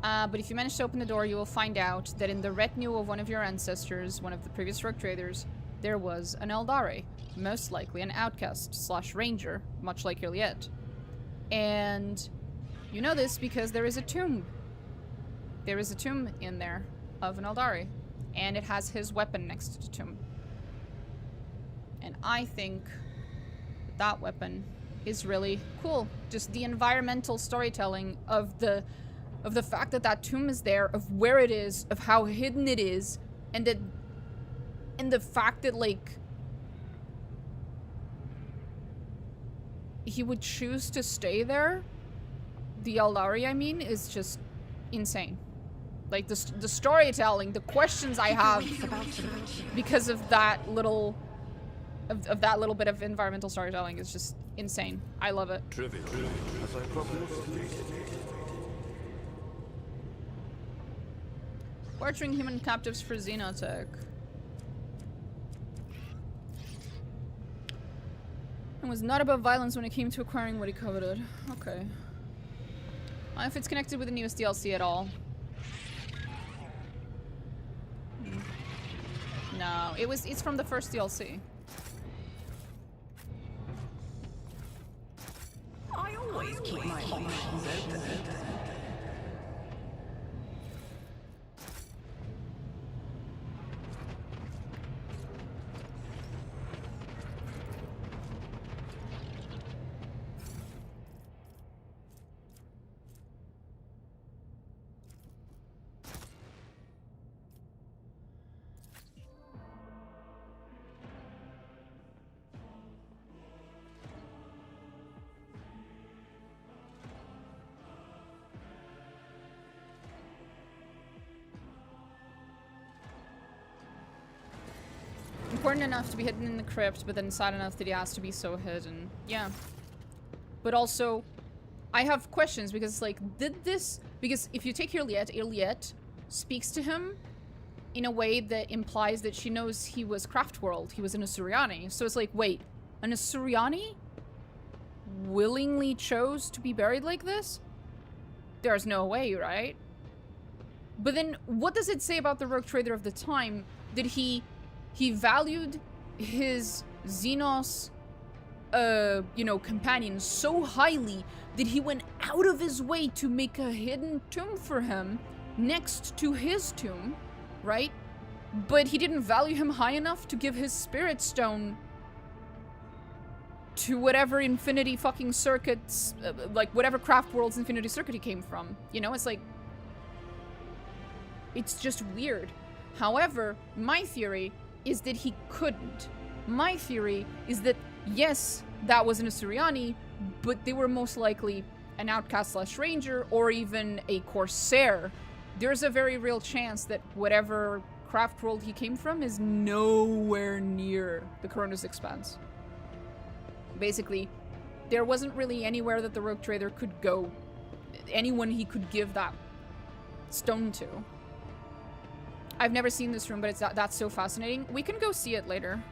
But if you manage to open the door, you will find out that in the retinue of one of your ancestors, one of the previous rogue traders, there was an Eldari, most likely an outcast / ranger, much like Irliet. And you know this because there is a tomb. There is a tomb in there of an Eldari, and it has his weapon next to the tomb. And I think that weapon is really cool. Just the environmental storytelling of the fact that that tomb is there, of where it is, of how hidden it is, and the fact that, like, he would choose to stay there, the Eldari, I mean, is just insane. Like, the storytelling, the questions I have because of that little of that little bit of environmental storytelling is just insane. I love it. Trivial, as I prognosticated. Torturing human captives for xenotech. And was not above violence when it came to acquiring what he coveted. Okay. If it's connected with the newest DLC at all. No, it's from the first DLC. I always keep my options open. important enough to be hidden in the crypt, but then sad enough that he has to be so hidden. Yeah. But also, I have questions because, like, because if you take Iliette speaks to him in a way that implies that she knows he was Craftworld. He was an Asuriani. So it's like, wait, an Asuriani willingly chose to be buried like this? There's no way, right? But then, what does it say about the rogue trader of the time? That he valued his Xenos, you know, companion so highly that he went out of his way to make a hidden tomb for him next to his tomb, right? But he didn't value him high enough to give his spirit stone to whatever infinity fucking circuits, like whatever Craftworld's infinity circuit he came from. You know, it's like, it's just weird. However, my theory is that he couldn't. My theory is that, yes, that was an Asuriani, but they were most likely an outcast/ranger or even a corsair. There's a very real chance that whatever Craftworld he came from is nowhere near the Coronis Expanse. Basically, there wasn't really anywhere that the rogue trader could go. Anyone he could give that stone to. I've never seen this room, but that's so fascinating. We can go see it later.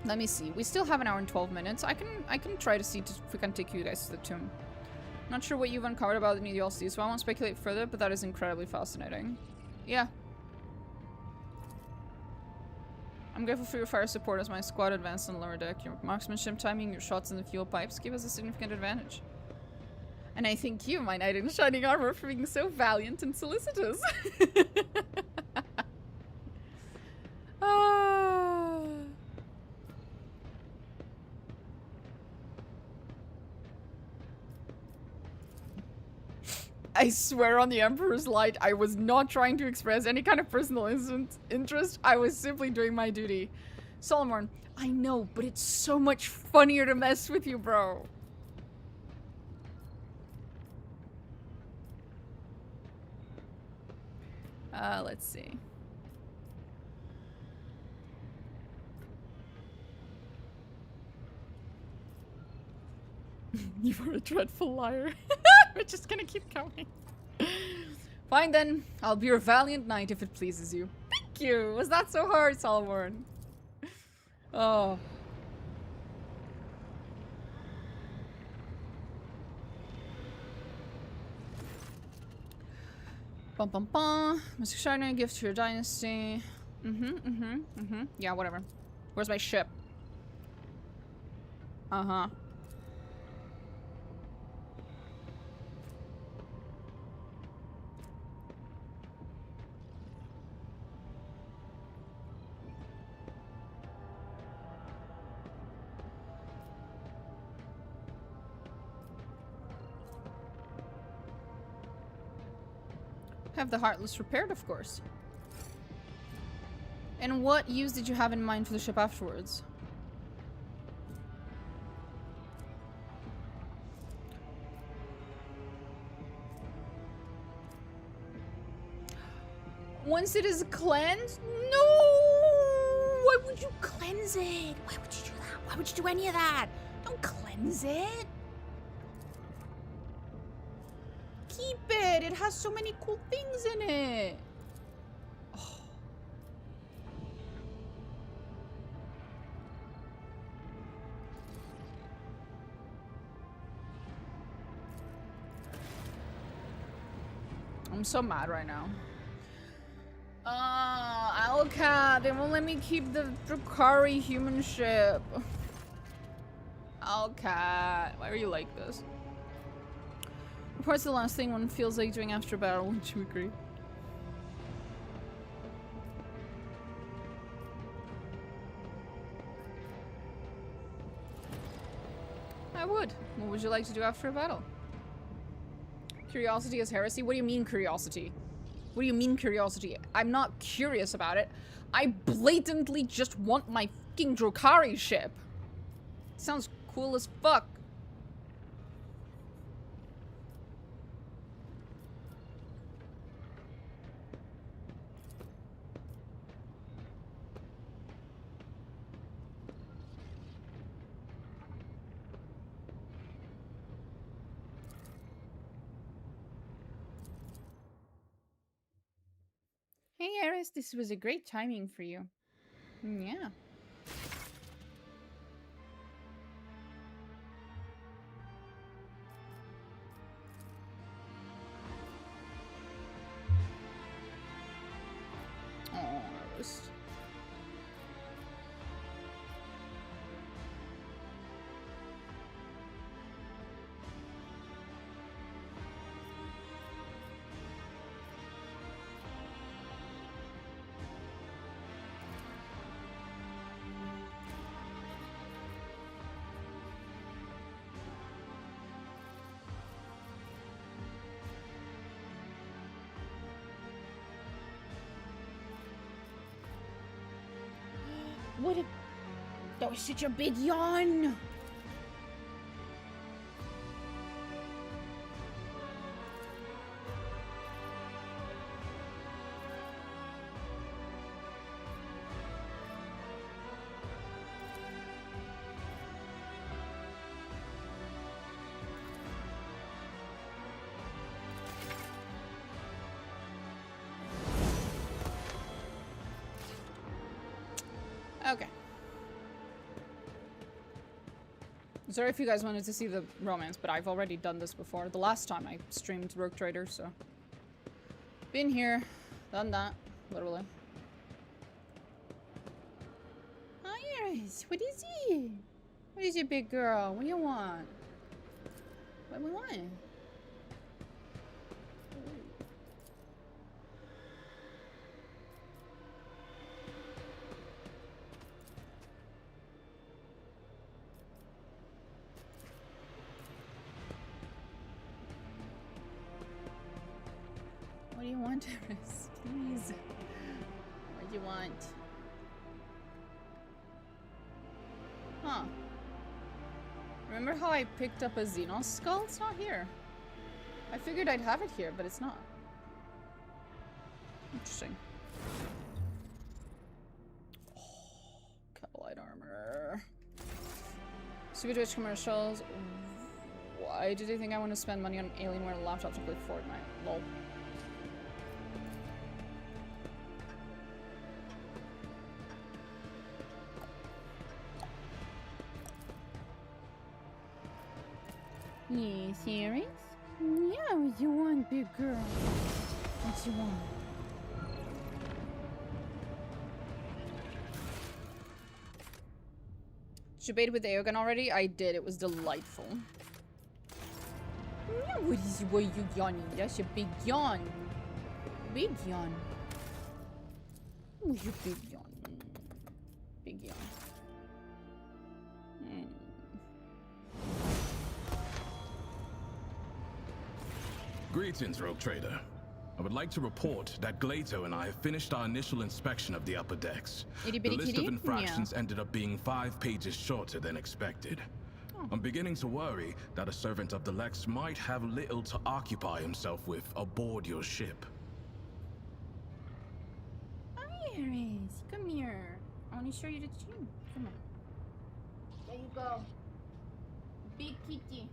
Let me see. We still have an hour and 12 minutes. I can try to see if we can take you guys to the tomb. Not sure what you've uncovered about the medial sea, so I won't speculate further, but that is incredibly fascinating. Yeah. I'm grateful for your fire support as my squad advanced on the lower deck. Your marksmanship timing, your shots in the fuel pipes give us a significant advantage. And I thank you, my knight in shining armor, for being so valiant and solicitous. I swear on the Emperor's Light, I was not trying to express any kind of personal interest. I was simply doing my duty. Solomorne, I know, but it's so much funnier to mess with you, bro. Let's see. You are a dreadful liar. We're just gonna keep going. Fine then. I'll be your valiant knight if it pleases you. Thank you. Was that so hard, Solomorne? Oh. Bum bum bum. Mr. Shiner, gift to your dynasty. Yeah, whatever. Where's my ship? Uh-huh. Have the Heartless repaired, of course. And what use did you have in mind for the ship afterwards? Once it is cleansed? No! Why would you cleanse it? Why would you do that? Why would you do any of that? Don't cleanse it. Keep it. It has so many cool things in it. Oh. I'm so mad right now. Alcat, they won't let me keep the Drukhari human ship. Alcat, why are you like this? Report's the last thing one feels like doing after battle. Would you agree? I would. What would you like to do after a battle? Curiosity is heresy? What do you mean curiosity? What do you mean curiosity? I'm not curious about it. I blatantly just want my fucking Drukhari ship. Sounds cool as fuck. Hey, Eris, this was a great timing for you. Yeah. Oh, Eris. What a... That was such a big yawn! Okay. Sorry if you guys wanted to see the romance, but I've already done this before. The last time I streamed Rogue Trader, so... Been here, done that, literally. Hi, Iris. What is it? What is it, big girl? What do you want? What do we want? What do you want, Iris? Please. What do you want? Huh. Remember how I picked up a Xenos skull? It's not here. I figured I'd have it here, but it's not. Interesting. Oh, Catlight armor. Super Twitch commercials. Why do they think I want to spend money on Alienware laptop to play Fortnite? Lol. Yeah, serious? Yeah, what you want, big girl? What you want? Did you bait with the Aogun already? I did. It was delightful. Yeah, what you yawning? That's a big yawn. Big yawn. Oh, you big yawn. Big yawn. Greetings, Rogue Trader. I would like to report that Glato and I have finished our initial inspection of the upper decks. Itty The bitty list kitty? of infractions ended up being 5 pages shorter than expected. I'm beginning to worry that a servant of the Lex might have little to occupy himself with aboard your ship. Hi, Iris. Come here. I want to show you the tune. Come on. There you go. Big kitty.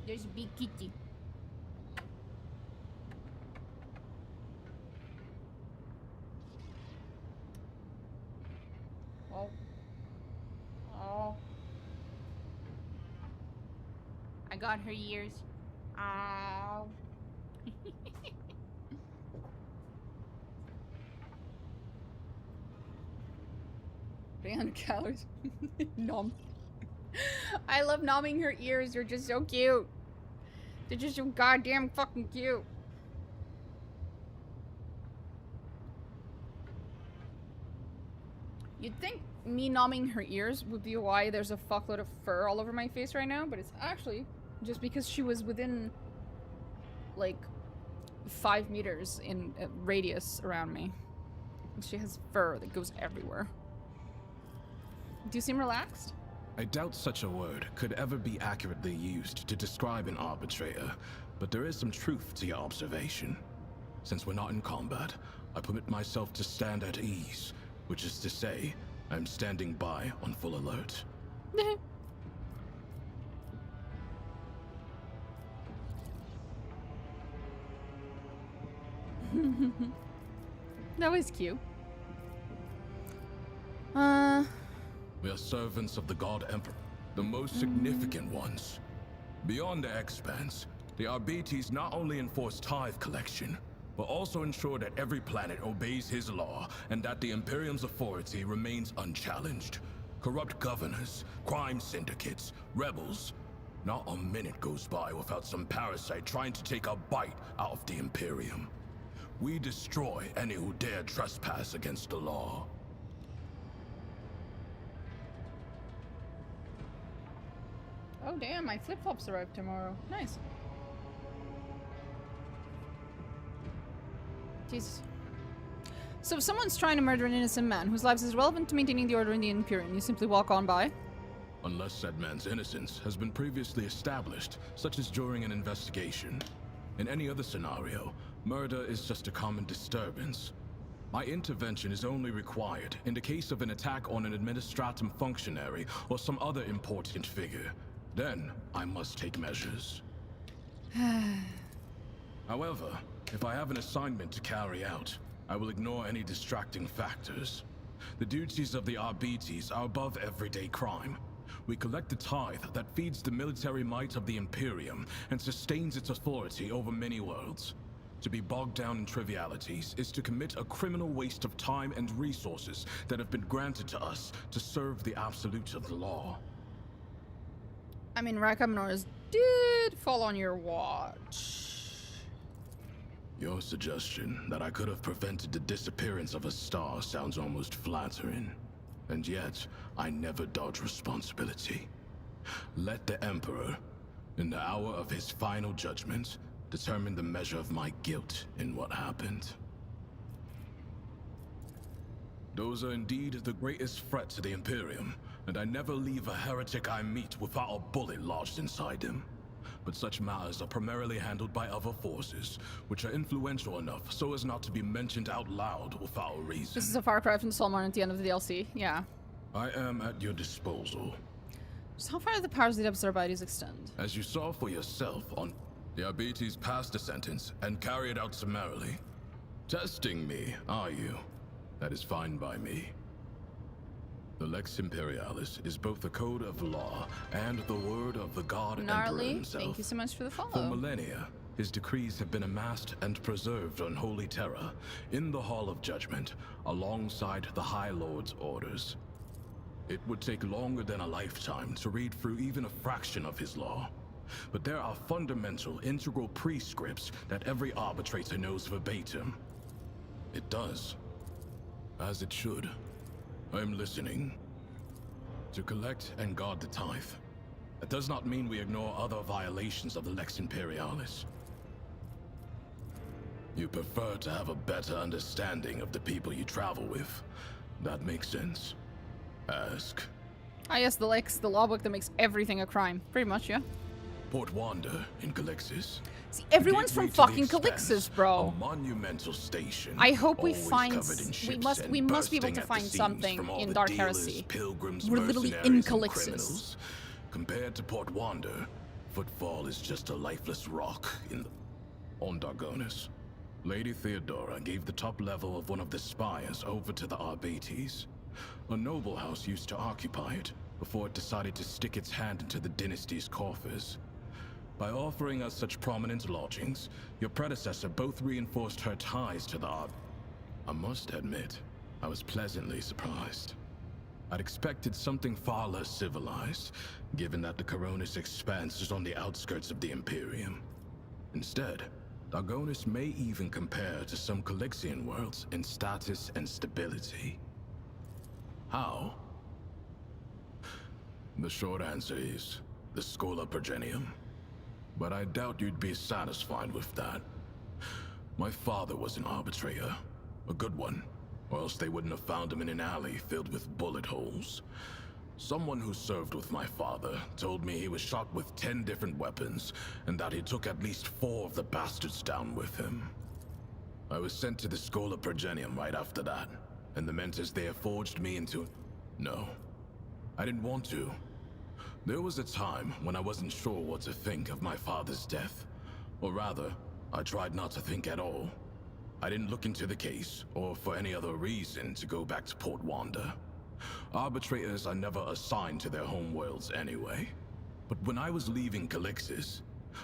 There's big kitty. Oh. Oh. I got her ears. Ow. Ban calories. Nom. I love nomming her ears. They're just so cute. They're just so goddamn fucking cute. You'd think me nomming her ears would be why there's a fuckload of fur all over my face right now, but it's actually just because she was within like 5 meters in radius around me. And she has fur that goes everywhere. Do you seem relaxed? I doubt such a word could ever be accurately used to describe an arbitrator, but there is some truth to your observation. Since we're not in combat, I permit myself to stand at ease, which is to say, I'm standing by on full alert. That was cute. We are servants of the God Emperor, the most significant ones. Beyond the expanse, the Arbites not only enforce tithe collection, but also ensure that every planet obeys his law and that the Imperium's authority remains unchallenged. Corrupt governors, crime syndicates, rebels. Not a minute goes by without some parasite trying to take a bite out of the Imperium. We destroy any who dare trespass against the law. Oh damn, my flip-flops arrive tomorrow. Nice. Jesus. So if someone's trying to murder an innocent man whose lives is relevant to maintaining the order in the Imperium, you simply walk on by? Unless said man's innocence has been previously established, such as during an investigation. In any other scenario, murder is just a common disturbance. My intervention is only required in the case of an attack on an administratum functionary or some other important figure. Then, I must take measures. However, if I have an assignment to carry out, I will ignore any distracting factors. The duties of the Arbites are above everyday crime. We collect the tithe that feeds the military might of the Imperium and sustains its authority over many worlds. To be bogged down in trivialities is to commit a criminal waste of time and resources that have been granted to us to serve the absolute of the law. I mean, Rakaminors did fall on your watch. Your suggestion that I could have prevented the disappearance of a star sounds almost flattering. And yet, I never dodge responsibility. Let the Emperor, in the hour of his final judgment, determine the measure of my guilt in what happened. Those are indeed the greatest threat to the Imperium, and I never leave a heretic I meet without a bullet lodged inside him. But such matters are primarily handled by other forces, which are influential enough so as not to be mentioned out loud without a reason. This is a far cry from Solomorne at the end of the DLC, yeah. I am at your disposal. Just how far do the powers of the Arbites extend? As you saw for yourself on the Arbites passed the sentence and carried out summarily. Testing me, are you? That is fine by me. The Lex Imperialis is both the code of law and the word of the God Emperor himself. Thank you so much for the follow. For millennia, his decrees have been amassed and preserved on Holy Terra, in the Hall of Judgment, alongside the High Lord's orders. It would take longer than a lifetime to read through even a fraction of his law. But there are fundamental, integral prescripts that every arbitrator knows verbatim. It does. As it should. I'm listening. To collect and guard the tithe. That does not mean we ignore other violations of the Lex Imperialis. You prefer to have a better understanding of the people you travel with. That makes sense. Ask. Ah yes, the Lex, the law book that makes everything a crime. Pretty much, yeah. Port Wander in Calixis. See, everyone's from fucking Calixis, bro. A monumental station. I hope we find... We must be able to find something in Dark Heresy. We're literally in Calixis. Compared to Port Wander, Footfall is just a lifeless rock in the... On Dargonis. Lady Theodora gave the top level of one of the spires over to the Arbites. A noble house used to occupy it, before it decided to stick its hand into the dynasty's coffers. By offering us such prominent lodgings, your predecessor both reinforced her ties to the Art. I must admit, I was pleasantly surprised. I'd expected something far less civilized, given that the Coronis Expanse is on the outskirts of the Imperium. Instead, Dargonis may even compare to some Calixian worlds in status and stability. How? The short answer is the Schola Progenium. But I doubt you'd be satisfied with that. My father was an arbitrator, a good one, or else they wouldn't have found him in an alley filled with bullet holes. Someone who served with my father told me he was shot with 10 different weapons, and that he took at least 4 of the bastards down with him. I was sent to the Schola Progenium right after that, and the mentors there forged me into... No, I didn't want to. There was a time when I wasn't sure what to think of my father's death. Or rather, I tried not to think at all. I didn't look into the case, or for any other reason to go back to Port Wanda. Arbitrators are never assigned to their homeworlds anyway. But when I was leaving Calixis,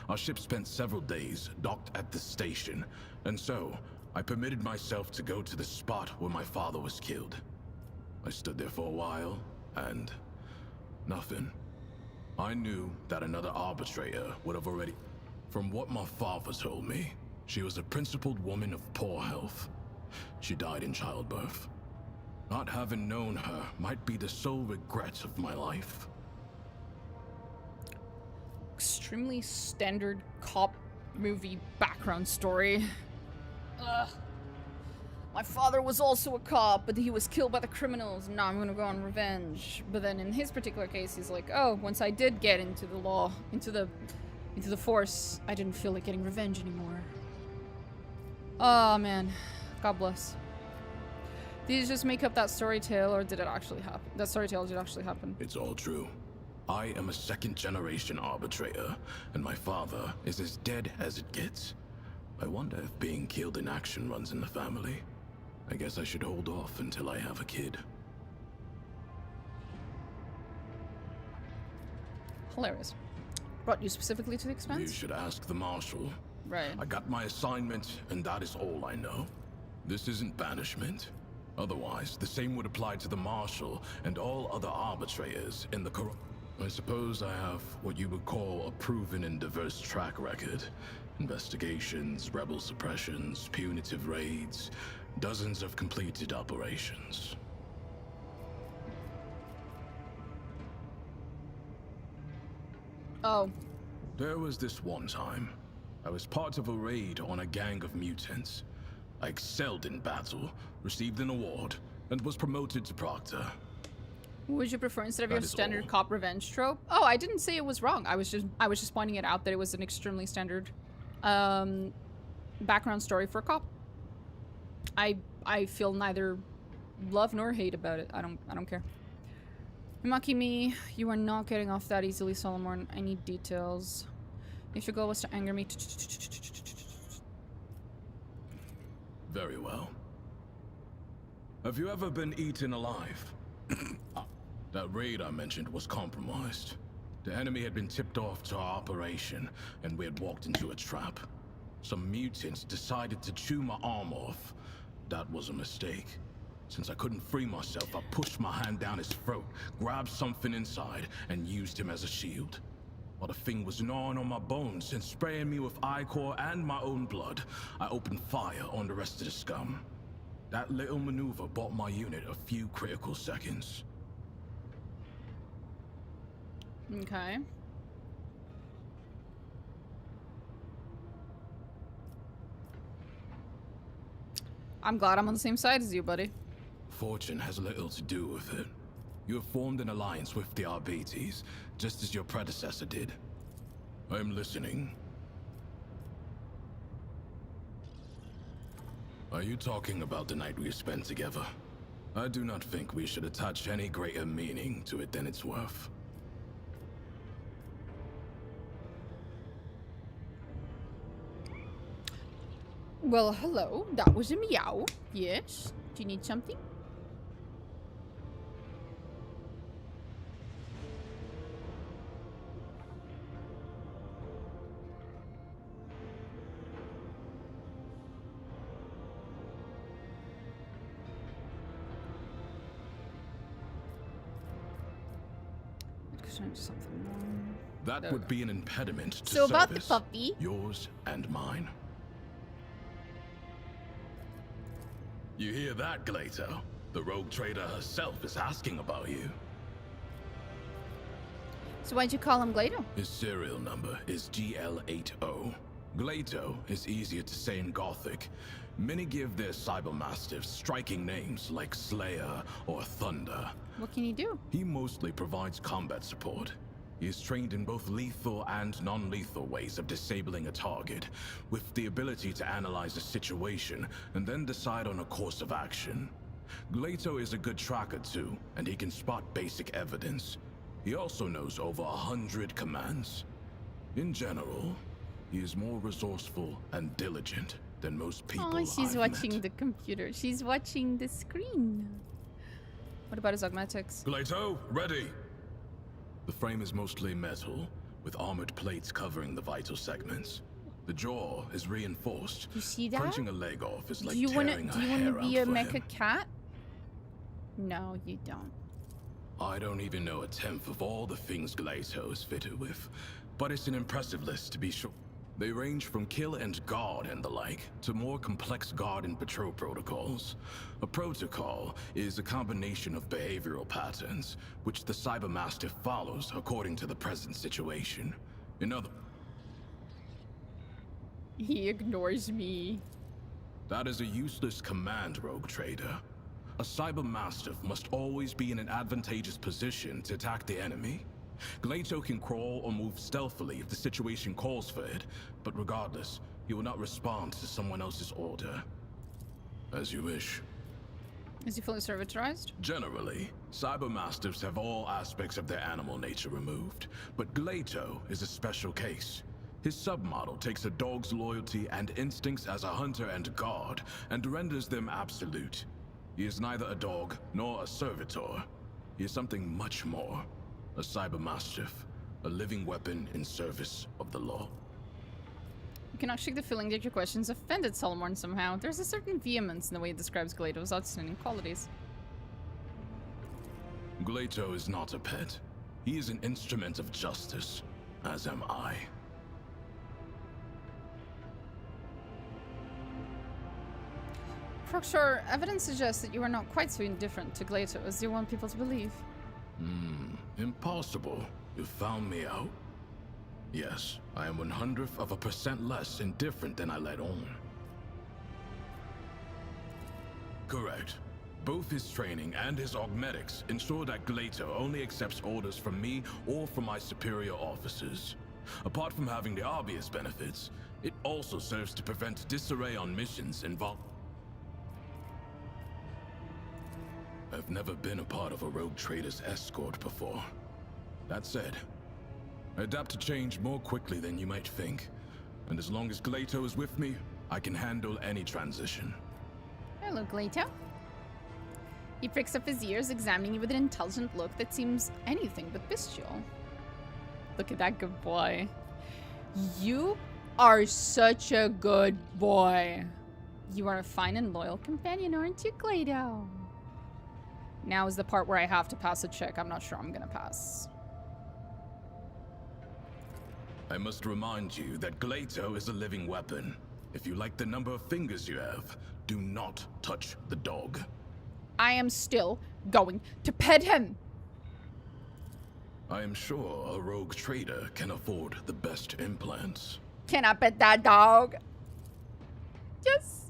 our ship spent several days docked at the station, and so I permitted myself to go to the spot where my father was killed. I stood there for a while, and nothing. I knew that another arbitrator would have already... From what my father told me, she was a principled woman of poor health. She died in childbirth. Not having known her might be the sole regret of my life. Extremely standard cop movie background story. Ugh. My father was also a cop, but he was killed by the criminals, and now I'm gonna go on revenge. But then in his particular case, he's like, oh, once I did get into the law, into the force, I didn't feel like getting revenge anymore. Oh man, God bless. Did you just make up that story tale, or did it actually happen? That story tale did actually happen. It's all true. I am a second-generation arbitrator, and my father is as dead as it gets. I wonder if being killed in action runs in the family. I guess I should hold off until I have a kid. Hilarious. Brought you specifically to the expense? You should ask the Marshal. Right. I got my assignment, and that is all I know. This isn't banishment. Otherwise, the same would apply to the Marshal and all other arbitrators in the I suppose I have what you would call a proven and diverse track record. Investigations, rebel suppressions, punitive raids, dozens of completed operations. Oh. There was this one time. I was part of a raid on a gang of mutants. I excelled in battle, received an award, and was promoted to Proctor. Would you prefer instead of your standard cop revenge trope? Oh, I didn't say it was wrong. I was just pointing it out that it was an extremely standard background story for a cop. I feel neither love nor hate about it. I don't care. Maki me, you are not getting off that easily, Solomorne. I need details. If your goal was to anger me, very well. Have you ever been eaten alive? That raid I mentioned was compromised. The enemy had been tipped off to our operation, and we had walked into a trap. Some mutants decided to chew my arm off. That was a mistake. Since I couldn't free myself, I pushed my hand down his throat, grabbed something inside, and used him as a shield. While the thing was gnawing on my bones and spraying me with ichor and my own blood, I opened fire on the rest of the scum. That little maneuver bought my unit a few critical seconds. Okay. I'm glad I'm on the same side as you, buddy. Fortune has little to do with it. You have formed an alliance with the Arbates, just as your predecessor did. I am listening. Are you talking about the night we spent together? I do not think we should attach any greater meaning to it than it's worth. Well, hello. That was a meow. Yes. Do you need something? Something more. That would be an impediment to so about the service, puppy. yours and mine. You hear that, Glato? The rogue trader herself is asking about you. So why'd you call him Glato? His serial number is GL80. Glato is easier to say in Gothic. Many give their cybermastiffs striking names like Slayer or Thunder. What can he do? He mostly provides combat support. He is trained in both lethal and non-lethal ways of disabling a target, with the ability to analyze a situation and then decide on a course of action. Glato is a good tracker too, and he can spot basic evidence. He also knows over 100 commands. In general, he is more resourceful and diligent. than most people Oh, she's I've watching met. the computer. She's watching the screen. What about his augmetics? Glato, ready! The frame is mostly metal, with armored plates covering the vital segments. The jaw is reinforced. You see that? Crunching a leg off is like Do you wanna tearing do a you hair wanna be a out for mecha him. cat? No, you don't. I don't even know a tenth of all the things Glato is fitted with, but it's an impressive list to be sure. They range from kill and guard and the like, to more complex guard and patrol protocols. A protocol is a combination of behavioral patterns, which the Cybermastiff follows according to the present situation. In other... He ignores me. That is a useless command, Rogue Trader. A Cybermastiff must always be in an advantageous position to attack the enemy. Glato can crawl or move stealthily if the situation calls for it, but regardless, he will not respond to someone else's order. As you wish. Is he fully servitorized? Generally, Cybermastiffs have all aspects of their animal nature removed, but Glato is a special case. His submodel takes a dog's loyalty and instincts as a hunter and guard, and renders them absolute. He is neither a dog nor a servitor. He is something much more. A Cybermastiff, a living weapon in service of the law. You can actually get the feeling that your questions offended Solomorne somehow. There's a certain vehemence in the way he describes Glato's outstanding qualities. Glato is not a pet. He is an instrument of justice, as am I. Proctor, evidence suggests that you are not quite so indifferent to Glato as you want people to believe. Impossible. You found me out? Yes, I am 1/100% less indifferent than I let on. Correct. Both his training and his augmetics ensure that Glato only accepts orders from me or from my superior officers. Apart from having the obvious benefits, it also serves to prevent disarray on missions involved. I've never been a part of a rogue trader's escort before. That said, I adapt to change more quickly than you might think. And as long as Glato is with me, I can handle any transition. Hello, Glato. He pricks up his ears, examining you with an intelligent look that seems anything but bestial. Look at that good boy. You are such a good boy. You are a fine and loyal companion, aren't you, Glato? Now is the part where I have to pass a check. I'm not sure I'm gonna pass. I must remind you that Glato is a living weapon. If you like the number of fingers you have, do not touch the dog. I am still going to pet him. I am sure a rogue trader can afford the best implants. Can I pet that dog? Yes.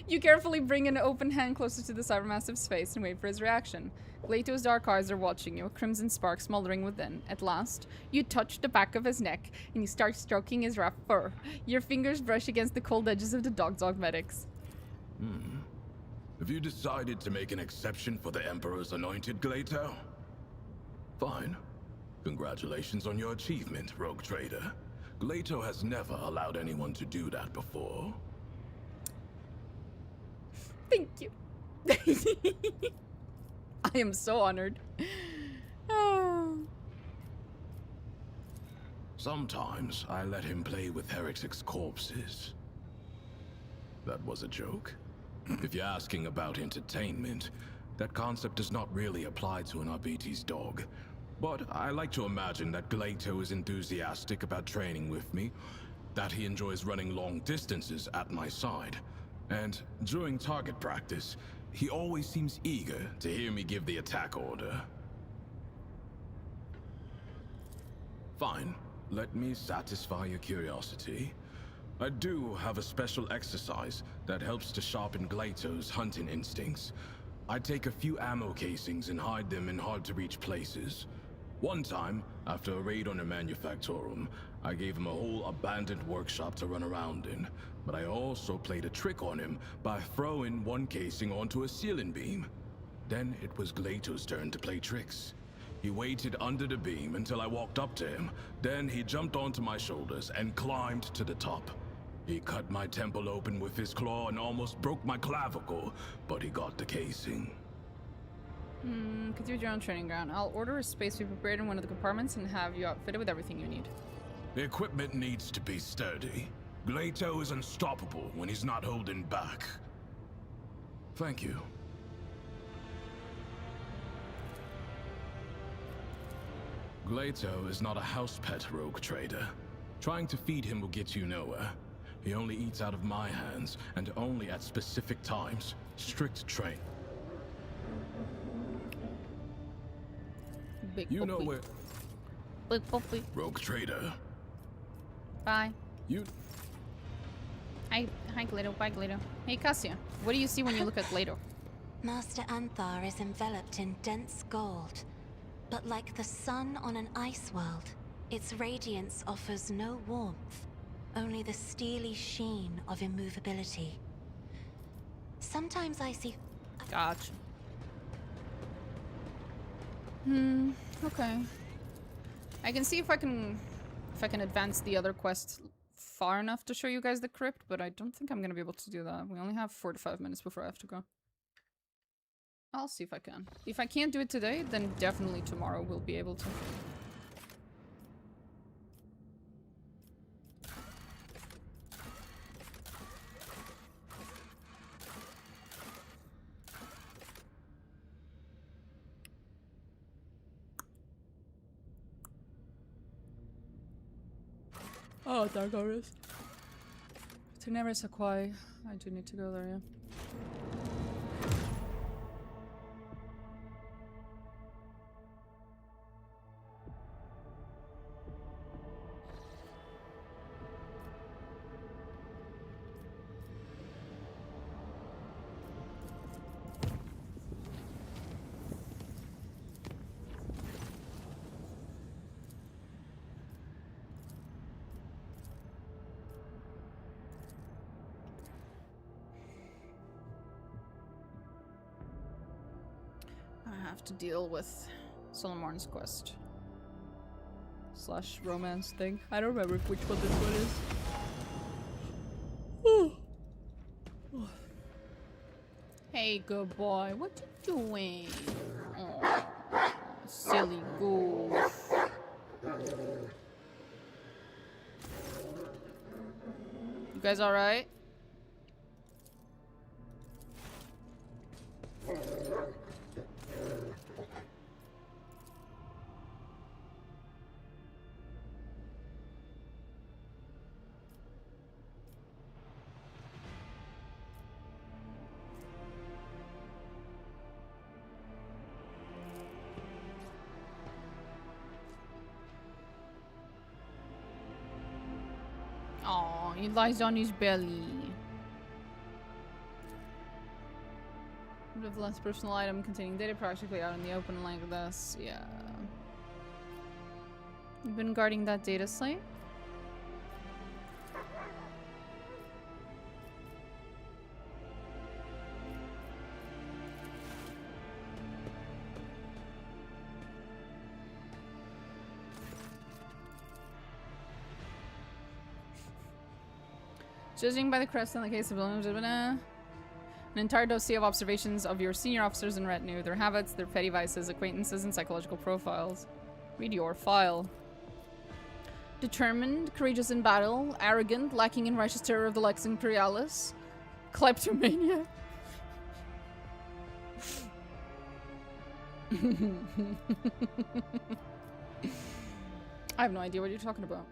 You carefully bring an open hand closer to the Cybermastiff's face and wait for his reaction. Glato's dark eyes are watching you, a crimson spark smoldering within. At last, you touch the back of his neck, and you start stroking his rough fur. Your fingers brush against the cold edges of the dog's augmetics. Have you decided to make an exception for the Emperor's anointed, Glato? Fine. Congratulations on your achievement, rogue trader. Glato has never allowed anyone to do that before. Thank you. I am so honored. Oh. Sometimes I let him play with heretics' corpses. That was a joke. If you're asking about entertainment, that concept does not really apply to an RBT's dog. But I like to imagine that Glato is enthusiastic about training with me, that he enjoys running long distances at my side, and during target practice, he always seems eager to hear me give the attack order. Fine, let me satisfy your curiosity. I do have a special exercise that helps to sharpen Glato's hunting instincts. I take a few ammo casings and hide them in hard-to-reach places. One time, after a raid on a manufactorum, I gave him a whole abandoned workshop to run around in, but I also played a trick on him by throwing one casing onto a ceiling beam. Then it was Glato's turn to play tricks. He waited under the beam until I walked up to him, then he jumped onto my shoulders and climbed to the top. He cut my temple open with his claw and almost broke my clavicle, but he got the casing. Continue with your own training ground. I'll order a space be prepared in one of the compartments and have you outfitted with everything you need. The equipment needs to be sturdy. Glato is unstoppable when he's not holding back. Thank you. Glato is not a house pet, rogue trader. Trying to feed him will get you nowhere. He only eats out of my hands, and only at specific times. Strict train. Big You know puppy. where... Big puppy. Rogue trader. Bye. You... Hi, Glato. Bye, Glato. Hey, Cassia. What do you see when you look at Glato? Master Anthar is enveloped in dense gold. But like the sun on an ice world, its radiance offers no warmth, only the steely sheen of immovability. Sometimes I see... Gotcha. Okay. I can see if I can advance the other quest far enough to show you guys the crypt, but I don't think I'm gonna be able to do that. We only have 4 to 5 minutes before I have to go. I'll see if I can. If I can't do it today, then definitely tomorrow we'll be able to. Oh, Dargoris. To Neris Aquai. I do need to go there, yeah. I have to deal with Solomorne's quest. / romance thing. I don't remember which one this one is. Hey, good boy. What you doing? Oh, silly goof. You guys alright? Oh, he lies on his belly. With less personal item containing data practically out in the open like this, yeah. You've been guarding that data site? Judging by the crest on the case of an entire dossier of observations of your senior officers and retinue, their habits, their petty vices, acquaintances, and psychological profiles. Read your file. Determined, courageous in battle, arrogant, lacking in righteous terror of the Lex Imperialis, kleptomania. I have no idea what you're talking about.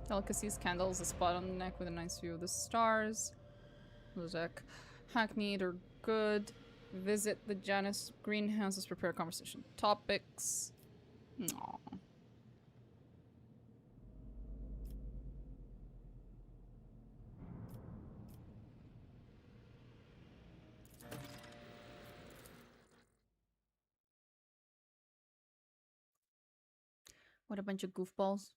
Delicacies, candles, a spot on the neck with a nice view of the stars. Deck. Hackneyed or good. Visit the Janus greenhouses, prepare conversation topics. Aww. What a bunch of goofballs.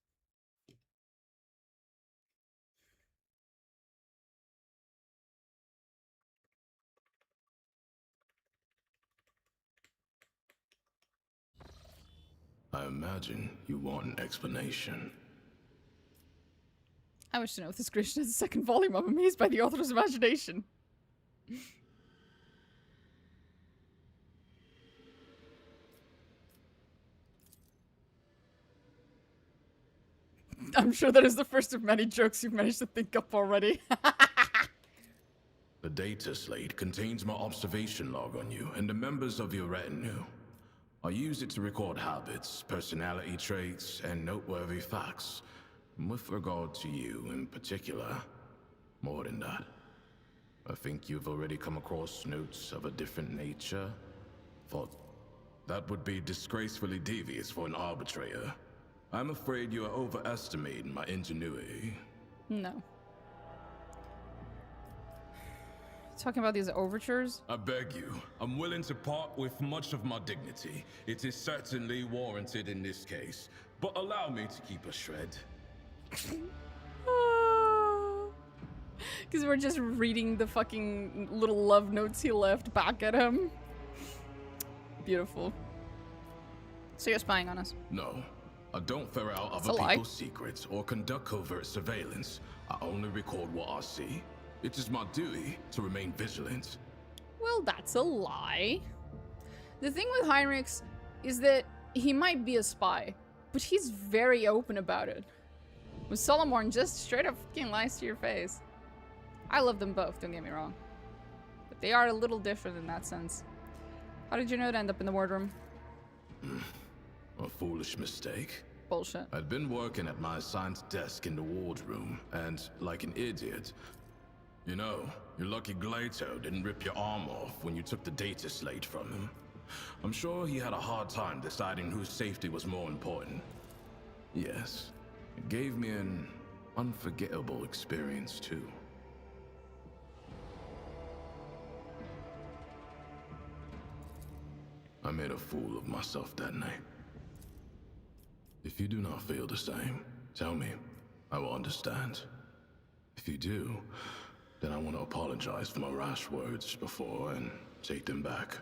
I imagine you want an explanation. I wish to know if this creation has a second volume. I'm amazed by the author's imagination. I'm sure that is the first of many jokes you've managed to think up already. The data slate contains my observation log on you and the members of your retinue. I use it to record habits, personality traits, and noteworthy facts. With regard to you in particular, more than that, I think you've already come across notes of a different nature. Thought that would be disgracefully devious for an arbitrator. I'm afraid you are overestimating my ingenuity. No. Talking about these overtures? I beg you, I'm willing to part with much of my dignity. It is certainly warranted in this case, but allow me to keep a shred. Because we're just reading the fucking little love notes he left back at him. Beautiful. So you're spying on us? No. I don't ferret out other people's secrets or conduct covert surveillance. I only record what I see. It is my duty to remain vigilant. Well, that's a lie. The thing with Heinrichs is that he might be a spy, but he's very open about it. With Solomorne, just straight up fucking lies to your face. I love them both, don't get me wrong. But they are a little different in that sense. How did you know to end up in the wardroom? A foolish mistake. Bullshit. I'd been working at my assigned desk in the wardroom, and like an idiot, you know, your lucky Glato didn't rip your arm off when you took the data slate from him. I'm sure he had a hard time deciding whose safety was more important. Yes, it gave me an unforgettable experience too. I made a fool of myself that night. If you do not feel the same, tell me. I will understand. If you do, then I want to apologize for my rash words before and take them back.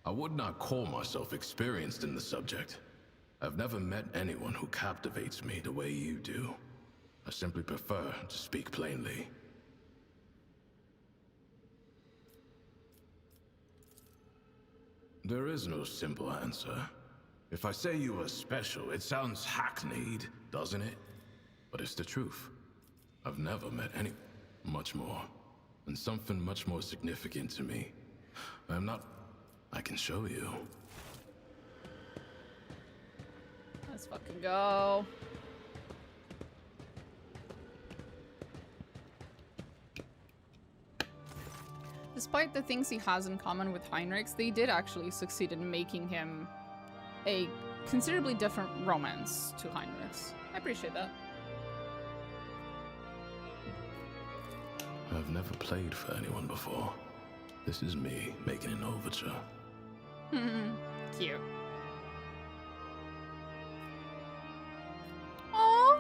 I would not call myself experienced in the subject. I've never met anyone who captivates me the way you do. I simply prefer to speak plainly. There is no simple answer. If I say you are special, it sounds hackneyed, doesn't it? But it's the truth. I've never met any... much more. And something much more significant to me. I'm not... I can show you. Let's fucking go. Despite the things he has in common with Heinrichs, they did actually succeed in making him a considerably different romance to Heinrichs. I appreciate that. I've never played for anyone before. This is me making an overture. Cute. Aww.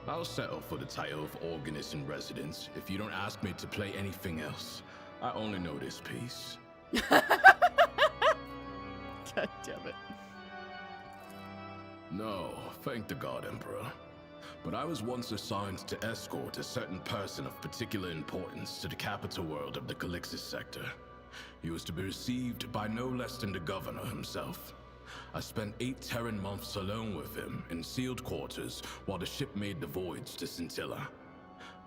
I'll settle for the title of Organist in Residence if you don't ask me to play anything else. I only know this piece. God damn it. No, thank the God Emperor. But I was once assigned to escort a certain person of particular importance to the capital world of the Calixis sector. He was to be received by no less than the governor himself. I spent 8 Terran months alone with him in sealed quarters while the ship made the voyage to Scintilla.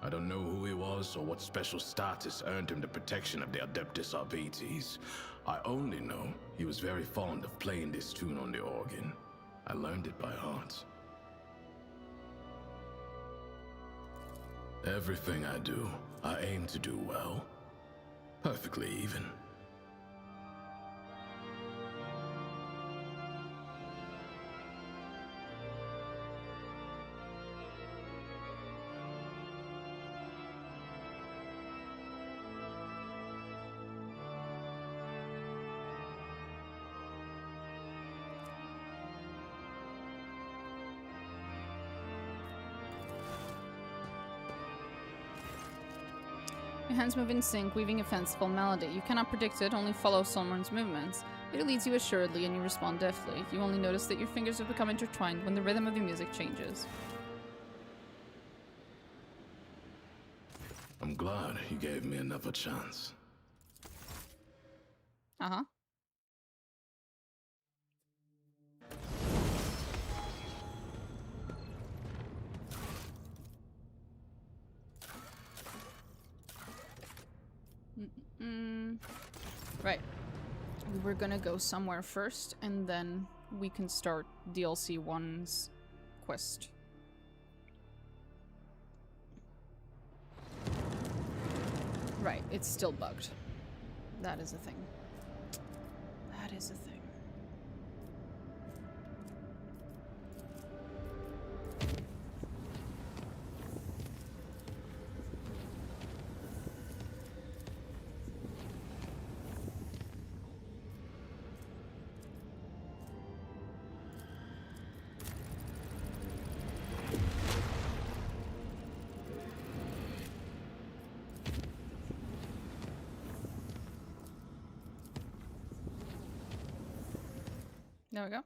I don't know who he was or what special status earned him the protection of the Adeptus Arbites. I only know he was very fond of playing this tune on the organ. I learned it by heart. Everything I do, I aim to do well. Perfectly even. Your hands move in sync, weaving a fanciful melody. You cannot predict it, only follow Solomorne's movements. It leads you assuredly, and you respond deftly. You only notice that your fingers have become intertwined when the rhythm of the music changes. I'm glad you gave me another chance. Uh-huh. Right. We were gonna go somewhere first, and then we can start DLC 1's quest. Right, it's still bugged. That is a thing. That is a thing. There we go.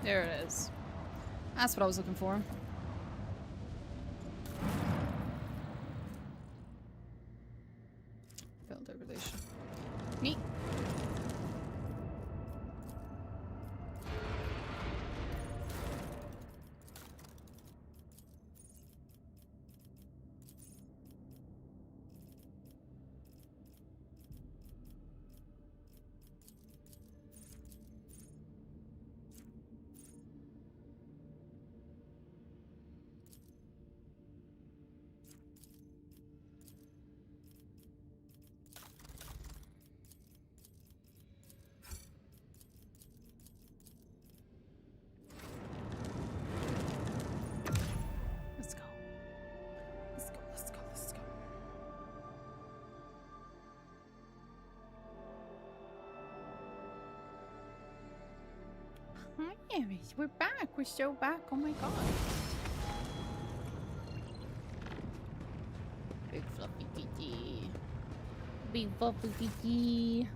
There it is. That's what I was looking for. Failed degradation. Neat. We're back. We're so back. Oh my god. Big fluffy kitty. Big fluffy kitty.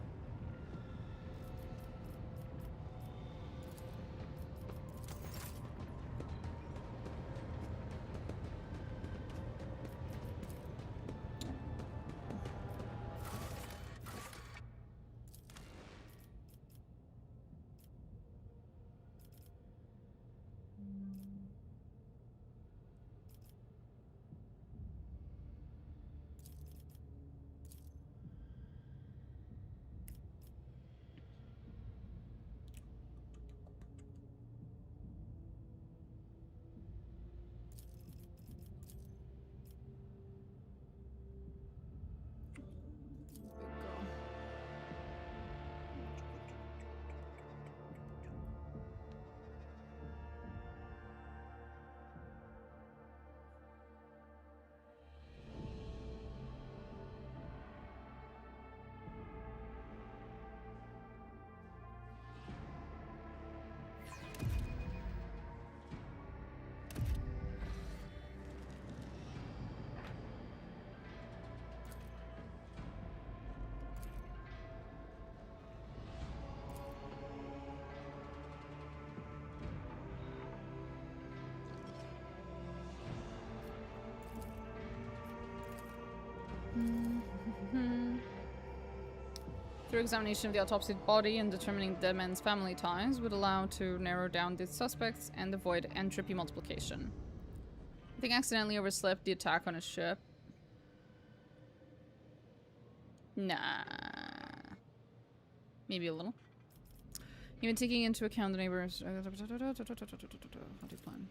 Through examination of the autopsied body and determining the dead man's family ties would allow to narrow down the suspects and avoid entropy multiplication. I think I accidentally overslept the attack on his ship. Nah. Maybe a little. Even taking into account the neighbors. How do you plan?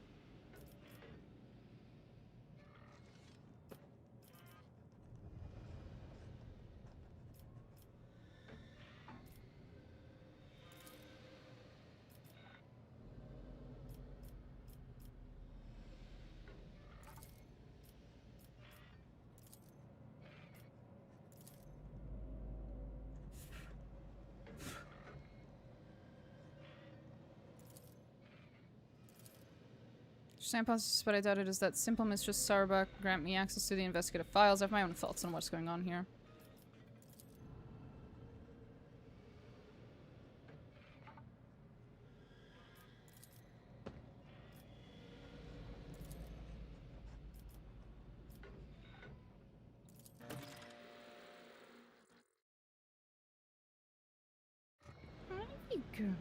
Samples, but I doubt it is that simple. Mistress Sarbuck, grant me access to the investigative files. I have my own thoughts on what's going on here. There you go.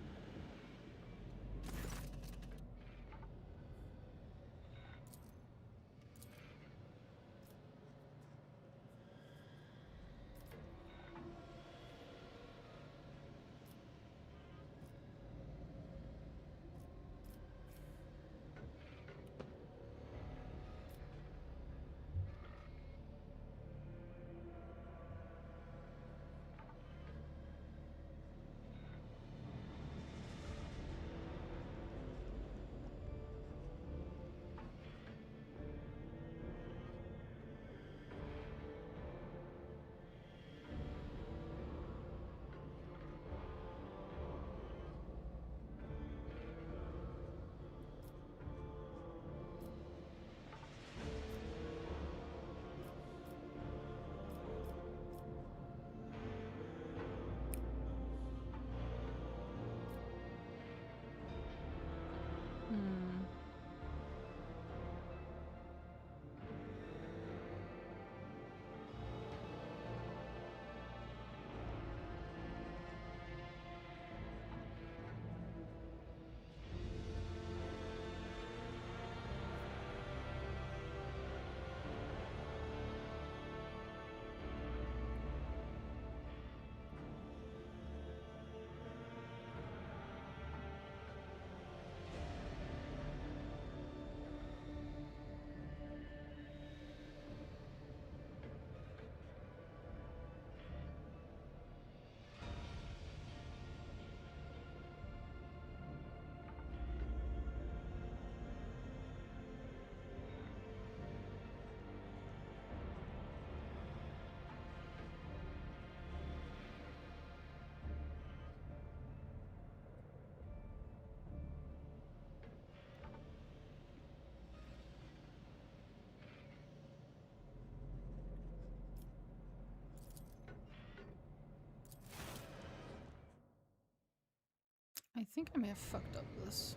I think I may have fucked up this.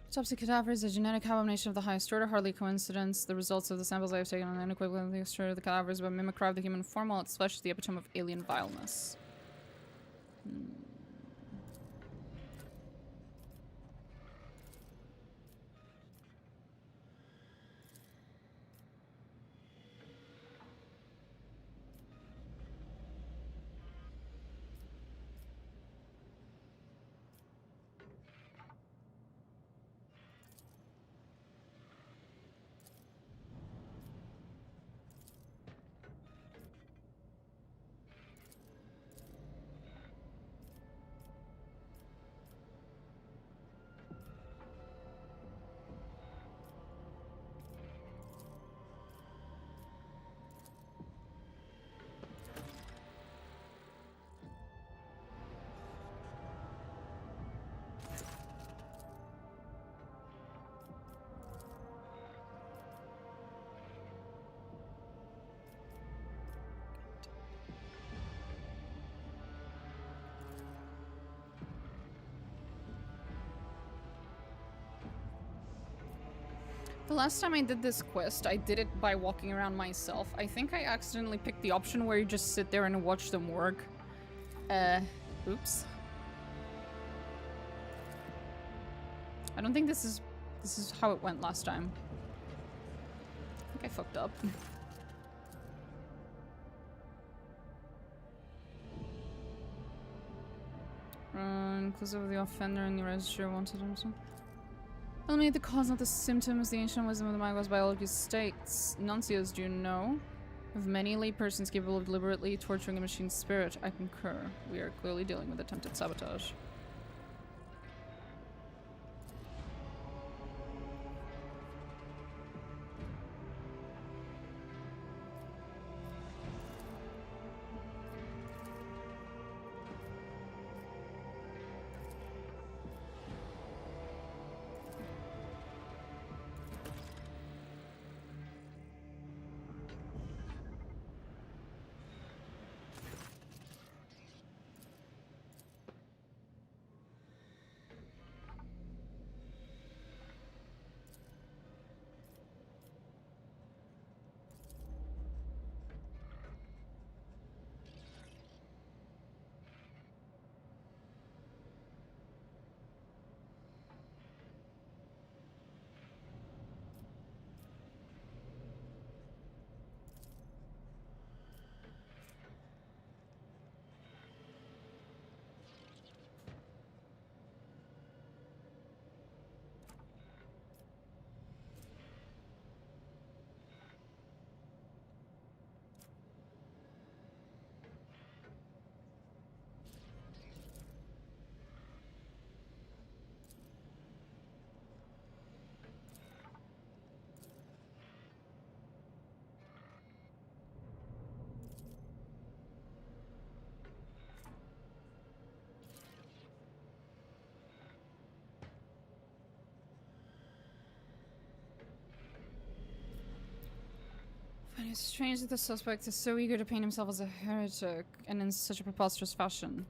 Autopsy cadaver is a genetic abomination of the highest order, hardly coincidence. The results of the samples I have taken are unequivocally destroyed the cadavers, but mimicry of the human form, while its flesh is the epitome of alien vileness. The last time I did this quest, I did it by walking around myself. I think I accidentally picked the option where you just sit there and watch them work. Oops. I don't think this is how it went last time. I think I fucked up. Inclusive of the offender and the registry wanted him to eliminate the cause, not the symptoms. The ancient wisdom of the Magos biology states. Nuncios, do you know of many laypersons capable of deliberately torturing a machine's spirit? I concur. We are clearly dealing with attempted sabotage. And it's strange that the suspect is so eager to paint himself as a heretic, and in such a preposterous fashion.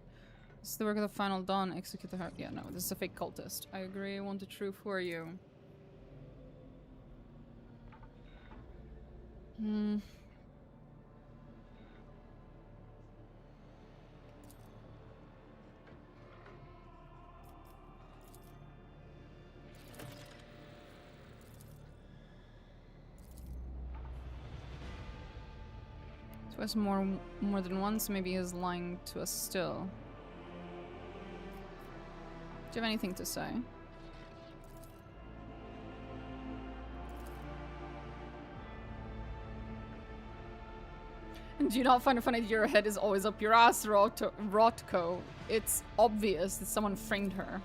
This is the work of the Final Dawn. Execute the heart. Yeah, no, this is a fake cultist. I agree. I want the truth. Who are you? Twice more than once. Maybe he's lying to us still. Do you have anything to say? Do you not find it funny that your head is always up your ass, Rotko? It's obvious that someone framed her.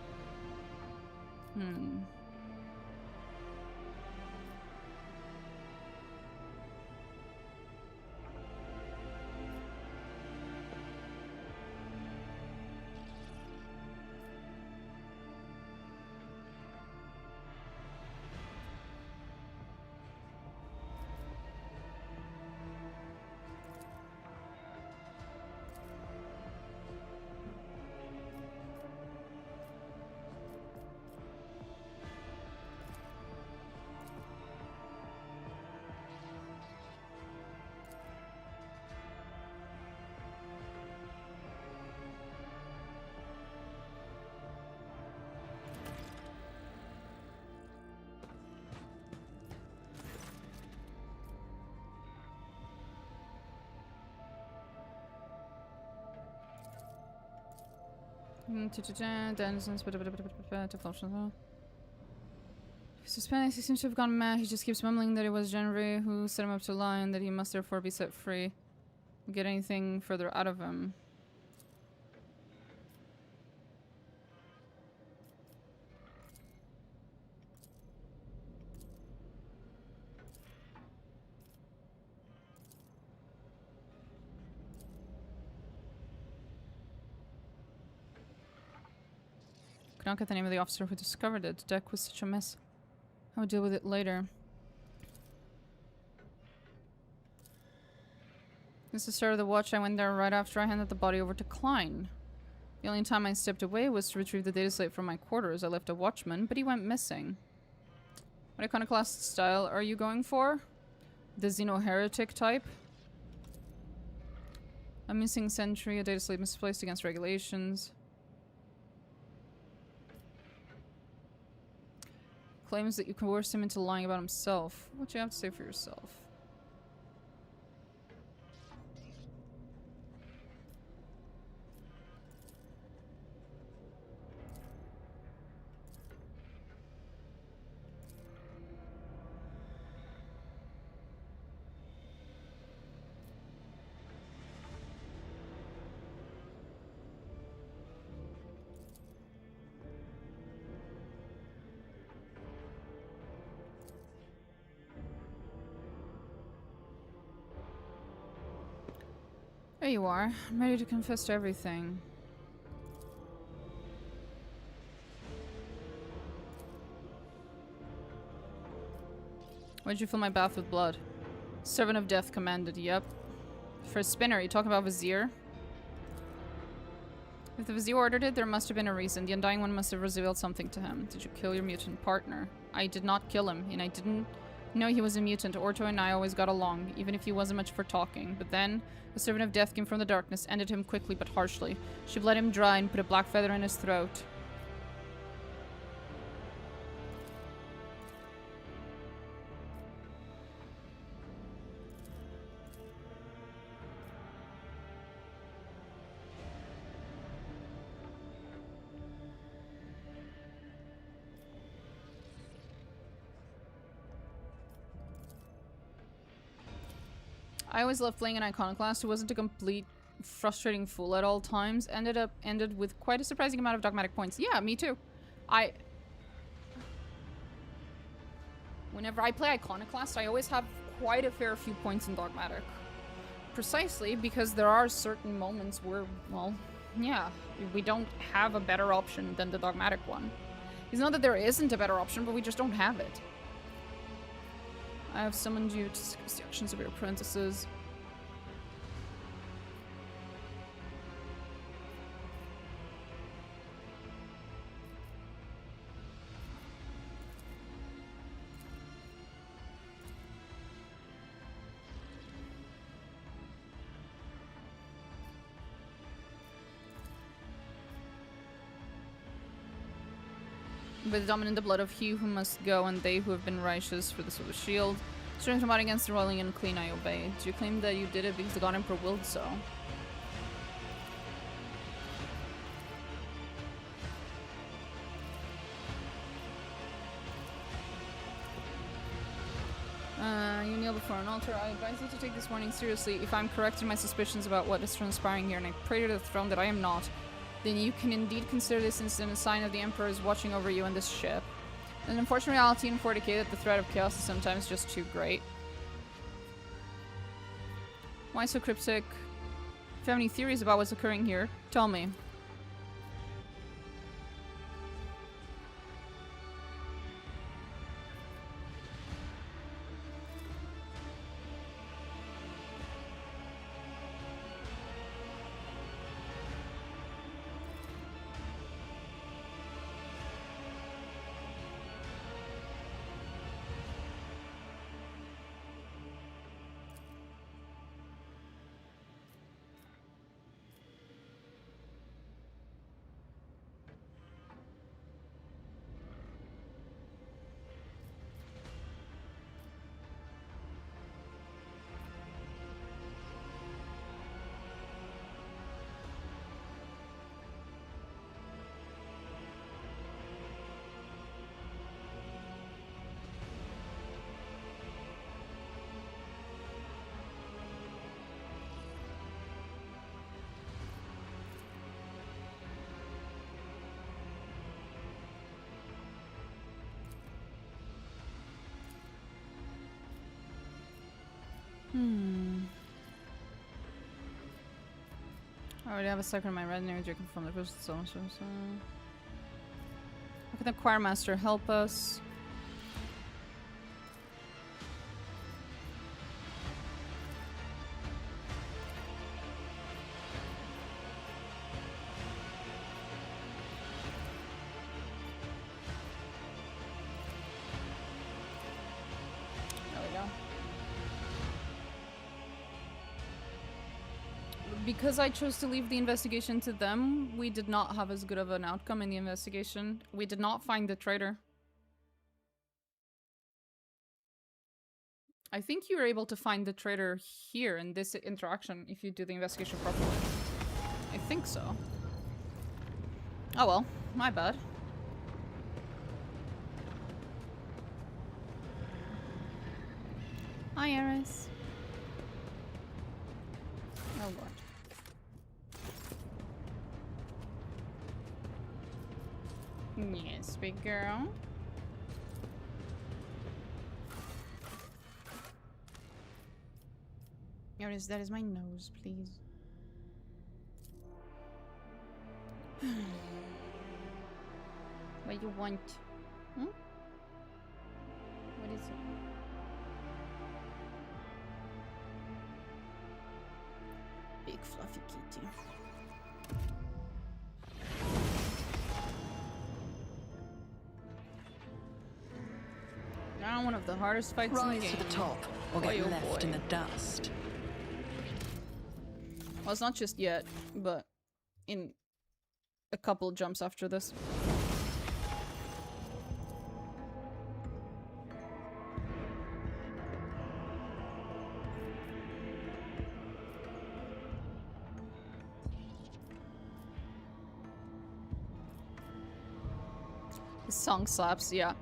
Suspense, he seems to have gone mad. He just keeps mumbling that it was Genry who set him up to lie and that he must therefore be set free. We'll get anything further out of him. Could not get the name of the officer who discovered it. The deck was such a mess. I will deal with it later. This is the start of the watch. I went there right after I handed the body over to Klein. The only time I stepped away was to retrieve the data slate from my quarters. I left a watchman, but he went missing. What iconoclast style are you going for? The Xeno-heretic type? A missing sentry, a data slate misplaced against regulations. Claims that you coerced him into lying about himself. What do you have to say for yourself? There you are. I'm ready to confess to everything. Why'd you fill my bath with blood? Servant of Death commanded, yep. For a spinner, you talking about Vizier? If the Vizier ordered it, there must have been a reason. The Undying One must have revealed something to him. Did you kill your mutant partner? I did not kill him, and I didn't know he was a mutant. Orto and I always got along, even if he wasn't much for talking. But then, a Servant of Death came from the darkness, ended him quickly but harshly. She bled him dry and put a black feather in his throat. I always loved playing an iconoclast who wasn't a complete frustrating fool at all times. Ended with quite a surprising amount of dogmatic points. Yeah, me too. Whenever I play iconoclast, I always have quite a fair few points in dogmatic. Precisely because there are certain moments where, well, yeah, we don't have a better option than the dogmatic one. It's not that there isn't a better option, but we just don't have it. I have summoned you to discuss the actions of your apprentices. By the dominant the blood of he who must go, and they who have been righteous for the silver shield. Strength from out against the rolling and clean I obey. Do you claim that you did it because the God Emperor willed so? You kneel before an altar. I advise you to take this warning seriously. If I'm correct in my suspicions about what is transpiring here, and I pray to the throne that I am not, then you can indeed consider this incident a sign of the Emperor is watching over you and this ship. An unfortunate reality in 40k that the threat of chaos is sometimes just too great. Why so cryptic? If you have any theories about what's occurring here, tell me. I already have a second in my red name. You can from the first so. How can the choir master help us? because I chose to leave the investigation to them, we did not have as good of an outcome in the investigation. We did not find the traitor. I think you were able to find the traitor here in this interaction if you do the investigation properly. I think so. Oh well, my bad. Hi, Eris. Oh god. Yes, big girl. Eris, that is my nose, please. What you want? Hmm? What is it? Big fluffy kitty. Now one of the hardest fights in the game. Rise to the top, or get left in the dust. Well, it's not just yet, but in a couple jumps after this. The song slaps, yeah.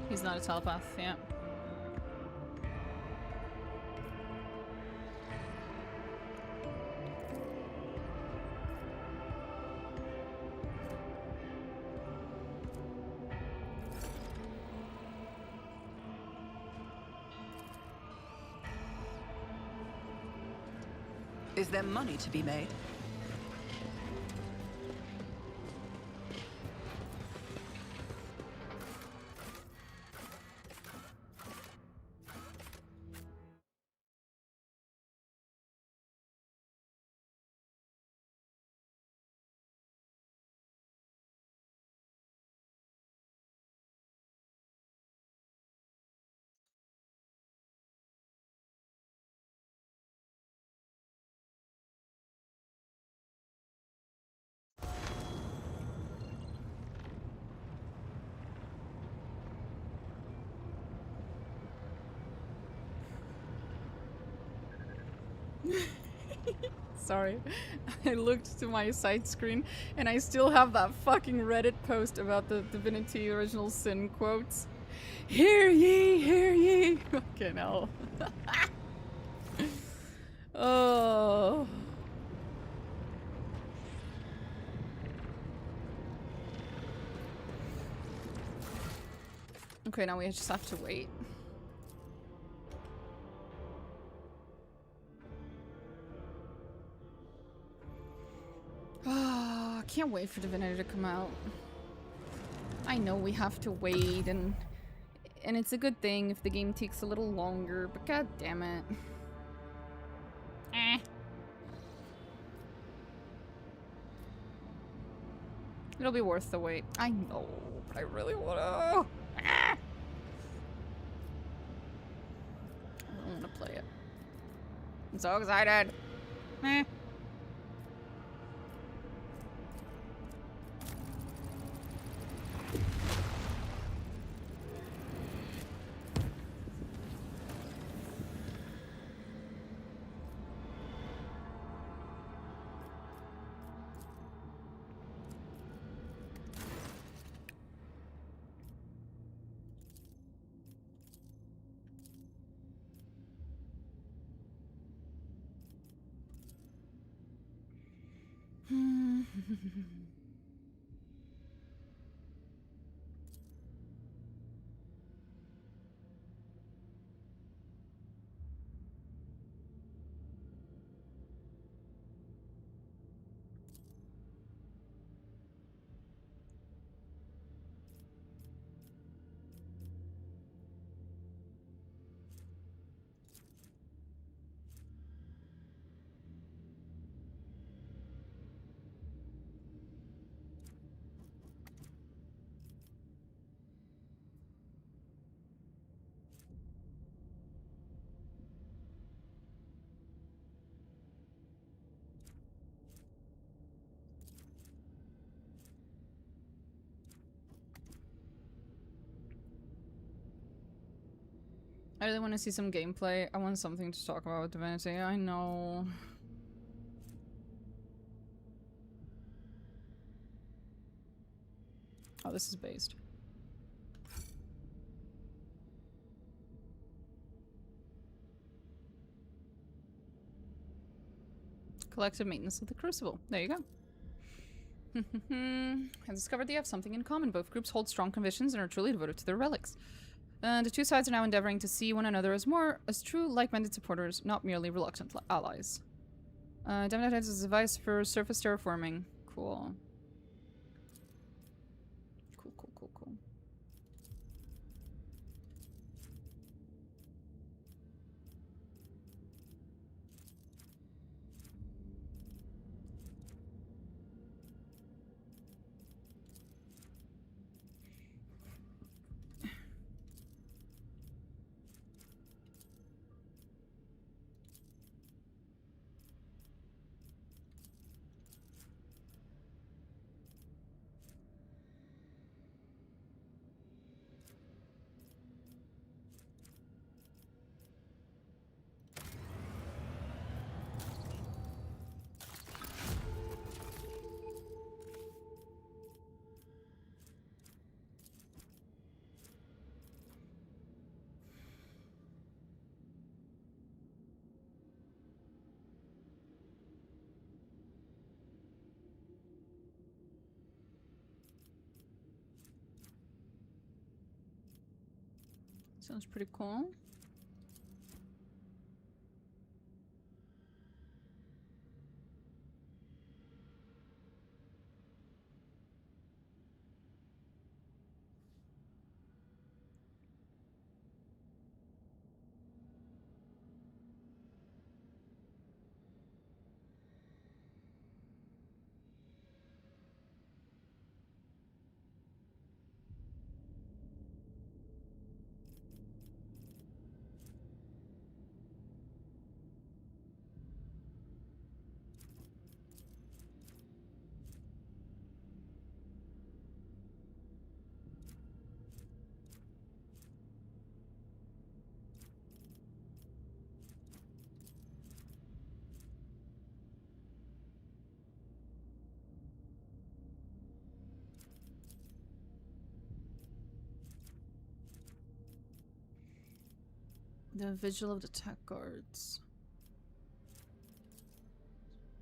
He's not a telepath, yeah. Is there money to be made? Sorry. I looked to my side screen and I still have that fucking Reddit post about the Divinity Original Sin quotes. Hear ye, hear ye. Okay, no. Oh. Okay, now we just have to wait. Ah, I can't wait for Divinity to come out. I know we have to wait, and it's a good thing if the game takes a little longer, but god damn it. It'll be worth the wait. I know, but I really wanna. I don't wanna play it. I'm so excited. I really want to see some gameplay. I want something to talk about with Divinity. I know. Oh, this is based. Collective maintenance of the Crucible. There you go. I discovered they have something in common. Both groups hold strong convictions and are truly devoted to their relics. The two sides are now endeavoring to see one another as true like-minded supporters, not merely reluctant allies. Definite has a device for surface terraforming. Cool. Cool. Sounds pretty cool. The vigil of the tech guards.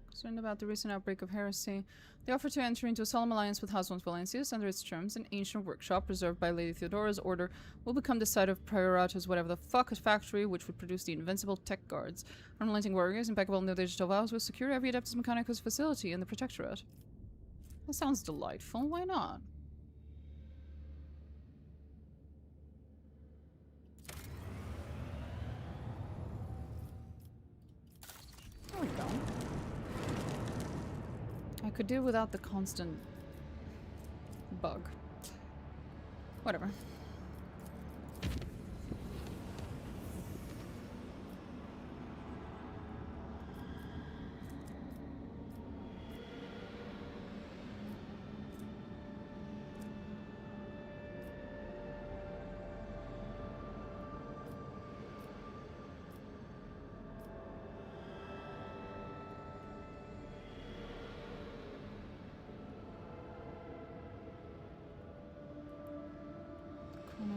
Concerned about the recent outbreak of heresy, they offer to enter into a solemn alliance with House Valencius. Under its terms, an ancient workshop reserved by Lady Theodora's order will become the site of Prioratus whatever the fuck a factory which would produce the invincible tech guards. Unrelenting warriors, impeccable no digital vows will secure every Adeptus Mechanicus facility in the Protectorate. That sounds delightful. Why not? There we go. I could do without the constant bug. Whatever.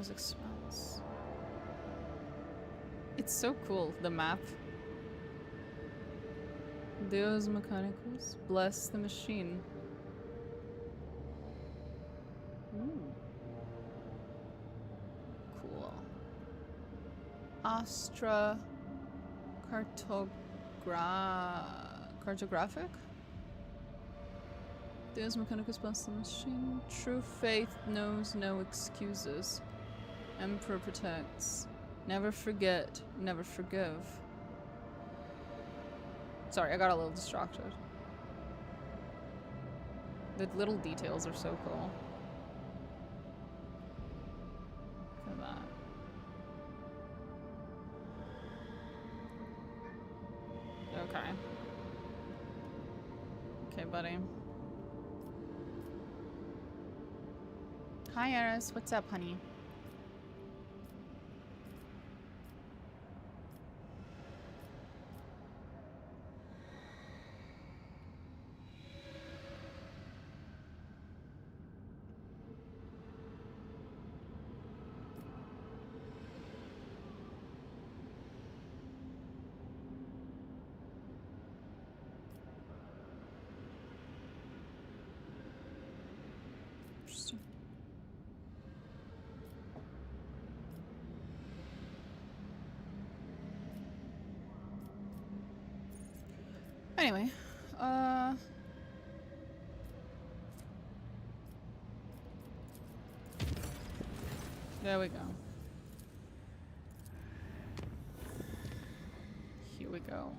Expense. It's so cool, the map. Deus Mechanicus, bless the machine. Ooh. Cool. Astra cartographic? Deus mechanicus plus the machine. True faith knows no excuses. Emperor protects. Never forget, never forgive. Sorry, I got a little distracted. The little details are so cool. Look at that. Okay. Okay, buddy. Hi, Eris. What's up, honey? Interesting. Anyway, there we go. Here we go.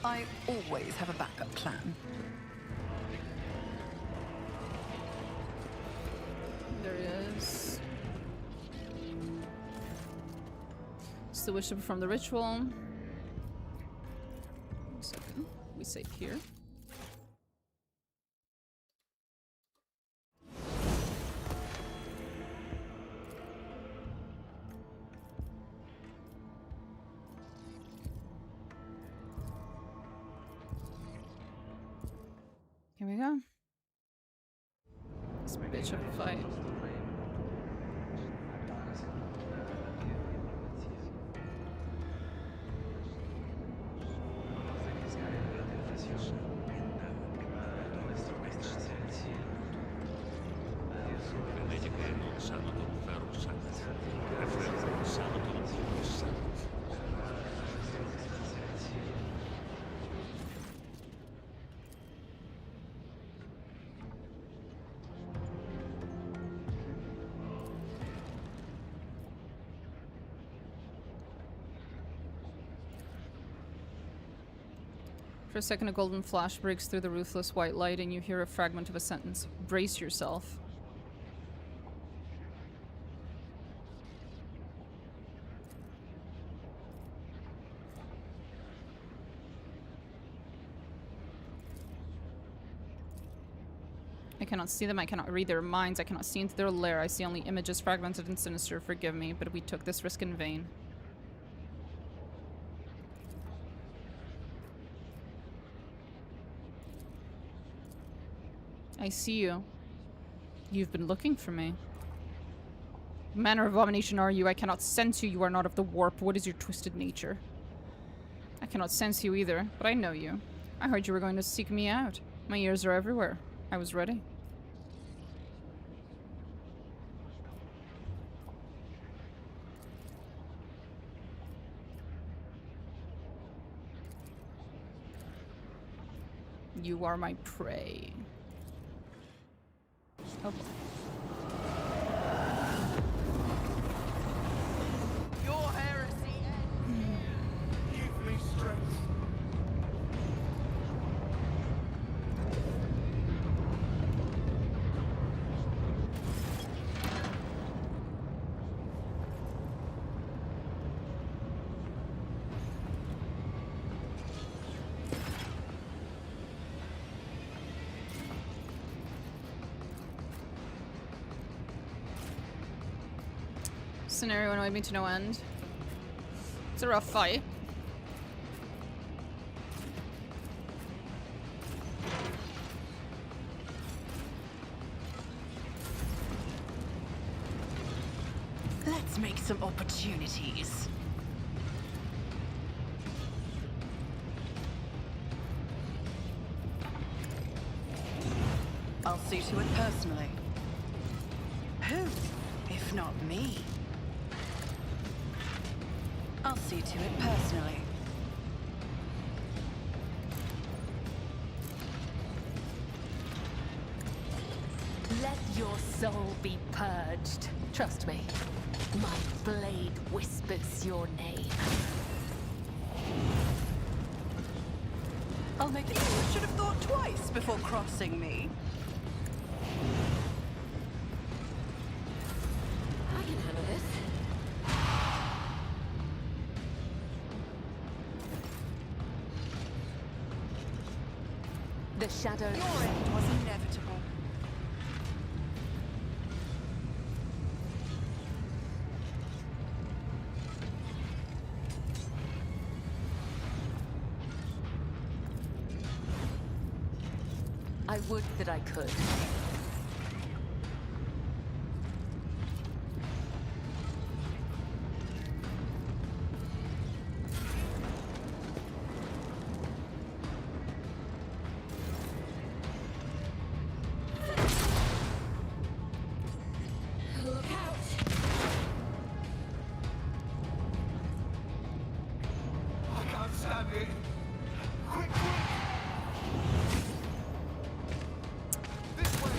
I always have a backup plan. There he is. Still wish to perform the ritual. 1 second. We save here. Here we go. This bitch of a fight. For a second, a golden flash breaks through the ruthless white light and you hear a fragment of a sentence. Brace yourself. I cannot see them, I cannot read their minds, I cannot see into their lair. I see only images fragmented and sinister. Forgive me, but we took this risk in vain. I see you. You've been looking for me. What manner of abomination are you? I cannot sense you. You are not of the warp. What is your twisted nature? I cannot sense you either, but I know you. I heard you were going to seek me out. My ears are everywhere. I was ready. You are my prey. Oh boy. scenario annoyed me to no end. It's a rough fight. Let's make some opportunities. I'll see to it personally. Who, if not me? I'll see to it personally. Let your soul be purged. Trust me. My blade whispers your name. I'll make it. You should have thought twice before crossing me. I can handle this. The shadow. Your end was inevitable. I would that I could. Look out! I can't stand it. Quick, quick! This way!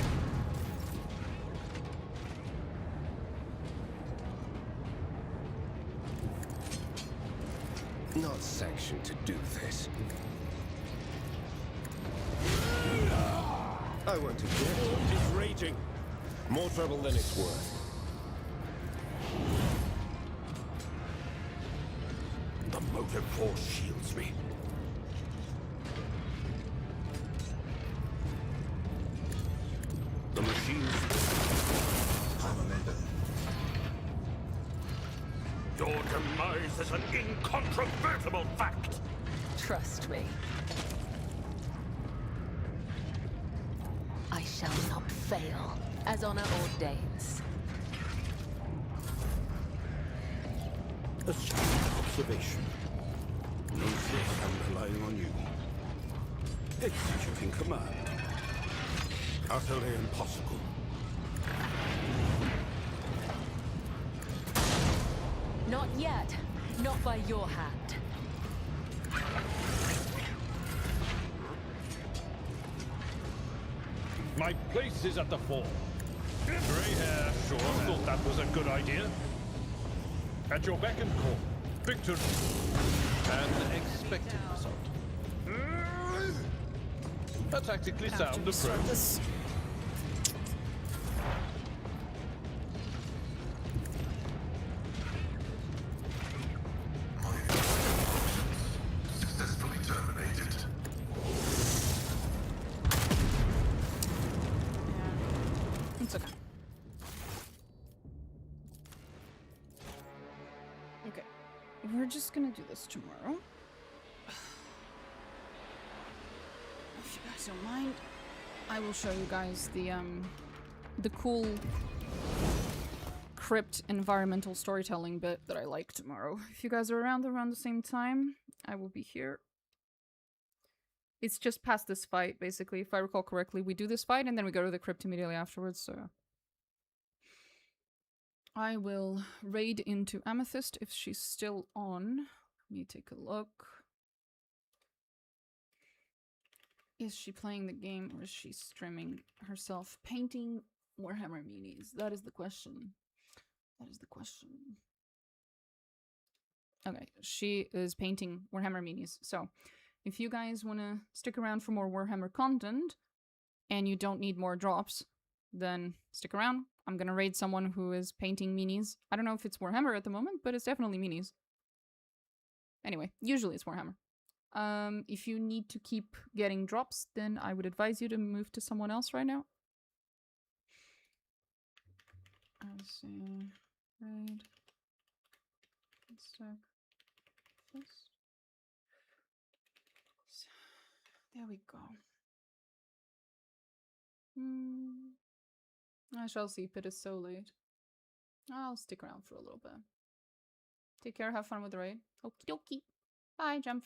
Not sanctioned to do this. I won't object. It is raging. More trouble than it's worth. The motive force shields me. The machines. Your demise is an incontrovertible fact. Trust me. I shall not fail, as honor ordains. A strong observation. No fear, I'm relying on you. Executing command. Utterly impossible. Not yet. Not by your hand. My place is at the fore. Grey hair sure thought that was a good idea. At your beck and call. Victory. An expected result. A tactically sound approach. Successfully terminated. It's okay. Okay. We're just gonna do this tomorrow. If you guys don't mind, I will show you guys the cool crypt environmental storytelling bit that I like tomorrow. If you guys are around the same time, I will be here. It's just past this fight, basically. If I recall correctly, we do this fight and then we go to the crypt immediately afterwards, so... I will raid into Amethyst if she's still on. Let me take a look. Is she playing the game or is she streaming herself painting Warhammer minis? That is the question. That is the question. Okay, she is painting Warhammer minis. So, if you guys want to stick around for more Warhammer content, and you don't need more drops, then stick around. I'm gonna raid someone who is painting minis. I don't know if it's Warhammer at the moment, but it's definitely minis. Anyway, usually it's Warhammer. If you need to keep getting drops, then I would advise you to move to someone else right now. Let's see. Raid. Let's stack this. There we go. I shall see. It is so late. I'll stick around for a little bit. Take care. Have fun with the raid. Okie dokie. Bye, jump.